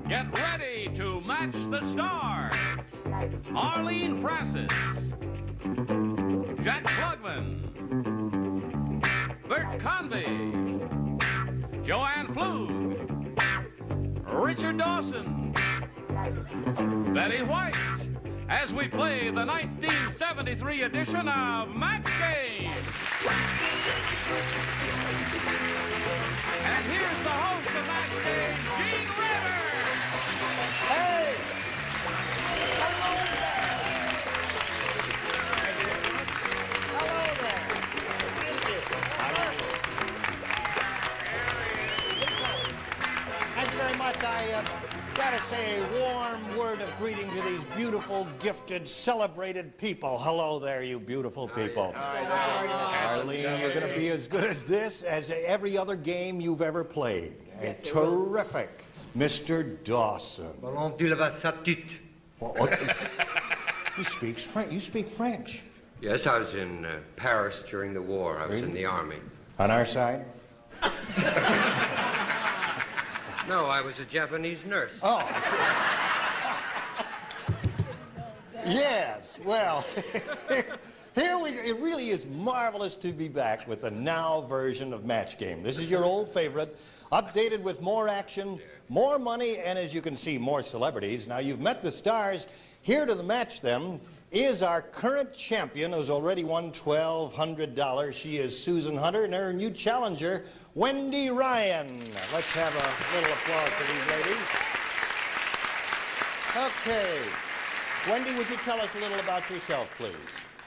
Get ready to match the stars. Arlene Francis, Jack Klugman, Bert Convey, Joanne Flug, Richard Dawson, Betty White, as we play the 1973 edition of Match Game. And here's the host of Match Game, Gene Ritter. Hey! Hello there. Thank you very much. I gotta say a warm word of greeting to these beautiful, gifted, celebrated people. Hello there, you beautiful people. Arlene, you're gonna be as good as this as every other game you've ever played. Yes, Terrific. Mr. Dawson. He speaks French. You speak French. Yes, I was in Paris during the war. I was in the army. On our side? No, I was a Japanese nurse. Oh, yes. Well, it really is marvelous to be back with the now version of Match Game. This is your old favorite, updated with more action, more money, and as you can see, more celebrities. Now, you've met the stars. Here to match them is our current champion who's already won $1,200. She is Susan Hunter, and her new challenger, Wendy Ryan. Let's have a little applause for these ladies. Okay. Wendy, would you tell us a little about yourself, please?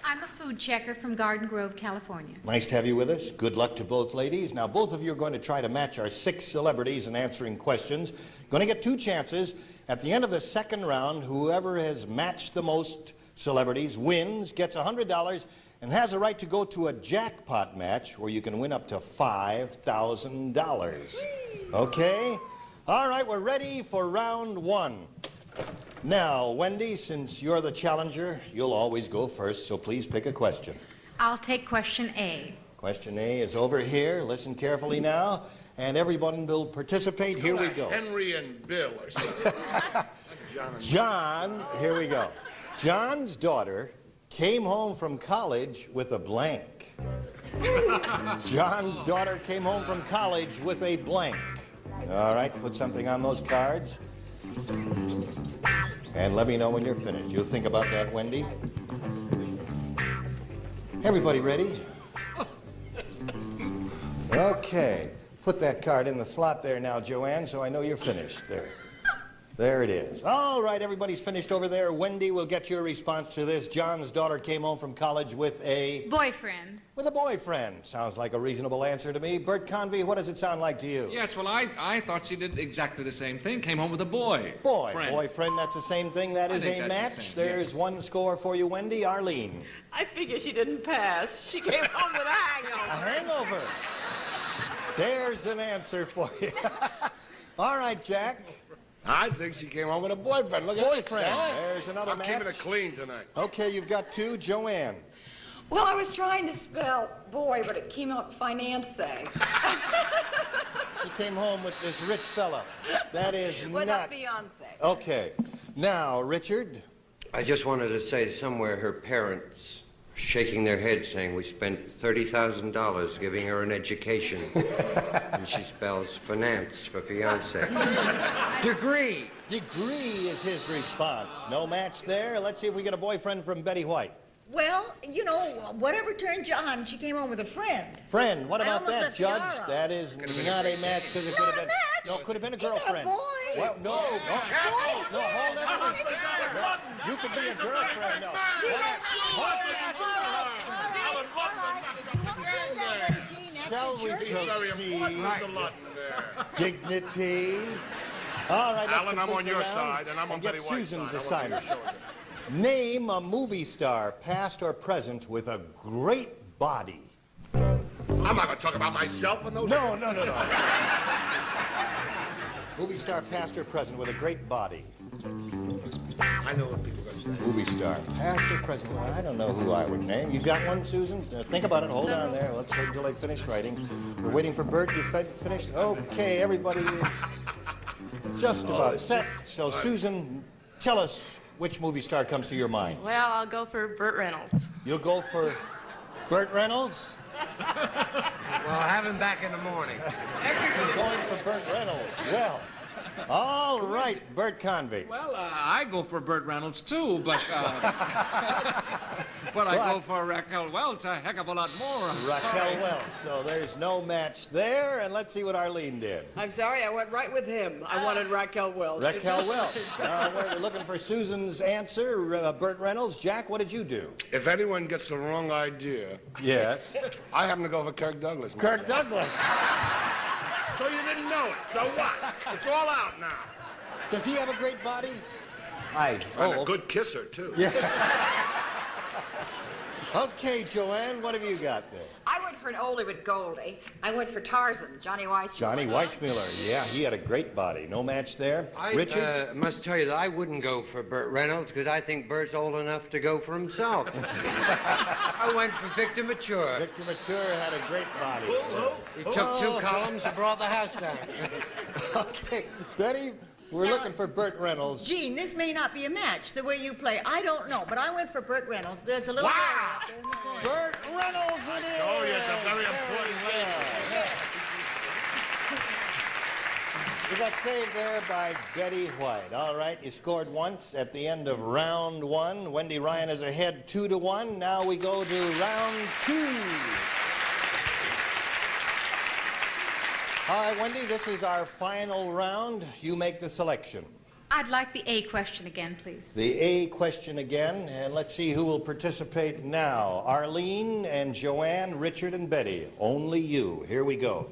I'm a food checker from Garden Grove, California. Nice to have you with us. Good luck to both ladies. Now, both of you are going to try to match our 6 celebrities in answering questions. Going to get 2 chances. At the end of the second round, whoever has matched the most celebrities wins, gets $100, and has a right to go to a jackpot match where you can win up to $5,000. Okay? All right, we're ready for round 1. Now, Wendy, since you're the challenger, you'll always go first, so please pick a question. I'll take question A. Question A is over here. Listen carefully now, and everyone will participate. Here we go. Henry and Bill or something. John, here we go. John's daughter came home from college with a blank. John's daughter came home from college with a blank. All right, put something on those cards. And let me know when you're finished. You'll think about that, Wendy. Everybody ready? Okay. Put that card in the slot there now, Joanne, so I know you're finished. There. There it is. All right, everybody's finished over there. Wendy will get your response to this. John's daughter came home from college with a... Boyfriend. With a boyfriend. Sounds like a reasonable answer to me. Bert Convey, what does it sound like to you? Yes, well, I thought she did exactly the same thing. Came home with a boy. Friend. Boyfriend, that's the same thing. That is a match. There's 1 score for you, Wendy. Arlene. I figure she didn't pass. She came home with a hangover. A hangover. There's an answer for you. All right, Jack. I think she came home with a boyfriend. Look at this. There's another match. I'm keeping it clean tonight. Okay, you've got 2. Joanne. Well, I was trying to spell boy, but it came out finance. She came home with this rich fella. That is Well, not... that's Beyonce. Okay. Now, Richard. I just wanted to say somewhere her parents shaking their heads saying we spent $30,000 giving her an education. And she spells finance for fiance. Degree. Degree is his response. No match there. Let's see if we get a boyfriend from Betty White. Well, you know, whatever turned you on, she came home with a friend. Friend, what about that, left Judge? Yara. That is not a match because it could have been... match? No, it could have been a You got a girlfriend. boy? Well, no, no, hold on. No, you could be a girlfriend, no. Shall we proceed? Dignity. All right, let's Alan, I'm complete on the your round side, and I'm on get Betty White's Susan's side. assignment. Name a movie star, past or present, with a great body. I'm not going to talk about myself and those... No. Movie star, past or present, with a great body. I know what people are going to say. Movie star, past or present. Well, I don't know who I would name. You got one, Susan? Think about it. Hold on there. Let's wait until they finish writing. We're waiting for Bert. You finished? Okay, everybody is Just about set. So, Susan, tell us which movie star comes to your mind. Well, I'll go for Burt Reynolds. You'll go for Burt Reynolds? Well, have him back in the morning. She's going for Burt Reynolds. Well, all right, Burt Convey. Well, I go for Burt Reynolds too, but but I go for Raquel Welch a heck of a lot more. I'm Raquel sorry. Welch. So there's no match there, and let's see what Arlene did. I'm sorry, I went right with him. I wanted Raquel Welch. Raquel Welch. Now we're looking for Susan's answer. Burt Reynolds. Jack, what did you do? If anyone gets the wrong idea, Yes. I happen to go for Kirk Douglas. man. Kirk Douglas. So you didn't know it. So what? It's all out now. Does he have a great body? And a good kisser, too. Okay, Joanne, what have you got there? I went for an oldie but Goldie. I went for Tarzan, Johnny Weissmuller. Johnny Weissmuller. Yeah, he had a great body. No match there. I Richard? must tell you that I wouldn't go for Burt Reynolds because I think Burt's old enough to go for himself. I went for Victor Mature. Victor Mature had a great body. He took 2 columns and brought the house down. Okay, Betty, we're looking for Burt Reynolds. Gene, this may not be a match the way you play. I don't know, but I went for Burt Reynolds. But it's a little. Wow! Burt Reynolds it is! Oh, yeah, it's a very important lady. You got saved there by Betty White. All right, you scored once at the end of round 1. Wendy Ryan is ahead 2-1. Now we go to round 2. All right, Wendy, this is our final round. You make the selection. I'd like the A question again, please. The A question again, and let's see who will participate now. Arlene and Joanne, Richard and Betty. Only you. Here we go.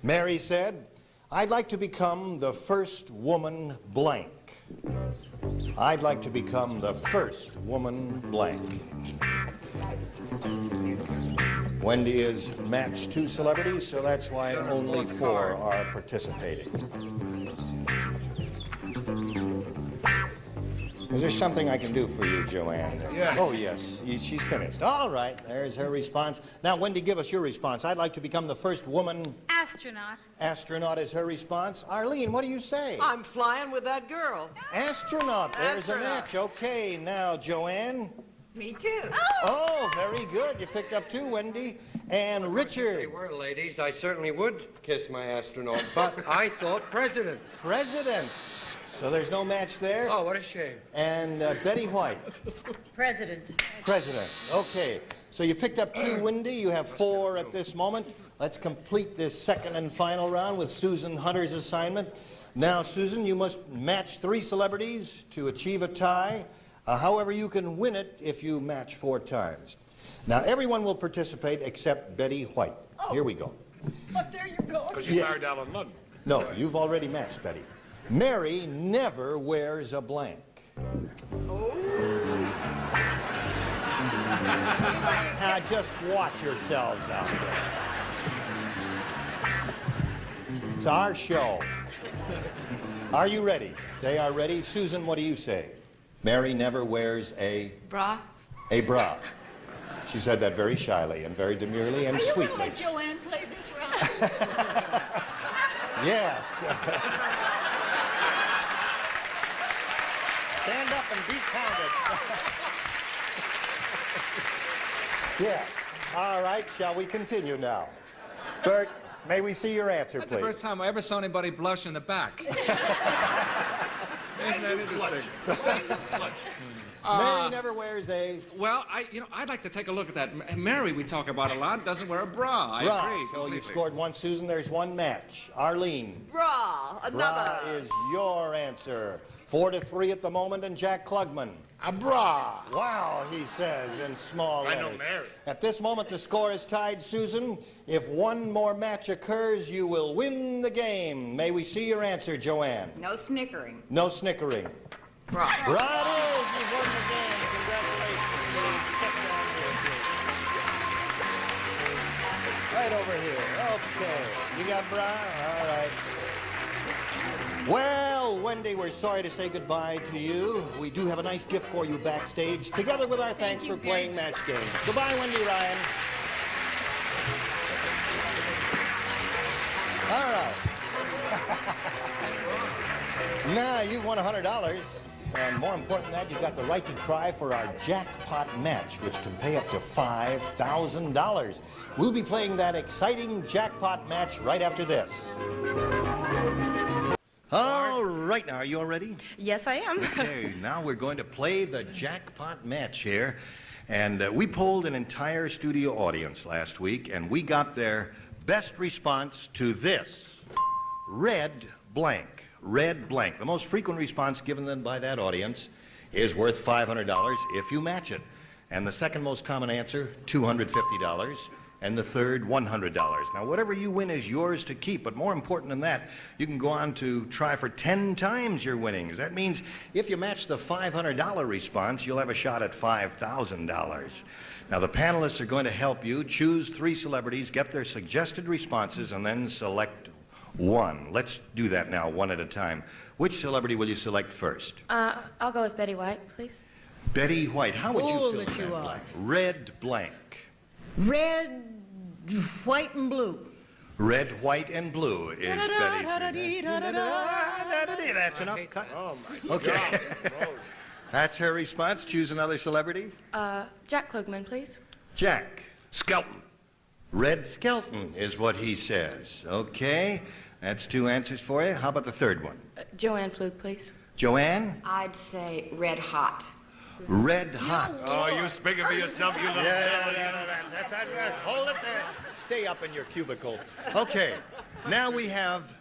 Mary said, I'd like to become the first woman blank. I'd like to become the first woman blank. Wendy has matched 2 celebrities, so that's why only 4 are participating. Is there something I can do for you, Joanne? Yeah. Oh, yes. She's finished. All right. There's her response. Now, Wendy, give us your response. I'd like to become the first woman Astronaut. astronaut is her response. Arlene, what do you say? I'm flying with that girl. Astronaut. There's a Astronaut. match. Okay. Now, Joanne. Me too. Oh, very good. You picked up 2, Wendy. And They Richard. were ladies. I certainly would kiss my astronaut, but I thought president. President. So there's no match there. Oh, what a shame. And Betty White. President. President. Okay. So you picked up 2, Wendy. You have 4 at this moment. Let's complete this second and final round with Susan Hunter's assignment. Now, Susan, you must match 3 celebrities to achieve a tie. However, you can win it if you match 4 times. Now, everyone will participate except Betty White. Here we go. But there you go. Because you Yes. married Alan Ludden. No, you've already matched Betty. Mary never wears a blank. Now, just watch yourselves out there. It's our show. Are you ready? They are ready. Susan, what do you say? Mary never wears a Bra? bra. She said that very shyly and very demurely and Are you going to sweetly. let Joanne play this round? Yes. Stand up and be counted. Yeah. All right, shall we continue now? Bert, may we see your answer, That's the please? first time I ever saw anybody blush in the back. Isn't that interesting? Mary never wears a Well, I'd like to take a look at that. Mary, we talk about a lot, doesn't wear a bra. I bra. agree. So completely. you've scored 1, Susan. There's 1 match. Arlene. Bra. Bra Another. is your answer. 4-3 at the moment, and Jack Klugman. A bra. Wow, he says in small I know letters. Mary. At this moment, the score is tied, Susan. If 1 more match occurs, you will win the game. May we see your answer, Joanne? No snickering. No snickering. Bra. Bra it is. You've won the game. Congratulations. Step down here, please. Right over here. Okay. You got bra? All right. Well, Wendy, we're sorry to say goodbye to you. We do have a nice gift for you backstage, together with our thanks you, for playing Gary. match games. Goodbye, Wendy Ryan. All right. Now, you've won $100. And more important than that, you've got the right to try for our jackpot match, which can pay up to $5,000. We'll be playing that exciting jackpot match right after this. All right, now, are you all ready? Yes, I am. Okay, now we're going to play the jackpot match here. And we polled an entire studio audience last week, and we got their best response to this. Red blank. Red blank. The most frequent response given them by that audience is worth $500 if you match it. And the second most common answer, $250. And the third, $100. Now, whatever you win is yours to keep, but more important than that, you can go on to try for 10 times your winnings. That means if you match the $500 response, you'll have a shot at $5,000. Now, the panelists are going to help you choose 3 celebrities, get their suggested responses, and then select one. Let's do that now, one at a time. Which celebrity will you select first? I'll go with Betty White, please. Betty White. How would you Fool fill that in you that are. blank? Red blank. Red, white, and blue. Red, white, and blue is Betty. That's enough. Cut. Oh, my Okay. God. That's her response. Choose another celebrity. Jack Klugman, please. Jack. Skelton. Red Skelton is what he says. Okay. That's 2 answers for you. How about the third one? Joanne Flug, please. Joanne? I'd say red hot. Red hot. Oh, you speaking for yourself, you little That's hold it there. Stay up in your cubicle. Okay. Now we have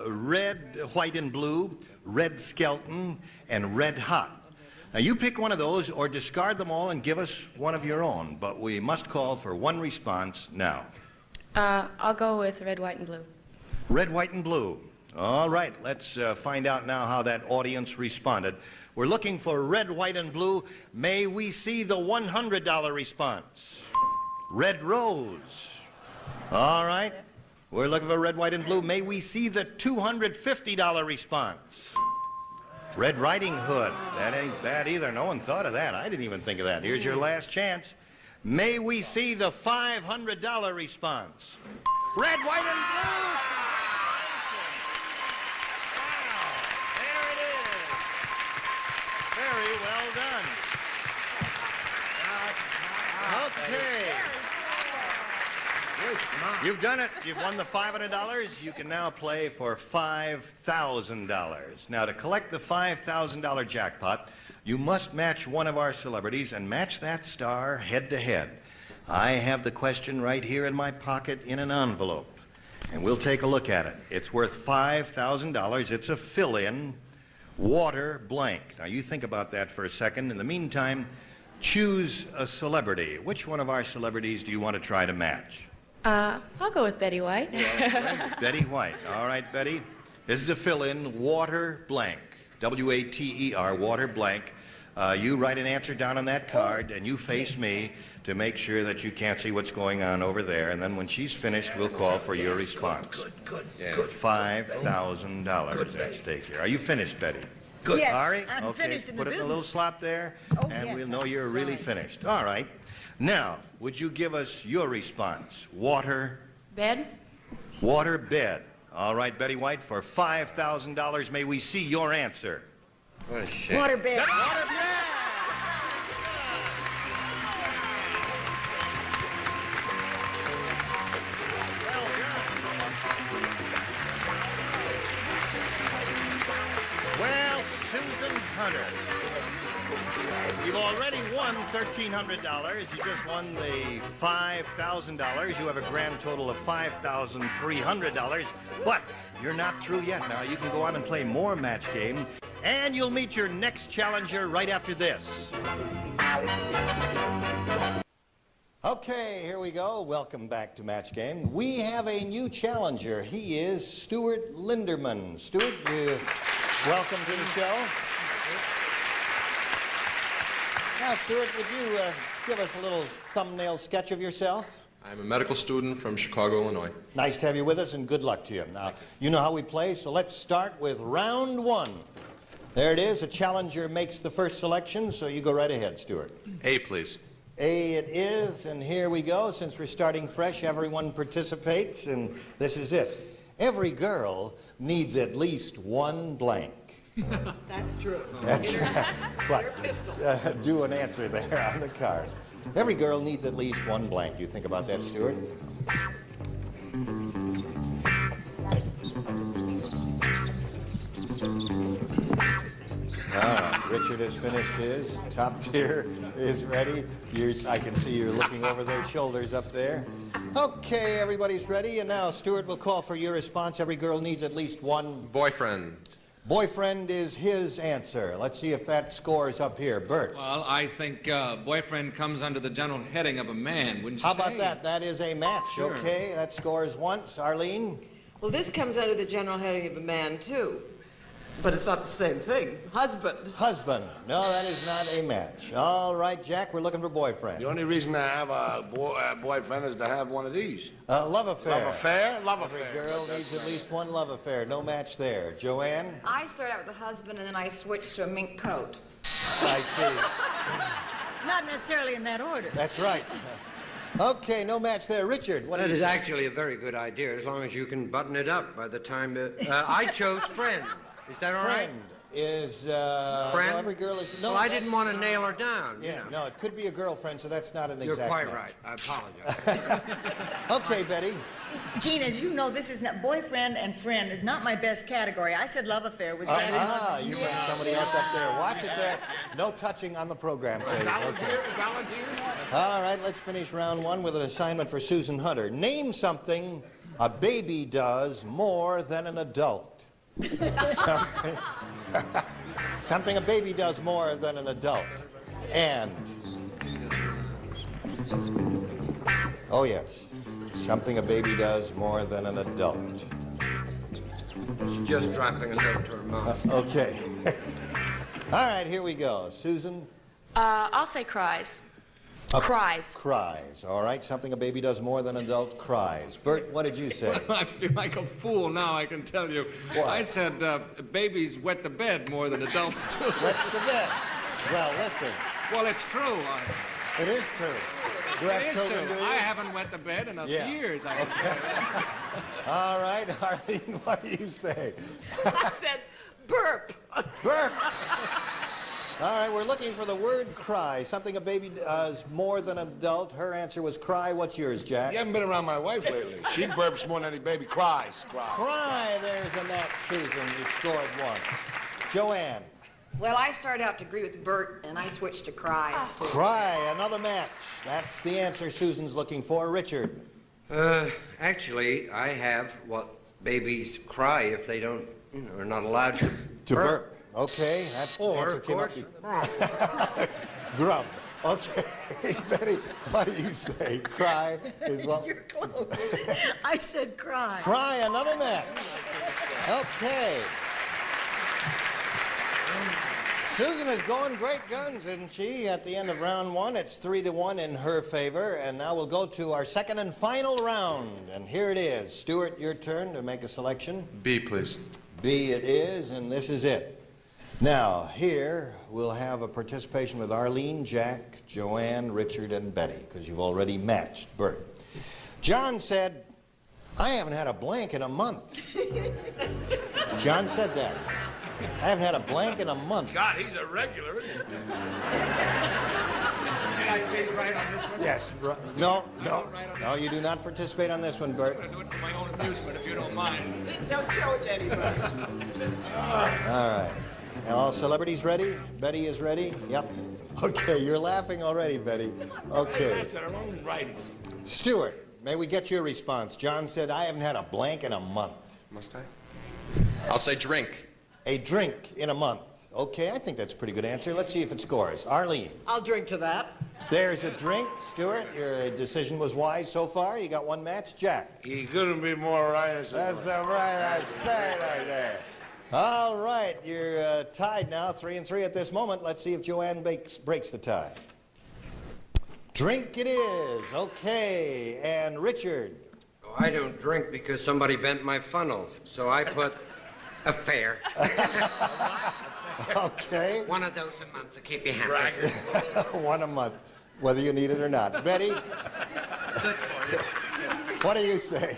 red, white, and blue, red Skelton, and red hot. Now, you pick one of those or discard them all and give us one of your own, but we must call for one response now. I'll go with red, white, and blue. Red, white, and blue. All right, let's find out now how that audience responded. We're looking for red, white, and blue. May we see the $100 response? Red rose. All right. We're looking for red, white, and blue. May we see the $250 response? Red Riding Hood. That ain't bad either. No one thought of that. I didn't even think of that. Here's your last chance. May we see the $500 response? Red, white, and blue. Wow. There it is. Very well done. Okay. You've done it. You've won the $500. You can now play for $5,000. Now, to collect the $5,000 jackpot, you must match one of our celebrities and match that star head to head. I have the question right here in my pocket in an envelope, and we'll take a look at it. It's worth $5,000. It's a fill-in water blank. Now, you think about that for a second. In the meantime, choose a celebrity. Which one of our celebrities do you want to try to match? I'll go with Betty White. Betty White. All right, Betty. This is a fill-in water blank. W-A-T-E-R, water blank. You write an answer down on that card, and you face me to make sure that you can't see what's going on over there. And then when she's finished, we'll call for your response. Good. $5,000 at stake here. Are you finished, Betty? Good. Yes, Sorry? I'm Okay, finished in the put it in a business. little slot there, Oh, and yes, we'll know I'm you're really sorry. finished. All right. Now, would you give us your response? Water, Bed? water, bed. All right, Betty White, for $5,000, may we see your answer? What a shame. Waterbed. Water, bed! Well, Susan Hunter, you've already won $1,300. You just won the $5,000. You have a grand total of $5,300. But you're not through yet. Now you can go on and play more match game, and you'll meet your next challenger right after this. Okay, here we go. Welcome back to Match Game. We have a new challenger. He is Stuart Linderman. Stuart, welcome to the show. Now, Stuart, would you give us a little thumbnail sketch of yourself? I'm a medical student from Chicago, Illinois. Nice to have you with us, and good luck to you. Now, you know how we play, so let's start with round one. There it is. A challenger makes the first selection, so you go right ahead, Stuart. A, please. A it is, and here we go. Since we're starting fresh, everyone participates, and this is it. Every girl needs at least one blank. That's true. That's but Your pistol. do an answer there on the card. Every girl needs at least one blank. You think about that, Stuart? Richard has finished his. Top tier is ready. I can see you're looking over their shoulders up there. Okay, everybody's ready. And now Stuart will call for your response. Every girl needs at least one. Boyfriend. Boyfriend is his answer. Let's see if that scores up here. Bert. Well, I think boyfriend comes under the general heading of a man, wouldn't you How say? about that? That is a match. Sure. Okay, that scores once. Arlene? Well, this comes under the general heading of a man, too. But it's not the same thing. Husband. Husband. No, that is not a match. All right, Jack, we're looking for boyfriend. The only reason I have a boyfriend is to have one of these. Love affair. Love affair? Love Every affair. girl needs at least one love affair. No match there. Joanne? I started out with a husband and then I switched to a mink coat. I see. Not necessarily in that order. That's right. Okay, no match there. Richard, what That do you is say? actually a very good idea, as long as you can button it up by the time... I chose friend. Is that all right? Friend is... Friend? Well, every girl is... No, Well, I didn't want to nail her down. Yeah, you know. no, it could be a girlfriend, so that's not an You're exact quite match. right. I apologize. Okay, Betty. Gene, as you know, this is not boyfriend and friend is not my best category. I said love affair with Jack. You bring somebody else up there. Watch it there. No touching on the program, please. Okay. All right, let's finish round one with an assignment for Susan Hunter. Name something a baby does more than an adult. Something, something a baby does more than an adult. And, oh yes, something a baby does more than an adult. She's just dropping a note to her mom. Okay. All right, here we go. Susan? I'll say cries. Cries. Cries. All right, something a baby does more than an adult cries. Bert, what did you say? I feel like a fool now, I can tell you. What? I said babies wet the bed more than adults do. What's the bet? Well, listen. Well, it's true. It is true. You have It is children, true. do you? I haven't wet the bed in years. I All right, Arlene, what do you say? I said burp. Bert! All right, we're looking for the word cry. Something a baby does more than an adult. Her answer was cry. What's yours, Jack? You haven't been around my wife lately. She burps more than any baby cries. Cry. There's a match, Susan. You scored once. Joanne. Well, I started out to agree with Bert and I switched to cries, too. Cry. Another match. That's the answer Susan's looking for. Richard. Actually, I have what babies cry if they don't, are not allowed to burp. Okay, that Or, answer of came course, up. Grub. Okay, Betty, what do you say? Cry is what? You're close. I said cry. Cry, another match. Okay. Susan is going great guns, isn't she? At the end of round one, it's 3-1 in her favor. And now we'll go to our second and final round. And here it is. Stuart, your turn to make a selection. B, please. B it is, and this is it. Now, here we'll have a participation with Arlene, Jack, Joanne, Richard, and Betty, because you've already matched Bert. John said, I haven't had a blank in a month. John said that. I haven't had a blank in a month. God, he's a regular, isn't he? Can I please write on this one? Yes. No, you do not participate on this one, Bert. I'm going to do it for my own amusement, if you don't mind. Don't show it to anybody. All right. All celebrities ready? Betty is ready? Yep. Okay, you're laughing already, Betty. Okay. That's our own writing. Stuart, may we get your response? John said, I haven't had a blank in a month. Must I? I'll say drink. A drink in a month. Okay, I think that's a pretty good answer. Let's see if it scores. Arlene. I'll drink to that. There's a drink. Stuart, your decision was wise so far. You got one match. Jack. He couldn't be more right. That's the right I say right there. All right, you're tied now, 3-3 at this moment. Let's see if Joanne breaks the tie. Drink it is. Okay, and Richard. Oh, I don't drink because somebody bent my funnel, so I put affair. Okay. One of those a month to keep you happy. Right. One a month, whether you need it or not. Betty, Good for you. what do you say?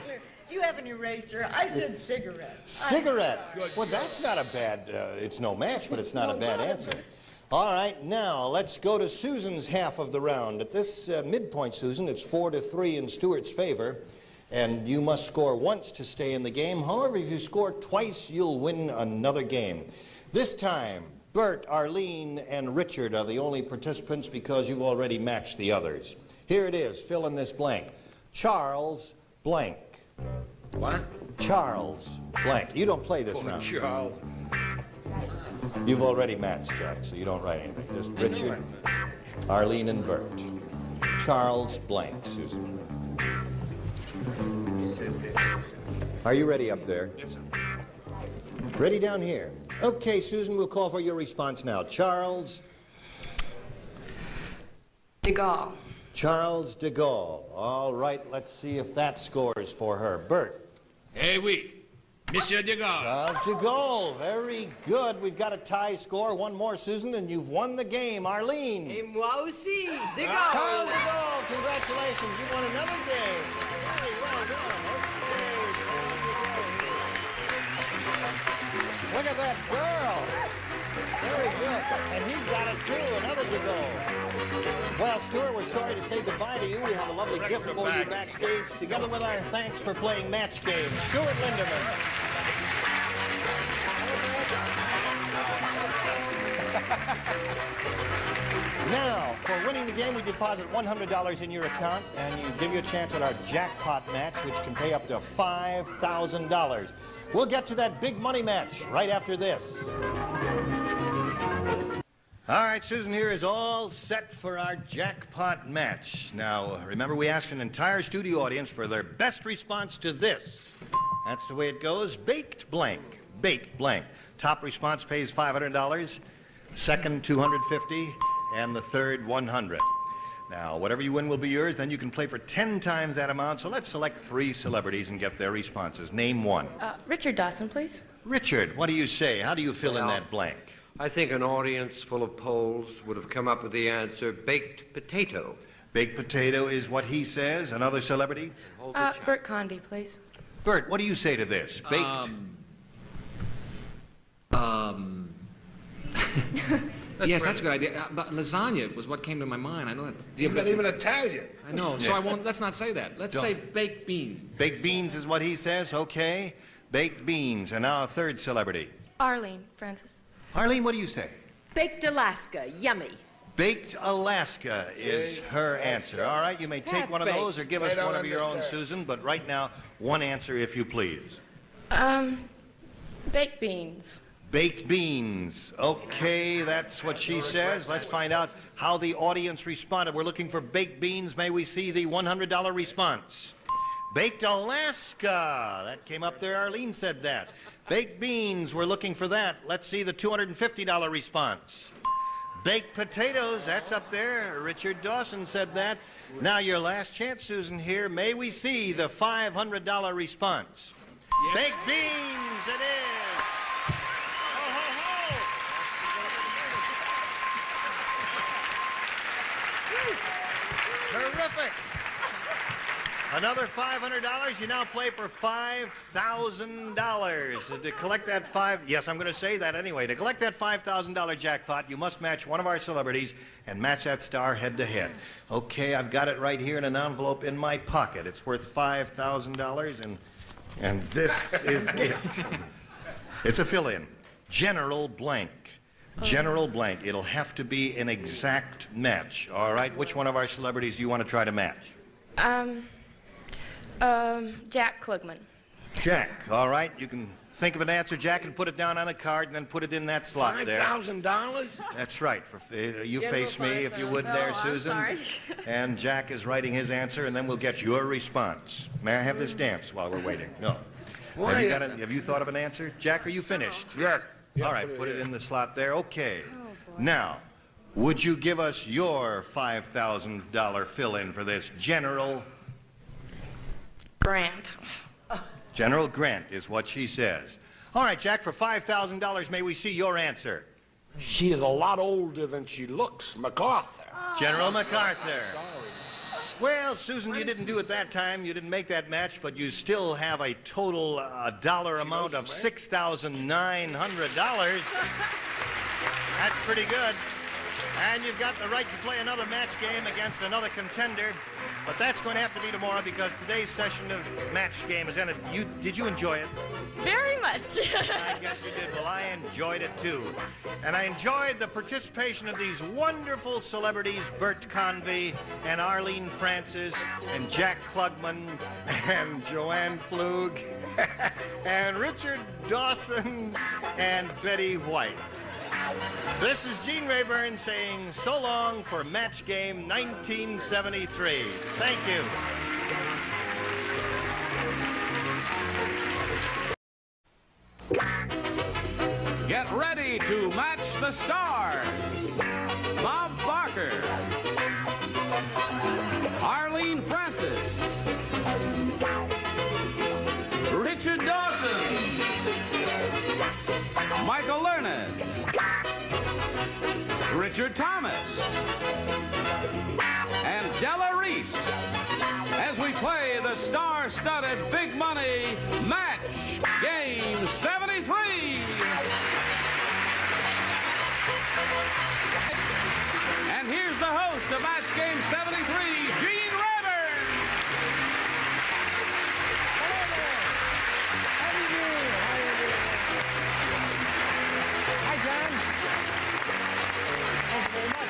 You have an eraser. I said cigarette. Cigarette. Well, that's not a bad, it's no match, but it's not a bad answer. All right, now let's go to Susan's half of the round. At this midpoint, Susan, it's 4-3 in Stuart's favor, and you must score once to stay in the game. However, if you score twice, you'll win another game. This time, Bert, Arlene, and Richard are the only participants because you've already matched the others. Here it is. Fill in this blank. Charles blank. What? Charles blank. You don't play this round. Charles. You've already matched, Jack, so you don't write anything. Just Richard, Arlene, and Bert. Charles blank, Susan. Are you ready up there? Yes, sir. Ready down here. Okay, Susan, we'll call for your response now. Charles De Gaulle. Charles de Gaulle. All right, let's see if that scores for her. Bert. Eh oui, Monsieur de Gaulle. Charles de Gaulle. Very good. We've got a tie score. One more, Susan, and you've won the game. Arlene. Et moi aussi, de Gaulle. Charles de Gaulle, congratulations. You won another game. Very well done. Okay. Look at that girl. Very good. And he's got it too, another de Gaulle. Well, Stuart, we're sorry to say goodbye to you. We have a lovely gift for you backstage, together with our thanks for playing match games. Stuart Lindemann. Now, for winning the game, we deposit $100 in your account, and you give you a chance at our jackpot match, which can pay up to $5,000. We'll get to that big money match right after this. All right, Susan here is all set for our jackpot match. Now, remember, we asked an entire studio audience for their best response to this. That's the way it goes. Baked blank. Baked blank. Top response pays $500, second $250, and the third $100. Now, whatever you win will be yours. Then you can play for 10 times that amount. So let's select 3 celebrities and get their responses. Name one. Richard Dawson, please. Richard, what do you say? How do you fill in that blank? I think an audience full of Poles would have come up with the answer, baked potato. Baked potato is what he says. Another celebrity? Bert Convy, please. Bert, what do you say to this? Baked? Yes, that's a good idea. But lasagna was what came to my mind. I know that's... He's not even Italian. I know, so I won't... Let's not say that. Let's say baked beans. Baked beans is what he says. Okay. Baked beans. And now a third celebrity. Arlene Francis. Arlene, what do you say? Baked Alaska, yummy. Baked Alaska is her answer. All right, you may take one of those or give us one of your own, Susan, but right now, one answer if you please. Baked beans. Baked beans. Okay, that's what she says. Let's find out how the audience responded. We're looking for baked beans. May we see the $100 response? Baked Alaska. That came up there. Arlene said that. Baked beans. We're looking for that. Let's see the $250 response. Baked potatoes. That's up there. Richard Dawson said that. Now your last chance, Susan, here. May we see the $500 response? Yes. Baked beans. It is. Terrific. Another $500. You now play for $5,000. To collect that yes, I'm going to say that anyway. To collect that $5,000 jackpot, you must match one of our celebrities and match that star head to head. Okay, I've got it right here in an envelope in my pocket. It's worth $5,000, and this is it. It's a fill-in. General blank. General blank. It'll have to be an exact match. All right, which one of our celebrities do you want to try to match? Jack Klugman. Jack. All right, you can think of an answer, Jack, and put it down on a card and then put it in that slot there. $5,000? That's right. You face me, if you would, there, Susan. Sorry. And Jack is writing his answer, and then we'll get your response. May I have this dance while we're waiting? No. Have you thought of an answer? Jack, are you finished? Yes. All right, put it in the slot there. Okay. Now, would you give us your $5,000 fill-in for this? General Grant. General Grant is what she says. All right, Jack, for $5,000, may we see your answer? She is a lot older than she looks. MacArthur. General MacArthur. Well, Susan, you didn't do it that time. You didn't make that match, but you still have a total dollar amount of $6,900. That's pretty good. And you've got the right to play another match game against another contender. But that's going to have to be tomorrow because today's session of match game is ended. Did you enjoy it? Very much. I guess you did. Well, I enjoyed it too. And I enjoyed the participation of these wonderful celebrities, Bert Convy and Arlene Francis and Jack Klugman and Joanne Flug and Richard Dawson and Betty White. This is Gene Rayburn saying so long for Match Game 1973. Thank you. Get ready to match the stars. Bob Barker, Arlene Francis, Richard Dawson, Michael Learned, Richard Thomas, and Della Reese as we play the star-studded Big Money Match Game 73. And here's the host of Match Game 73, Gene Rayburn. Hi, John. Thank you very much.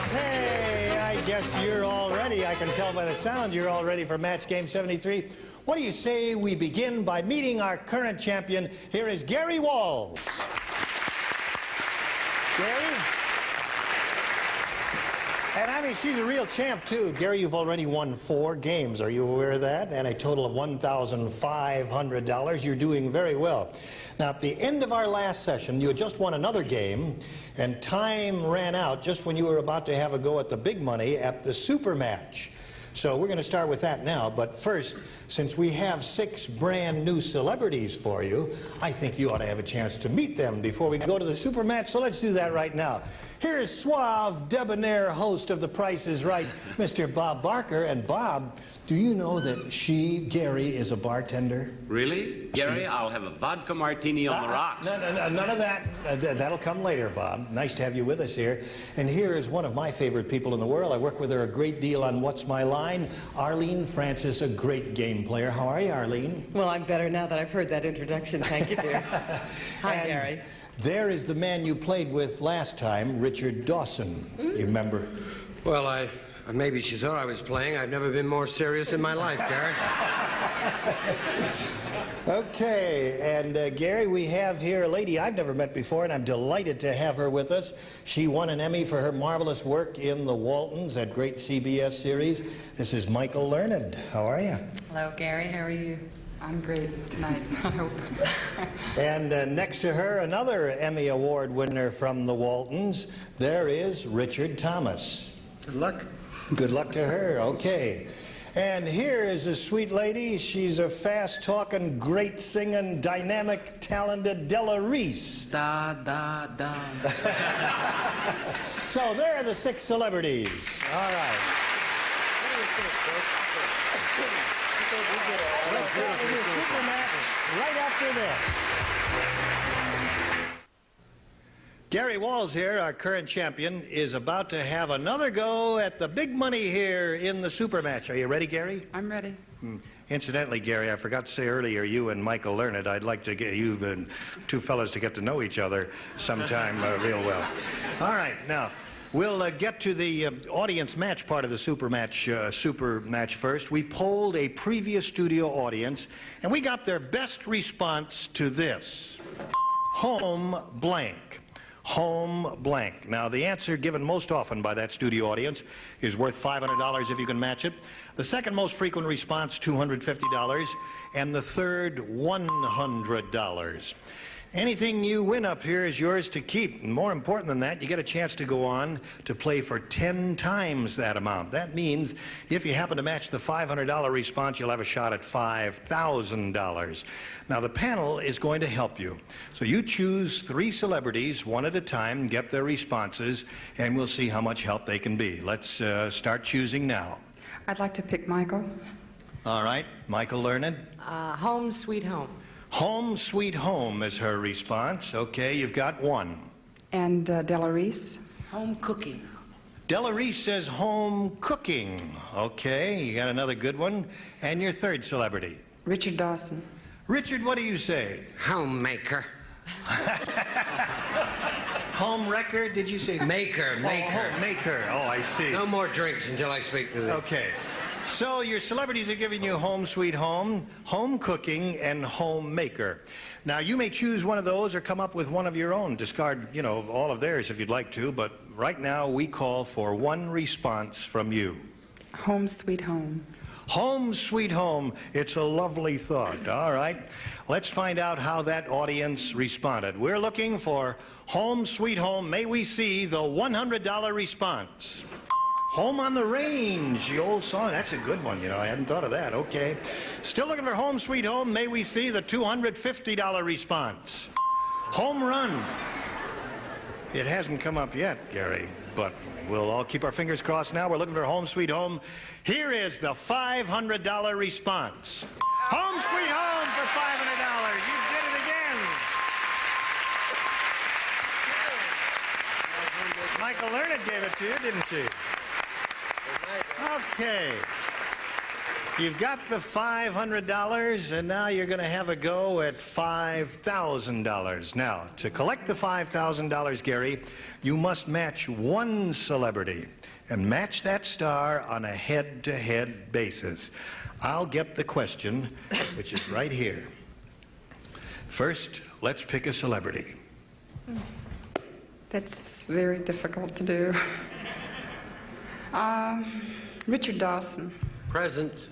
Okay, I guess you're all ready. I can tell by the sound you're all ready for Match Game 73. What do you say we begin by meeting our current champion? Here is Gary Walls. Gary? And I mean, she's a real champ, too. Gary, you've already won 4 games. Are you aware of that? And a total of $1,500. You're doing very well. Now, at the end of our last session, you had just won another game, and time ran out just when you were about to have a go at the big money at the super match. So we're going to start with that now. But first, since we have 6 brand new celebrities for you, I think you ought to have a chance to meet them before we go to the super match. So let's do that right now. Here's suave, debonair host of The Price is Right, Mr. Bob Barker. And Bob, do you know that Gary, is a bartender? Really? Gary, I'll have a vodka martini on the rocks. No, none of that. That'll come later, Bob. Nice to have you with us here. And here is one of my favorite people in the world. I work with her a great deal on What's My Line. Arlene Francis, a great game player. How are you, Arlene? Well, I'm better now that I've heard that introduction. Thank you, dear. Hi, Gary. There is the man you played with last time, Richard Dawson. You remember? Well, maybe she thought I was playing. I've never been more serious in my life, Gary. Okay, and Gary, we have here a lady I've never met before, and I'm delighted to have her with us. She won an Emmy for her marvelous work in The Waltons, that great CBS series. This is Michael Learned. How are you? Hello, Gary. How are you? I'm great tonight, I hope. And next to her, another Emmy Award winner from The Waltons. There is Richard Thomas. Good luck. Good luck to her. Okay. And here is a sweet lady. She's a fast-talking, great-singing, dynamic, talented Della Reese. Da, da, da. So there are the 6 celebrities. All right. Let's go to the super match right after this. Gary Walls here, our current champion, is about to have another go at the big money here in the super match. Are you ready, Gary? I'm ready. Incidentally, Gary, I forgot to say earlier, you and Michael Learned, I'd like to get you and 2 fellas to get to know each other sometime real well. All right, now, we'll get to the audience match part of the super match first. We polled a previous studio audience, and we got their best response to this. Home blank. Home blank. Now, the answer given most often by that studio audience is worth $500 if you can match it. The second most frequent response, $250, and the third, $100. Anything you win up here is yours to keep. And more important than that, you get a chance to go on to play for 10 times that amount. That means if you happen to match the $500 response, you'll have a shot at $5,000. Now, the panel is going to help you. So you choose 3 celebrities, one at a time, get their responses, and we'll see how much help they can be. Let's start choosing now. I'd like to pick Michael. All right, Michael Learned. Home Sweet Home. Home Sweet Home is her response. Okay, you've got 1. And Della Reese. Home Cooking. Della Reese says home cooking. Okay, you got another good one. And your 3rd celebrity. Richard Dawson. Richard, what do you say? Homemaker. Home wrecker, did you say? Maker. Oh, homemaker. Oh, I see. No more drinks until I speak to them. Okay. So your celebrities are giving you Home Sweet Home, Home Cooking, and Homemaker. Now, you may choose one of those or come up with one of your own. Discard, you know, all of theirs if you'd like to, but right now we call for 1 response from you. Home Sweet Home. Home Sweet Home. It's a lovely thought. All right. Let's find out how that audience responded. We're looking for Home Sweet Home. May we see the $100 response? Home on the Range, the old song. That's a good one, you know. I hadn't thought of that. Okay. Still looking for Home Sweet Home. May we see the $250 response? Home Run. It hasn't come up yet, Gary, but we'll all keep our fingers crossed now. We're looking for Home Sweet Home. Here is the $500 response. Home Sweet Home for $500. You did it again. Michael Learned gave it to you, didn't she? Okay. You've got the $500, and now you're going to have a go at $5,000. Now, to collect the $5,000, Gary, you must match 1 celebrity and match that star on a head-to-head basis. I'll get the question, which is right here. First, let's pick a celebrity. That's very difficult to do. Richard Dawson. Present.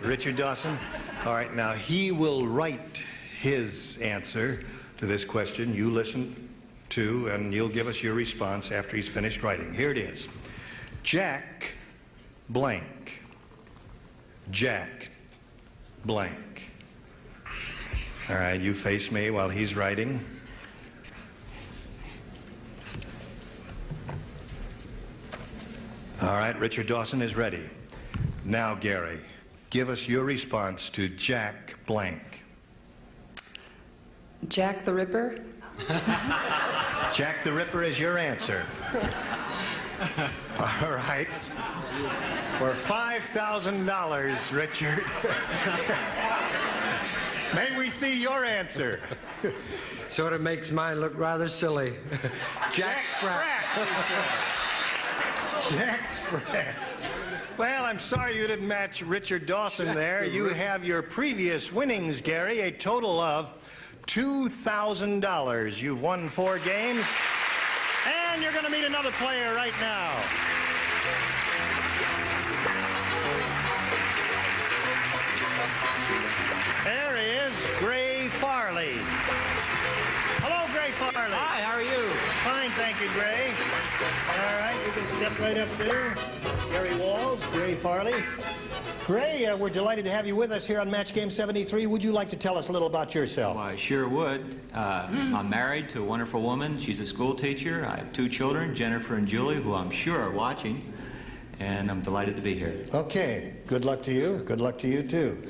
Richard Dawson. All right, now he will write his answer to this question. You listen to, and you'll give us your response after he's finished writing. Here it is. Jack blank. Jack blank. All right, you face me while he's writing. All right, Richard Dawson is ready. Now, Gary, give us your response to Jack blank. Jack the Ripper. Jack the Ripper is your answer. All right. For $5,000, Richard. May we see your answer? Sort of makes mine look rather silly. Jack Sprat. Jack Sprat. Well, I'm sorry you didn't match Richard Dawson there. You have your previous winnings, Gary, a total of $2,000. You've won 4 games, and you're going to meet another player right now. There is Gray Farley. Hello, Gray Farley. Hi, how are you? Fine, thank you, Gray. All right, you can step right up there. Gary Walls, Gray Farley. Gray, we're delighted to have you with us here on Match Game 73. Would you like to tell us a little about yourself? Well, I sure would. I'm married to a wonderful woman. She's a school teacher. I have 2 children, Jennifer and Julie, who I'm sure are watching. And I'm delighted to be here. Okay. Good luck to you. Good luck to you, too.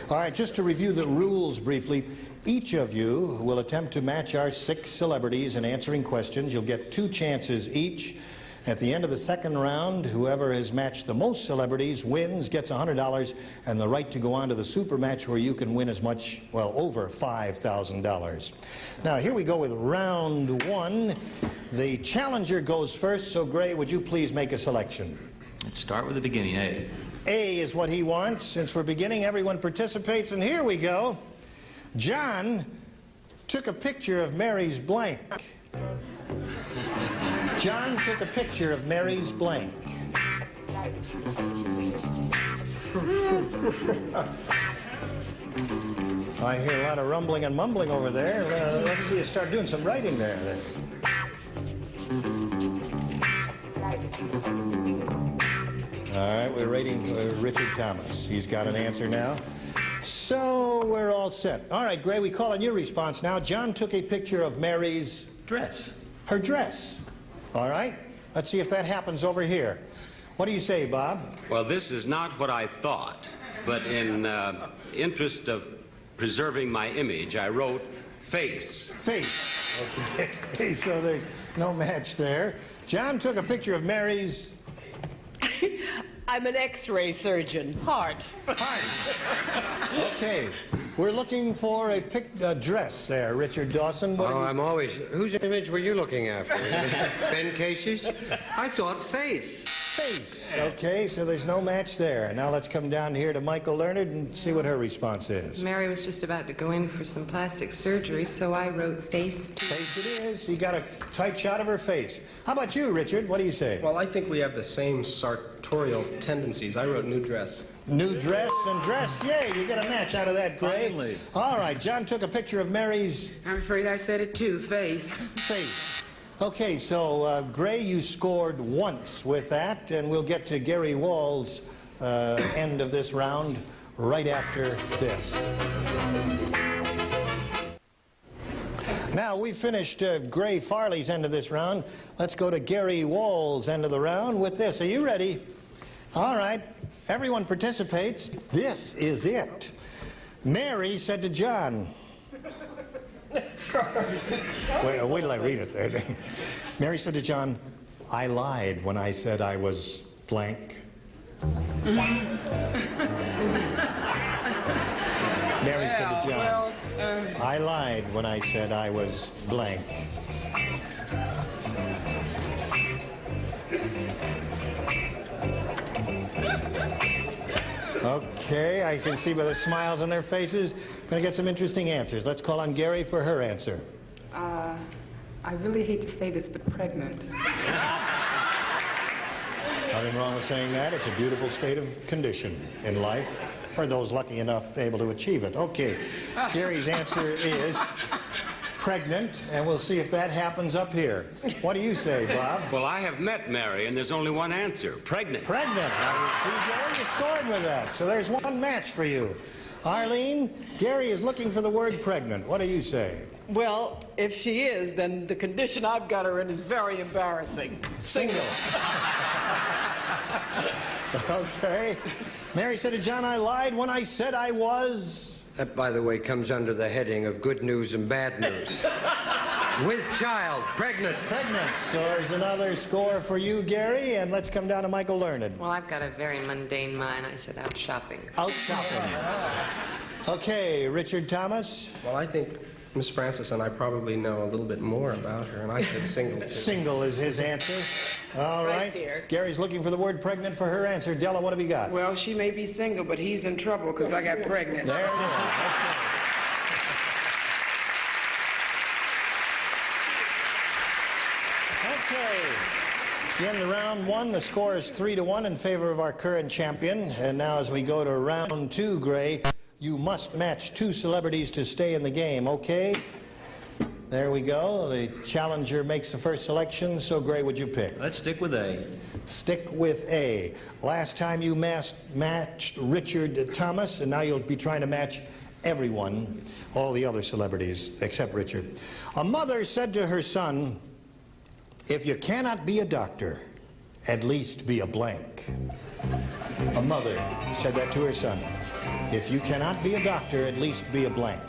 All right, just to review the rules briefly, each of you will attempt to match our 6 celebrities in answering questions. You'll get 2 chances each. At the end of the second round, whoever has matched the most celebrities wins, gets $100, and the right to go on to the super match where you can win as much, well, over $5,000. Now, here we go with round 1. The challenger goes first, so Gray, would you please make a selection? Let's start with the beginning, A. A is what he wants. Since we're beginning, everyone participates, and here we go. John took a picture of Mary's blank. John took a picture of Mary's blank. I hear a lot of rumbling and mumbling over there. Let's see you start doing some writing there. All right, we're waiting for Richard Thomas. He's got an answer now. So we're all set. All right, Gray, we call on your response now. John took a picture of Mary's Dress. her dress. All right, let's see if that happens over here. What do you say, Bob? Well, this is not what I thought, but in interest of preserving my image, I wrote face. Face. Okay, so there's no match there. John took a picture of Mary's... I'm an X-ray surgeon. Heart. Heart. Okay, we're looking for a dress there, Richard Dawson. Oh, I'm always... Whose image were you looking after? Ben Casey's? I thought face. Face. Okay, so there's no match there. Now let's come down here to Michael Leonard and see what her response is. Mary was just about to go in for some plastic surgery, so I wrote face. Face it is. You got a tight shot of her face. How about you, Richard? What do you say? Well, I think we have the same sartorial tendencies. I wrote new dress. New dress and dress. Yay, you get a match out of that, Gray. Finally. All right, John took a picture of Mary's... I'm afraid I said it too, face. Face. Okay, so Gray, you scored once with that, and we'll get to Gary Wall's end of this round right after this. Now, we've finished Gray Farley's end of this round. Let's go to Gary Wall's end of the round with this. Are you ready? All right. Everyone participates. This is it. Mary said to John... wait till I read it there. Mary said to John, I lied when I said I was blank. Mary said to John, I lied when I said I was blank. Okay, I can see by the smiles on their faces. Going to get some interesting answers. Let's call on Gary for her answer. I really hate to say this, but pregnant. Nothing wrong with saying that. It's a beautiful state of condition in life for those lucky enough able to achieve it. Okay, Gary's answer is pregnant, and we'll see if that happens up here. What do you say, Bob? Well, I have met Mary, and there's only one answer. Pregnant. Pregnant. Now, you see, Gary, you scored with that. So there's one match for you. Arlene, Gary is looking for the word pregnant. What do you say? Well, if she is, then the condition I've got her in is very embarrassing. Single. Okay. Mary said to John, I lied when I said I was... That, by the way, comes under the heading of good news and bad news. With child, pregnant. Pregnant. So there's another score for you, Gary, and let's come down to Michael Learned. Well, I've got a very mundane mind. I said out shopping. Out shopping. Okay, Richard Thomas. Well, I think Miss Francis and I probably know a little bit more about her, and I said single, too. Single is his answer. All right. Dear. Gary's looking for the word pregnant for her answer. Della, what have you got? Well, she may be single, but he's in trouble because I got pregnant. There it is. Okay. The end of round one, the score is 3-1 in favor of our current champion. And now as we go to round two, Gray, you must match two celebrities to stay in the game, okay? There we go. The challenger makes the first selection. So, Gray, would you pick? Let's stick with A. Stick with A. Last time you matched Richard Thomas, and now you'll be trying to match everyone, all the other celebrities except Richard. A mother said to her son, if you cannot be a doctor, at least be a blank. A mother said that to her son. If you cannot be a doctor, at least be a blank.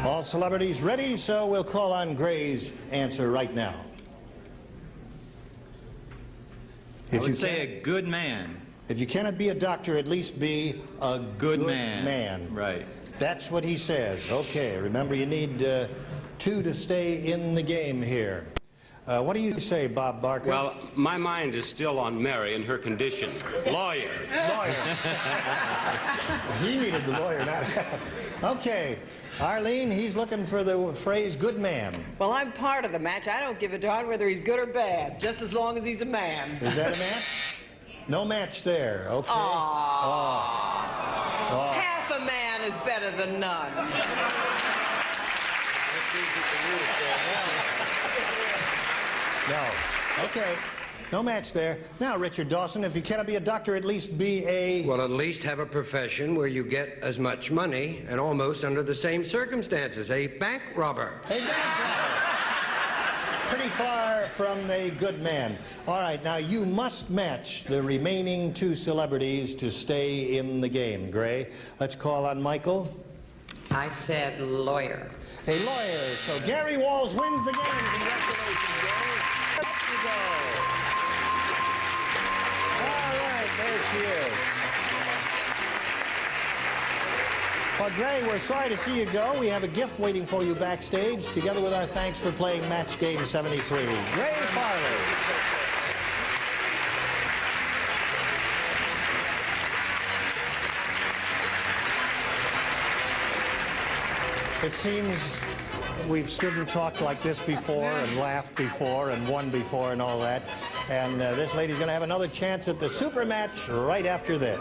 All celebrities ready, so we'll call on Gray's answer right now. I would say a good man. If you cannot be a doctor, at least be a good man. Right. That's what he says. Okay, remember you need two to stay in the game here. What do you say, Bob Barker? Well, my mind is still on Mary and her condition. Lawyer. Lawyer. He needed the lawyer, not... Okay. Arlene, he's looking for the phrase good man. Well, I'm part of the match. I don't give a darn whether he's good or bad, just as long as he's a man. Is that a match? No match there. Okay. Half a man is better than none. No. Okay. No match there. Now, Richard Dawson, if you cannot be a doctor, at least be a... Well, at least have a profession where you get as much money and almost under the same circumstances. A bank robber. A bank robber. Pretty far from a good man. All right, now you must match the remaining two celebrities to stay in the game. Gray, let's call on Michael. I said lawyer. A lawyer. So Gary Walls wins the game. Congratulations, Gary. Up you go. All right, there she is. Well, Gray, we're sorry to see you go. We have a gift waiting for you backstage, together with our thanks for playing Match Game 73. Gray Farley. It seems we've stood and talked like this before and laughed before and won before and all that. And this lady's going to have another chance at the super match right after this.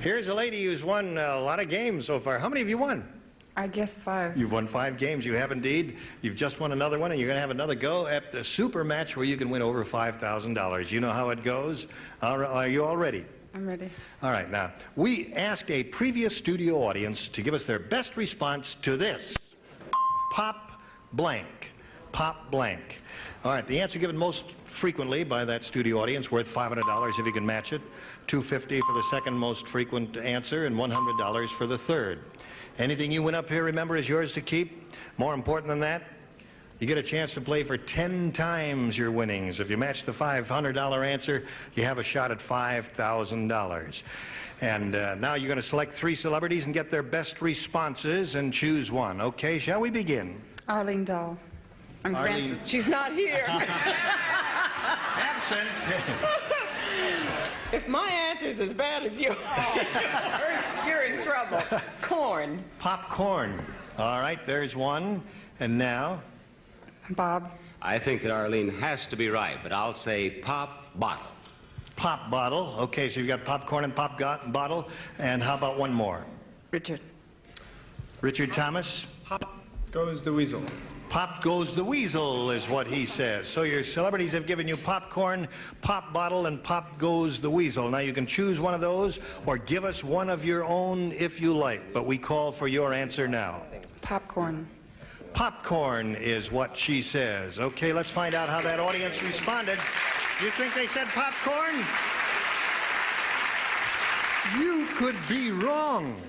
Here's a lady who's won a lot of games so far. How many have you won? I guess 5. You've won 5 games. You have indeed. You've just won another one, and you're going to have another go at the super match where you can win over $5,000. You know how it goes. Are you all ready? I'm ready. All right, now, we asked a previous studio audience to give us their best response to this. Pop blank. Pop blank. All right, the answer given most frequently by that studio audience, worth $500 if you can match it, $250 for the second most frequent answer, and $100 for the third. Anything you win up here, remember, is yours to keep. More important than that, you get a chance to play for 10 times your winnings. If you match the $500 answer, you have a shot at $5,000. And now you're going to select 3 celebrities and get their best responses and choose one. Okay, shall we begin? Arlene Dahl. I'm Arlene. Francis. She's not here. Absent. If my answer's as bad as yours, you're in trouble. Corn. Popcorn. All right, there's one. And now? Bob. I think that Arlene has to be right, but I'll say pop bottle. Pop bottle. Okay, so you've got popcorn and pop bottle. And how about one more? Richard. Richard Thomas? Pop goes the weasel. Pop goes the weasel is what he says. So your celebrities have given you popcorn, pop bottle, and pop goes the weasel. Now you can choose one of those or give us one of your own if you like. But we call for your answer now. Popcorn. Popcorn is what she says. Okay, let's find out how that audience responded. You think they said popcorn? You could be wrong.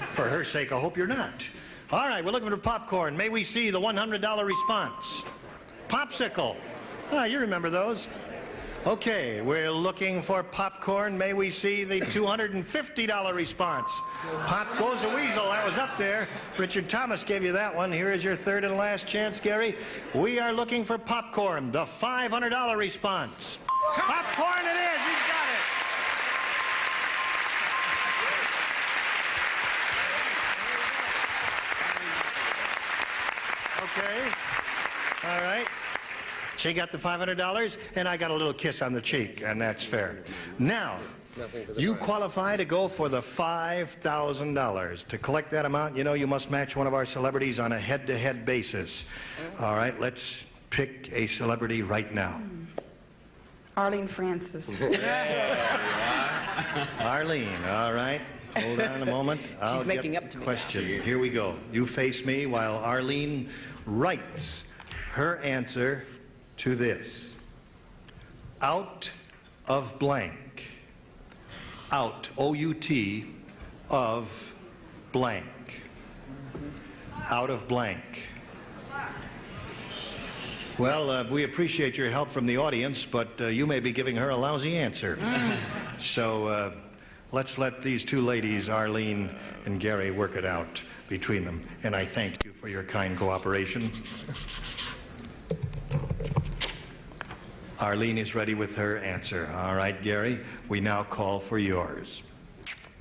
For her sake, I hope you're not. All right, we're looking for popcorn. May we see the $100 response? Popsicle. Ah, you remember those. Okay, we're looking for popcorn. May we see the $250 response? Pop goes the weasel. That was up there. Richard Thomas gave you that one. Here is your third and last chance, Gary. We are looking for popcorn. The $500 response. Popcorn it is. He's got it. Okay. All right. She got the $500, and I got a little kiss on the cheek, and that's fair. Now, you qualify to go for the $5,000. To collect that amount, you know you must match one of our celebrities on a head-to-head basis. All right, let's pick a celebrity right now. Arlene Francis. Arlene, all right. Hold on a moment. She's making up to me. Question. Here we go. You face me while Arlene writes her answer to this. Out of blank. Out, O-U-T, of blank. Out of blank. Well, we appreciate your help from the audience, but you may be giving her a lousy answer. So let's let these two ladies, Arlene and Gary, work it out between them. And I thank you for your kind cooperation. Arlene is ready with her answer. All right, Gary, we now call for yours.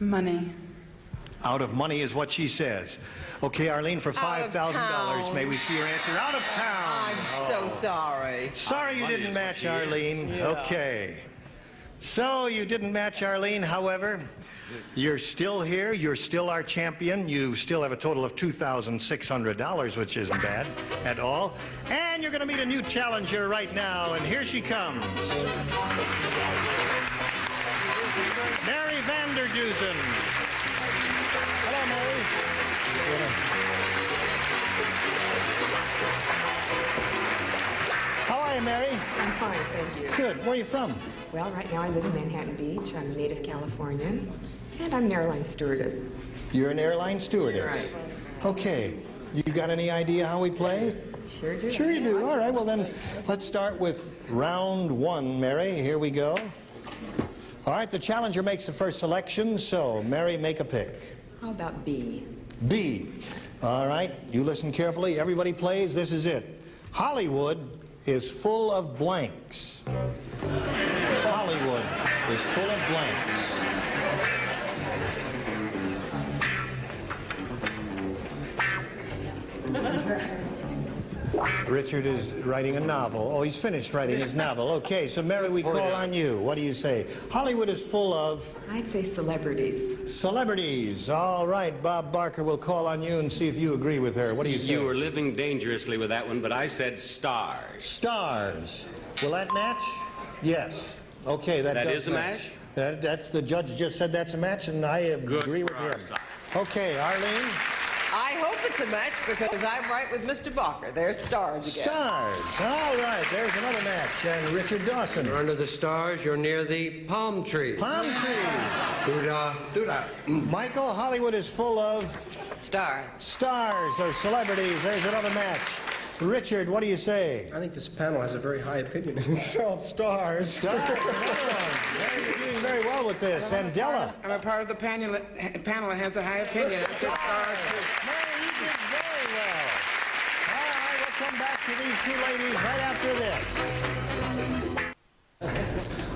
Money. Out of money is what she says. Okay, Arlene, for $5,000, may we see your answer? Out of town. I'm so sorry. Sorry you didn't match, Arlene. Yeah. Okay. So you didn't match, Arlene. However, you're still here. You're still our champion. You still have a total of $2,600, which isn't bad at all. And you're going to meet a new challenger right now, and here she comes. Mary Vanderdusen. Hello, Mary. How are you, Mary? I'm fine, thank you. Good. Where are you from? Well, right now I live in Manhattan Beach. I'm a native Californian, and I'm an airline stewardess. You're an airline stewardess? Right. Okay. You got any idea how we play? Sure do. Sure you do. All right, well then, let's start with round one, Mary. Here we go. All right, the challenger makes the first selection, so Mary, make a pick. How about B? B. All right, you listen carefully. Everybody plays. This is it. Hollywood is full of blanks. Hollywood is full of blanks. Richard is writing a novel. Oh, he's finished writing his novel. Okay, so Mary, we call on you. What do you say? Hollywood is full of... I'd say celebrities. Celebrities. All right, Bob Barker, will call on you and see if you agree with her. What do you say? You were living dangerously with that one, but I said stars. Stars. Will that match? Yes. Okay, that does is a match? That's the judge just said that's a match, and I agree with him. Okay, Arlene. I hope it's a match because I'm right with Mr. Barker. There's stars again. Stars. All right, there's another match. And Richard Dawson. You're under the stars. You're near the palm trees. Palm trees. Doo-dah, doo-dah. Michael, Hollywood is full of... Stars. Stars or celebrities. There's another match. Richard, what do you say? I think this panel has a very high opinion of itself. Stars. Stars. You're doing very well with this. And Della. I'm a part of the panel that has a high opinion. I said stars, too. Mary, you did very well. All right, we'll come back to these two ladies right after this.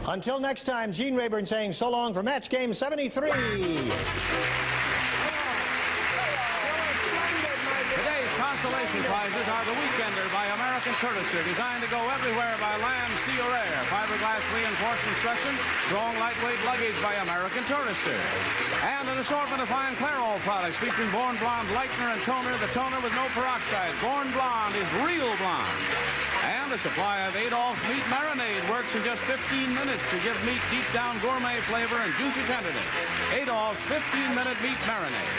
Until next time, Gene Rayburn saying so long for Match Game 73. Consolation prizes are the Weekender by American Tourister, designed to go everywhere by land, sea, or air. Fiberglass reinforced construction, strong, lightweight luggage by American Tourister. And an assortment of fine Clairol products featuring Born Blonde Lightener and Toner, the toner with no peroxide. Born Blonde is real blonde. And a supply of Adolph's Meat Marinade works in just 15 minutes to give meat deep down gourmet flavor and juicy tenderness. Adolph's 15-minute meat marinade.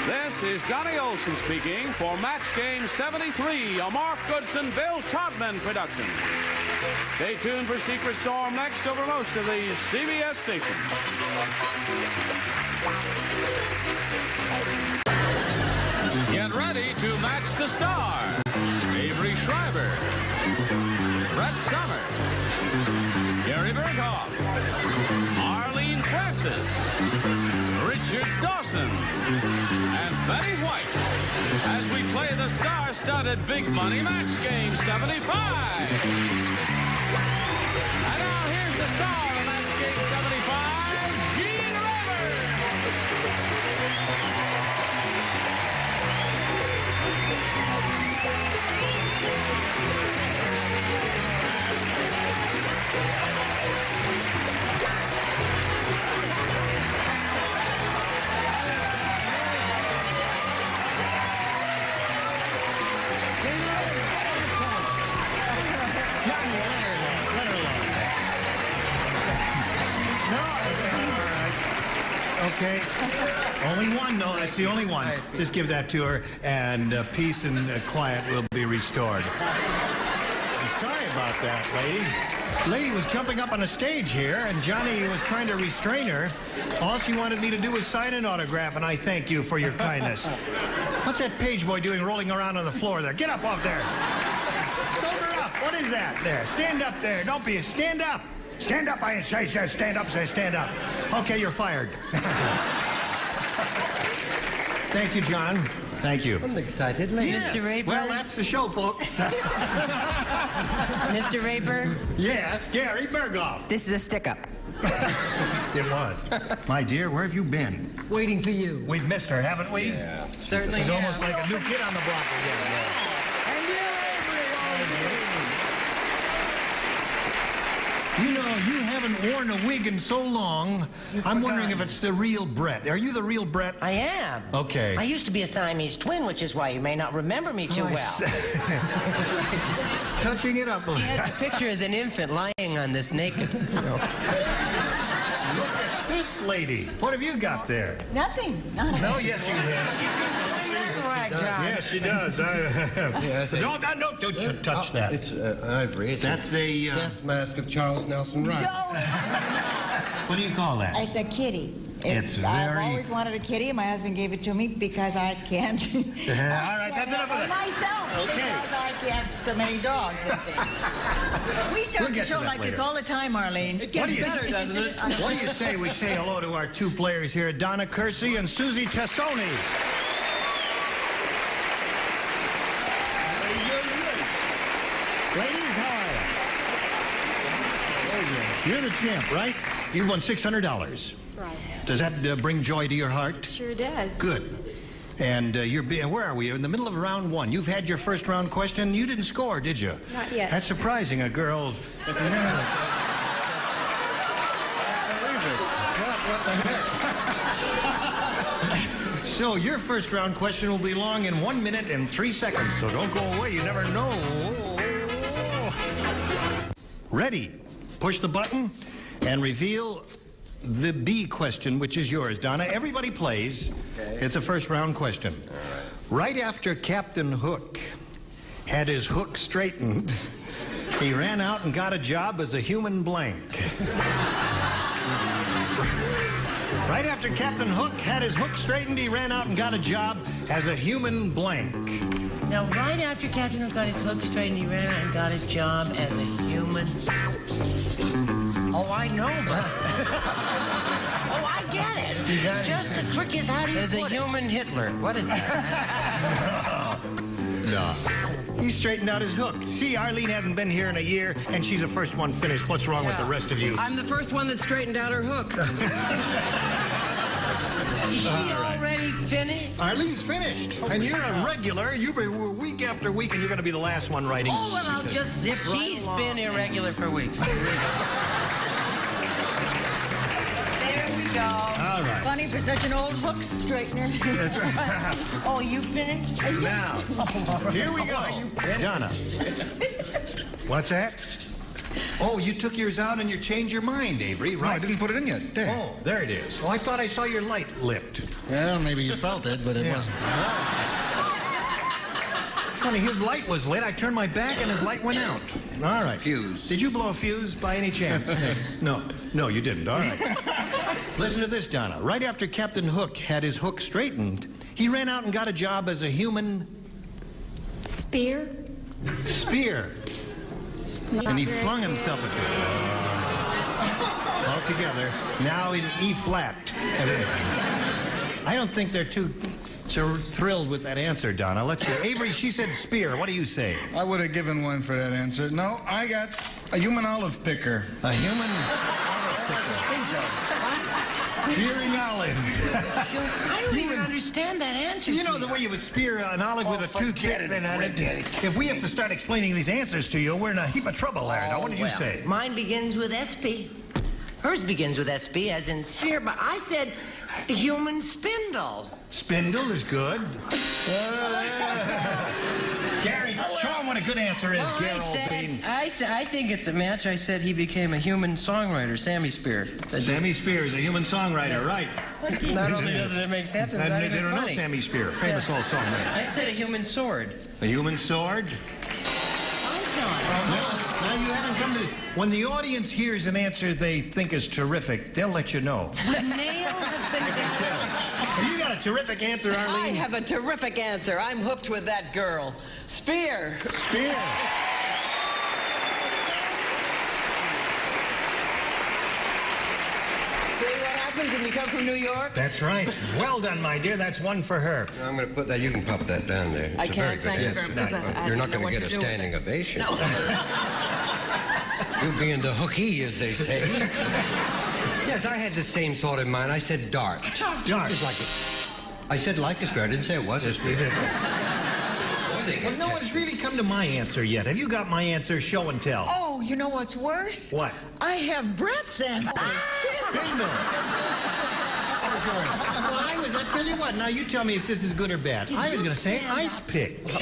This is Johnny Olson speaking for Match Game 73, a Mark Goodson, Bill Todman production. Stay tuned for Secret Storm next over most of these CBS stations. Get ready to match the stars. Avery Schreiber, Brett Summers, Gary Berghoff, Arlene Francis, Richard Dawson, and Betty White as we play the star-studded Big Money Match Game 75. And now here's the star of Match Game 75, Gene Rayburn. Okay. Only one, though. That's the only one. Just give that to her, and peace and quiet will be restored. I'm sorry about that, lady. Lady was jumping up on a stage here, and Johnny was trying to restrain her. All she wanted me to do was sign an autograph, and I thank you for your kindness. What's that page boy doing rolling around on the floor there? Get up off there. Sober up. What is that there? Stand up there. Don't be a... Stand up. Stand up. I say stand up. Say stand up. Okay, you're fired. Thank you, John. Thank you. I'm excited. Yes. Mr. Rayburn. Well, that's the show, folks. Mr. Rayburn? Yes, Gary Berghoff. This is a stick-up. It was. My dear, where have you been? Waiting for you. We've missed her, haven't we? Yeah. Certainly She's have. almost like a new kid on the block again. And you, You know, you haven't worn a wig in so long. I'm wondering if it's the real Brett. Are you the real Brett? I am. Okay. I used to be a Siamese twin, which is why you may not remember me too well. Touching it up a little. He has a picture as an infant lying on this naked. Look at this lady. What have you got there? Nothing. Not No, yes, you have. John. Yes, she does. Don't you touch that. It's ivory. That's a... death mask of Charles Nelson Rice. What do you call that? It's a kitty. It's I've very... always wanted a kitty, and my husband gave it to me because I can't. All right, that's enough of that. Myself, Okay. because I can't have so many dogs and things. We start We'll the show like this all the time, Arlene. It gets better, doesn't it? What do you say we say hello to our two players here, Donna Kersey and Susie Tassoni? Ladies, how are you? You're the champ, right? You've won $600. Right. Does that bring joy to your heart? Sure does. Good. And where are we? In the middle of round one. You've had your first round question. You didn't score, did you? Not yet. That's surprising. A girl... What the heck? So your first round question will be long in 1 minute and 3 seconds. So don't go away. You never know. Ready? Push the button and reveal the B question, which is yours, Donna. Everybody plays. Okay. It's a first round question. All right. Right after Captain Hook had his hook straightened, he ran out and got a job as a human blank. Right after Captain Hook had his hook straightened, he ran out and got a job as a human blank. Now, right after Captain Hook got his hook straightened, he ran out and got a job as a human. Oh, I know, but... Oh, I get it. It's just the trick is how do you As a human Hitler. What is that? No. He straightened out his hook. See, Arlene hasn't been here in a year, and she's the first one finished. What's wrong with the rest of you? I'm the first one that straightened out her hook. Is she already finished? Arlene's finished. And you're a regular. You're week after week, and you're going to be the last one writing. Oh, well, I'll just zip right along. She's been irregular for weeks. There we go. All right. It's funny for such an old hook straightener. That's right. Oh, you finished? Now, here we go. Donna. What's that? Oh, you took yours out and you changed your mind, Avery, right? No, I didn't put it in yet. There. Oh, there it is. Oh, I thought I saw your light lit. Well, maybe you felt it, but it wasn't. Funny, his light was lit. I turned my back and his light went out. All right. Fuse. Did you blow a fuse by any chance? No, you didn't. All right. Listen to this, Donna. Right after Captain Hook had his hook straightened, he ran out and got a job as a human... Spear? Spear. And he flung himself at her. All together, now in E flat. I don't think they're too thrilled with that answer, Donna. Let's hear. Avery, she said spear. What do you say? I would have given one for that answer. No, I got a human olive picker. A human olive picker. Spearing olives. I don't even understand that answer. You know the way you would spear an olive with a toothpick? If we have to start explaining these answers to you, we're in a heap of trouble there. Now, what did you say? Mine begins with SP. Hers begins with SP, as in spear, but I said human spindle. Spindle is good. Gary, show him what a good answer is, Gary. I think it's a match. I said he became a human songwriter, Sammy Spear. Sammy Spear is a human songwriter, right? Not only doesn't it make sense, it's not even funny. They don't know Sammy Spear, famous old songwriter. I said a human sword. A human sword? Now you haven't come to... When the audience hears an answer they think is terrific, they'll let you know. The nail have been... You got to terrific answer, Arlene. I have a terrific answer. I'm hooked with that girl. Spear. Spear. See what happens when you come from New York? That's right. Well done, my dear. That's one for her. I'm going to put that. You can pop that down there. It's I a can't, very good thank you answer. very much. You're not going to get a standing ovation. No. You'll be in the hooky, as they say. Yes, I had the same thought in mind. I said dart. Dart. Just like it. I said like a spear. I didn't say it was a spear. Well, no one's really come to my answer yet. Have you got my answer? Show and tell. Oh, you know what's worse? What? I have Brett's answers. Bingo. Well, I tell you what, now you tell me if this is good or bad. I was going to say ice pick. That's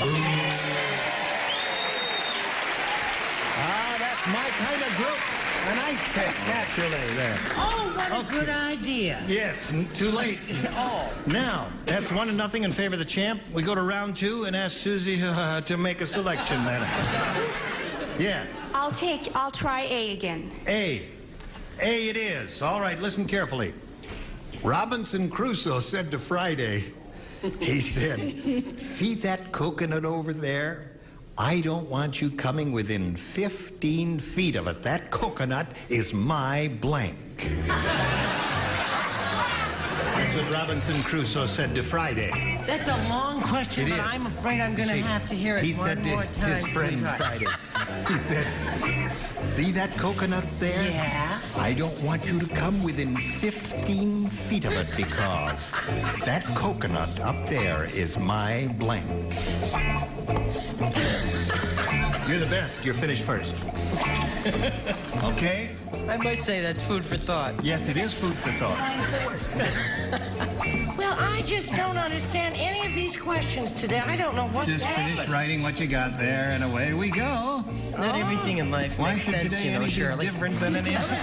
my kind of group. An ice pick, naturally, there. Oh, what a good idea. Yes, too late. Oh. Now, that's 1-0 in favor of the champ. We go to round 2 and ask Susie to make a selection then. Yes. I'll try A again. A. A it is. All right, listen carefully. Robinson Crusoe said to Friday, he said, see that coconut over there? I don't want you coming within 15 feet of it. That coconut is my blank. That's what Robinson Crusoe said to Friday. That's a long question, but I'm afraid I'm going to have to hear it one more time. His friend Friday. He said, see that coconut there? Yeah? I don't want you to come within 15 feet of it because that coconut up there is my blank. You're the best. You're finished first. Okay? I must say that's food for thought. Yes, it is food for thought. Mine's the worst. Well, I just don't understand any of these questions today. I don't know what's Just happening. finish writing what you got there, and away we go. Not everything in life Why makes should sense, today you know, any be Shirley. different than any other?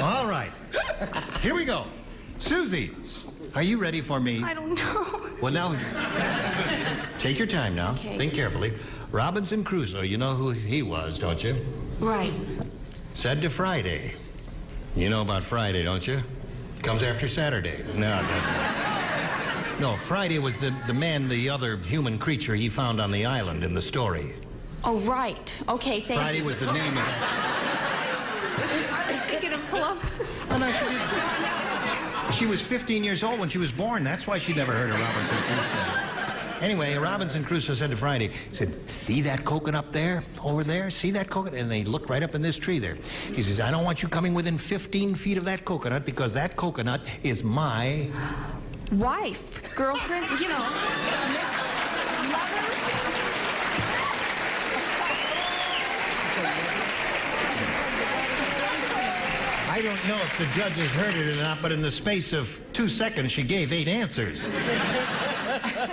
All right. Here we go. Susie, are you ready for me? I don't know. Well, now, take your time now. Okay. Think carefully. Robinson Crusoe, you know who he was, don't you? Right. Said to Friday. You know about Friday, don't you? Comes after Saturday. No, it doesn't. No, Friday was the man, the other human creature he found on the island in the story. Oh, right. Okay, thank Friday you. was the name of that. I was thinking of Columbus. Oh, no, she was 15 years old when she was born. That's why she never heard of Robinson Crusoe. Anyway, Robinson Crusoe said to Friday, he said, see that coconut there, over there? See that coconut? And they looked right up in this tree there. He says, I don't want you coming within 15 feet of that coconut because that coconut is my... Wife, girlfriend, you know, lover. I don't know if the judges heard it or not, but in the space of 2 seconds, she gave 8 answers.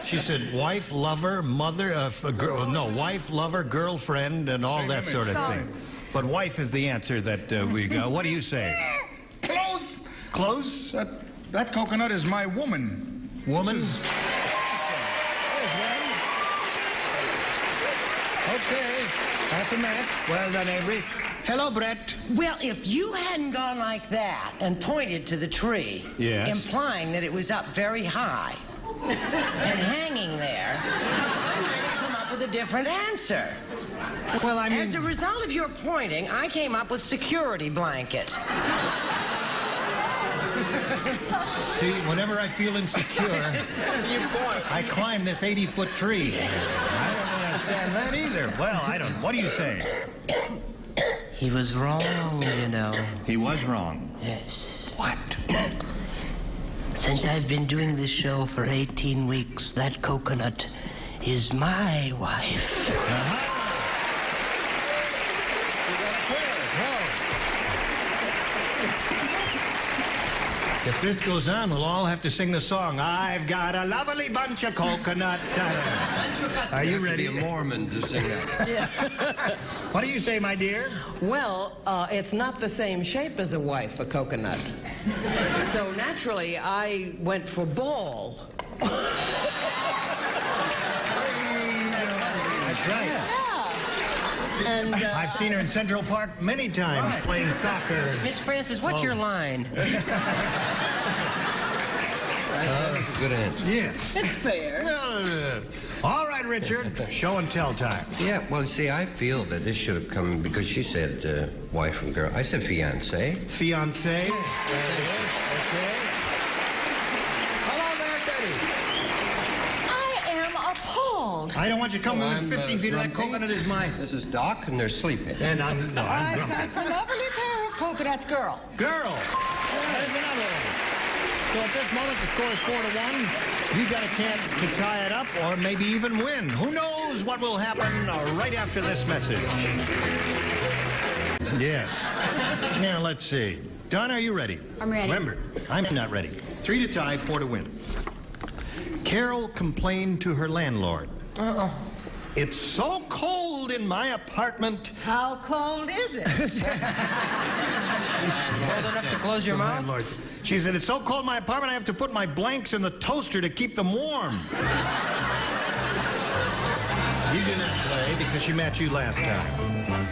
She said wife, lover, mother, wife, lover, girlfriend, and all that sort of thing. But wife is the answer that we got. What do you say? Close. Close? That coconut is my woman. Woman? Okay, that's a match. Well done, Avery. Hello, Brett. Well, if you hadn't gone like that and pointed to the tree, Yes. implying that it was up very high and hanging there, I might have come up with a different answer. Well, I mean... As a result of your pointing, I came up with security blanket. See, whenever I feel insecure, I climb this 80-foot tree. I don't understand that either. Well, I don't... What do you say? He was wrong, you know. He was wrong. Yes. What? Since I've been doing this show for 18 weeks, that coconut is my wife. If this goes on, we'll all have to sing the song, I've got a lovely bunch of coconuts. Are you ready? To be a Mormon to sing that. Yeah. What do you say, my dear? Well, it's not the same shape as a wife, a coconut. So naturally, I went for ball. That's right. Yeah. And I've seen her in Central Park many times playing soccer. Miss Francis, what's your line? That's a good answer. Yes. It's fair. All right, Richard. Show and tell time. Yeah, well, see, I feel that this should have come because she said wife and girl. I said fiancé. Fiancé. Hello there, Betty. I am appalled. I don't want you to come within 15 feet of that coconut is mine. This is Doc, and they're sleeping. And I'm I've grumpy. got a lovely pair of coconuts, girl. Girl. There's another one. So at this moment, the score is 4-1. You got a chance to tie it up or maybe even win. Who knows what will happen right after this message? Yes. Now, let's see. Don, are you ready? I'm ready. Remember, I'm not ready. 3 to tie, 4 to win. Carol complained to her landlord. Uh-oh. It's so cold in my apartment. How cold is it? Cold enough to close your mouth? Landlord. She said, it's so cold in my apartment, I have to put my blanks in the toaster to keep them warm. You did not play because she met you last time.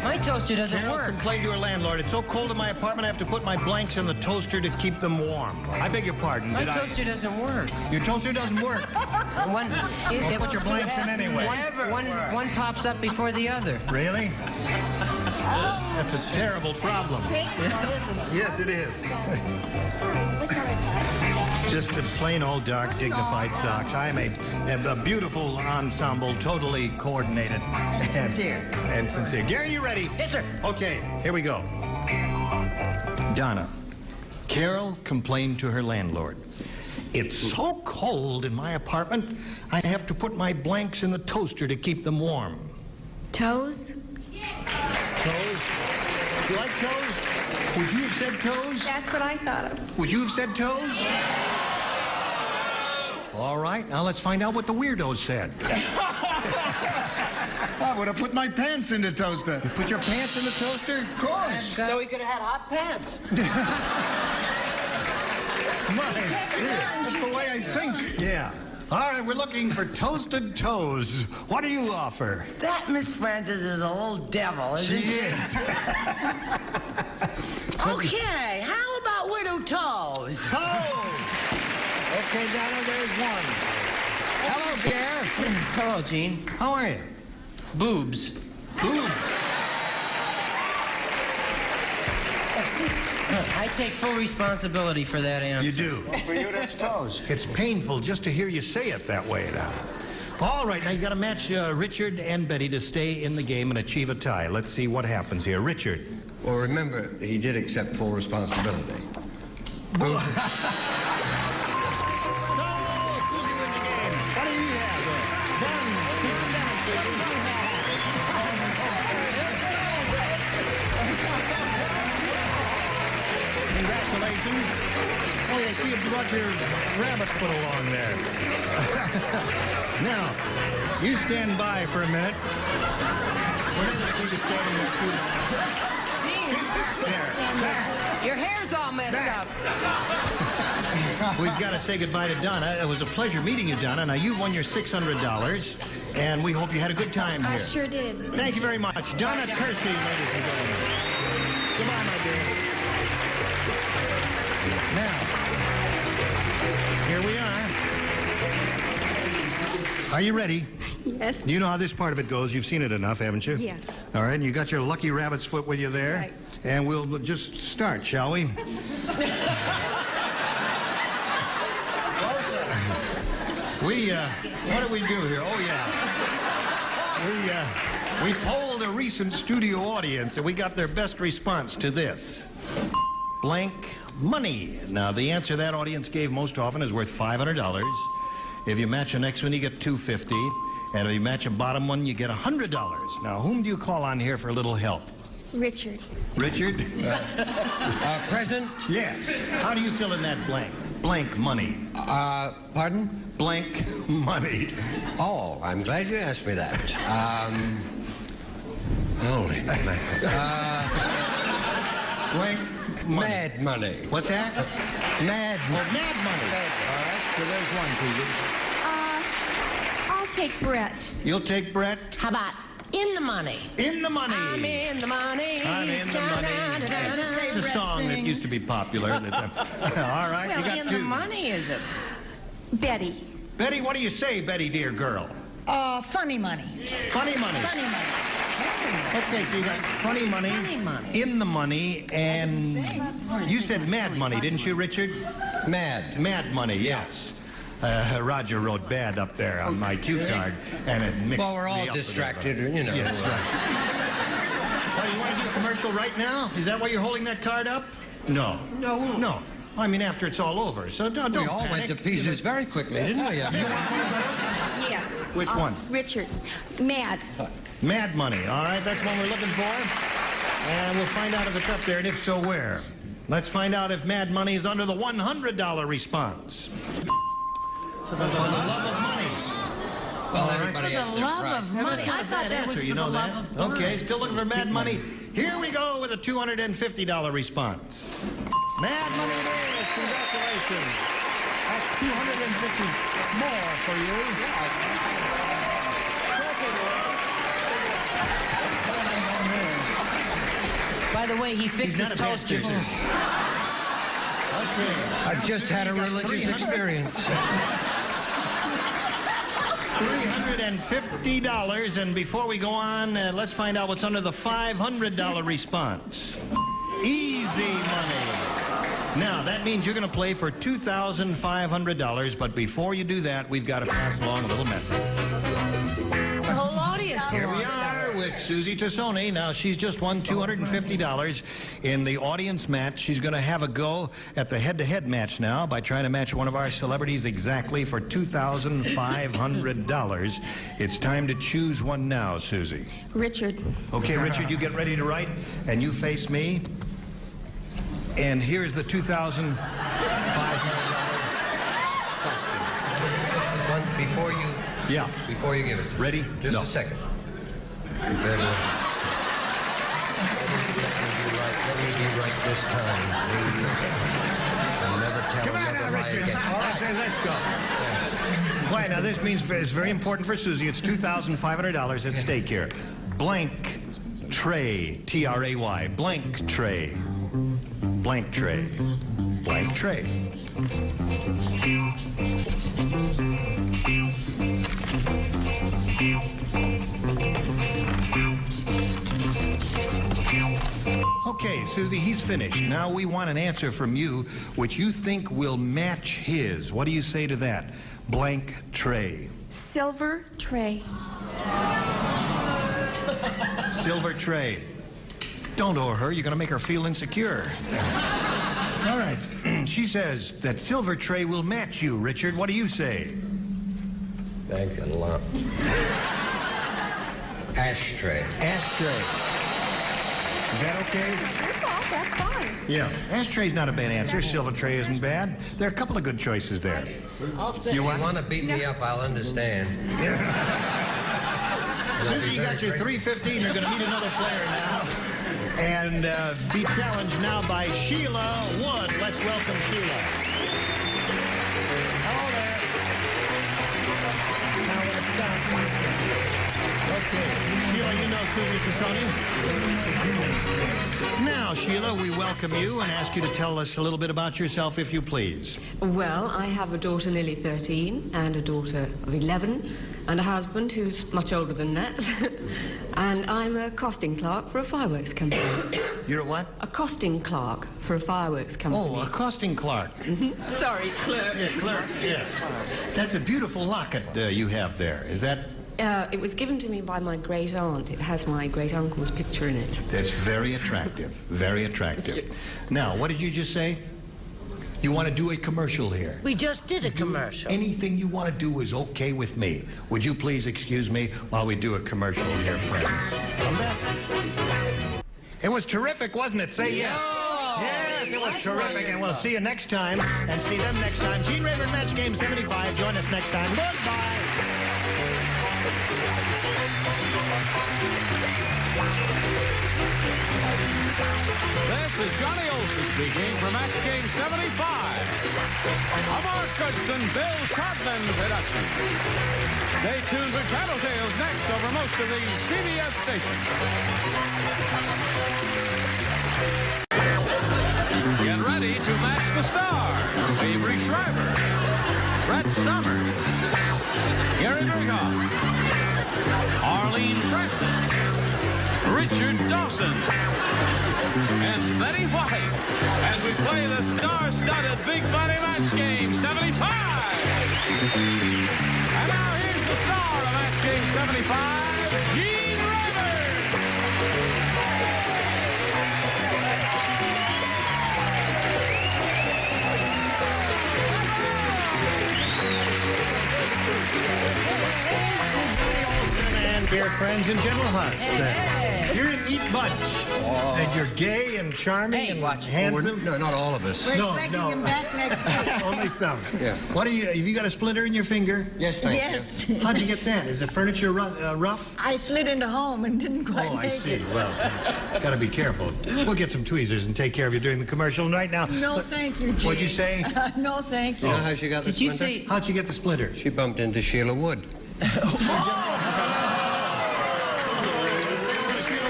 My toaster doesn't Carol work. complained to her landlord, it's so cold in my apartment, I have to put my blanks in the toaster to keep them warm. I beg your pardon. My toaster doesn't work. Your toaster doesn't work. One, Well, put your blanks in anyway. One pops up before the other. Really? That's a terrible problem. Yes. Yes, it is. Just a plain old dark, dignified socks. I am a beautiful ensemble, totally coordinated. Sincere. And sincere. Gary, you ready? Yes, sir. Okay, here we go. Donna, Carol complained to her landlord. It's so cold in my apartment, I have to put my blanks in the toaster to keep them warm. Toes? Toes? You like toes? Would you have said toes? That's what I thought of. Would you have said toes? All right, now let's find out what the weirdos said. I would have put my pants in the toaster. You put your pants in the toaster? Of course. So he could have had hot pants. That's the way I think. Yeah. All right, we're looking for toasted toes. What do you offer? That Miss Francis is a little devil, isn't she? Yes. Okay, how about widow toes? Toes. Okay, Donna, there's one. Hello, Gare. Hello, Gene. How are you? Boobs. Boobs. I take full responsibility for that answer. You do. Well, for you, that's toes. It's painful just to hear you say it that way now. All right, now you got to match Richard and Betty to stay in the game and achieve a tie. Let's see what happens here. Richard. Well, remember, he did accept full responsibility. Congratulations. Oh, yeah, see you brought your rabbit foot along there. Now, you stand by for a minute. We're not going to keep you standing there too long. Gene, your hair's all messed up. We've got to say goodbye to Donna. It was a pleasure meeting you, Donna. Now, you won your $600, and we hope you had a good time here. I sure did. Thank you very much. Donna Kersey, ladies and gentlemen. Goodbye, my dear. Now, here we are. Are you ready? Yes. You know how this part of it goes. You've seen it enough, haven't you? Yes. All right, and you got your lucky rabbit's foot with you there. Right. And we'll just start, shall we? Closer. What do we do here? Oh, yeah. We polled a recent studio audience, and we got their best response to this. Blank money. Now, the answer that audience gave most often is worth $500. If you match the next one, you get $250. And if you match a bottom one, you get $100. Now, whom do you call on here for a little help? Richard. Richard? Present? Yes. How do you fill in that blank? Blank money. Pardon? Blank money. Oh, I'm glad you asked me that. Holy mackerel. Blank money. Mad money. What's that? Mad money. Oh, mad money. All right, so there's one for you. I'll take Brett. You'll take Brett? How about in the money? In the money. I'm in the money. I'm in the money. It's a song that used to be popular. All right, Well, you got in two. the money, is it? Betty. Betty, what do you say, Betty, dear girl? Funny money. Funny money. Funny money. Okay, so you got funny money, in the money, and you said mad money, didn't you, Richard? Mad. Mad money, yes. Roger wrote bad up there on my cue card, and it mixed Well, we're all me up distracted, you know. Yes, right. Well, you want to do a commercial right now? Is that why you're holding that card up? No. No. No. I mean, after it's all over, so don't We all panic. went to pieces very quickly, didn't we? Yes. Which one? Richard. Mad. Mad money. All right, that's what we're looking for. And we'll find out if it's up there, and if so, where. Let's find out if mad money is under the $100 response. For the love of money. Well, everybody has their love price. of money. I thought that was for the love of money. Okay, still looking for mad money. Here we go with a $250 response. Mad money it is. Congratulations. That's $250 more for you. By the way, he fixes toasters. Okay. I've just had a religious experience. $350, and before we go on, let's find out what's under the $500 response. Easy money. Now, that means you're going to play for $2,500, but before you do that, we've got to pass along a little message. The whole audience. Here we are with Susie Tassoni. Now, she's just won $250 in the audience match. She's going to have a go at the head-to-head match now by trying to match one of our celebrities exactly for $2,500. It's time to choose one now, Susie. Richard. Okay, Richard, you get ready to write, and you face me. And here's the $2,500 question. Before you... Yeah. Before you give it. Ready? Just No. a second. You better... Let me be right this time, please. I'll never tell Come on another now, lie Richard. again. All right. Let's go. Quiet. Now, this means it's very important for Susie. It's $2,500 at stake here. Blank tray. T-R-A-Y. Blank tray. Blank tray. Blank tray. Okay, Susie, he's finished. Now we want an answer from you which you think will match his. What do you say to that? Blank tray. Silver tray. Silver tray. Don't owe her. You're going to make her feel insecure. All right. She says that silver tray will match you, Richard. What do you say? Thanks a lot. Ashtray. Ashtray. Is that okay? That's fine. Yeah. Ashtray's not a bad answer. Silver tray isn't bad. There are a couple of good choices there. I'll say. You want to beat me up, I'll understand. Susie, you got your $315. You're going to meet another player now. And be challenged now by Sheila Wood. Let's welcome Sheila. Hello there. Okay. Sheila, you know Susie Tassoni? Now, Sheila, we welcome you and ask you to tell us a little bit about yourself, if you please. Well, I have a daughter nearly 13 and a daughter of 11 and a husband who's much older than that. And I'm a costing clerk for a fireworks company. You're a what? A costing clerk for a fireworks company. Oh, a costing clerk. Sorry, clerk. Yeah, clerk, yes. That's a beautiful locket you have there. Is that... It was given to me by my great aunt. It has my great uncle's picture in it. That's very attractive. Very attractive. Now, what did you just say? You want to do a commercial here? We just did a commercial. Anything you want to do is okay with me. Would you please excuse me while we do a commercial here, friends? Come back. It was terrific, wasn't it? Say yes. Yes, it was terrific, and we'll see you next time, and see them next time. Gene Rayburn Match Game 75. Join us next time. Goodbye. This is Johnny Olson speaking for Match Game 75. A Mark Goodson, Bill Todman production. Stay tuned for Tattletales next over most of these CBS stations. Get ready to match the star, Avery Schreiber. Brett Sommer, Gary Berghoff, Arlene Francis, Richard Dawson, and Betty White as we play the star-studded Big Money Match Game 75. And now here's the star of Match Game 75, Gene Rayburn. And dear friends and gentle hearts, you're an Eat Bunch. And you're gay and charming and handsome. No, not all of us. We're expecting him back next week. Only some. Yeah. What are you? Have you got a splinter in your finger? Yes, thank Yes. you. How'd you get that? Is the furniture rough? I slid into home and didn't quite Oh, I make see. it. Well, got to be careful. We'll get some tweezers and take care of you during the commercial. And right now. No, thank you, Gene. What'd you say? No, thank you. You know how she got the splinter? Did you say... How'd you get the splinter? She bumped into Sheila Wood.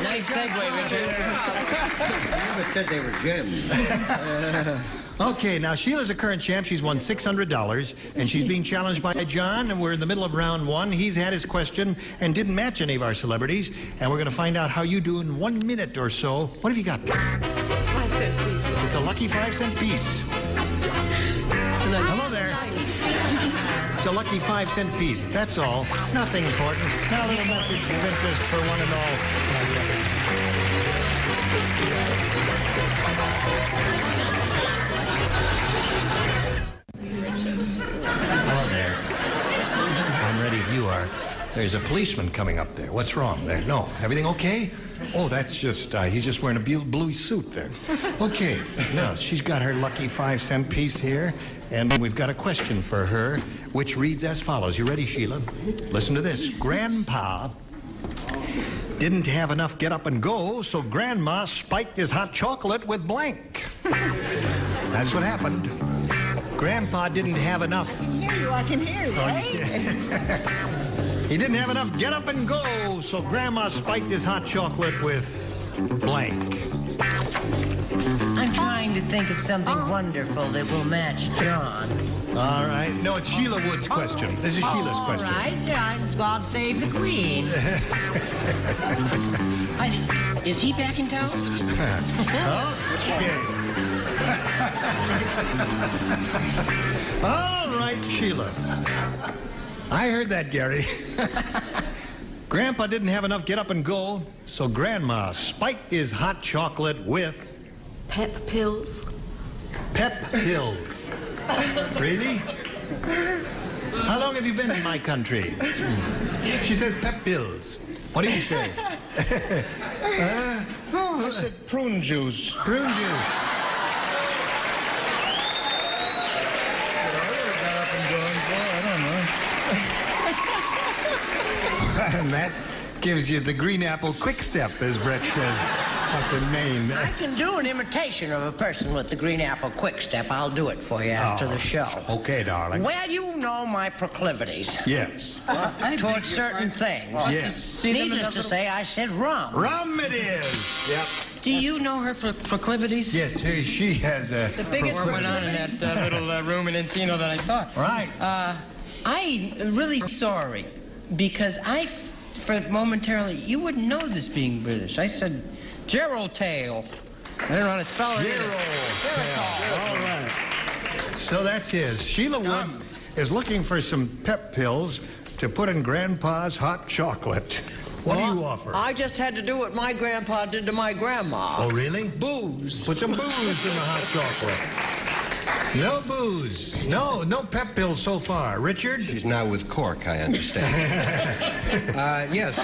Nice segue, Richard. I never said they were gems. Okay, now Sheila's a current champ. She's won $600, and she's being challenged by John, and we're in the middle of round one. He's had his question and didn't match any of our celebrities, and we're going to find out how you do in 1 minute or so. What have you got there? It's a 5-cent piece. It's a lucky 5-cent piece. Hello there. It's a lucky 5-cent piece. That's all. Nothing important. Now a little message of interest for one and all. Hello there. I'm ready if you are. There's a policeman coming up there. What's wrong there? No. Everything okay? Oh, that's just, he's just wearing a blue suit there. Okay. Now, she's got her lucky 5-cent piece here, and we've got a question for her, which reads as follows. You ready, Sheila? Listen to this. Grandpa didn't have enough get up and go, so Grandma spiked his hot chocolate with blank. That's what happened. Grandpa didn't have enough. I can hear you, He didn't have enough get up and go, so Grandma spiked his hot chocolate with blank. I'm trying to think of something wonderful that will match John. All right. No, it's Sheila Wood's question. This is Sheila's question. All right. God save the Queen. Is he back in town? Okay. All right, Sheila. I heard that, Gary. Grandpa didn't have enough get up and go, so Grandma spiked his hot chocolate with... Pep pills. Pep pills. Really? How long have you been in my country? She says pep pills. What do you say? I said prune juice. Prune juice. And that gives you the green apple quick step, as Brett says up in Maine. I can do an imitation of a person with the green apple quick step. I'll do it for you after the show. Okay, darling. Well, you know my proclivities. Yes. Towards certain things. Yes. Needless to say, I said rum. Rum it is. Yep. Do you know her proclivities? Yes, she has a... The biggest one went on in that little room in Encino that I thought. Right. I'm really sorry, because for momentarily, you wouldn't know this being British. I said Gerald Tail. I don't know how to spell it. Gerald. All right. So that's his. Sheila Wood is looking for some pep pills to put in Grandpa's hot chocolate. What do you offer? I just had to do what my grandpa did to my grandma. Oh, really? Booze. Put some booze in the hot chocolate. No booze. No pep pills so far. Richard? She's now with cork, I understand. Yes.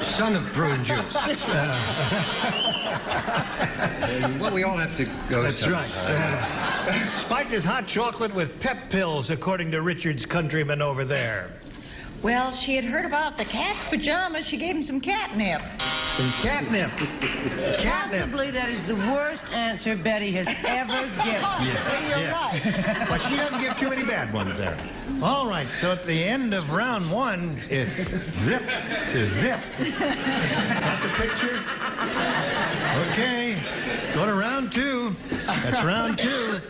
Son of prune juice. Well, we all have to go. That's right. Spiked his hot chocolate with pep pills, according to Richard's countryman over there. Well, she had heard about the cat's pajamas. She gave him some catnip. Some catnip. Possibly that is the worst answer Betty has ever given. You're right. But she doesn't give too many bad ones there. All right, so at the end of round one, it's zip to zip. Got the picture? Okay, go to round two. That's round two.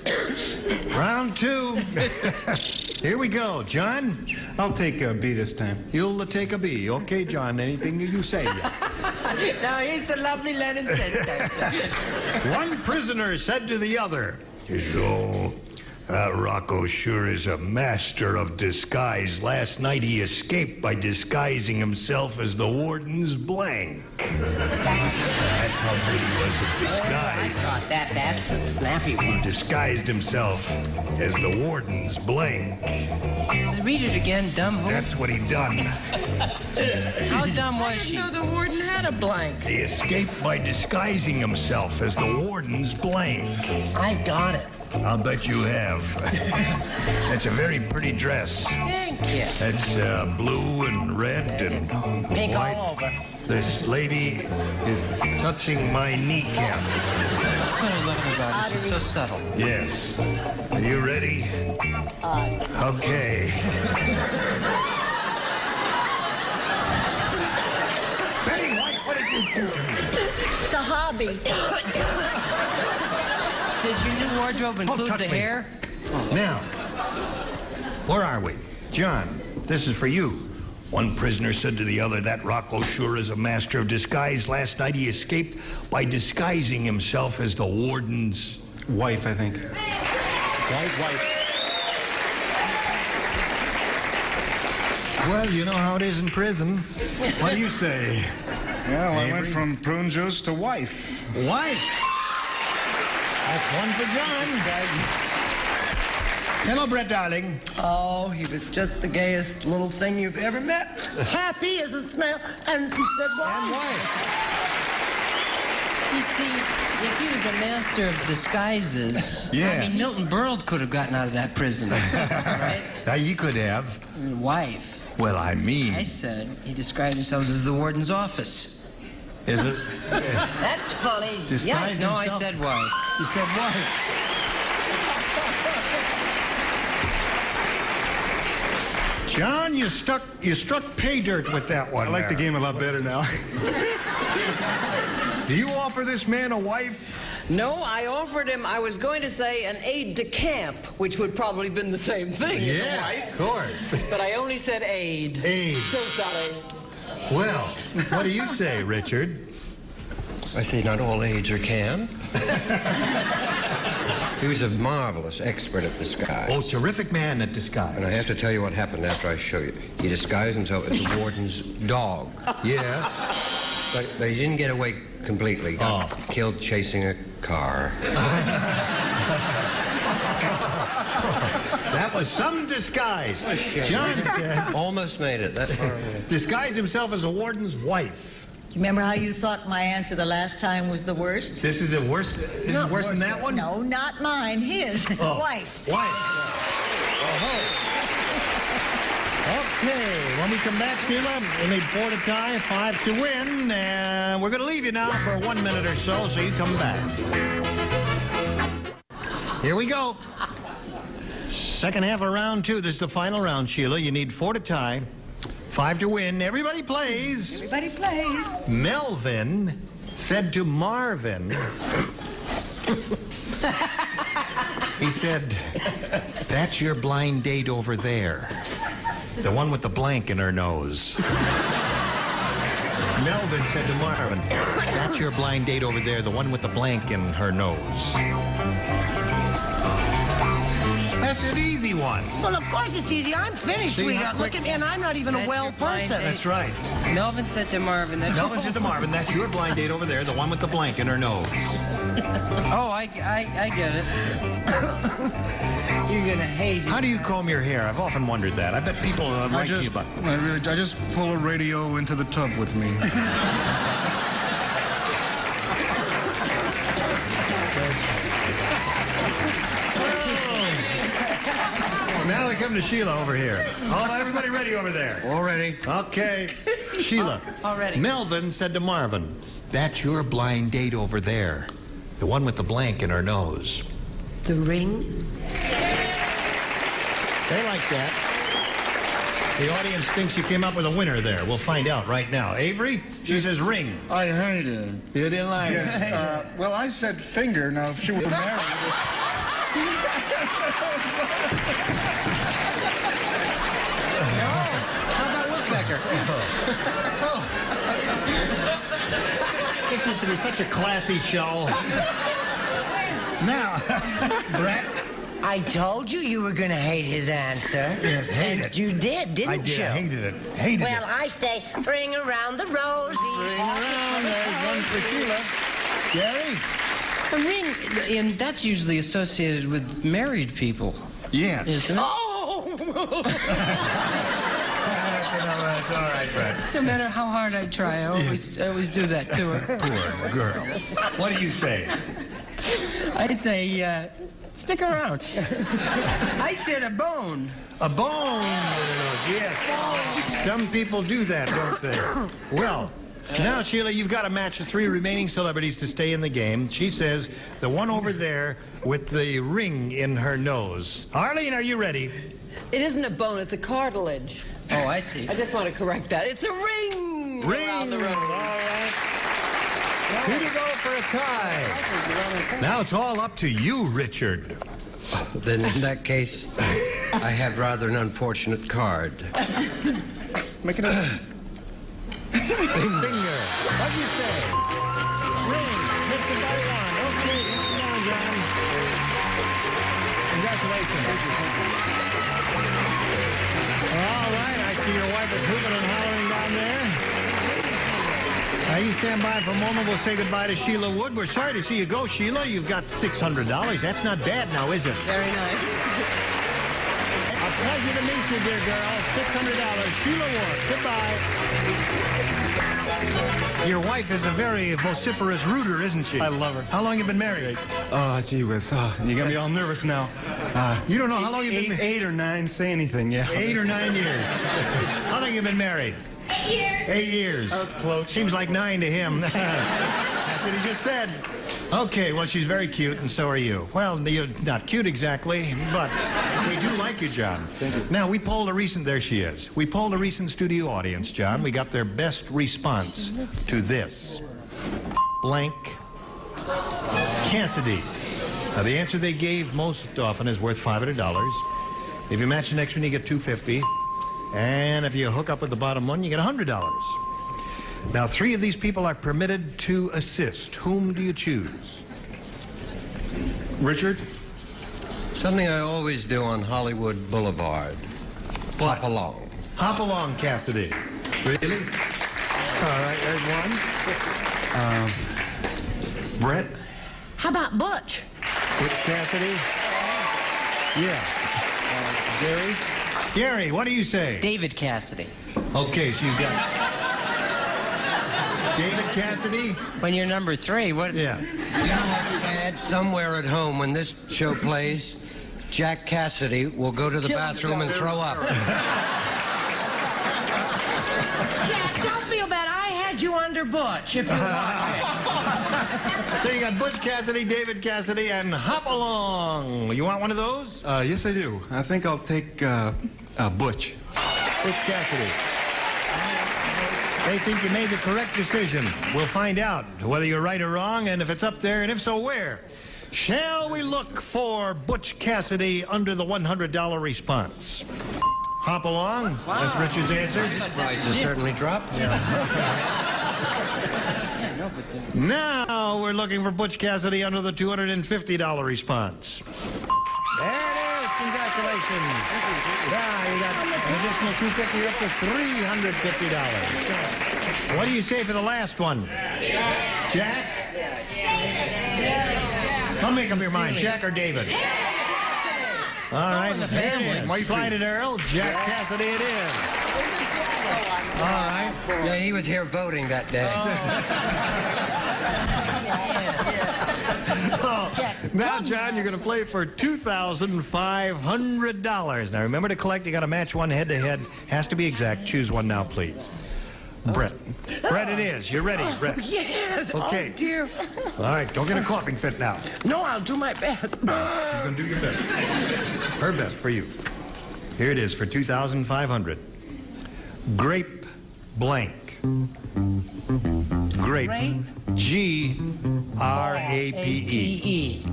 Round two. Here we go, John. I'll take a B this time. You'll take a B. Okay, John, anything you say. Now, here's the lovely Lennon says. One prisoner said to the other, "So, Rocco sure is a master of disguise. Last night he escaped by disguising himself as the warden's blank." That's how good he was at disguise. I got that. That's a snappy one. He disguised himself as the warden's blank. Read it again, dumb who? That's what he done. How dumb was she? No, the warden had a blank. He escaped by disguising himself as the warden's blank. I got it. I'll bet you have. That's a very pretty dress. Thank you. That's blue and red and Pink white. all over. This lady is touching my kneecap. That's what I love about it. She's so subtle. Yes. Are you ready? Okay. Betty White, what did you do to me? It's a hobby. Does your new wardrobe include touch the me. hair? Now, where are we? John, this is for you. One prisoner said to the other, "That Rocco sure is a master of disguise. Last night he escaped by disguising himself as the warden's Wife, I think. wife. Well, you know how it is in prison. What do you say? Well, I Avery? went from prune juice to wife. Wife. That's one for John. Hello, Brett, darling. Oh, he was just the gayest little thing you've ever met. Happy as a snail. And he said, why? You see, if he was a master of disguises, Yeah. I mean, Milton Berle could have gotten out of that prison, right? You could have. Wife. Well, I mean. I said he described himself as the warden's office. Is it? That's funny. Disguised No, I himself? said wife. You said wife. John, you struck pay dirt with that one. I like the game a lot better now. Do you offer this man a wife? No, I offered him, I was going to say, an aide de camp, which would probably been the same thing as a Yes, wife. of course. But I only said aide. Aide. So sorry. Well, what do you say, Richard? I say not all aides are camp. He was a marvelous expert at disguise. Oh, terrific man at disguise. And I have to tell you what happened after I show you. He disguised himself as the warden's dog. Yes. But he didn't get away completely. He got killed chasing a car. That was some disguise. John said... Almost made it. That far away. Disguised himself as a warden's wife. Remember how you thought my answer the last time was the worst? This is the worst. This is worse than that one? No, not mine. His. Oh. Wife. Okay, when we come back, Sheila, we need 4 to tie, 5 to win, and we're going to leave you now for 1 minute or so you come back. Here we go. Second half of round 2. This is the final round, Sheila. You need 4 to tie, 5 to win. Everybody plays. Everybody plays. Melvin said to Marvin, he said, "That's your blind date over there. The one with the blank in her nose." Melvin said to Marvin, "That's your blind date over there, the one with the blank in her nose." That's an easy one. Well, of course it's easy. I'm finished, See, sweetheart. Look at me, and I'm not even a well person. That's right. Melvin said to Marvin, Melvin said to Marvin, "That's your blind date over there, the one with the blank in her nose." Oh, I get it. You're gonna hate it. How do you comb your hair? I've often wondered that. I bet people write to you about it. I just pull a radio into the tub with me. Now we come to Sheila over here. Oh, everybody ready over there? All ready. Okay. Sheila. All ready. Melvin said to Marvin, "That's your blind date over there. The one with the blank in her nose." The ring? They like that. The audience thinks you came up with a winner there. We'll find out right now. Avery, she says ring. I heard it. You didn't like it? Yes. Well, I said finger. Now, if she were married... used to be such a classy show. Now, Brett. I told you you were going to hate his answer. Yes, hate it. You did, didn't you? I did. I hated it. Hated well, it. I say, bring around the rosy. Bring around. There's one for Sheila. Gary? A ring, and that's usually associated with married people. Yes. Isn't it? Oh! That's all right, Brett. No matter how hard I try, I always do that to her. Poor girl. What do you say? I say, stick around. I said a bone. A bone. Yes. Some people do that, don't they? Well, now, Sheila, you've got to match the 3 remaining celebrities to stay in the game. She says the one over there with the ring in her nose. Arlene, are you ready? It isn't a bone, it's a cartilage. Oh, I see. I just want to correct that. It's a ring! Around the rose. All right. 2 to go for a tie. Now it's all up to you, Richard. Then in that case, I have rather an unfortunate card. Make it up. Finger. What do you say? Ring. Mr. By one. Okay, come on, John. Congratulations. All right, I see your wife is hooping and hollering down there. Now, you stand by for a moment. We'll say goodbye to Sheila Wood. We're sorry to see you go, Sheila. You've got $600. That's not bad now, is it? Very nice. A pleasure to meet you, dear girl. $600. Sheila Wood. Goodbye. Your wife is a very vociferous rooter, isn't she? I love her. How long you been married? Oh, gee whiz. Oh, you got me all nervous now. You don't know how long you've been married? 8 or 9, say anything, yeah. 8 or 9 years. How long you been married? 8 years. 8 years. That was close. Seems like 9 to him. That's what he just said. Okay, well, she's very cute, and so are you. Well, you're not cute exactly, but we do like you, John. Thank you. Now, we polled a recent, there she is. We polled a recent studio audience, John. We got their best response to this. Blank Cassidy. Now, the answer they gave most often is worth $500. If you match the next one, you get $250. And if you hook up with the bottom one, you get $100. Now, 3 of these people are permitted to assist. Whom do you choose? Richard? Something I always do on Hollywood Boulevard. What? Hop along. Hop along, Cassidy. Really? All right, there's one. Brett? How about Butch? Butch Cassidy? Yeah. Gary? Gary, what do you say? David Cassidy. Okay, so you've got David Cassidy? When you're number 3, what? Yeah. You know what's sad? Somewhere at home when this show plays, Jack Cassidy will go to the bathroom and throw up. Jack, don't feel bad. I had you under Butch, if you're watching. So you got Butch Cassidy, David Cassidy, and Hop Along. You want one of those? Yes, I do. I think I'll take Butch. Butch Cassidy. They think you made the correct decision. We'll find out whether you're right or wrong, and if it's up there, and if so, where. Shall we look for Butch Cassidy under the $100 response? Hop along. Wow. That's Richard's answer. Prices certainly dropped. Now we're looking for Butch Cassidy under the $250 response. There it is. Congratulations. Now you got an additional $250 up to $350. What do you say for the last one? Jack? I'll make up your mind. Jack or David? All right. There it is. Slide it, Earl. Jack Cassidy it is. All right. Yeah, he was here voting that day. Now, John, you're going to play for $2,500. Now, remember to collect. You got to match one head-to-head. Has to be exact. Choose one now, please. Brett. Brett, it is. You're ready, Brett. Yes. Okay. Oh, dear. All right. Don't get a coughing fit now. No, I'll do my best. She's going to do your best. Her best for you. Here it is for $2,500. Grape blank. Grape. G-R-A-P-E.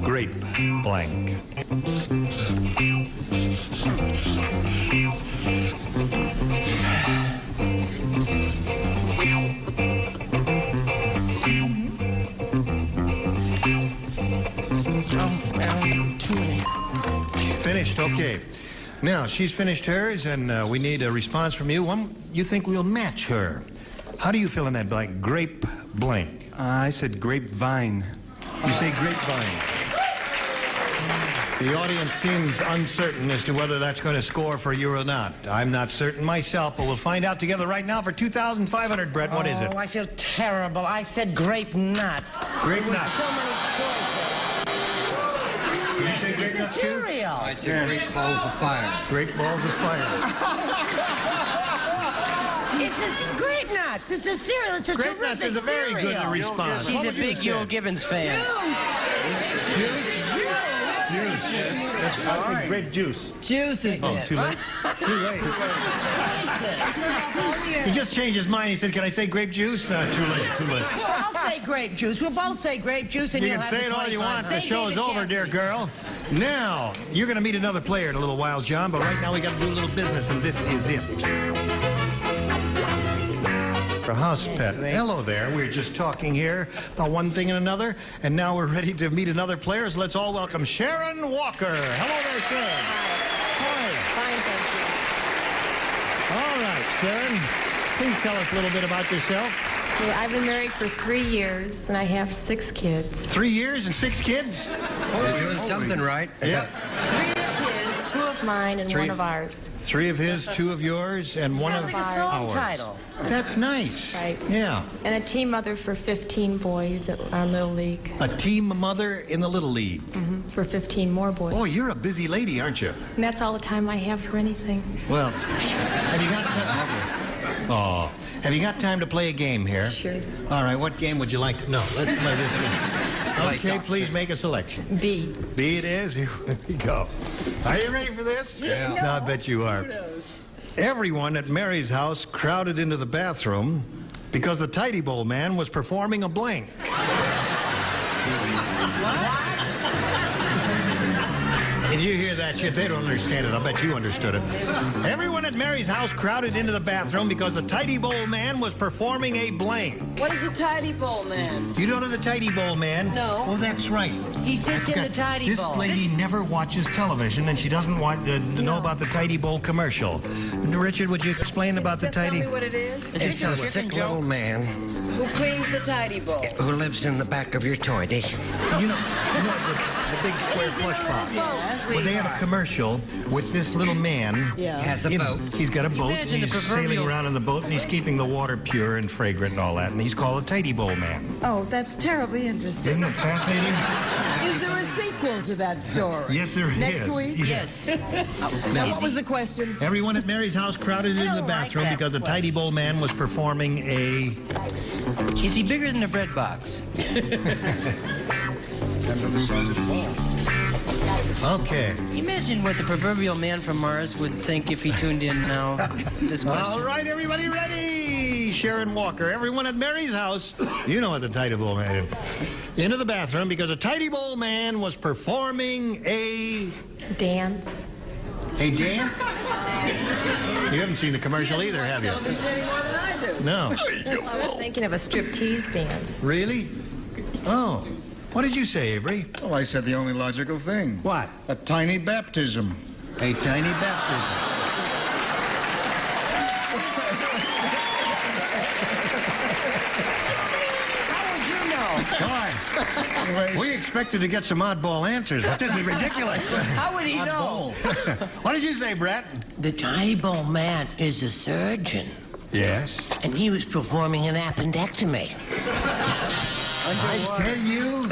Grape blank. Okay. Now, she's finished hers, and we need a response from you. You think we'll match her. How do you fill in that blank? Grape blank. I said grapevine. You say grapevine. The audience seems uncertain as to whether that's going to score for you or not. I'm not certain myself, but we'll find out together right now for 2,500, Brett. What is it? Oh, I feel terrible. I said grape nuts. Grape There were nuts. so many choices. Did you say grape It's a nuts, too? cereal. I said great balls of fire. Great balls of fire. It's grape nuts. It's a cereal. It's a Grape terrific nuts is a very cereal. good response. She's What a would you big have Yule said? Gibbons fan. Juice? That's fine. Grape juice. Juice is Oh, it. too late. Too late. He just changed his mind. He said, "Can I say grape juice?" Too late. Too late. So I'll say grape juice. We'll both say grape juice, and You you'll can have say the it all you want. 25. The show is over, dear girl. Now, you're going to meet another player in a little while, John, but right now we got to do a little business, and this is it. A house pet. Hello there. We're just talking here about one thing and another, and now we're ready to meet another player. So let's all welcome Sharon Walker. Hello there, Sharon. Hi. Fine, thank All right, Sharon. Please tell us a little bit about yourself. you. Well, I've been married for 3 years, and I have 6 kids. 3 years and 6 kids? You're doing something right. Yeah. 3 of his, 2 of mine, and 1 of ours. 3 of his, 2 of yours, and 1 of Sounds like a song ours. title. That's nice. Right. Yeah. And a team mother for 15 boys at our Little League. A team mother in the Little League. For 15 more boys. Oh, you're a busy lady, aren't you? And that's all the time I have for anything. Well, have you got time? Oh, have you got time to play a game here? Sure. All right, what game would you like to... No, let's play this one. Okay, please make a selection. B. B it is. Here we go. Are you ready for this? Yeah. No, I bet you are. Everyone at Mary's house crowded into the bathroom because the Tidy Bowl man was performing a blank. Did you hear that shit? They don't understand it. I bet you understood it. Everyone at Mary's house crowded into the bathroom because the Tidy Bowl man was performing a blank. What is a tidy bowl, man? You don't know the Tidy Bowl man? No. Oh, that's right. He sits in the tidy bowl. This lady never watches television, and she doesn't want to know about the Tidy Bowl commercial. Richard, would you explain about the Just tell Tidy... me what it is. It's a sick little man Who cleans the tidy bowl? who lives in the back of your toity. You know the big square plush box. Well, they have a commercial with this little man. Yeah. He has a boat. He's got a boat. Imagine He's the sailing proverbial- around in the boat, and he's keeping the water pure and fragrant and all that. And he's called a Tidy Bowl man. Oh, that's terribly interesting. Isn't it fascinating? Is there a sequel to that story? Yes, there is. Next week? Yes. Now, what was the question? Everyone at Mary's house crowded into the bathroom because the Tidy Bowl man was performing a... Is he bigger than a bread box? Okay. Imagine what the proverbial man from Mars would think if he tuned in now. This question. All right, everybody ready? Sharon Walker. Everyone at Mary's house, you know what the Tidy Bowl man is. Into the bathroom because a Tidy Bowl man was performing a... Dance. A dance? You haven't seen the commercial either, have you? Television any more than I do. No. I was thinking of a striptease dance. Really? Oh. What did you say, Avery? Well, I said the only logical thing. What? A tiny baptism. A tiny baptism. Boy, we expected to get some oddball answers, but this is ridiculous. How would he know? What did you say, Brett? The tidy bowl man is a surgeon, Yes. and he was performing an appendectomy. I tell you,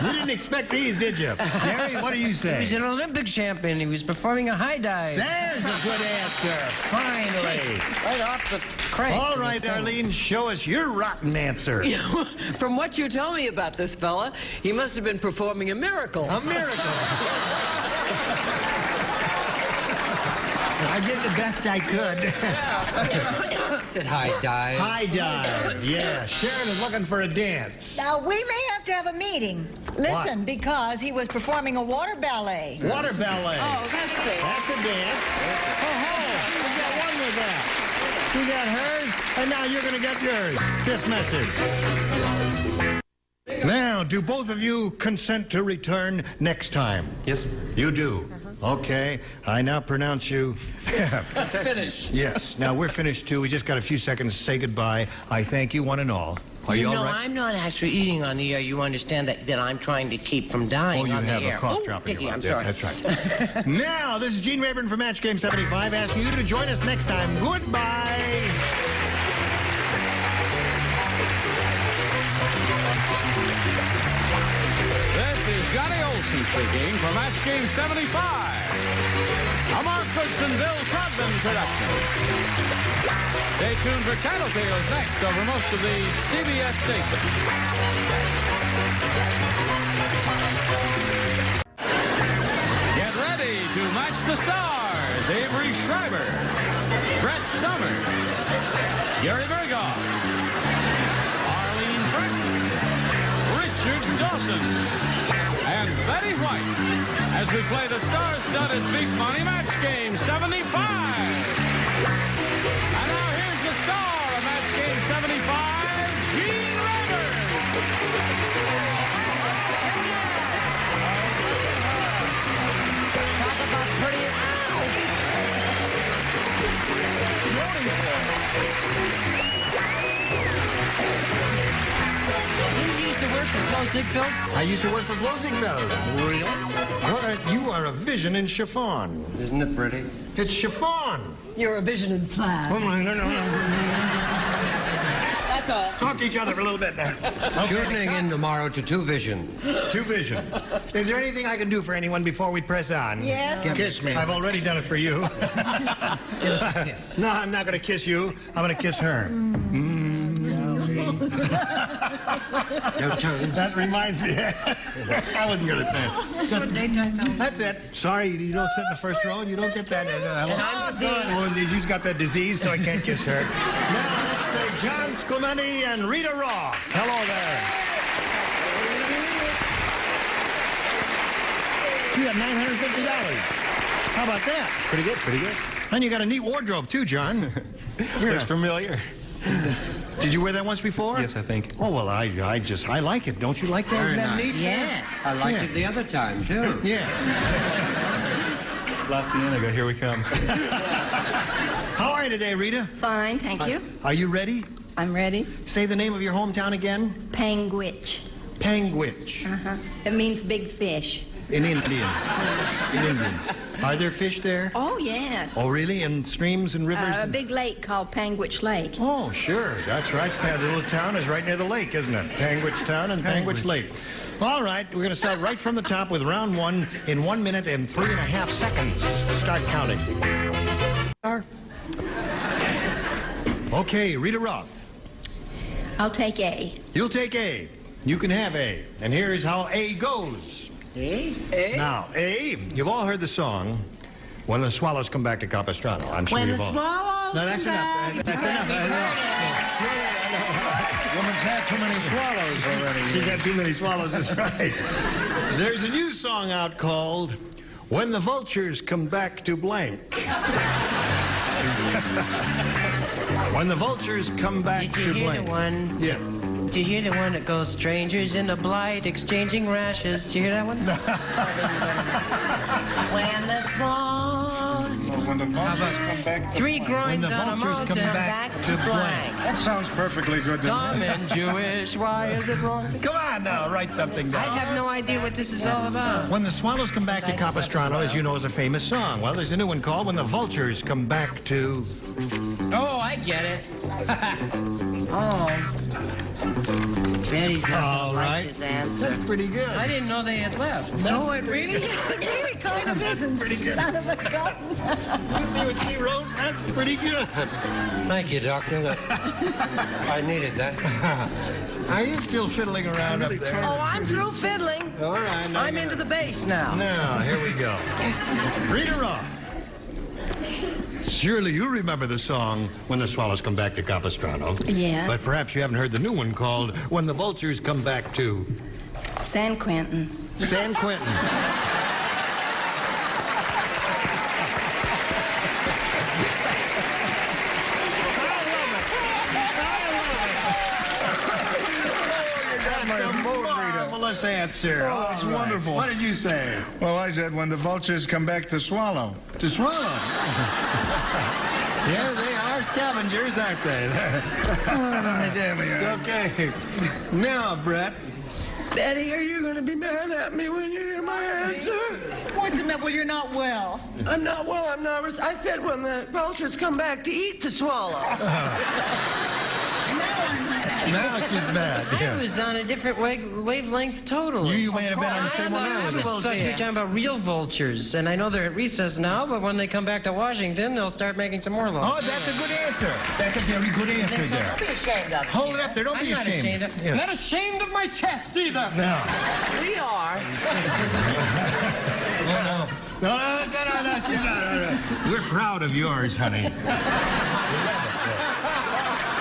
you didn't expect these, did you? Gary, what do you He say? was an Olympic champion. He was performing a high dive. There's a good answer. Finally. Right off the crank. All right, Arlene, show us your rotten answer. From what you tell me about this fella, he must have been performing a miracle. A miracle. I did the best I could. Said high dive. High dive, yeah. Sharon is looking for a dance. Now, we may have to have a meeting. Listen, because he was performing a water ballet. Water ballet. Oh, that's good. That's a dance. Oh, we got one with that. She got hers, and now you're going to get yours. This message. Now, do both of you consent to return next time? Yes. You do. Okay, I now pronounce you... Finished. Yes, now we're finished too. We just got a few seconds to say goodbye. I thank you one and all. Are you all right? No, I'm not actually eating on the air. You understand that I'm trying to keep from dying on the air. Oh, you have a cough drop in Dickie, your I'm mouth. sorry. Yes, that's right. Now, this is Gene Rayburn from Match Game 75 asking you to join us next time. Goodbye. This is Johnny Olson speaking for Match Game 75. A Mark Goodson, Bill Todman production. Stay tuned for Tattletales next over most of the CBS stations. Get ready to match the stars. Avery Schreiber, Brett Summers, Gary Berghoff, Arlene Francis, Richard Dawson, and Betty White as we play the star-studded Big Money Match Game 75. And now here's the star of Match Game 75, Gene Rayburn. Talk about pretty. Didn't you used to work for Flo Ziegfeld? I used to work for Flo Ziegfeld. Really? You are a vision in chiffon. Isn't it pretty? It's chiffon. You're a vision and plan. Oh, no. That's all. Talk to each other for a little bit there. Tuning in tomorrow to Two Vision. Two Vision. Is there anything I can do for anyone before we press on? Yes. Kiss me. I've already done it for you. Give us a kiss. No, I'm not going to kiss you. I'm going to kiss her. No tongue. That reminds me. I wasn't going to say it. Just, that's it. Sorry, you don't sit in the first row and you don't get that. And I'm diseased. Oh, you've got that disease, so I can't kiss her. Now, let's say John Sclementi and Rita Roth. Hello there. You got $950. How about that? Pretty good, pretty good. And you got a neat wardrobe, too, John. Looks familiar. Did you wear that once before? Yes, I think. Oh, well, I like it. Don't you like that? Isn't that neat? Yeah. I liked it the other time, too. Yes. La Cienega, here we come. How are you today, Rita? Fine, thank you. Are you ready? I'm ready. Say the name of your hometown again. Panguitch. Panguitch. Uh-huh. It means big fish. In Indian. In Indian. Are there fish there? Oh, yes. Oh, really? In streams and rivers? A big lake called Panguitch Lake. Oh, sure. That's right. The little town is right near the lake, isn't it? Panguitch Town and Panguitch Lake. All right, we're going to start right from the top with round one in 1 minute and 3.5 seconds. Start counting. Okay, Rita Roth. I'll take A. You'll take A. You can have A. And here's how A goes. A? Now, A, you've all heard the song, When the Swallows Come Back to Capistrano. I'm sure When you've the all... swallows No, that's come enough. back. That's enough. Woman's had too many swallows already. She's had too many swallows, that's right. There's a new song out called When the Vultures Come Back to Blank. When the Vultures Come Back Did to you hear Blank. the one? Yeah. Did you hear the one that goes strangers in the blight exchanging rashes? Did you hear that one? When the swallows. When the vultures come back to Three groins the on a vultures mountain come back to blank. That sounds perfectly good to Dumb me. and Jewish. Why is it wrong? Come on now, write something down. I have no idea what this is all about. When the Swallows Come Back to Capistrano, as you know, is a famous song. Well, there's a new one called When the Vultures Come Back to... Oh, I get it. Oh. Betty's not All gonna right. like this answer. That's pretty good. I didn't know they had left. No, it really kind of isn't. Pretty good. Son of a gun. You see what she wrote? That's pretty good. Thank you, Doctor. I needed that. Are you still fiddling around up there? Oh, I'm through fiddling. All right. now I'm you- into the bass now. Now, here we go. Rita Roth. Surely you remember the song When the Swallows Come Back to Capistrano. Yes. But perhaps you haven't heard the new one called When the Vultures Come Back to... San Quentin. San Quentin. marvelous answer. Oh, it's wonderful. What did you say? Well, I said when the vultures come back to swallow. To swallow. Yeah, they are scavengers, aren't they? It's okay. Now, Brett. Betty, are you going to be mad at me when you hear my answer? What's the matter? Well, you're not well. I'm not well. I'm nervous. I said when the vultures come back to eat the swallow. Now she's mad. I was on a different wavelength totally. You may have been on the same one I was. I thought you were talking about real vultures, and I know they're at recess now, but when they come back to Washington, they'll start making some more laws. Oh, that's a good answer. That's a very good answer there. Don't be ashamed of it. Hold it up there. Don't be ashamed. Yeah. Not ashamed of my chest either. No. We are. No, she's not. We're proud of yours, honey.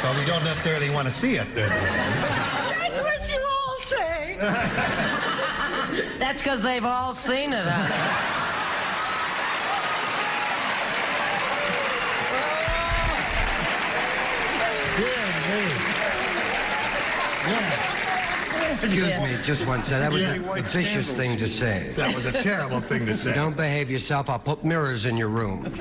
Well, we don't necessarily want to see it, then. That's what you all say. That's because they've all seen it, honey. Excuse me, just one second. That was a vicious thing to say. That was a terrible thing to say. If you don't behave yourself, I'll put mirrors in your room.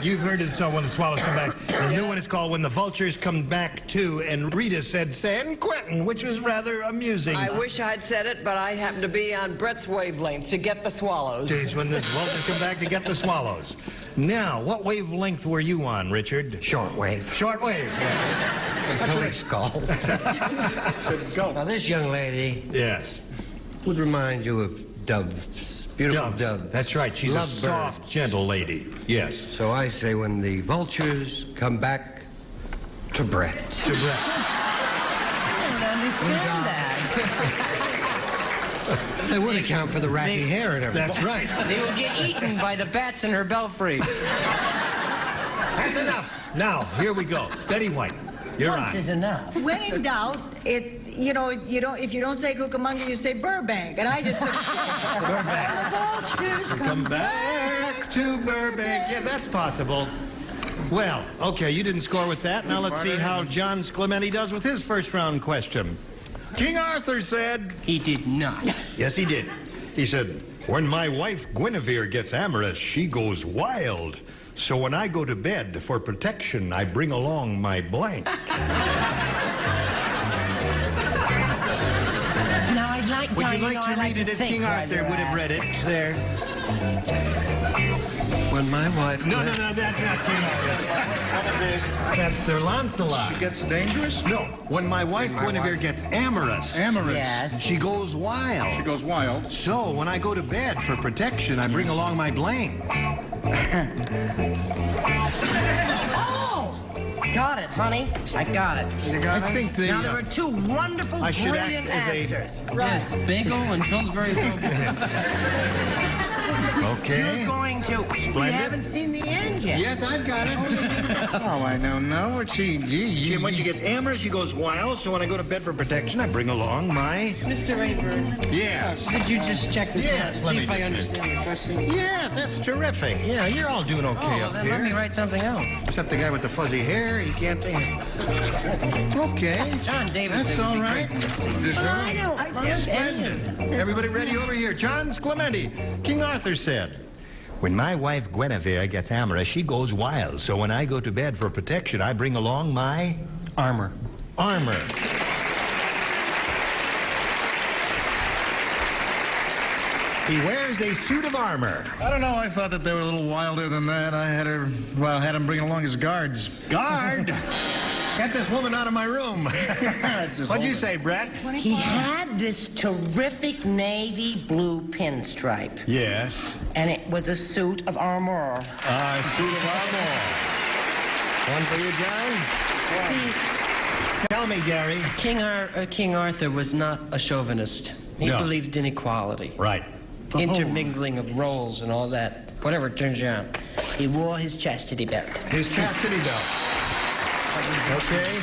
You've heard it so when the swallows come back. The new one is called When the Vultures Come Back Too, and Rita said San Quentin, which was rather amusing. I wish I'd said it, but I happen to be on Brett's wavelength to get the swallows. Jeez, when the vultures come back to get the swallows. Now, what wavelength were you on, Richard? Shortwave. Shortwave, yeah. Holy skulls. Now, this young lady... Yes. ...would remind you of doves. Beautiful dove. That's right. She's a soft, gentle lady. Yes. So I say when the vultures come back to Brett. I don't understand that. They would account for the ratty hair and everything. That's right. They will get eaten by the bats in her belfry. That's enough. Now, here we go. Betty White, you're Once on. is enough. When in doubt, if you don't say Cucamonga, you say Burbank. And I just took Burbank. The vultures Come back to Burbank. Yeah, that's possible. Well, okay, you didn't score with that. Now let's see how John Sclementi does with his first round question. King Arthur said... He did not. Yes, he did. He said, when my wife Guinevere gets amorous, she goes wild. So when I go to bed for protection, I bring along my blank. Now, I'd like Would you like to read it as King Arthur would have read it there? When my wife... No, that's not King Arthur. That's Sir Lancelot. She gets dangerous? No, when my wife Guinevere gets amorous. Amorous. Yes. She goes wild. She goes wild. So when I go to bed for protection, I bring along my blank. Oh! Got it, honey. I got it. You got it? I think the... Now, there were two wonderful, I should brilliant act as answers. Yes, bagel and Pillsbury Doughboy. Okay. You're going to. Splendid. We haven't seen the end yet. Yes, I've got it. Oh, I don't know. When she when she gets amorous, she goes wild. So when I go to bed for protection, I bring along my... Mr. Rayburn. Yes. Could you just check this out? Let See me if I just understand the questions. Yes, that's terrific. Yeah, you're all doing okay up Then here. let me write something else. Except the guy with the fuzzy hair, he can't think. Okay. John Davidson. That's all right. I don't Splendid. Everybody ready over here? John Sclementi. King Arthur said, when my wife Guinevere gets amorous, she goes wild. So when I go to bed for protection, I bring along my... Armor. Armor. He wears a suit of armor. I don't know. I thought that they were a little wilder than that. I had him bring along his guards. Guard? Get this woman out of my room. What'd you say, Brett? He had this terrific navy blue pinstripe. Yes. And it was a suit of armor. A suit of armor. One for you, John? See, tell me, Gary. King Arthur was not a chauvinist. He believed in equality. Right. Intermingling of roles and all that. Whatever it turns you out. He wore his chastity belt. His chastity belt. Okay.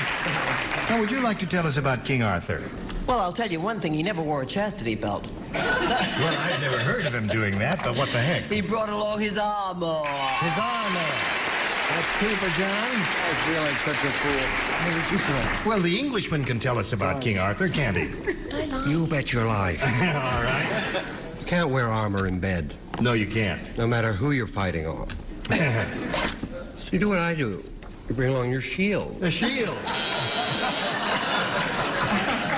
Now, would you like to tell us about King Arthur? Well, I'll tell you one thing. He never wore a chastity belt. Well, I've never heard of him doing that, but what the heck? He brought along his armor. His armor. That's team for John? I feel like such a fool. How did you play? Well, the Englishman can tell us about King Arthur, can't he? You bet your life. All right. You can't wear armor in bed. No, you can't. No matter who you're fighting on. So you do what I do. You bring along your shield. The shield.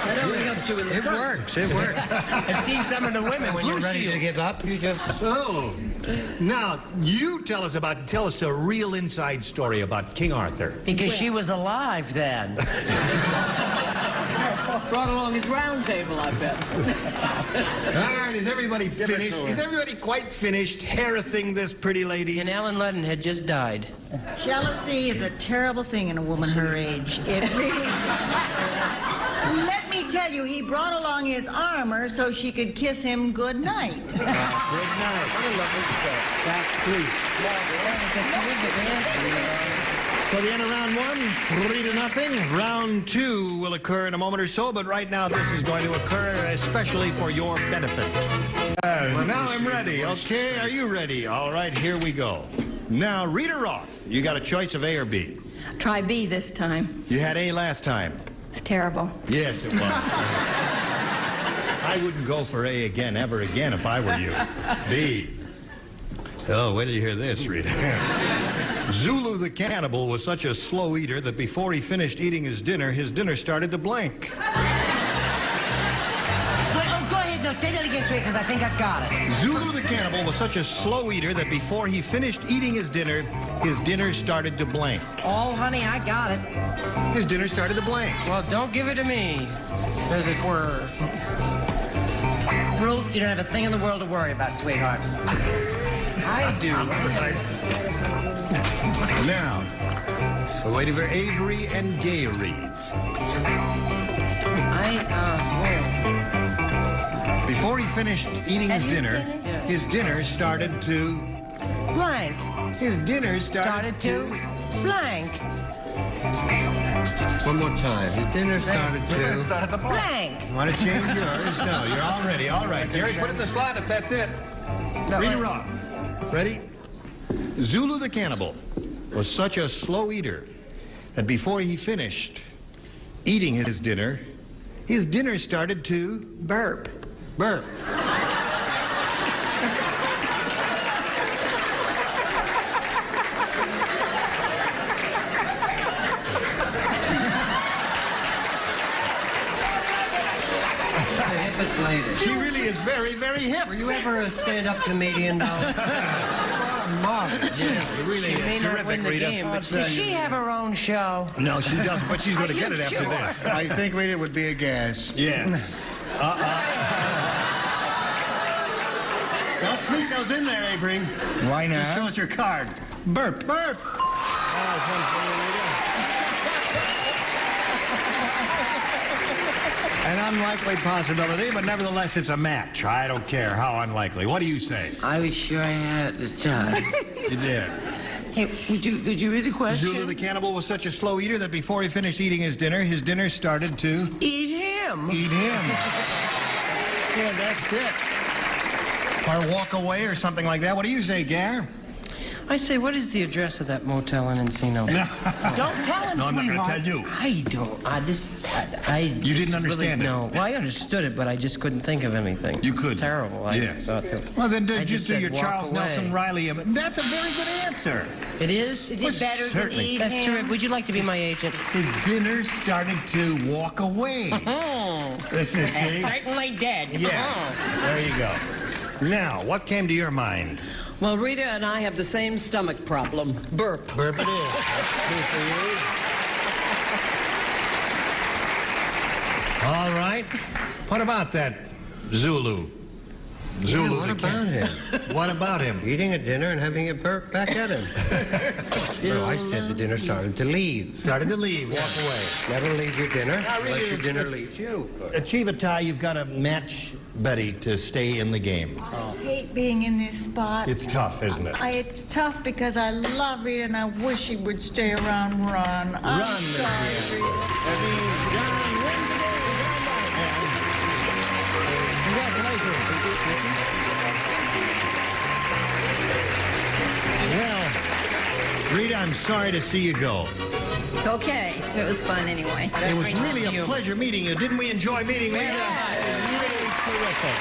That only helps you in the It front. works. It works. I've seen some of the women when you're ready to give up. You just... Oh. Now, you tell us a real inside story about King Arthur. Because she was alive then. Brought along his round table, I bet. All right, is everybody finished? Is everybody quite finished harassing this pretty lady? And Ellen Ludden had just died. Jealousy is a terrible thing in a woman her age. It really... Let me tell you, he brought along his armor so she could kiss him good night. Good night. Back three. So the end of round one, 3-0. Round two will occur in a moment or so, but right now this is going to occur especially for your benefit. Now I'm ready. Okay, are you ready? All right, here we go. Now, Rita Roth, you got a choice of A or B. Try B this time. You had A last time. It's terrible. Yes, it was. I wouldn't go for A again, ever again, if I were you. B. Oh, wait till you hear this, Rita. Zulu the cannibal was such a slow eater that before he finished eating his dinner started to blink. Wait, oh, go ahead. No, say that again, Sweet, because I think I've got it. Zulu the cannibal was such a slow eater that before he finished eating his dinner started to blink. Oh, honey, I got it. His dinner started to blink. Well, don't give it to me, as it were. Ruth, you don't have a thing in the world to worry about, sweetheart. I do. Now, we're waiting for Avery and Gary. Before he finished eating his dinner started to... blank. His dinner started to... blank. One more time. His dinner started to... started to blank. Want to change yours? No, you're all ready. All right, Gary, put it in the slot if that's it. Rita Roth. Ready? Zulu the cannibal was such a slow eater that before he finished eating his dinner started to... Burp. Burp. Lady. She really is very, very hip. Were you ever a stand-up comedian, though? Marvelous. Yeah, really She may not terrific, win the Rita. game, but does she have her own show? No, she doesn't, but she's going to get it after this. I think Rita would be a gas. Yes. Don't sneak those in there, Avery. Why not? Just show us your card. Burp. Burp. An unlikely possibility, but nevertheless, it's a match. I don't care how unlikely. What do you say? I was sure I had it this time. You did. Hey, could you read the question? Zulu the cannibal was such a slow eater that before he finished eating his dinner started to... Eat him. Eat him. Yeah, that's it. Or walk away or something like that. What do you say, Gar? I say, what is the address of that motel in Encino? Don't tell him, No, I'm not going to sweetheart. tell you. I don't. You didn't understand it? No. Well, I understood it, but I just couldn't think of anything. You couldn't? It's terrible. Yes. Well, then just do your Charles Nelson Riley. That's a very good answer. It is? Is it better than eat That's him? terrific. Would you like to be my agent? His dinner started to walk away. This is, see? Certainly did. Yes. There you go. Now, what came to your mind? Well, Rita and I have the same stomach problem. Burp. Burp it is. That's true for you. All right. What about that Zulu? Zulu. What about him? What about him? Eating a dinner and having it burp back at him. So I said the dinner started to leave. Started to leave, walk away. Never leave your dinner Really, unless your dinner leaves you. Achieve a tie, you've got to match Betty to stay in the game. I hate being in this spot. It's tough, isn't it? It's tough because I love Rita and I wish he would stay around and run. I'm sorry, Rita. That means John wins the game. Congratulations. Well, Rita, I'm sorry to see you go. It's okay. It was fun anyway. It was really a pleasure meeting you. Didn't we enjoy meeting Rita? Yeah. It was really terrific.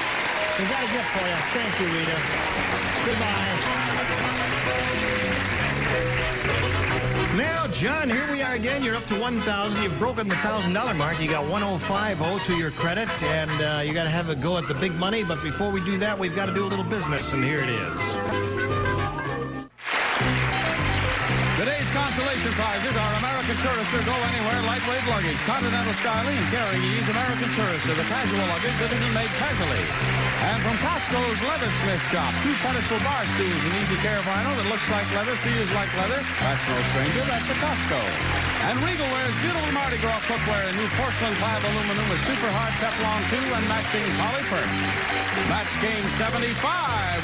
We got a gift for you. Thank you, Rita. Goodbye. Now, John, here we are again. You're up to $1,000. You've broken the $1,000 mark. You got 105.0 to your credit, and you got to have a go at the big money. But before we do that, we've got to do a little business, and here it is. Today's consolation prizes are American Tourister Go Anywhere lightweight luggage, Continental styling and carrying ease, American Tourister, the casual luggage that isn't made casually. And from Costco's Leathersmith Shop, 2 pedestal bar stools and easy care vinyl that looks like leather, feels like leather. That's no stranger, that's a Costco. And Regal wears beautiful Mardi Gras cookware in new porcelain clad aluminum with super hard Teflon 2 and matching poly perch. Match game 75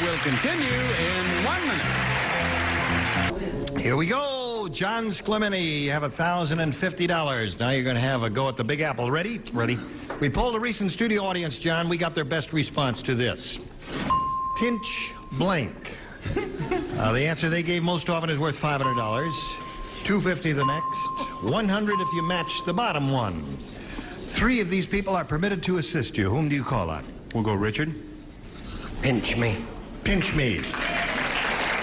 will continue in 1 minute. Here we go. John Sclemini, you have $1,050. Now you're going to have a go at the Big Apple. Ready? Ready. We polled a recent studio audience, John. We got their best response to this. Pinch blank. The answer they gave most often is worth $500. $250 the next. $100 if you match the bottom one. 3 of these people are permitted to assist you. Whom do you call on? We'll go Richard. Pinch me. Pinch me.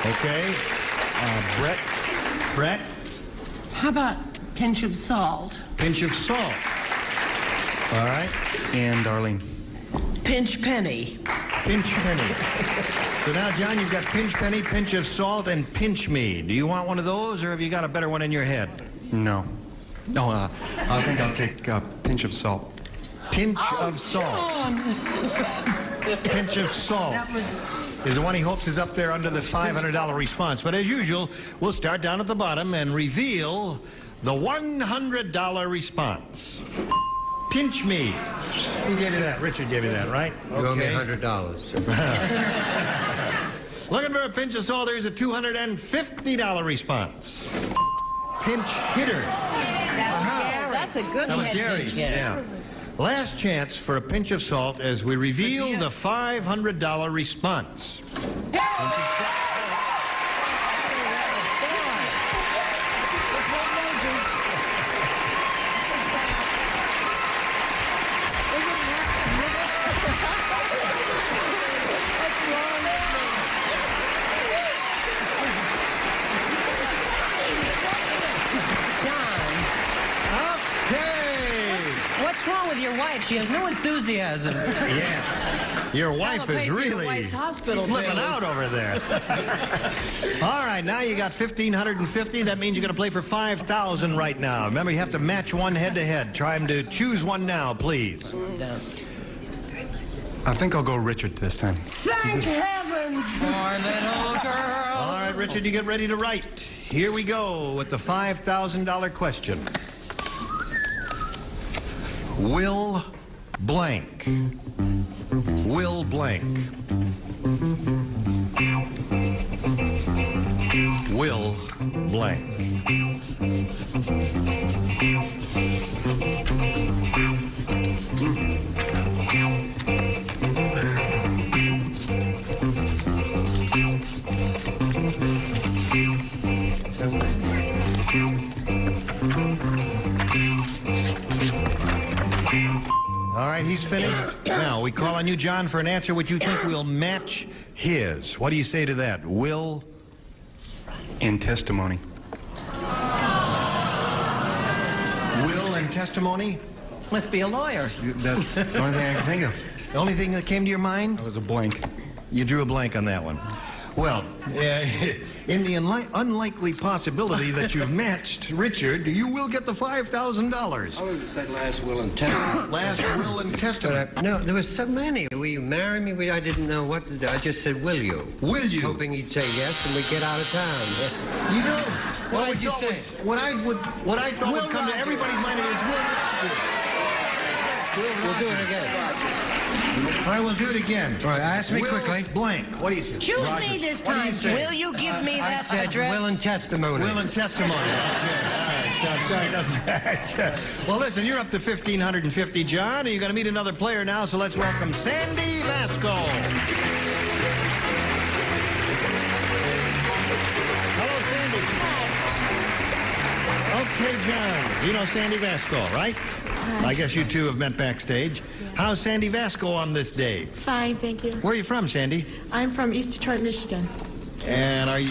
Okay. Brett. Brett? How about pinch of salt? Pinch of salt. All right. And Arlene. Pinch penny. Pinch penny. So now, John, you've got pinch penny, pinch of salt, and pinch me. Do you want one of those, or have you got a better one in your head? No. No, I think I'll take pinch of salt. Pinch of salt. Pinch of salt. Is the one he hopes is up there under the $500 response. But as usual, we'll start down at the bottom and reveal the $100 response. Pinch me. Who gave you that? Richard gave you that, right? You owe me $100. Looking for a pinch of salt, there's a $250 response. Pinch hitter. That's a good That was head Gary's, pinch hitter. yeah. Last chance for a pinch of salt as we reveal the $500 response. What's wrong with your wife? She has no enthusiasm. Yes. Your wife is really flipping out over there. All right, now you got $1,550. That means you're going to play for $5,000 right now. Remember, you have to match one head-to-head. Try him to choose one now, please. I think I'll go Richard this time. Thank heaven! Poor little girl. All right, Richard, you get ready to write. Here we go with the $5,000 question. Will blank. Will blank. Will blank. All right, he's finished. Now, we call on you, John, for an answer which you think will match his. What do you say to that? Will? And testimony. Will and testimony? Must be a lawyer. That's the only thing I can think of. The only thing that came to your mind? That was a blank. You drew a blank on that one. Well, in the unlikely possibility that you've matched Richard, you will get the $5,000. I would have said last will and testament. Last will and testament. But no, there was so many. Will you marry me? I didn't know what to do. I just said, will you? Will you? Hoping he'd say yes and we'd get out of town. You know, What did you say? What I thought would come to everybody's mind is Will Rogers. We'll do it again. All right, we'll do it again. All right, ask me Will quickly. Blank. What do you say? Choose Rogers. me this What do you time. say? Will you give me I that said address? will and testimony. Will and testimony. Okay. All right. Sorry, it doesn't match. Well, listen, you're up to $1,550, John, and you're going to meet another player now, so let's welcome Sandy Vasco. Hello, Sandy. Hey, John, you know Sandy Vasco, right? I guess you two have met backstage. Yeah. How's Sandy Vasco on this day? Fine, thank you. Where are you from, Sandy? I'm from East Detroit, Michigan. And are you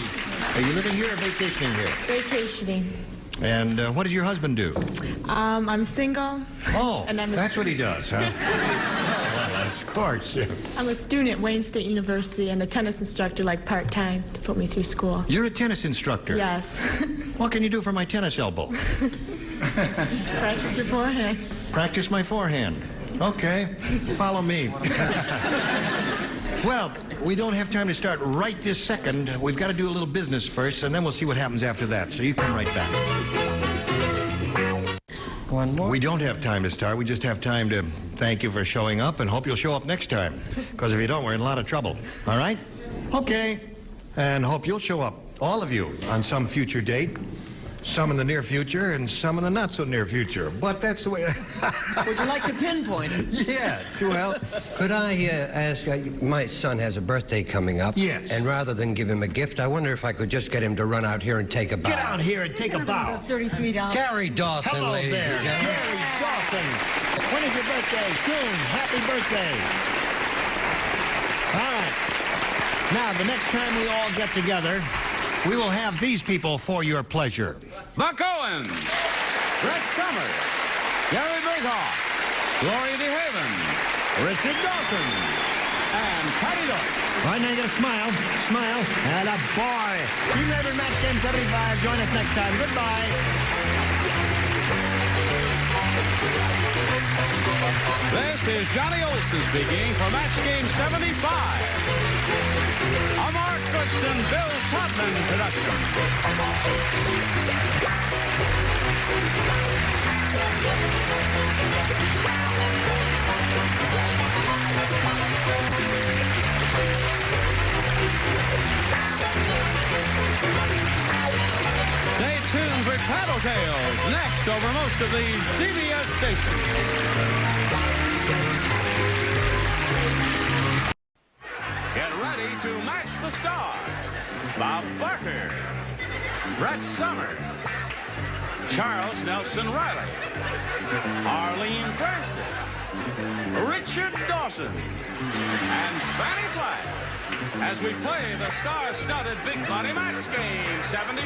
living here or vacationing here? Vacationing. And what does your husband do? I'm single. Oh, and that's what he does, huh? Well, of course. I'm a student at Wayne State University and a tennis instructor, like part-time, to put me through school. You're a tennis instructor? Yes. What can you do for my tennis elbow? Practice your forehand. Practice my forehand. Okay. Follow me. Well, we don't have time to start right this second. We've got to do a little business first, and then we'll see what happens after that. So you come right back. One more? We don't have time to start. We just have time to thank you for showing up and hope you'll show up next time. Because if you don't, we're in a lot of trouble. All right? Okay. And hope you'll show up, all of you, on some future date. Some in the near future and some in the not so near future. But that's the way... Would you like to pinpoint it? Yes, well... Could I ask, my son has a birthday coming up. Yes. And rather than give him a gift, I wonder if I could just get him to run out here and take a bow. Get out here and take a bow. $33. Gary Dawson, Hello ladies there. and gentlemen. Gary Dawson. When is your birthday? Soon. Happy birthday. All right. Now, the next time we all get together... we will have these people for your pleasure. Buck Owens, Brett Summers, Gary Berghoff, Gloria DeHaven, Richard Dawson, and Patty Doyle. All right, now you got to smile. Smile. And a boy. Team Rayburn Match Game 75. Join us next time. Goodbye. This is Johnny Olson speaking for Match Game 75. A Mark Goodson, Bill Todman production. Stay tuned for Tattletales next over most of these CBS stations. Get ready to match the stars. Bob Barker, Brett Summers, Charles Nelson Riley, Arlene Francis, Richard Dawson, and Fanny Flagg as we play the star-studded Big Money Match Game 75.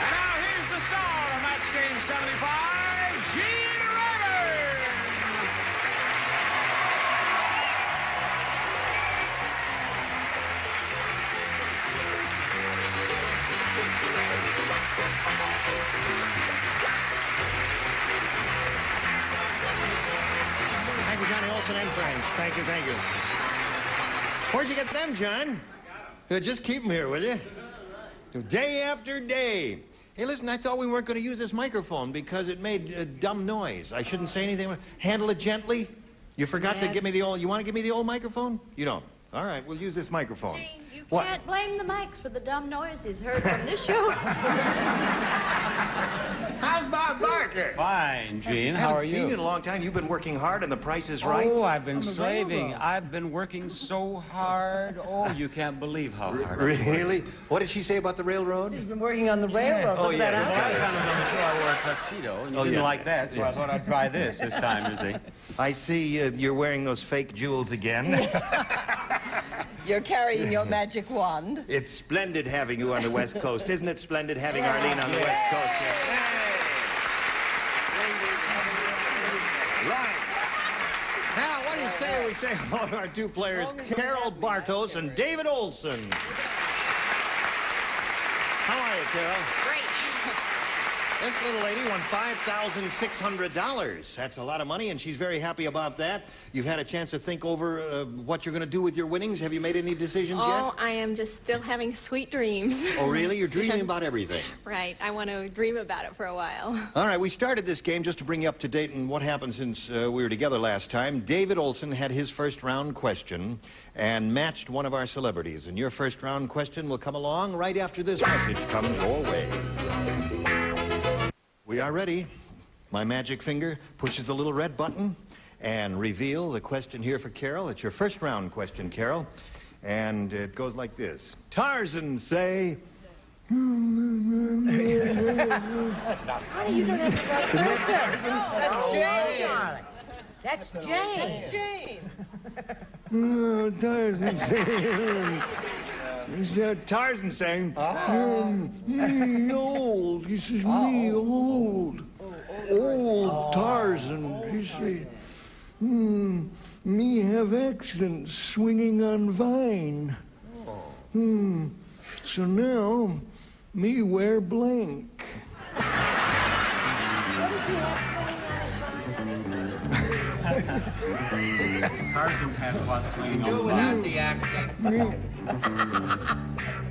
And now here's the star of Match Game 75, Gene Rayburn. Thank you, Johnny Olson and friends. Thank you, thank you. Where'd you get them, John? Just keep them here, will you? Day after day. Hey, listen, I thought we weren't going to use this microphone because it made a dumb noise. I shouldn't say anything. Handle it gently. You forgot to give me the old... You want to give me the old microphone? You don't. All right, we'll use this microphone. Gene, you can't blame the mics for the dumb noises heard from this show. How's Bob Barker? Fine, Gene. How are you? Haven't seen you in a long time. You've been working hard and the price is right. Oh, I've been slaving. I've been working so hard. Oh, you can't believe how hard. Really? What did she say about the railroad? You've been working on the railroad. Oh, yeah. Last time I was on the show, I wore a tuxedo, and you didn't like that, so I thought I'd try this time, you see. I see you're wearing those fake jewels again. You're carrying your magic wand. It's splendid having you on the West Coast. Isn't it splendid having Arlene on the West Coast? Hey. Right. Now, what do you say we say hello to our two players, Carol Bartos and David Olson? How are you, Carol? Great. This little lady won $5,600. That's a lot of money, and she's very happy about that. You've had a chance to think over what you're going to do with your winnings. Have you made any decisions yet? Oh, I am just still having sweet dreams. Oh, really? You're dreaming about everything. Right. I want to dream about it for a while. All right, we started this game just to bring you up to date on what happened since we were together last time. David Olson had his first round question and matched one of our celebrities. And your first round question will come along right after this message comes your way. We are ready. My magic finger pushes the little red button and reveal the question here for Carol. It's your first round question, Carol. And it goes like this. Tarzan say... That's not. Honey, you don't have to write that. That's Jane. That's Jane. That's Jane. No, Tarzan saying. Tarzan saying, me old. He says, me old. Old Tarzan. He says, me have accident swinging on vine. So now, me wear blank. What does he have swinging on his vine? Tarzan has what swinging on Do the without vine. the acting.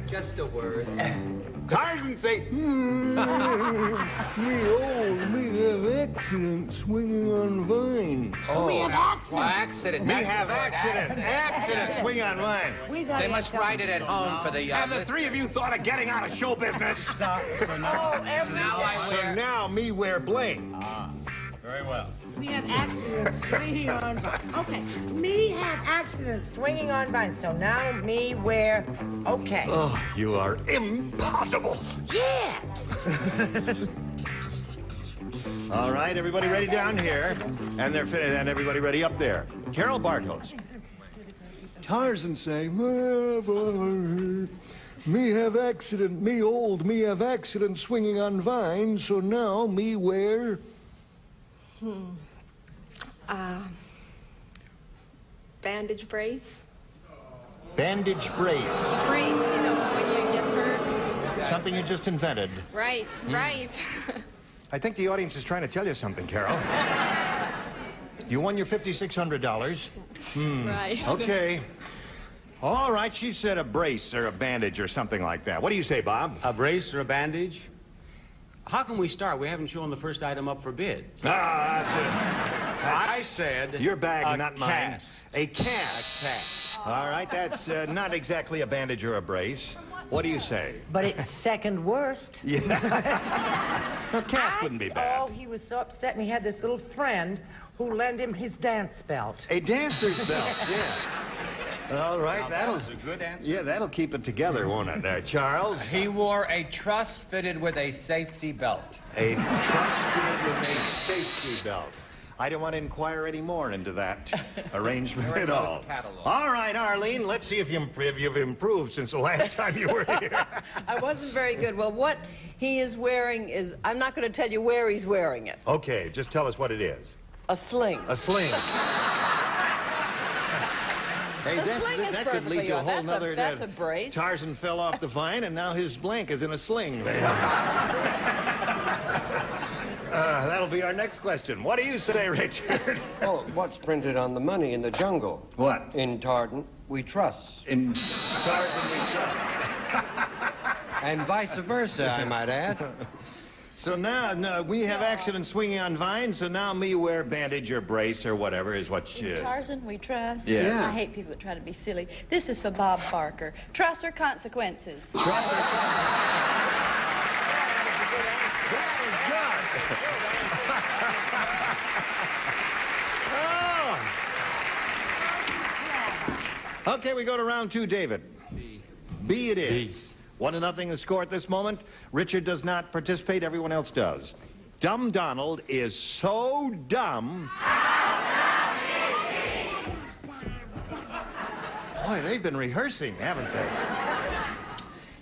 Just the words. Tarzan say, me old, me have accident swinging on vine. Oh, We have accident. accident. Me That's have the word, accident swing on vine. They must write it at home for the. Have the three of you thought of getting out of show business? So now, So now me wear blank. very well. We have accidents swinging on vine. Okay, me have accidents swinging on vine. So now me wear. Okay. Oh, you are impossible. Yes. All right, everybody ready down here, and and everybody ready up there. Carol Bartos. Tarzan say, me have accident, me old, me have accident swinging on vine, so now me wear... Bandage brace. Bandage brace. Brace, you know, when you get hurt. Something you just invented. Right, right. I think the audience is trying to tell you something, Carol. You won your $5,600. Right. Okay. All right, she said a brace or a bandage or something like that. What do you say, Bob? A brace or a bandage? How can we start? We haven't shown the first item up for bids. That's it. I said your bag, a not mine. cast. A cast. A cast. All right, that's not exactly a bandage or a brace. What do you say? But it's second worst. Yeah. A cast wouldn't be bad. Oh, he was so upset, and he had this little friend who lent him his dance belt. A dancer's belt, yeah. All right, That was a good answer. Yeah, that'll keep it together, won't it, Charles? He wore a truss fitted with a safety belt. A truss fitted with a safety belt. I don't want to inquire any more into that arrangement at all. All right, Arlene, let's see if you've improved since the last time you were here. I wasn't very good. Well, what he is wearing is, I'm not going to tell you where he's wearing it. Okay, just tell us what it is. A sling. A sling. Hey, The sling is that could lead to a whole nother... That's a brace. Tarzan fell off the vine, and now his blank is in a sling. That'll be our next question. What do you say, Richard? Oh, what's printed on the money in the jungle? What? In Tarzan, we trust. In Tarzan, we trust. And vice versa, I might add. So now, we have accidents swinging on vines, so now me wear bandage or brace or whatever is what you... Tarzan, we trust. Yes. I hate people that try to be silly. This is for Bob Barker. Trust or consequences? Trust or That is good. Oh. Okay, we go to round two, David. B it is. 1-0 the score at this moment. Richard does not participate. Everyone else does. Dumb Donald is so dumb. Boy, they've been rehearsing, haven't they?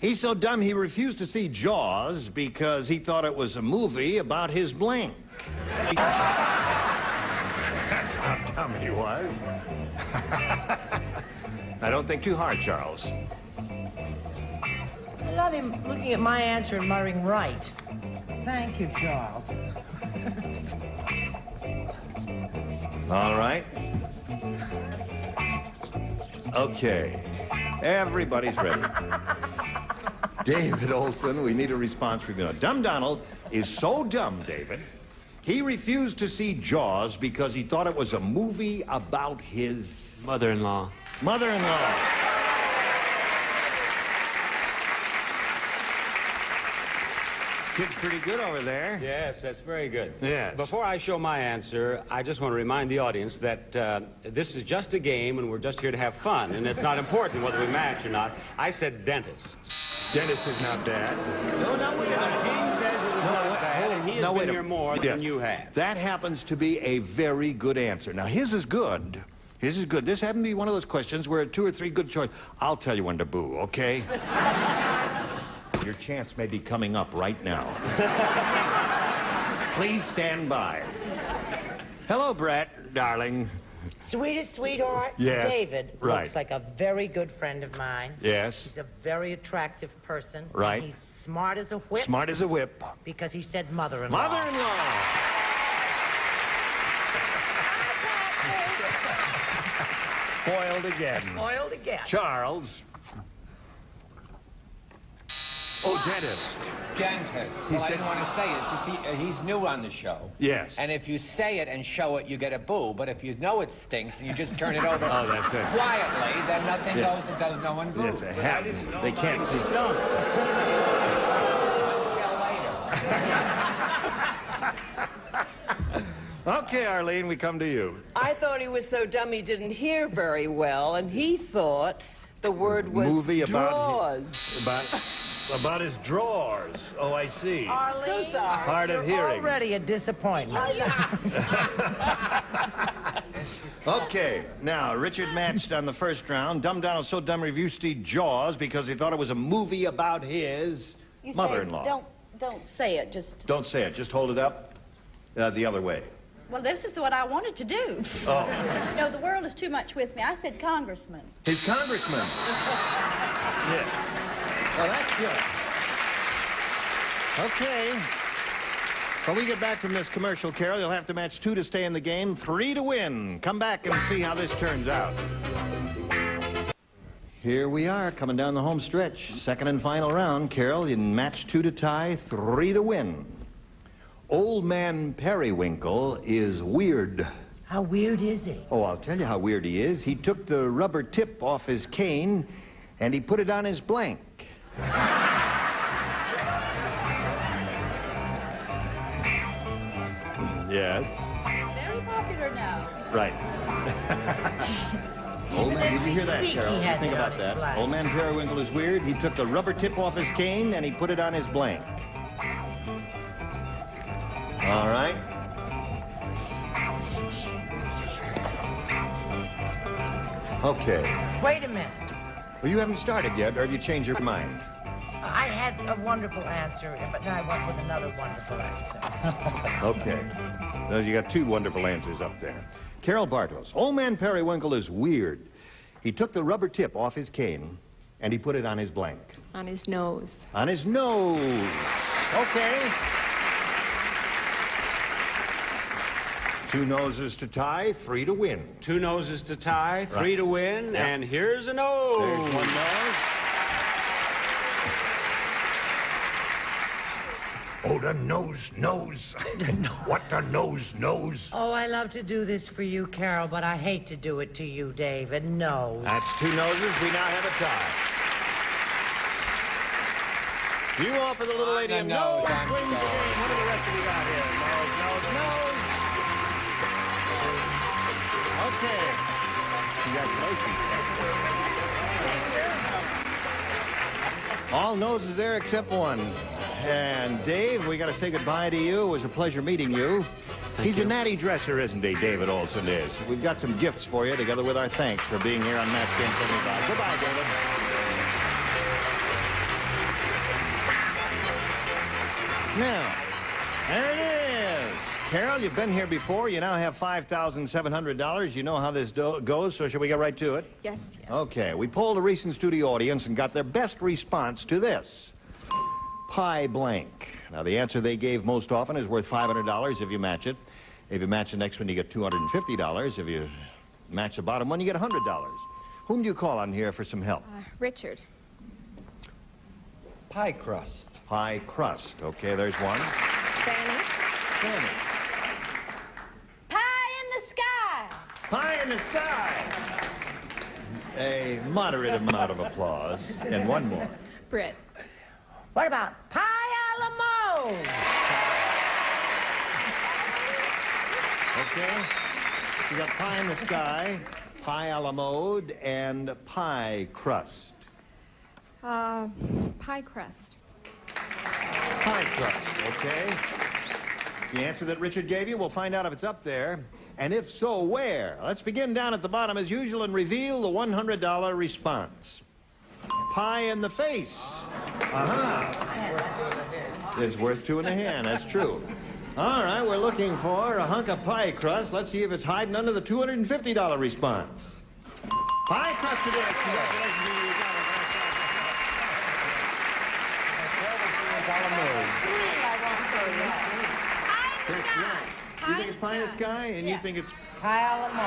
He's so dumb he refused to see Jaws because he thought it was a movie about his blank. That's how dumb he was. Now, don't think too hard, Charles. I love him looking at my answer and muttering, right. Thank you, Charles. All right. Okay. Everybody's ready. David Olson, we need a response from you. Dumb Donald is so dumb, David, he refused to see Jaws because he thought it was a movie about his... Mother-in-law. Mother-in-law. Kid's pretty good over there. Yes, that's very good. Yes. Before I show my answer, I just want to remind the audience that this is just a game and we're just here to have fun, and it's not important whether we match or not. I said dentist. Dennis is not bad. No, wait a minute. Gene says it is not bad, and he has been here more than you have. That happens to be a very good answer. Now, his is good. His is good. This happened to be one of those questions where 2 or 3 good choices. I'll tell you when to boo, okay? Your chance may be coming up right now. Please stand by. Hello, Brett, darling. Sweetest sweetheart, Yes, David right. looks like a very good friend of mine. Yes. He's a very attractive person. Right. And he's smart as a whip. Smart as a whip. Because he said mother-in-law. Mother-in-law. Foiled again. Foiled again. Charles. Oh, dentist. Dentist. He Well, I said- didn't want to say it. You see, he's new on the show. Yes. And if you say it and show it, you get a boo. But if you know it stinks and you just turn it over Oh, that's it. quietly, then nothing Yeah. goes and does no one boo. Yes, it happens. They can't see. Stunk. Okay, Arlene, we come to you. I thought he was so dumb he didn't hear very well, and he thought the word was Movie draws. About his drawers. Oh, I see. Arlene, Hard of you're hearing. already a disappointment. Okay, now, Richard matched on the first round. Dumb Donald so dumb reviewed Jaws because he thought it was a movie about his You mother-in-law. say, don't say it, just... Don't say it. Just hold it up the other way. Well, this is what I wanted to do. Oh. No, the world is too much with me. I said congressman. His congressman. Yes. Oh, that's good. Okay. When we get back from this commercial, Carol, you'll have to match 2 to stay in the game, 3 to win. Come back and see how this turns out. Here we are, coming down the home stretch. Second and final round. Carol, in match 2 to tie, 3 to win. Old Man Periwinkle is weird. How weird is he? Oh, I'll tell you how weird he is. He took the rubber tip off his cane and he put it on his blank. Yes. It's very popular now. Right. Old man, did you hear that, speak, Carol? he has Think it on about his that. blank. Old Man Periwinkle is weird. He took the rubber tip off his cane and he put it on his blank. All right. Okay. Wait a minute. Well, you haven't started yet, or have you changed your mind? I had a wonderful answer, but now I went with another wonderful answer. Okay. So you got 2 wonderful answers up there. Carol Bartos. Old Man Periwinkle is weird. He took the rubber tip off his cane and he put it on his blank. On his nose. On his nose. Okay. 2 noses to tie, 3 to win. 2 noses to tie, 3 Right. to win, Yeah. and here's a nose. There's 1 nose. Oh, the nose. What the nose knows? Oh, I love to do this for you, Carol, but I hate to do it to you, David. No. That's 2 noses. We now have a tie. You offer the little lady a nose. I'm Wins the sorry. game. What do the rest of you got here? Nose. Okay. Congratulations. All noses there except 1. And Dave, we got to say goodbye to you. It was a pleasure meeting you. He's a natty dresser, isn't he? David Olson is. We've got some gifts for you, together with our thanks for being here on Match Game 75. Goodbye, David. Now, there it is. Carol, you've been here before. You now have $5,700. You know how this goes, so shall we get right to it? Yes. Okay, we polled a recent studio audience and got their best response to this. Pie blank. Now, the answer they gave most often is worth $500 if you match it. If you match the next one, you get $250. If you match the bottom one, you get $100. Whom do you call on here for some help? Richard. Pie crust. Pie crust. Okay, there's 1. Fanny. Fanny. Pie in the sky. Pie in the sky. A moderate amount of applause. And 1 more. Britt. What about pie a la mode? Okay. You got pie in the sky, pie a la mode, and pie crust. Pie crust. Pie crust, okay. It's the answer that Richard gave you. We'll find out if it's up there. And if so, where? Let's begin down at the bottom as usual and reveal the $100 response. Pie in the face. It's worth 2 1/2. That's true. All right, we're looking for a hunk of pie crust. Let's see if it's hiding under the $250 response. Pie crust it is. Congratulations to you. You think it's pie in the sky, and you think it's Pie a la mode.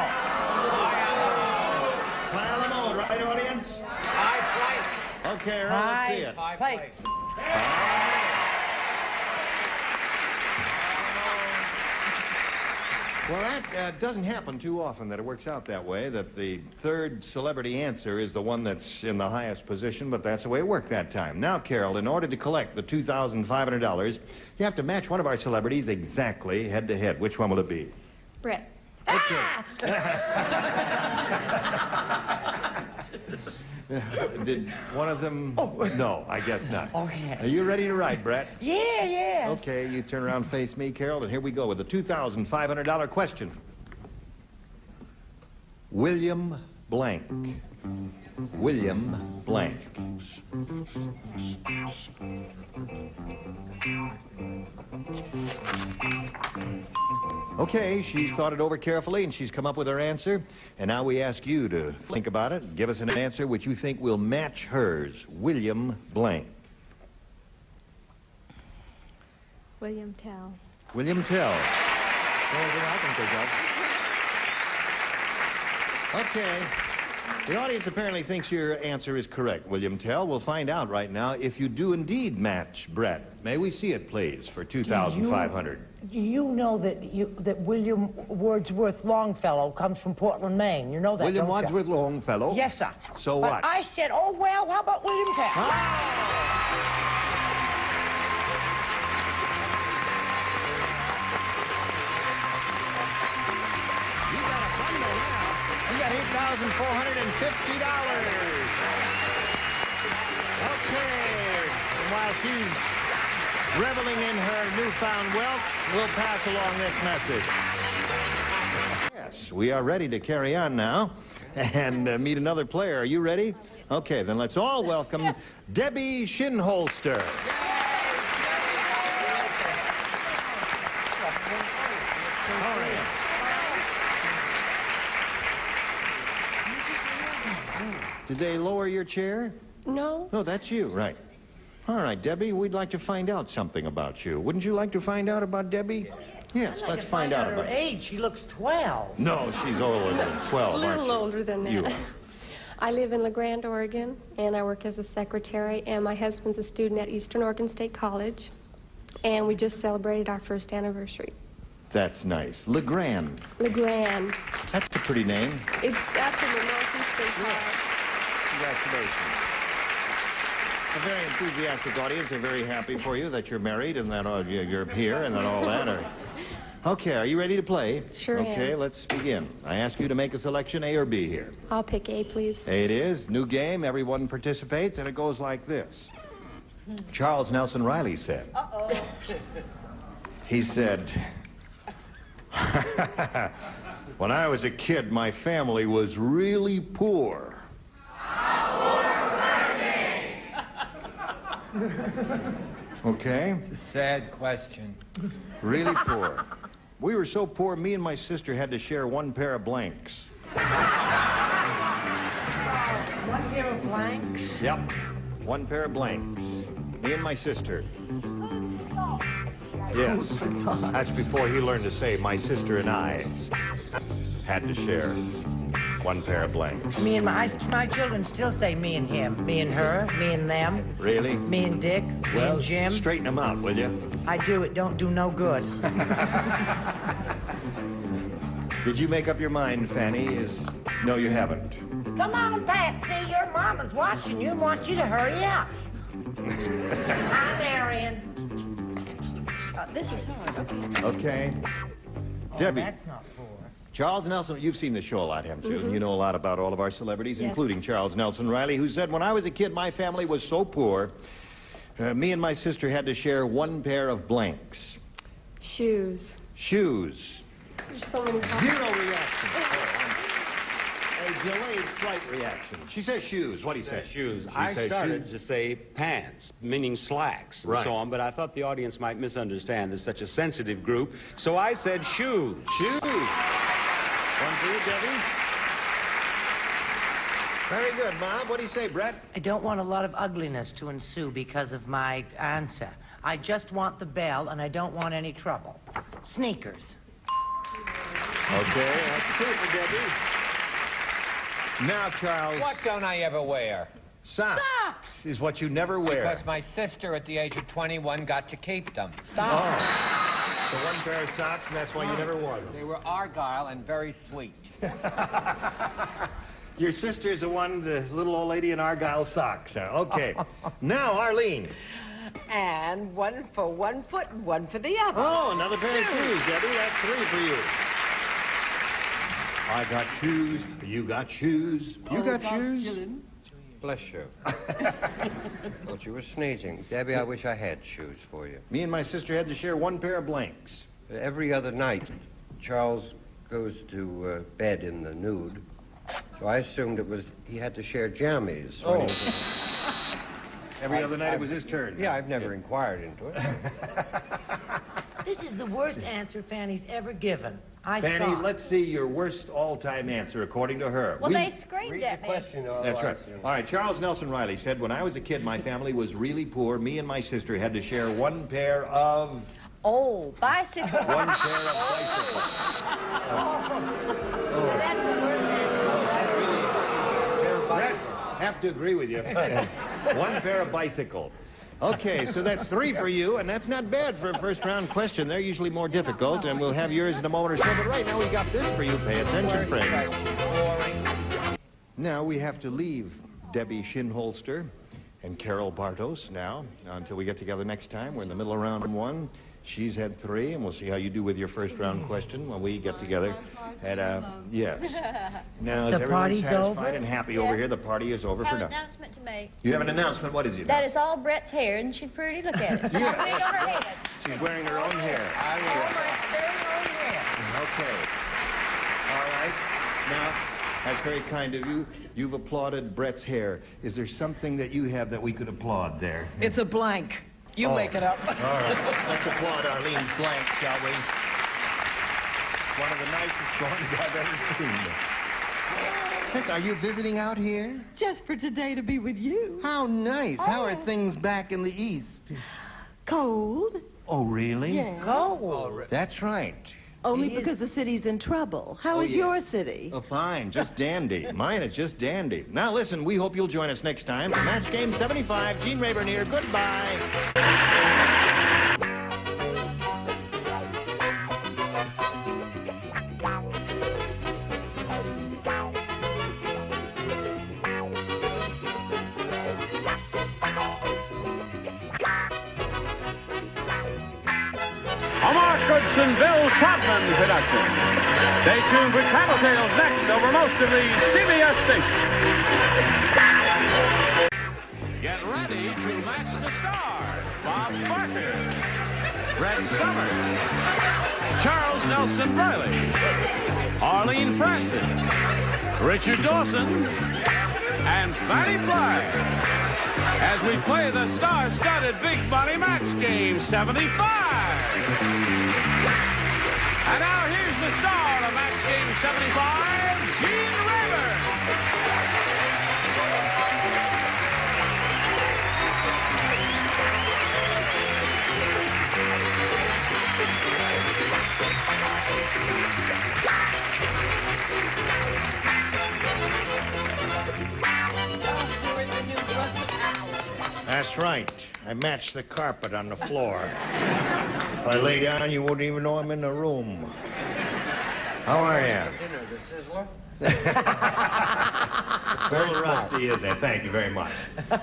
pie a la mode, right, audience? Pie plate. Okay, Earl, let's see it. Pie plate. Well, that doesn't happen too often that it works out that way, that the third celebrity answer is the one that's in the highest position, but that's the way it worked that time. Now, Carol, in order to collect the $2,500, you have to match one of our celebrities exactly head-to-head. Which one will it be? Brett. Okay. Did one of them? Oh. No, I guess not. Okay. Are you ready to write, Brett? Yeah, yes. Okay, you turn around, face me, Carol, and here we go with the $2,500 question. William Blank. William Blank. Okay, she's thought it over carefully and she's come up with her answer. And now we ask you to think about it and give us an answer which you think will match hers. William Blank. William Tell. William Tell. I can think of. Okay. The audience apparently thinks your answer is correct, William Tell. We'll find out right now if you do indeed match Brett. May we see it, please, for $2,500. You know that William Wordsworth Longfellow comes from Portland, Maine. You know that, William don't you? Wordsworth Longfellow? Yes, sir. So But what? I said, oh, well, how about William Tell? You got a bundle now. You got $8,450. Okay. And while she's reveling in her newfound wealth, we'll pass along this message. Yes, we are ready to carry on now and meet another player. Are you ready? Okay, then let's all welcome Debbie Shinholster. Did they lower your chair? No. No, that's you, right. All right, Debbie, we'd like to find out something about you. Wouldn't you like to find out about Debbie? Yes, let's find out about her age. She looks 12. No, she's older than 12, A little aren't you? older than that. You are. I live in La Grande, Oregon, and I work as a secretary, and my husband's a student at Eastern Oregon State College, and we just celebrated our first anniversary. That's nice. La Grande. La Grande. That's a pretty name. It's up in the northeastern part. Congratulations. A very enthusiastic audience. They're very happy for you that you're married and that you're here and that all that. Okay, are you ready to play? Sure am. Okay, let's begin. I ask you to make a selection, A or B here. I'll pick A, please. A it is. New game. Everyone participates, and it goes like this. Charles Nelson Riley said. Uh-oh. He said, when I was a kid, my family was really poor. Okay? It's a sad question. Really poor. We were so poor, me and my sister had to share one pair of blanks. One pair of blanks? Yep. One pair of blanks. Me and my sister. Yes. That's before he learned to say, my sister and I had to share one pair of blanks. Me and my children still say me and him, me and her, me and them. Really? Me and Dick, me and Jim. Straighten them out, will you? I do. It don't do no good. Did you make up your mind, Fanny? No, you haven't. Come on, Patsy. Your mama's watching you and wants you to hurry up. Hi, Marion. This is hard, okay. Okay. Debbie. That's not poor. Charles Nelson, you've seen the show a lot, haven't you? Mhm. You know a lot about all of our celebrities, Yes. including Charles Nelson Riley, who said, when I was a kid, my family was so poor, me and my sister had to share one pair of blanks. Shoes. Shoes. There's so many. Zero reaction. A delayed slight reaction. She says shoes. What do you say? Shoes. She I says started shoes. to say pants, meaning slacks and Right. so on, but I thought the audience might misunderstand. There's such a sensitive group, so I said shoes. Shoes. One for you, Debbie. Very good, Bob. What do you say, Brett? I don't want a lot of ugliness to ensue because of my answer. I just want the bell, and I don't want any trouble. Sneakers. Okay, that's two for Debbie. Now, Charles. What don't I ever wear? Socks is what you never wear. Because my sister at the age of 21 got to keep them. Oh. So one pair of socks, and that's why you never wore them. They were Argyle and very sweet. Your sister's the one, the little old lady in Argyle socks. Okay. Now, Arlene. And one for one foot and one for the other. Oh, another pair of shoes, Debbie. That's three for you. I got shoes. You got shoes. You got shoes? Bless you. Thought you were sneezing. Debbie, I wish I had shoes for you. Me and my sister had to share one pair of blanks. Every other night, Charles goes to bed in the nude. So I assumed it was he had to share jammies. when he was Every other night it was his turn. Yeah, I've never inquired into it. This is the worst answer Fanny's ever given. I Fanny, saw. let's see your worst all-time answer according to her. Well, they screamed at me. That's right. All right, Charles Nelson Riley said, when I was a kid, my family was really poor. Me and my sister had to share one pair of... Oh, bicycle. One pair of bicycles. That's the worst answer. Brett, have to agree with you. One pair of bicycle. Okay, so that's three for you, and that's not bad for a first-round question. They're usually more difficult, and we'll have yours in a moment or so. But right now, we got this for you. Pay attention, friends. Now we have to leave Debbie Shinholster and Carol Bartos now until we get together next time. We're in the middle of round one. She's had three, and we'll see how you do with your first-round question when we get together. And, yes. Now, is The everyone party's satisfied over? and happy over Yes. here? The party is over I for have an now. announcement to make. You have an announcement. What is it? That is all Brett's hair, and she's pretty. Look at it. It's got a big on her head. She's wearing her own hair. Okay. All right. Now, that's very kind of you. You've applauded Brett's hair. Is there something that you have that we could applaud there? It's a blank. You make it up. All right. Let's applaud Arlene's blank, shall we? One of the nicest ones I've ever seen. Listen, are you visiting out here? Just for today to be with you. How nice. How are things back in the East? Cold. Oh, really? Yeah. Cold. That's right. Only because the city's in trouble. How is your city? Oh, fine. Just dandy. Mine is just dandy. Now, listen, we hope you'll join us next time for Match Game 75. Gene Rayburn here. Goodbye. A Mark Goodson, Bill Todman production. Stay tuned for Travel Tales next over most of the CBS stations. Get ready to match the stars. Bob Barker, Brett Summers, Charles Nelson Riley, Arlene Francis, Richard Dawson, and Fanny Flagg as we play the star-studded Big Money Match Game 75. And now here's the star of Match Game 75, Gene Rayburn. That's right. I matched the carpet on the floor. If I lay down, you wouldn't even know I'm in the room. How are you? Dinner, the Sizzler? A little rusty, isn't it? Thank you very much.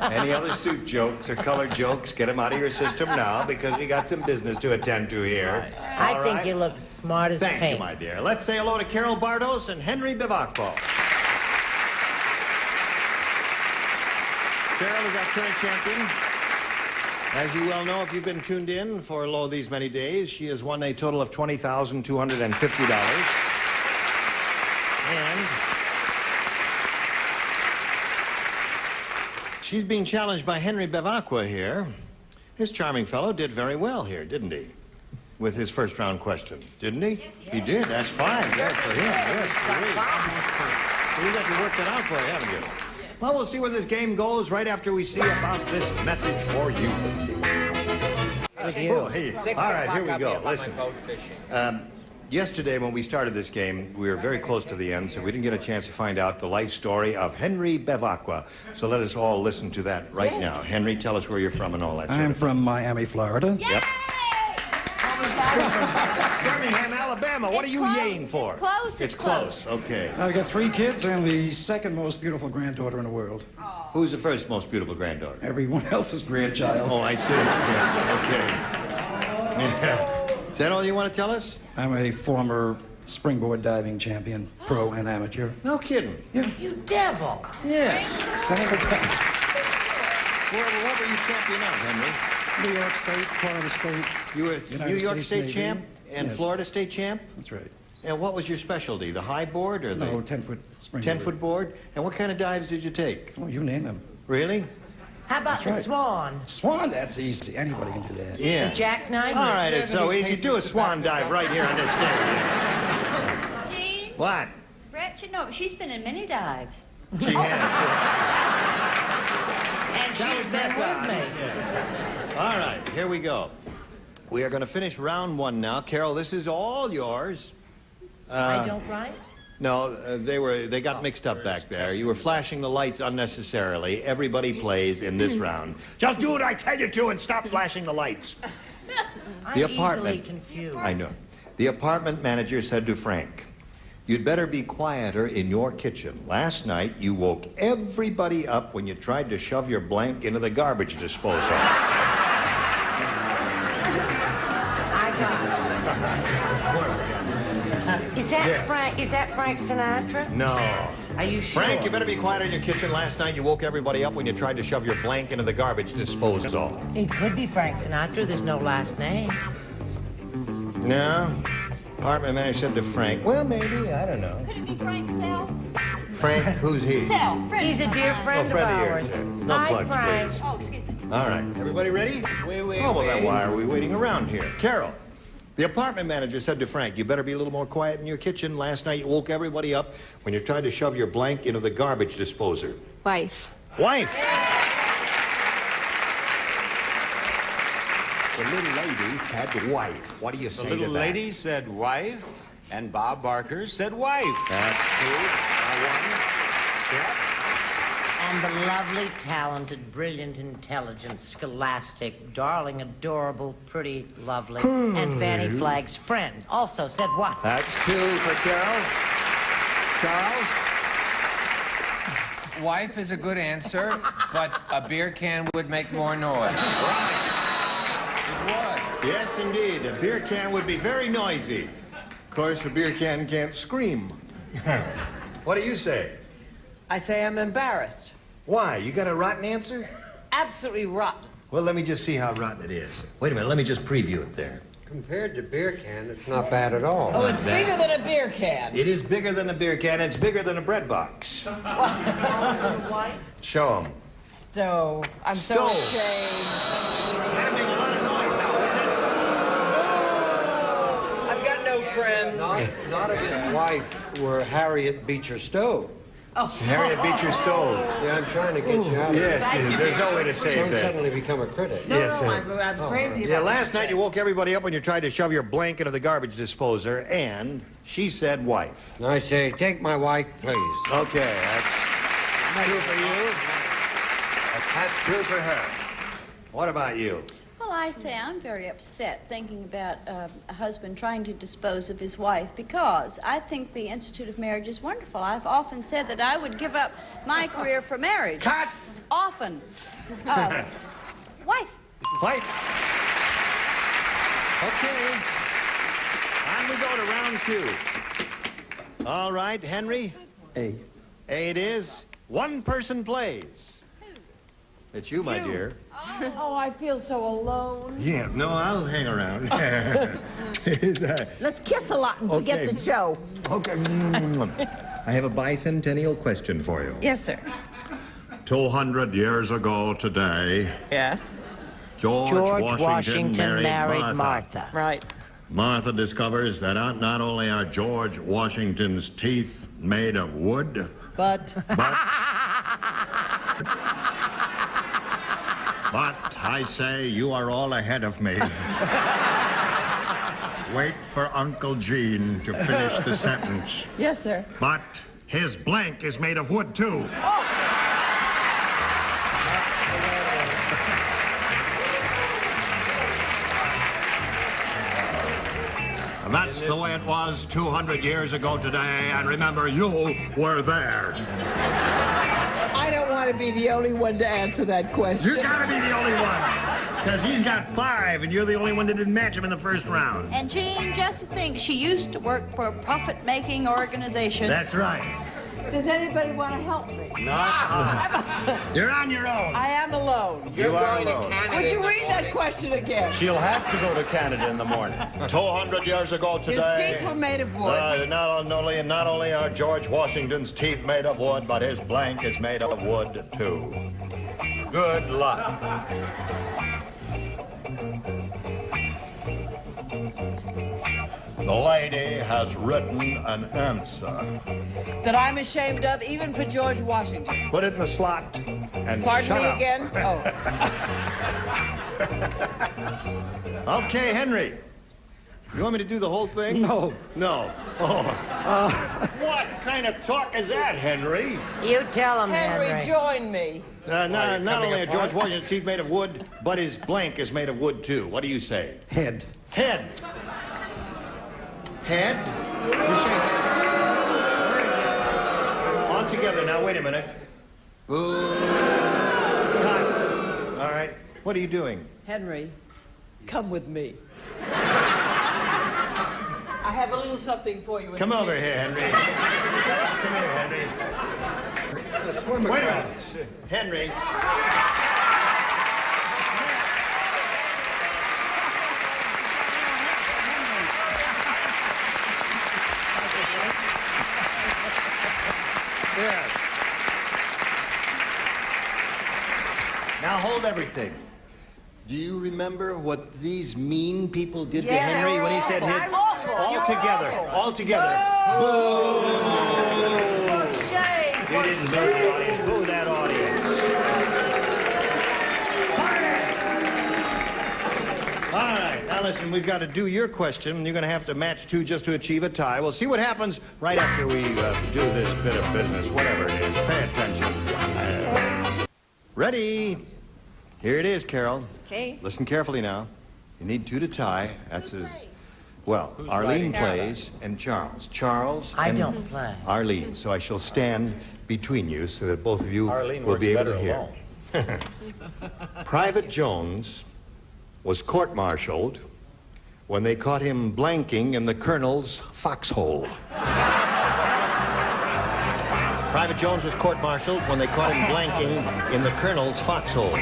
Any other suit jokes or color jokes, get them out of your system now because we got some business to attend to here. I think you look smart as paint. Thank you, my dear. Let's say hello to Carol Bardos and Henry Bivacqua. Carol is our current champion. As you well know, if you've been tuned in for these many days, she has won a total of $20,250. And she's being challenged by Henry Bivacqua here. This charming fellow did very well here, didn't he? With his first round question, didn't he? Yes, he did. That's fine. Good for him. Yes, so you got to work that out for you, haven't you? Well, we'll see where this game goes right after we see about this message for you. Oh, hey. All right, here we go. Listen. Yesterday, when we started this game, we were very close to the end, so we didn't get a chance to find out the life story of Henry Bivacqua. So let us all listen to that right now. Henry, tell us where you're from and all that. I'm from Miami, Florida. Yep. Birmingham, Alabama. What are you yaying for? It's close. It's close. Okay. I've got 3 kids and the second most beautiful granddaughter in the world. Who's the first most beautiful granddaughter? Everyone else's grandchild. Oh, I see. Yeah. Okay. Yeah. Is that all you want to tell us? I'm a former springboard diving champion, pro and amateur. No kidding. Yeah. You devil. Yeah. Senator What were you champion of, Henry? New York State, Florida State. You were New York States State Navy. champ and Yes. Florida State champ? That's right. And what was your specialty? The high board or the... No, 10-foot springboard. 10-foot board? And what kind of dives did you take? Oh, you name them. Really? How about the swan? Swan, that's easy. Anybody can do that. Yeah. The jackknife? All right, it's so easy. Do a swan dive right here on this stage. Gene? What? Brett should know. She's been in many dives. She has. And she's been with me. All right, here we go. We are going to finish round 1 now. Carol, this is all yours. I don't write? No, they got mixed up back there. You were flashing the lights unnecessarily. Everybody plays in this round. Just do what I tell you to and stop flashing the lights. I'm The apartment. easily confused. I know. The apartment manager said to Frank, "You'd better be quieter in your kitchen. Last night, you woke everybody up when you tried to shove your blank into the garbage disposal." I got it. Is that Frank? Is that Frank Sinatra? No. Are you sure? Frank, you better be quieter in your kitchen. Last night, you woke everybody up when you tried to shove your blank into the garbage disposal. It could be Frank Sinatra. There's no last name. No? Apartment manager said to Frank, well, maybe, I don't know. Could it be Frank Sell? Frank, who's he? Sell. He's a dear friend of ours. No Hi, plugs, Frank. please. Oh, excuse me. All right. Everybody ready? Oh, well, then why are we waiting around here? Carol, the apartment manager said to Frank, you better be a little more quiet in your kitchen. Last night you woke everybody up when you tried to shove your blank into the garbage disposer. Wife. Wife! The little lady said wife. What do you say to that? The little lady said wife, and Bob Barker said wife. That's true. And the lovely, talented, brilliant, intelligent, scholastic, darling, adorable, pretty, lovely, and Fanny Flagg's friend also said what? That's 2 for Carol. Charles? Wife is a good answer, but a beer can would make more noise. Yes, indeed. A beer can would be very noisy. Of course, a beer can can't scream. What do you say? I say I'm embarrassed. Why? You got a rotten answer? Absolutely rotten. Well, let me just see how rotten it is. Wait a minute. Let me just preview it there. Compared to beer can, it's not bad at all. Oh, it's bigger than a beer can. It is bigger than a beer can. It's bigger than a bread box. Show them. Stove. I'm so ashamed. That'd make a lot of noise now, wouldn't it? I've got no friends. Not if his wife were Harriet Beecher Stowe. Oh. Harriet Beecher Stowe. Yeah, I'm trying to get you out of Yes, there's no way to save Don't that. suddenly become a critic. No, Yes, no, sir. I'm crazy Yeah, about last this. night you woke everybody up when you tried to shove your blank into the garbage disposer, and she said wife. I say, take my wife, please. Okay, that's 2 for you. That's 2 for her. What about you? Well, I say I'm very upset thinking about a husband trying to dispose of his wife because I think the Institute of Marriage is wonderful. I've often said that I would give up my career for marriage. Cut! Often. Wife. Wife. Okay. And we go to round 2. All right, Henry. A. A it is. One person plays. It's you, my dear. Oh, I feel so alone. Yeah, no, I'll hang around. Let's kiss a lot and forget Okay. the show. Okay. I have a bicentennial question for you. Yes, sir. 200 years ago today, Yes. George Washington married Martha. Right. Martha discovers that not only are George Washington's teeth made of wood, But but I say you are all ahead of me. Wait for Uncle Gene to finish the sentence. yes, sir. But his blank is made of wood, too. And that's the way it was 200 years ago today. And remember, you were there. I don't want to be the only one to answer that question. You gotta be the only one. Because he's got 5, and you're the only one that didn't match him in the first round. And Jean, just to think, she used to work for a profit-making organization. That's right. Does anybody want to help me? You're on your own. I am alone. You are alone. Would you read that question again? She'll have to go to Canada in the morning. 200 years ago His today. teeth were made of wood. Not only are George Washington's teeth made of wood, but his blank is made of wood, too. Good luck. The lady has written an answer. That I'm ashamed of, even for George Washington. Put it in the slot and Pardon shut me up. again? Oh. Okay, Henry. You want me to do the whole thing? No. No. Oh. What kind of talk is that, Henry? You tell him, Henry, join me. Not only are George Washington's teeth made of wood, but his blank is made of wood, too. What do you say? Head. Head. Head? You say head. All together now, wait a minute. Ooh. Cut. All right. What are you doing? Henry, come with me. I have a little something for you. Come over here, Henry. Come here, Henry. Wait a minute. Henry. There. Now hold everything. Do you remember what these mean people did to Henry when he said head? Awful. All together. All together. Boo! Shame. You didn't boo the audience. Boo that audience. All right. Now listen, we've got to do your question. You're going to have to match 2 just to achieve a tie. We'll see what happens right after we do this bit of business, whatever it is. Pay attention. Ready? Here it is, Carol. Okay. Listen carefully now. You need 2 to tie. That's as well. Arlene plays and Charles. Charles. I and don't play. Arlene. So I shall stand between you so that both of you will be able to hear. Private Jones was court-martialed when they caught him blanking in the colonel's foxhole. Private Jones was court-martialed when they caught him blanking in the colonel's foxhole.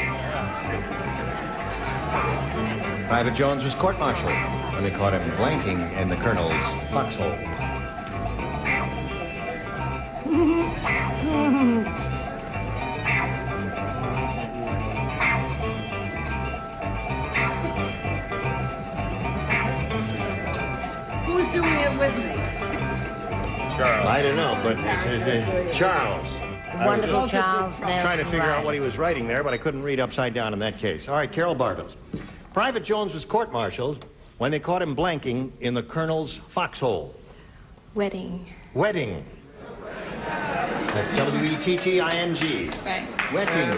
Private Jones was court-martialed when they caught him blanking in the colonel's foxhole. Who's doing it with me? Charles. I don't know, but Charles. Wonderful Charles. Trying to figure out what he was writing there, but I couldn't read upside down in that case. All right, Carol Bartels. Private Jones was court-martialed when they caught him blanking in the colonel's foxhole. Wedding. Wedding. That's W-E-T-T-I-N-G. Right. Wedding.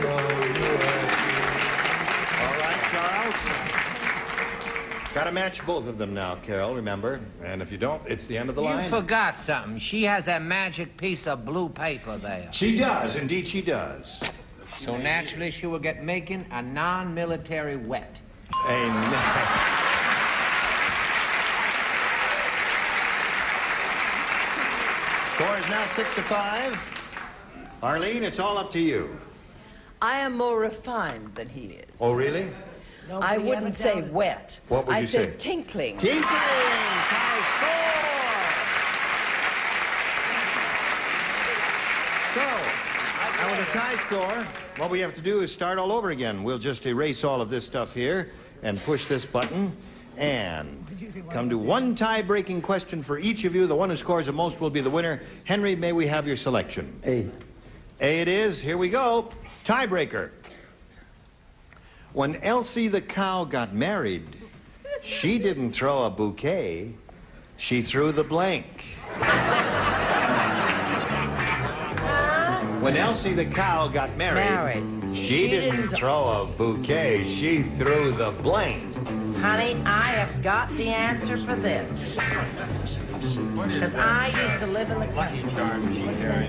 All right, Charles. Got to match both of them now, Carol, remember? And if you don't, it's the end of the line. You forgot something. She has that magic piece of blue paper there. She does. Indeed, she does. So naturally, she will get making a non-military wet. Amen. Score is now 6-5. Arlene, it's all up to you. I am more refined than he is. Oh, really? No, I wouldn't say wet. What would you say? I said tinkling. Tinkling! Tie score! So, now with a tie score, what we have to do is start all over again. We'll just erase all of this stuff here and push this button and come to one tie-breaking question for each of you. The one who scores the most will be the winner. Henry, may we have your selection? A. A it is. Here we go. Tiebreaker. When Elsie the cow got married, she didn't throw a bouquet, she threw the blank. When Elsie the cow got married, she didn't throw a bouquet, she threw the blank. Honey, I have got the answer for this. Because I used to live in the country.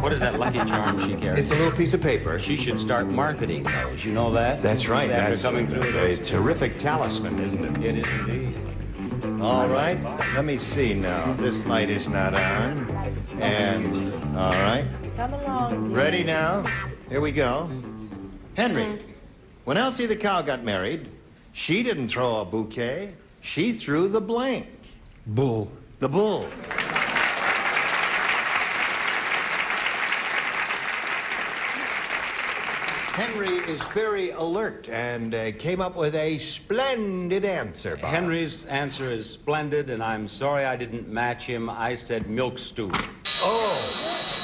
What is that lucky charm she carries? It's a little piece of paper. She should start marketing those. You know that? That's right. After That's coming through a terrific talisman, isn't it? It is indeed. All right. Let me see now. This light is not on. And, all right. Come along. Ready now? Here we go. Henry, when Elsie the cow got married, she didn't throw a bouquet. She threw the blank. Bull. The bull. Henry is very alert and came up with a splendid answer, Bob. Henry's answer is splendid, and I'm sorry I didn't match him. I said milk stew. Oh.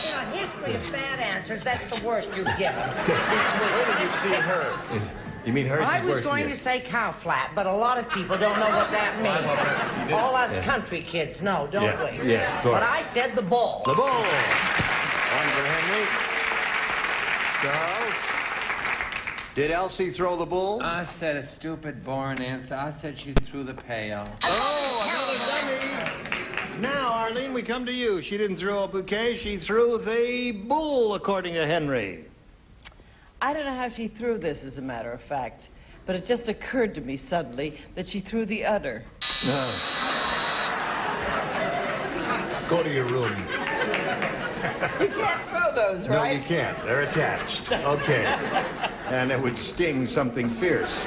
In a history of bad answers, that's the worst you've given. Where did you see hers? You mean hers I is was worse going than to say cow flat, but a lot of people don't know what that means. All us country kids know, don't we? Yes, of course. But I said the bull. The bull. One for Henry. Charles? Did Elsie throw the bull? I said a stupid, boring answer. I said she threw the pail. Oh, another dummy. Now, Arlene, we come to you. She didn't throw a bouquet. She threw the bull, according to Henry. I don't know how she threw this, as a matter of fact, but it just occurred to me suddenly that she threw the udder. No. Go to your room. You can't throw those, right? No, you can't. They're attached. Okay. And it would sting something fierce.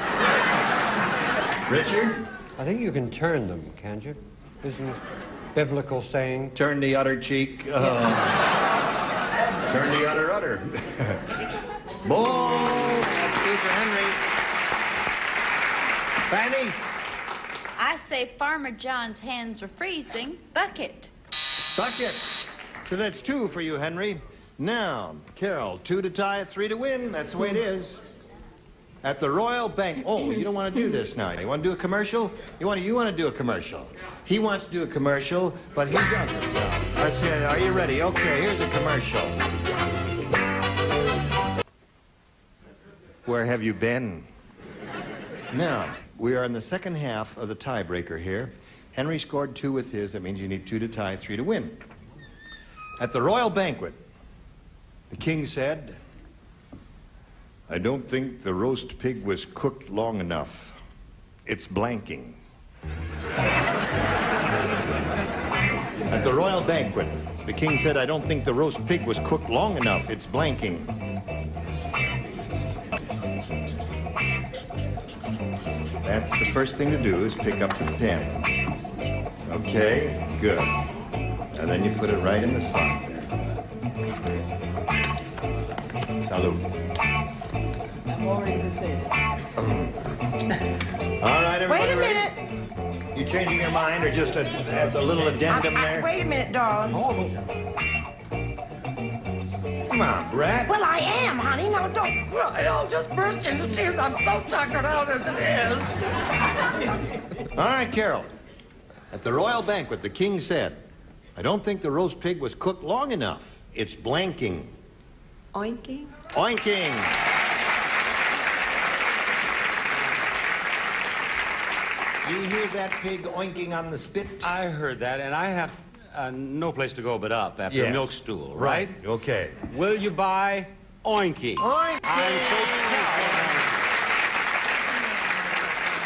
Richard? I think you can turn them, can't you? Isn't biblical saying? Turn the udder cheek. Turn the udder. Bull! That's two for Henry. Fanny? I say Farmer John's hands are freezing. Bucket. Bucket. So that's two for you, Henry. Now, Carol, 2 to tie, 3 to win. That's the way it is. At the Royal Bank. Oh, you don't want to do this now. You want to do a commercial? You want to do a commercial. He wants to do a commercial, but he doesn't. Let's see. Are you ready? Okay, here's a commercial. Where have you been? Now, we are in the second half of the tiebreaker here. Henry scored 2 with his. That means you need 2 to tie, 3 to win. At the royal banquet, the king said, "I don't think the roast pig was cooked long enough. It's blanking." At the royal banquet, the king said, "I don't think the roast pig was cooked long enough. It's blanking." That's the first thing to do, is pick up the pen. Okay, good. And then you put it right in the slot there. Salud. I'm already to say this. All right, everybody. Wait a ready? minute. You changing your mind, or just a little addendum there? Wait a minute, darling. Come on, brat. Well, I am, honey. Now, don't cry. I'll just burst into tears. I'm so tuckered out as it is. All right, Carol. At the royal banquet, the king said, "I don't think the roast pig was cooked long enough. It's blanking." Oinking? Oinking. You hear that pig oinking on the spit? I heard that, and I have no place to go but up after a milk stool, right? Okay. Will you buy Oinky? Oinky! I'm so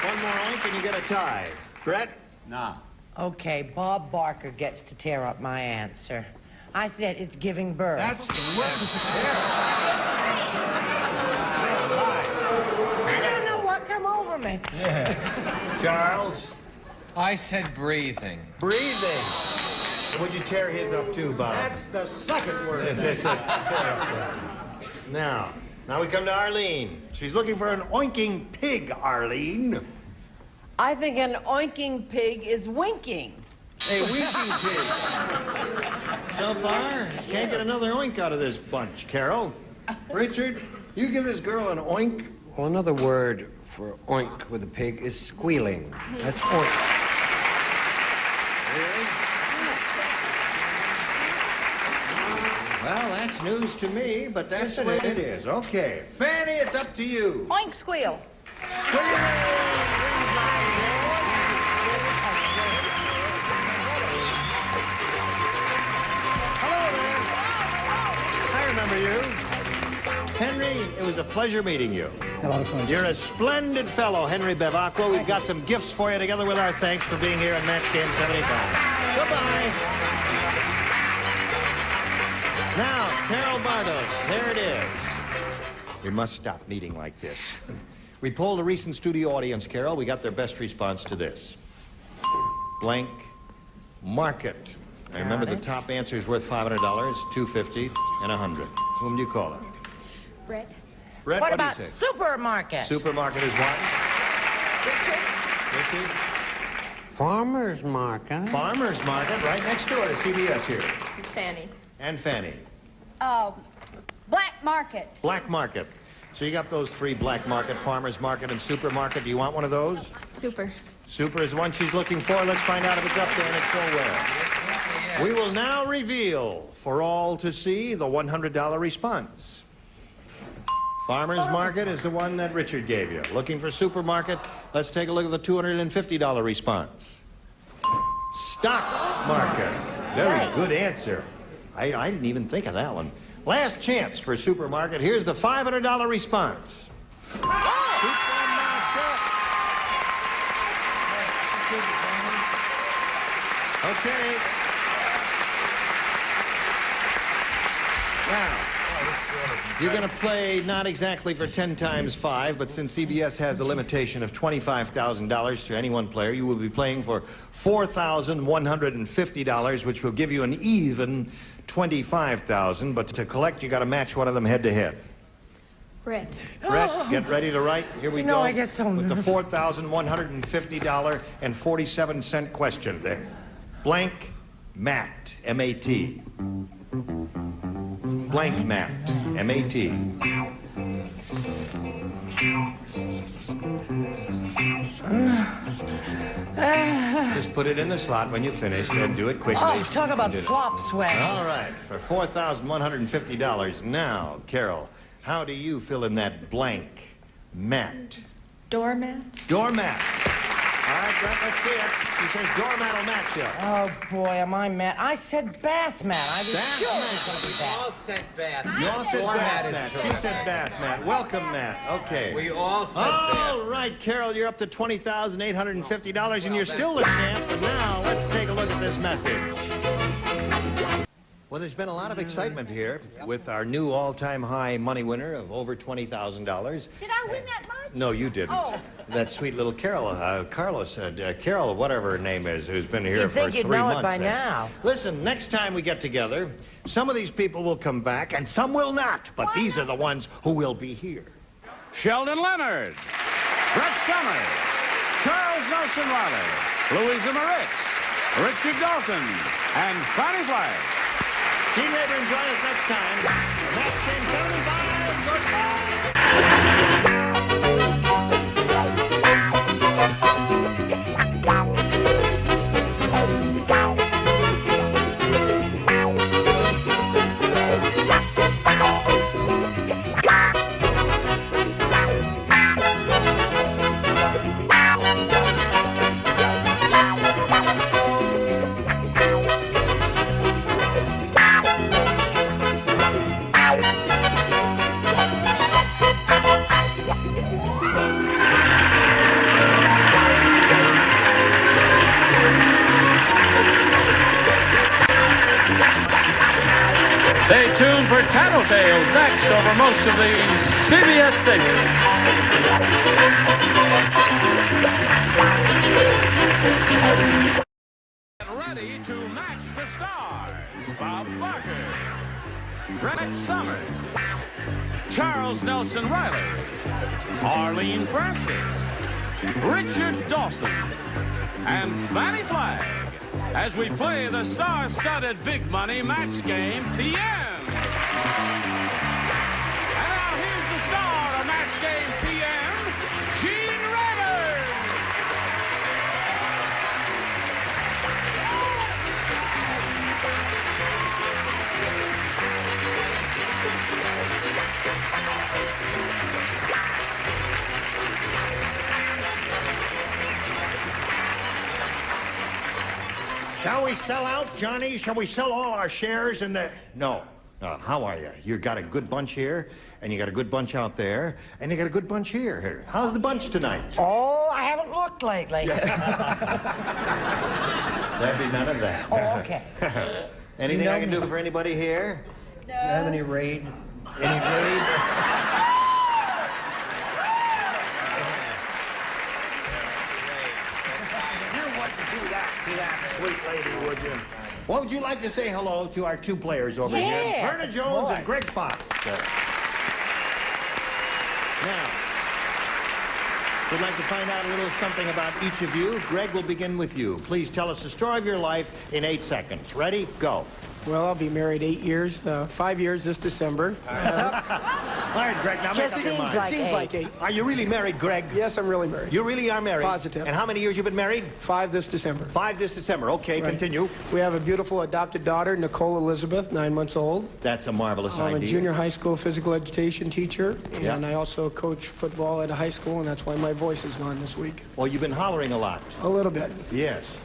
One more oink and you get a tie. Brett? Nah. Okay, Bob Barker gets to tear up my answer. I said it's giving birth. That's the worst. I don't know what come over me. Yeah. Charles? I said breathing. Breathing. Would you tear his up too, Bob? That's the second word. It's a Now we come to Arlene. She's looking for an oinking pig, Arlene. I think an oinking pig is winking. A winking pig. So far, can't get another oink out of this bunch. Carol? Richard, you give this girl an oink? Well, another word for oink with a pig is squealing. That's oink. Really? Well, that's news to me, but that's the way it is. Okay. Fanny, it's up to you. Oink squeal. I remember you. Henry, it was a pleasure meeting you. A lot of fun. You're a splendid fellow, Henry Bevacqua. We've got some gifts for you together with our thanks for being here at Match Game 75. Goodbye. Now, Carol Bardos, there it is. We must stop meeting like this. We polled a recent studio audience, Carol. We got their best response to this. Blank market. I remember the top answer is worth $500, $250, and $100. Whom do you call it? Brett. Brett, What what about do you say? supermarket? Supermarket is what? Richard. Richie? Farmer's market. Farmer's market, right next door to CBS here. Fanny. And Fanny. Black market. Black market. So you got those three: black market, farmer's market, and supermarket. Do you want one of those? Super. Super is the one she's looking for. Let's find out if it's up there, and it's so well. We will now reveal for all to see the $100 response. Farmer's market is the one that Richard gave you. Looking for supermarket, let's take a look at the $250 response. Stock market. Very good answer. I didn't even think of that one. Last chance for supermarket. Here's the $500 response. Supermarket. Okay. Now, you're going to play not exactly for 10 times 5, but since CBS has a limitation of $25,000 to any one player, you will be playing for $4,150, which will give you an even $25,000. But to collect, you got to match one of them head to head. Brett. Brett, get ready to write. Here we go. I get so with the $4,150 and 47-cent question. There. Blank mat, M-A-T. Blank mat, M-A-T. Just put it in the slot when you finished and do it quickly. Oh, talk about flop swag. All right, for $4,150. Now, Carol, how do you fill in that blank mat? Doormat. Doormat. All right, Brett, let's see it. She says doormat will match you. Oh, boy, am I mad. I said bath mat. I was Bath sure mat. it was going to be that. all said bath. You all said Doormat bath is mat. true. She said bath mat. Welcome, Matt. Okay. We all said bath. All right, Carol, you're up to $20,850, and you're still the champ. But now, let's take a look at this message. Well, there's been a lot of excitement here with our new all-time high money winner of over $20,000. Did I win that much? No, you didn't. Oh. That sweet little Carol, Carol, whatever her name is, who's been here You'd for think 3 you'd know months. it by now. Listen, next time we get together, some of these people will come back, and some will not. But these are the ones who will be here. Sheldon Leonard, Brett Summers, Charles Nelson Riley, Louisa Moritz, Richard Dawson, and Fanny Flagg. Gene Rayburn, join us next time. Match Game 75. Goodbye. tuned for Tattletales next over most of the CBS stations. Get ready to match the stars. Bob Barker, Brett Summers, Charles Nelson Riley, Arlene Francis, Richard Dawson, and Fanny Flagg as we play the star-studded big money match game PM. And now here's the star of match game PM, Gene Rayburn. Shall we sell out, Johnny? Shall we sell all our shares in the... No. How are you? You got a good bunch here, and you got a good bunch out there, and you got a good bunch here. How's the bunch tonight? Oh, I haven't looked lately. There'd be none of that. Oh, okay. Anything I can do for anybody here? No. You have any raid? Any raid? To that sweet lady, would you? What would you like to say hello to our two players over here? Verna Jones and Greg Fox. Now, we'd like to find out a little something about each of you. Greg, will begin with you. Please tell us the story of your life in 8 seconds. Ready? Go. Well, I'll be married 8 years, 5 years this December. All right, Greg, now make up your mind. It seems like 8. Are you really married, Greg? Yes, I'm really married. You really are married? Positive. And how many years you been married? 5 this December. 5 this December. Okay, right. Continue. We have a beautiful adopted daughter, Nicole Elizabeth, 9 months old. That's a marvelous I'm idea. a junior high school physical education teacher, and Yeah. I also coach football at a high school, and that's why my voice is gone this week. Well, you've been hollering a lot. A little bit. Yes.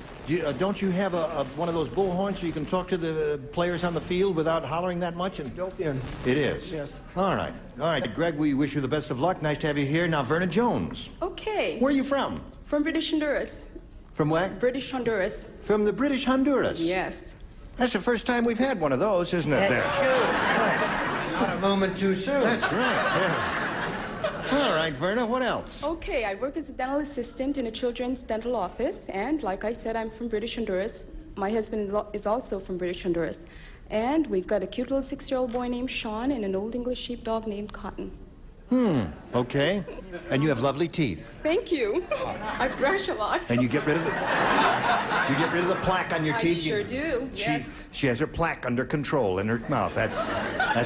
Don't you have one of those bullhorns so you can talk to the players on the field without hollering that much? It's built in. It is? Yes. All right. Greg, we wish you the best of luck. Nice to have you here. Now, Verna Jones. Okay. Where are you from? From British Honduras. From where? British Honduras. From the British Honduras? Yes. That's the first time we've had one of those, isn't it? That's true. Not a moment too soon. That's right, yeah. All right, Verna, what else? Okay, I work as a dental assistant in a children's dental office, and like I said, I'm from British Honduras. My husband is also from British Honduras. And we've got a cute little 6-year-old boy named Sean and an old English sheepdog named Cotton. Okay. And you have lovely teeth. Thank you. I brush a lot. And you get rid of the plaque on your teeth. I sure do, yes. She has her plaque under control in her mouth. That's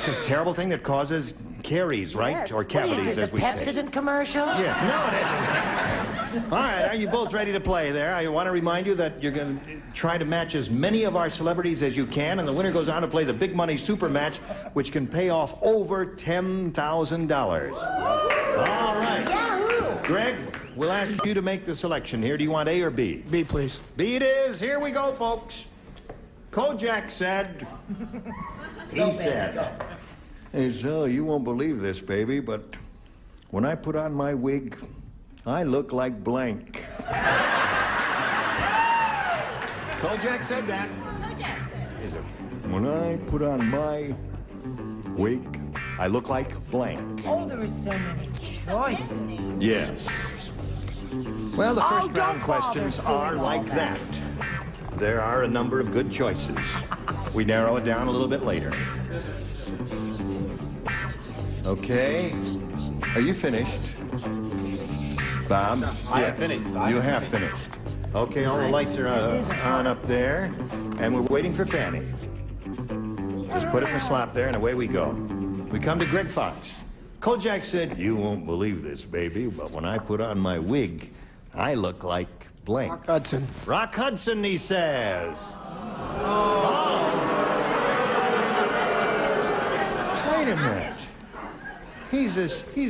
a terrible thing that causes caries, right? Yes. Or cavities, as we say. Is this a Pepsodent commercial? Yes. No, it isn't. All right, are you both ready to play there? I want to remind you that you're going to try to match as many of our celebrities as you can, and the winner goes on to play the big money super match, which can pay off over $10,000. All right. Yahoo! Greg, we'll ask you to make the selection here. Do you want A or B? B, please. B it is. Here we go, folks. Kojak said, he said, hey, so you won't believe this, baby, but when I put on my wig, I look like blank. Kojak said that. Kojak said it. When I put on my wig, I look like blank. Oh, there are so many choices. Yes. Well, the first round questions are like that. There are a number of good choices. We narrow it down a little bit later. Okay. Are you finished? Bob? I have finished. You have finished. Okay, all the lights are on up there, and we're waiting for Fanny. Just put it in the slot there, and away we go. We come to Greg Fox. Kojak said, you won't believe this, baby, but when I put on my wig, I look like blank. Rock Hudson. Rock Hudson, he says. Wait a minute. He's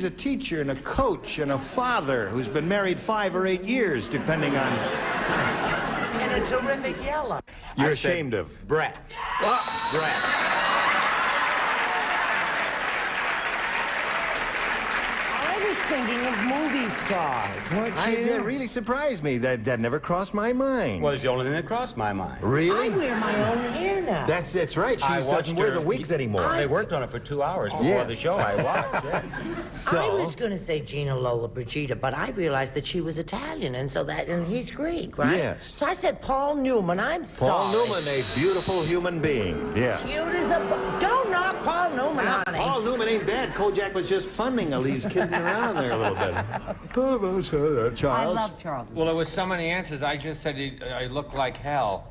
a teacher and a coach and a father who's been married 5 or 8 years, depending on... And a terrific yellow. You're ashamed of. Brett. Brett. I was thinking of movie stars, weren't you? That really surprised me. That never crossed my mind. Well, it's the only thing that crossed my mind. Really? I wear my own hair now. That's right. She doesn't wear the wigs anymore. They worked on it for 2 hours before the show. I watched. Yeah. I was going to say Gina Lola Brigida, but I realized that she was Italian, and he's Greek, right? Yes. So I said Paul Newman. I'm sorry. Paul Newman, a beautiful human being. Yes. Cute as a... Don't knock Paul Newman, honey. Paul Newman ain't bad. Kojak was just funding. He's kidding around there a little bit. Charles. I love Charles. Well, there was so many answers. I just said I look like hell.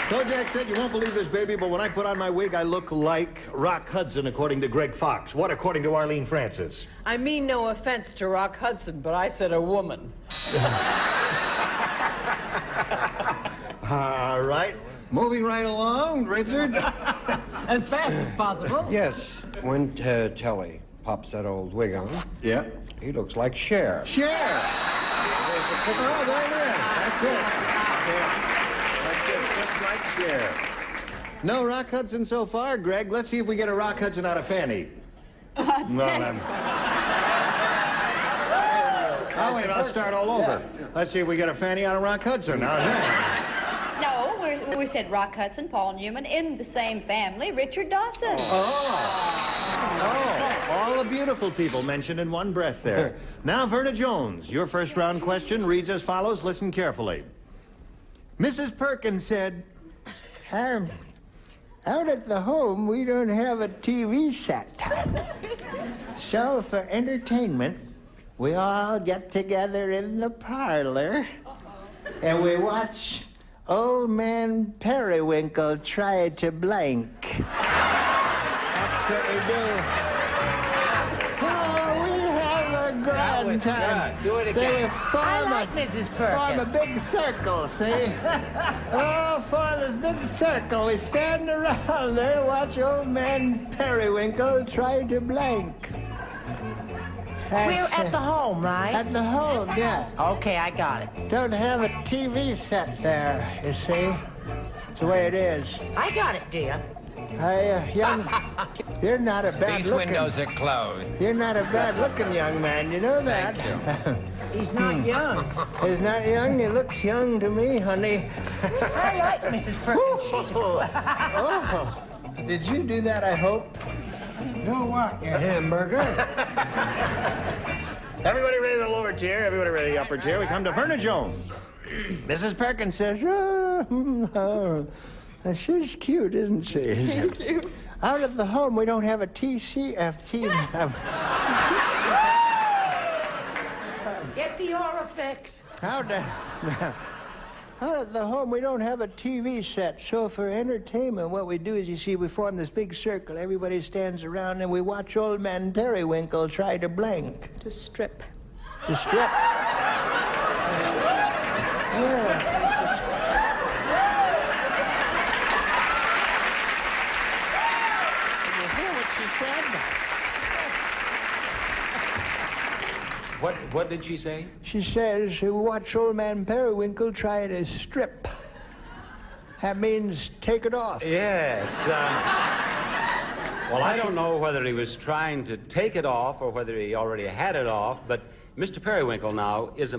Kojak said, you won't believe this, baby, but when I put on my wig, I look like Rock Hudson, according to Greg Fox. What according to Arlene Francis? I mean no offense to Rock Hudson, but I said a woman. All right. Moving right along, Richard. As fast as possible. Yes, when Telly pops that old wig on, yeah, he looks like Cher. Cher! Oh, there it is. That's it. Yeah. That's it, just like Cher. No Rock Hudson so far, Greg. Let's see if we get a Rock Hudson out of Fanny. Oh, wait, I'll start all over. Let's see if we get a Fanny out of Rock Hudson. How's that? No, we said Rock Hudson, Paul Newman, in the same family, Richard Dawson. Oh, all the beautiful people mentioned in one breath there. Now, Verna Jones, your first round question reads as follows. Listen carefully. Mrs. Perkins said, out at the home, we don't have a TV set. So, for entertainment, we all get together in the parlor, and we watch Old Man Periwinkle try to blank. That's what we do. Oh, we have a grand time. Do it again. So we I like Mrs. Perkins. form a big circle, see? Oh, form this big circle. We stand around there, watch Old Man Periwinkle try to blank. We're at the home, right? At the home, yes. Okay, I got it. Don't have a TV set there, you see. That's the way it is. I got it, dear. You're not a bad These looking. windows are closed. You're not a bad looking young man, you know that. He's not young. He's not young, he looks young to me, honey. I like Mrs. Perkins. Oh, did you do that, I hope? Do what, you hamburger? Everybody ready to the lower chair? Everybody ready to the upper chair? We come to Verna Jones. Mrs. Perkins says, oh, she's cute, isn't she? Thank you. Out at the home, we don't have a Get the Orifix. Out at the home, we don't have a TV set, so for entertainment, what we do is, you see, we form this big circle. Everybody stands around, and we watch Old Man Periwinkle try to blank. To strip. To strip? Yeah. Did you hear what she said? What did she say? She says, watch Old Man Periwinkle try to strip. That means take it off. Yes. Well, I don't know whether he was trying to take it off or whether he already had it off, but Mr. Periwinkle now is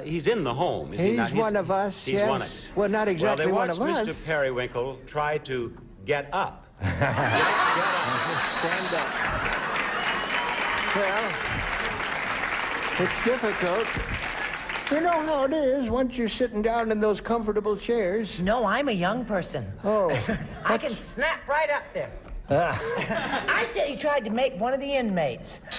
he's in the home, is he not? He's one of us, he's yes. one of Well, not exactly one of us. They watched Mr. Periwinkle try to get up. Stand up. Well, it's difficult. You know how it is once you're sitting down in those comfortable chairs. No, I'm a young person. Oh. I can snap right up there. I said he tried to make one of the inmates. He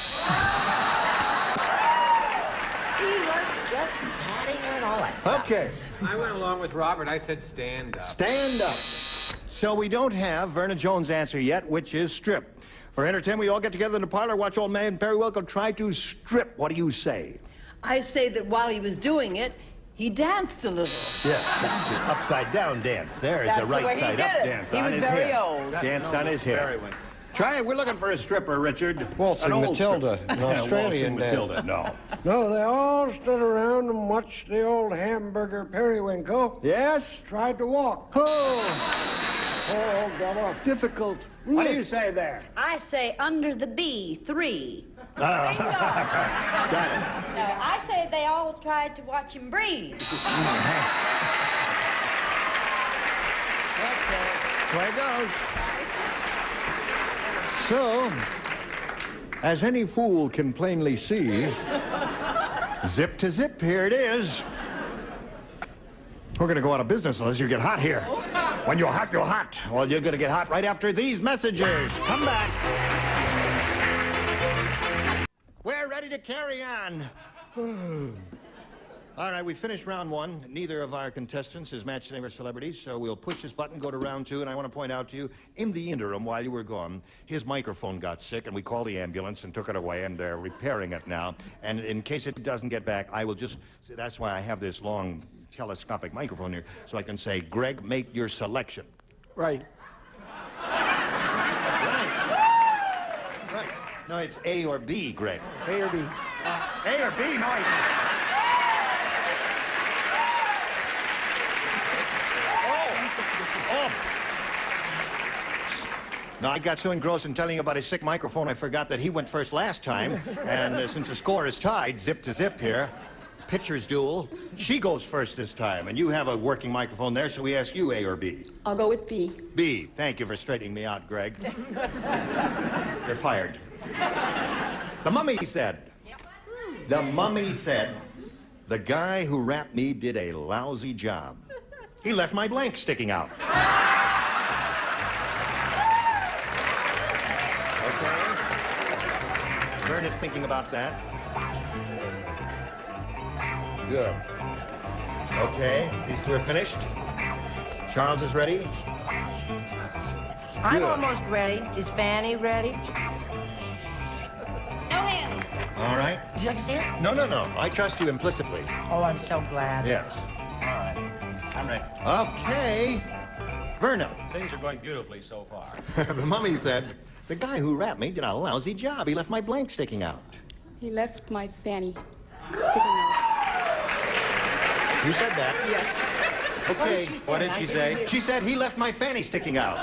was just patting her and all that stuff. Okay. I went along with Robert. I said stand up. Stand up. So we don't have Verna Jones' answer yet, which is strip. For entertainment, we all get together in the parlor, watch Old Man Periwinkle try to strip. What do you say? I say that while he was doing it, he danced a little. Yes, that's the upside down dance. There is the right side up dance. He was very old. Danced on his head. Try, we're looking for a stripper, Richard. Waltzing An old Matilda, stripper. an Australian Waltzing dance. Matilda, no. No, they all stood around and watched the old hamburger periwinkle. Yes? Tried to walk. Oh, Bella. Difficult. What do you say there? I say under the bee, 3. Got it. No, I say they all tried to watch him breathe. That's the way it goes. So, as any fool can plainly see, zip to zip, here it is. We're going to go out of business unless you get hot here. When you're hot, you're hot. Well, you're going to get hot right after these messages. Come back. We're ready to carry on. All right, we finished round 1. Neither of our contestants has matched any of our celebrities, so we'll push this button, go to round 2, and I want to point out to you, in the interim, while you were gone, his microphone got sick, and we called the ambulance and took it away, and they're repairing it now. And in case it doesn't get back, I will just, that's why I have this long telescopic microphone here, so I can say, Greg, make your selection. Right. Right. No, it's A or B, Greg. A or B? A or B? No, I said. No, I got so engrossed in telling you about his sick microphone, I forgot that he went first last time. And since the score is tied, zip to zip here, pitcher's duel, she goes first this time. And you have a working microphone there, so we ask you A or B. I'll go with B. B. Thank you for straightening me out, Greg. You're fired. The mummy said. The mummy said, the guy who rapped me did a lousy job. He left my blank sticking out. Vern is thinking about that. Good. Okay, these two are finished. Charles is ready. I'm Good. almost ready. Is Fanny ready? No hands. All right. Would you like to see it? No, no, no. I trust you implicitly. Oh, I'm so glad. Yes. All right. I'm ready. Okay. Verna. Things are going beautifully so far. The mummy said, the guy who rapped me did a lousy job. He left my blank sticking out. He left my fanny sticking out. You said that? Yes. Okay. What did she say? She said he left my fanny sticking out.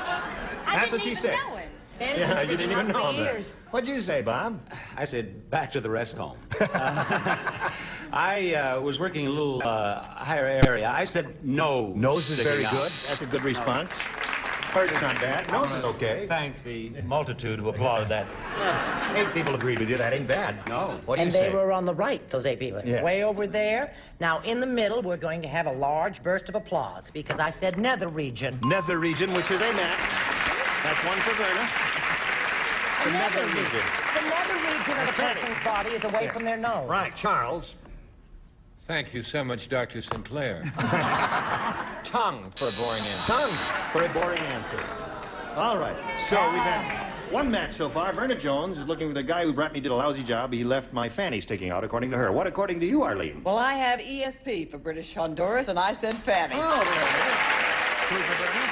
That's what she said. Yeah, you didn't even know him then. What'd you say, Bob? I said, back to the rest home. I was working a little higher area. I said no. Nose is very out. good. That's a good response. Heart is not bad. Nose is okay. Thank the multitude who applauded that. 8 people agreed with you. That ain't bad. No. What do you And say? they were on the right, those 8 people. Yeah. Way over there. Now, in the middle, we're going to have a large burst of applause because I said nether region. Nether region, which is a match. That's one for Verna. The nether region. The nether region of a person's body is away from their nose. Right, Charles. Thank you so much, Dr. Sinclair. Tongue for a boring answer. Tongue for a boring answer. All right, so we've had one match so far. Verna Jones is looking for the guy who brought me did a lousy job. He left my fanny sticking out, according to her. What according to you, Arlene? Well, I have ESP for British Honduras, and I said Fanny. Oh, there it is. Two for Verna.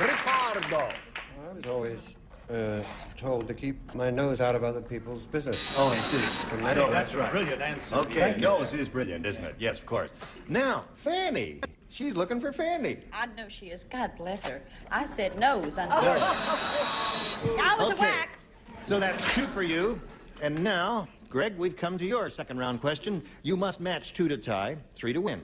Ricardo. I was always told to keep my nose out of other people's business. Oh, I see. No, that's right. Brilliant answer. Okay, nose is brilliant, isn't it? Yes, of course. Now, Fanny. She's looking for Fanny. I know she is. God bless her. I said nose. I was a whack. So that's 2 for you. And now, Greg, we've come to your second round question. You must match 2 to tie, 3 to win.